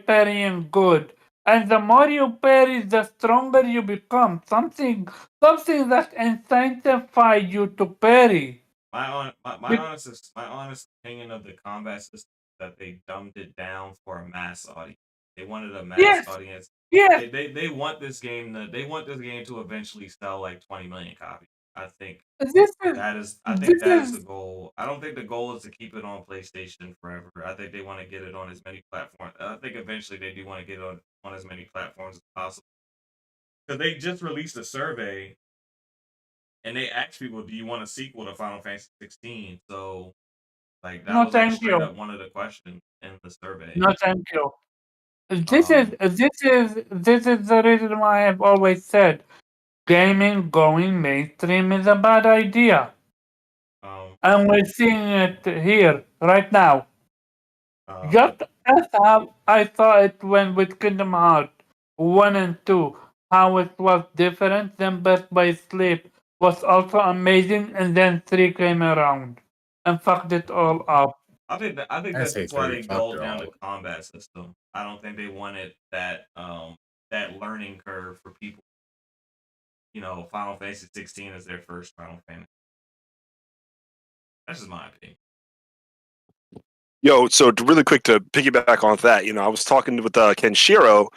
parrying good. And the more you parry, the stronger you become. Something that incentivize you to parry. my honest opinion of the combat system is that they dumbed it down for a mass audience. They wanted a mass Yes, audience. yes. They want this game to eventually sell like 20 million copies. I think This is this that is the is goal. I don't think the goal is to keep it on PlayStation forever. I think they want to get it on as many platforms. I think eventually they do want to get it on as many platforms as possible. Because they just released a survey and they asked people, "Do you want a sequel to Final Fantasy 16?" So, like, that no was like thank straight you. up one of the questions in the survey. No thank you. Um, This is the reason why I've always said gaming going mainstream is a bad idea. um, And we're seeing it here right now. but Just as how I thought it went with Kingdom Hearts 1 and 2, how it was different than Birth by Sleep was also amazing, and then 3 came around and fucked it all up. I think I say that's why 3 they fucked dulled it down all. the combat system. I don't think they wanted that learning curve for people. Final Fantasy 16 is their first Final Fantasy. That's just my opinion. Yo, so really quick to piggyback on that, I was talking with Kenshiro,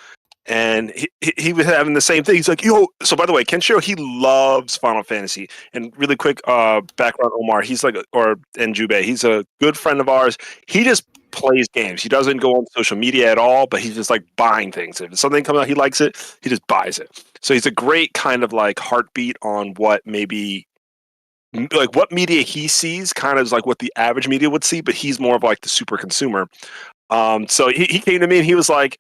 and he was having the same thing. He's like, yo, so by the way, Kenshiro, he loves Final Fantasy. And really quick background, Omar, he's like, and Jubei, he's a good friend of ours. He just plays games. He doesn't go on social media at all, but he's just like buying things. If something comes out, he likes it, he just buys it. So he's a great kind of like heartbeat on what maybe like what media he sees kind of is like what the average media would see, but he's more of like the super consumer. So he came to me and he was like,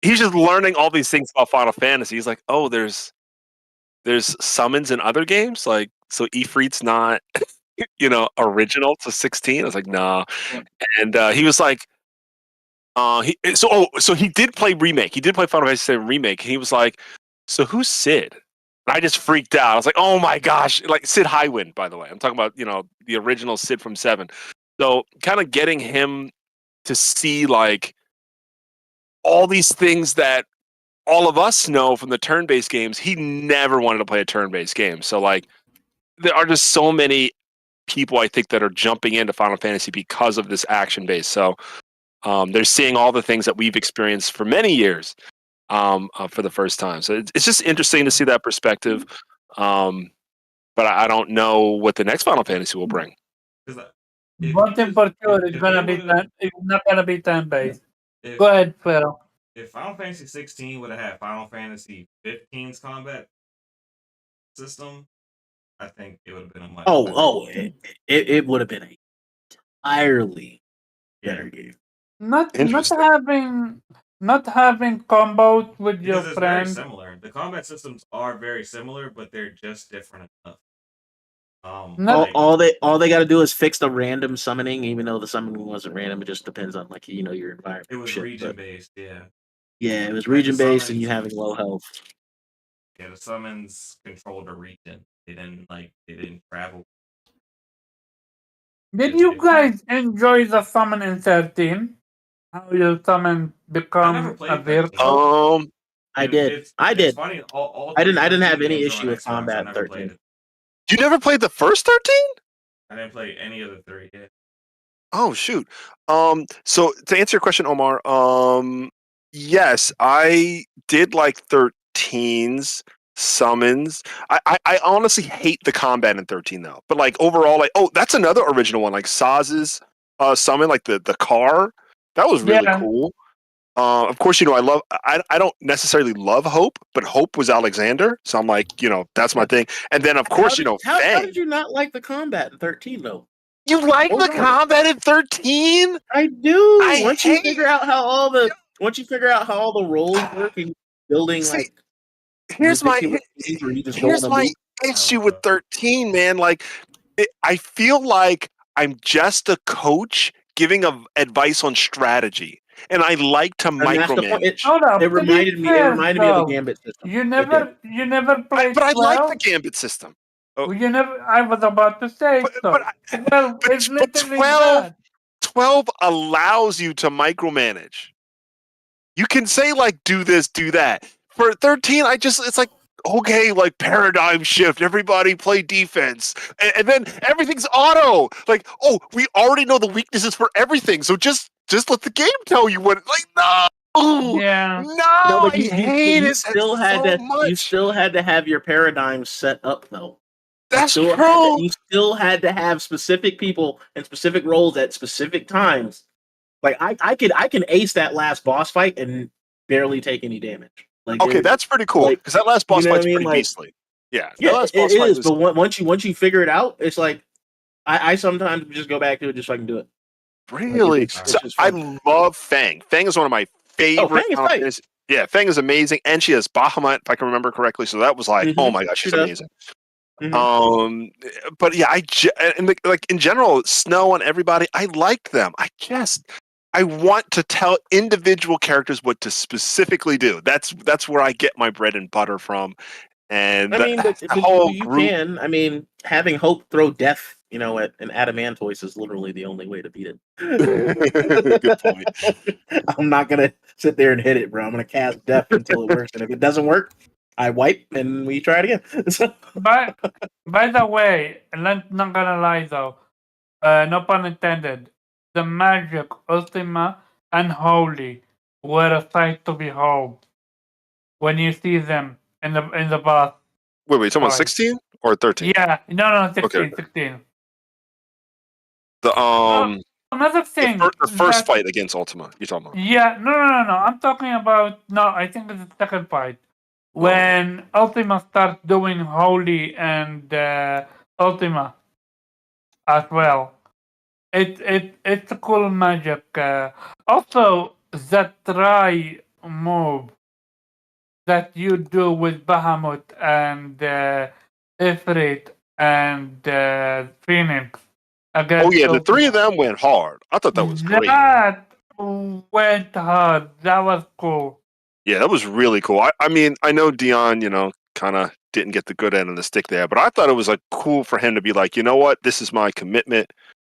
he's just learning all these things about Final Fantasy. He's like, oh, there's summons in other games, like so Ifrit's not original to 16. I was like, nah. And he was like, so he did play remake. He did play Final Fantasy 7 remake. And he was like, so who's Sid? And I just freaked out. I was like, oh my gosh, like Sid Highwind, by the way. I'm talking about the original Sid from 7. So kind of getting him to see like all these things that all of us know from the turn-based games. He never wanted to play a turn-based game. So like there are just so many people I think that are jumping into Final Fantasy because of this action base. So they're seeing all the things that we've experienced for many years for the first time. So it's just interesting to see that perspective. But I don't know what the next Final Fantasy will bring. One thing for sure, it's not gonna be time based. Go ahead, Phil. If Final Fantasy 16 would have had Final Fantasy 15's combat system, I think it would have been a much better game. It would have been an entirely better game. Not Interesting. having combos with your Because it's very friend. similar. The combat systems are very similar, but they're just different enough. Not- All they got to do is fix the random summoning, even though the summoning wasn't random. It just depends on like your environment. It was shit, region but- based, yeah. Yeah, it was Like the region based, and summons- you having low health. Yeah, the summons controlled a region. They didn't travel. Did you guys enjoy the summon in 13? How your summon I never become played a 13. virtual? I did. It's I did. funny. All I didn't have 13 any games are issue on with Xbox. I combat never 13. played it. You never played the first 13? I didn't play any of the 3. Yeah. Oh shoot. So to answer your question, Omar, yes, I did like 13's summons. I honestly hate the combat in 13 though. But like overall, like that's another original one, like Saz's summon, like the car. That was really Yeah. cool. Of course, I don't necessarily love Hope, but Hope was Alexander, so I'm like, that's my thing. And then of course, how Fang. did you not like the combat in 13 though? You like What the was it? combat in 13? I do. I Once you hate- figure out how all the roles work and building See, like here's my ridiculous things where you just go here's on a my loop. issue with 13, man. Like, I feel like I'm just a coach giving advice on strategy, and I like to And that's the point. micromanage. Hold up. It To be reminded me. It fair, reminded me of the though, Gambit system. You It never played But I like 12. the Gambit system. Oh, You never. I was about to say but, so. but, Well, but, it's but literally 12, that. 12 allows you to micromanage. You can say like do this, do that. For 13, it's like okay, like paradigm shift. Everybody play defense, and then everything's auto. Like, oh, we already know the weaknesses for everything, so just let the game tell you what. Like, no, Yeah. No, no, but I hate it still had so to. much. You still had to have your paradigm set up, though. That's You true. still had to have specific people and specific roles at specific times. Like I can ace that last boss fight and barely take any damage. Like Okay, that's pretty cool like, because that last boss you know what fight's I mean? pretty Like, beastly. Yeah, that yeah, last it boss fight is. was. But once you figure it out, it's like I sometimes just go back to it just so I can do it. Really? It's So just I fun. love Fang. Fang is one of my favorite. Fang is tight. Yeah, Fang is amazing, and she has Bahamut, if I can remember correctly. So that was like, oh my gosh, she's She does. amazing. Mhm. But yeah, like in general, Snow and everybody, I like them. I want to tell individual characters what to specifically do. That's where I get my bread and butter from. And I mean, the but whole you group. can. I mean, having Hope throw death, at an Adamantoise is literally the only way to beat it. Good point. I'm not gonna sit there and hit it, bro. I'm gonna cast death until it works, and if it doesn't work, I wipe and we try it again. By the way, not gonna lie though, no pun intended. The magic, Ultima, and Holy were a sight to behold when you see them in the boss. Wait, you talking about fight. 16 or 13? Yeah, no, 16, Okay. 16. The Another thing. the first fight against Ultima. You're talking about? Yeah, no. I'm talking about I think it's the second fight when Ultima starts doing Holy and Ultima as well. It's a cool magic. Also, the try move that you do with Bahamut and Ifrit and Phoenix. Oh yeah, the three of them went hard. I thought that was great. That went hard. That was cool. Yeah, that was really cool. I mean, I know Dion, kind of didn't get the good end of the stick there, but I thought it was like cool for him to be like, you know what, this is my commitment,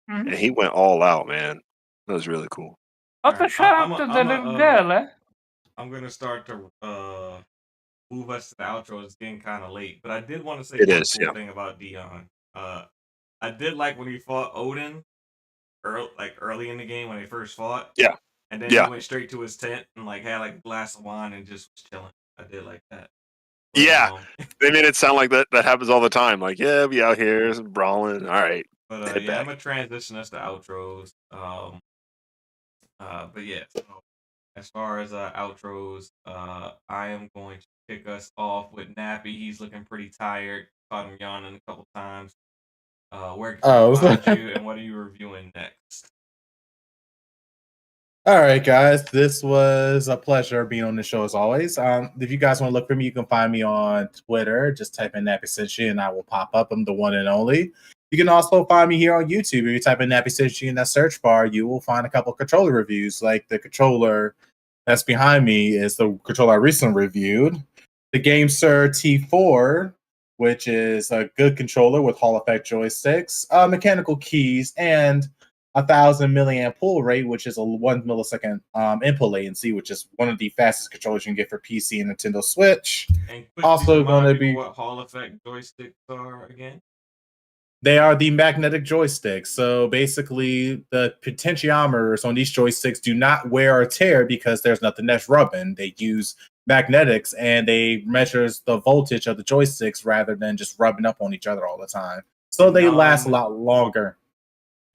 and he went all out, man. That was really cool. Also, Alright, shout out to the little girl, eh? I'm gonna start to move us to the outro. It's getting kind of late, but I did want to say It one is, cool yeah. thing about Dion. I did like when he fought Odin, early in the game when they first fought. Yeah. And then Yeah. he went straight to his tent and had a glass of wine and just was chilling. I did like that. Yeah, they made it sound like that happens all the time. Like, yeah, we out here brawling. All right. But yeah, I'm gonna transition us to outros. But yeah, so as far as outros, I am going to kick us off with Nappy. He's looking pretty tired. Caught him yawning a couple times. Where can we find you, and what are you reviewing next? All right, guys. This was a pleasure being on the show as always. If you guys want to look for me, you can find me on Twitter. Just type in Nappy Senshi and I will pop up. I'm the one and only. You can also find me here on YouTube. If you type in Nappy Senshi in that search bar, you will find a couple of controller reviews. Like the controller that's behind me is the controller I recently reviewed. The GameSir T4, which is a good controller with Hall effect joysticks, mechanical keys, and 1,000 milliamp pull rate, which is a 1 millisecond input latency, which is one of the fastest controllers you can get for PC and Nintendo Switch. And also going to be what Hall effect joysticks are again. They are the magnetic joysticks. So basically, the potentiometers on these joysticks do not wear or tear because there's nothing that's rubbing. They use magnetics and they measures the voltage of the joysticks rather than just rubbing up on each other all the time. So they last a lot longer.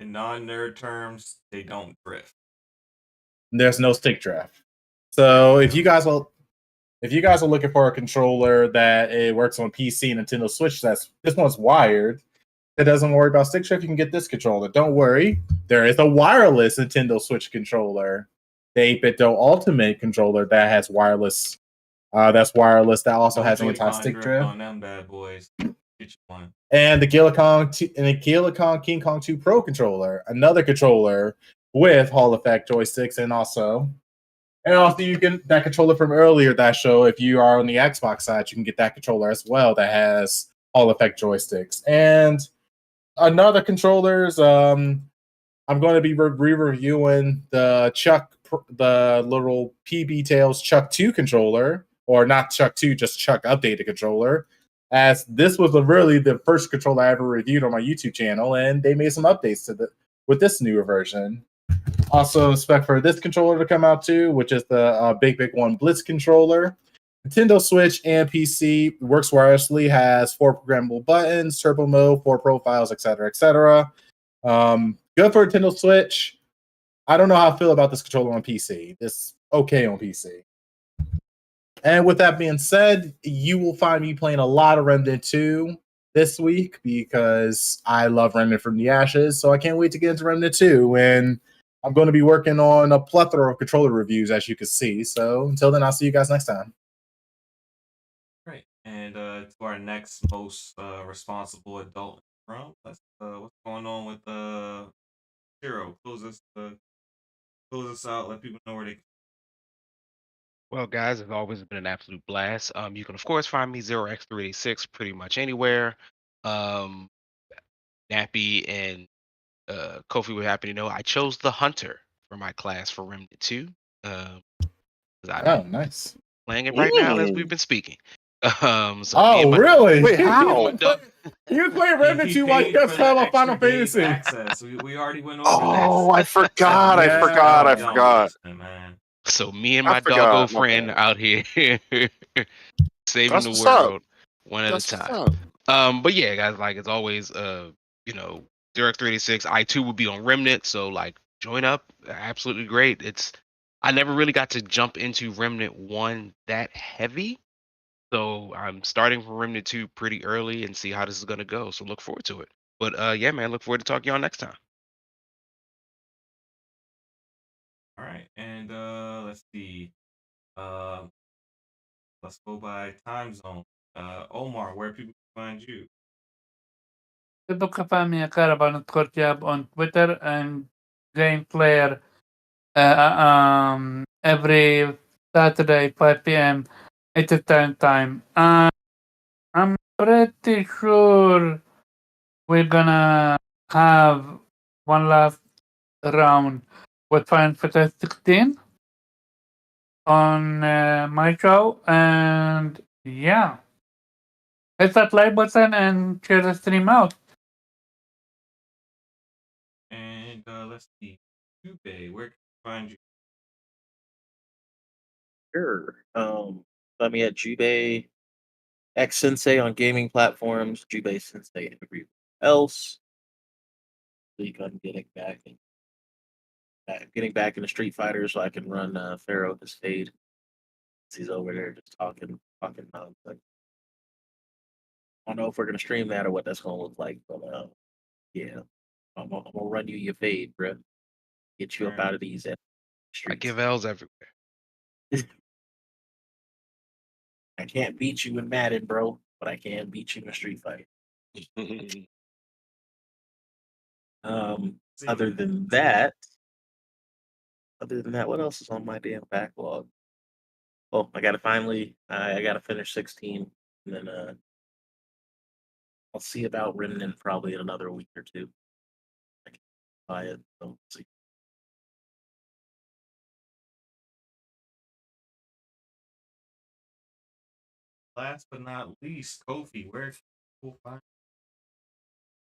In non-nerd terms, they don't drift. There's no stick drift. So if you guys are looking for a controller that it works on PC and Nintendo Switch, this one's wired. It doesn't worry about stick drift. You can get this controller. Don't worry. There is a wireless Nintendo Switch controller, the 8BitDo Ultimate controller that has wireless. That's wireless. That also has anti-stick drift. On them bad boys. Get you one. And the Gillicon King Kong 2 Pro controller, another controller with Hall effect joysticks, and also you can that controller from earlier that show. If you are on the Xbox side, you can get that controller as well that has Hall effect joysticks and another controllers. I'm going to be re-reviewing the little PB Tails Chuck 2 controller, or not Chuck 2, just Chuck updated controller, as this was really the first controller I ever reviewed on my YouTube channel, and they made some updates to with this newer version. Also expect for this controller to come out too, which is the big one Blitz controller. Nintendo Switch and PC works wirelessly, has 4 programmable buttons, turbo mode, 4 profiles, etc., etc. Good for Nintendo Switch. I don't know how I feel about this controller on PC. It's okay on PC. And with that being said, you will find me playing a lot of Remnant 2 this week because I love Remnant from the Ashes. So I can't wait to get into Remnant 2. And I'm going to be working on a plethora of controller reviews, as you can see. So until then, I'll see you guys next time. Great. And to our next most responsible adult in the room, what's going on with Zero? Close us out. Let people know where they. Well, guys, it's always been an absolute blast. You can of course find me 0x386 pretty much anywhere. Nappy and Kofi were happy to know I chose the Hunter for my class for Remnant 2. Nice. Playing it right now as we've been speaking. Really? Wait, how? You play Remnant 2 while you guys talking about Final Fantasy. Access. We already went over this. Oh, I forgot. Yeah. I forgot. Man. So me and I my forgot, doggo my friend bad. out here saving That's the what's up. world one at That's a what's time. up. But yeah, guys, like it's always, Direct 386. I too will be on Remnant, so like join up. Absolutely great. I never really got to jump into Remnant 1 that heavy. So I'm starting from Remnant 2 pretty early and see how this is gonna go. So look forward to it. But yeah, man, look forward to talking to y'all next time. All right, and let's see. Let's go by time zone. Omar, where people can find you? People can find me at Caravan Courtyard on Twitter and Game Player every Saturday 5 p.m. Eastern time. I'm pretty sure we're gonna have one last round with Final Fantasy 16 on my show, and yeah, hit that like button and share the stream out. And let's see. Jubei, where can we find you? Sure. Find me at Jubei X Sensei on gaming platforms, Jubei Sensei everywhere else. Week I'm getting back into Street Fighter so I can run Pharaoh his fade. He's over there just talking nonsense. I don't know if we're gonna stream that or what that's gonna look like, but yeah, I'm gonna run you your fade, bro. Get you up Alright. out of these I streets. give L's everywhere. I can't beat you in Madden, bro, but I can beat you in Street Fighter. Other than that, what else is on my damn backlog? Oh, I gotta finish 16, and then I'll see about Remnant probably in another week or two. I can buy it. So we'll see. Last but not least, Kofi, where can people find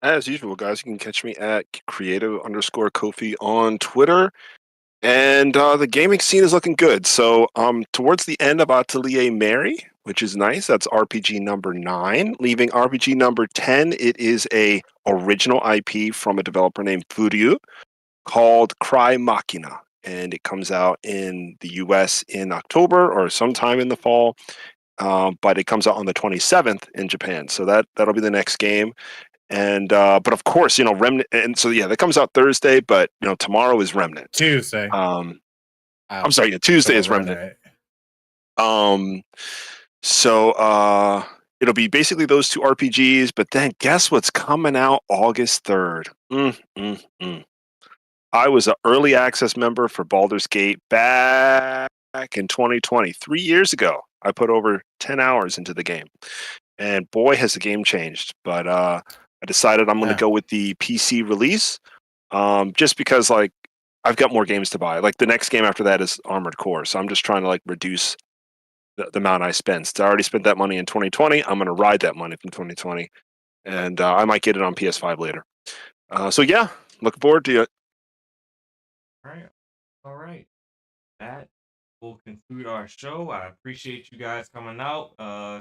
As usual, guys, you can catch me at creative_Kofi on Twitter. And the gaming scene is looking good. So towards the end of Atelier Mary, which is nice. That's RPG number 9. Leaving RPG number 10, it is a original IP from a developer named Furyu called Cry Machina. And it comes out in the US in October or sometime in the fall. But it comes out on the 27th in Japan. So that'll be the next game. And but of course, Remnant, and so yeah, that comes out Thursday, but tomorrow is Remnant. Tuesday. I'm sorry, yeah, Tuesday is Remnant. So it'll be basically those 2 RPGs, but then guess what's coming out August 3rd? I was an early access member for Baldur's Gate back in 2020, 3 years ago. I put over 10 hours into the game, and boy, has the game changed. But I decided I'm going to go with the PC release, just because like I've got more games to buy. Like the next game after that is Armored Core, so I'm just trying to like reduce the amount I spend. So I already spent that money in 2020. I'm going to ride that money from 2020, and I might get it on PS5 later. So yeah, looking forward to it. All right. That will conclude our show. I appreciate you guys coming out.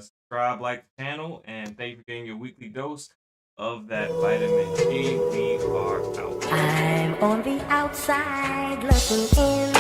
Subscribe, like the channel, and thank you for getting your weekly dose of that vitamin G. We are out. I'm on the outside looking in.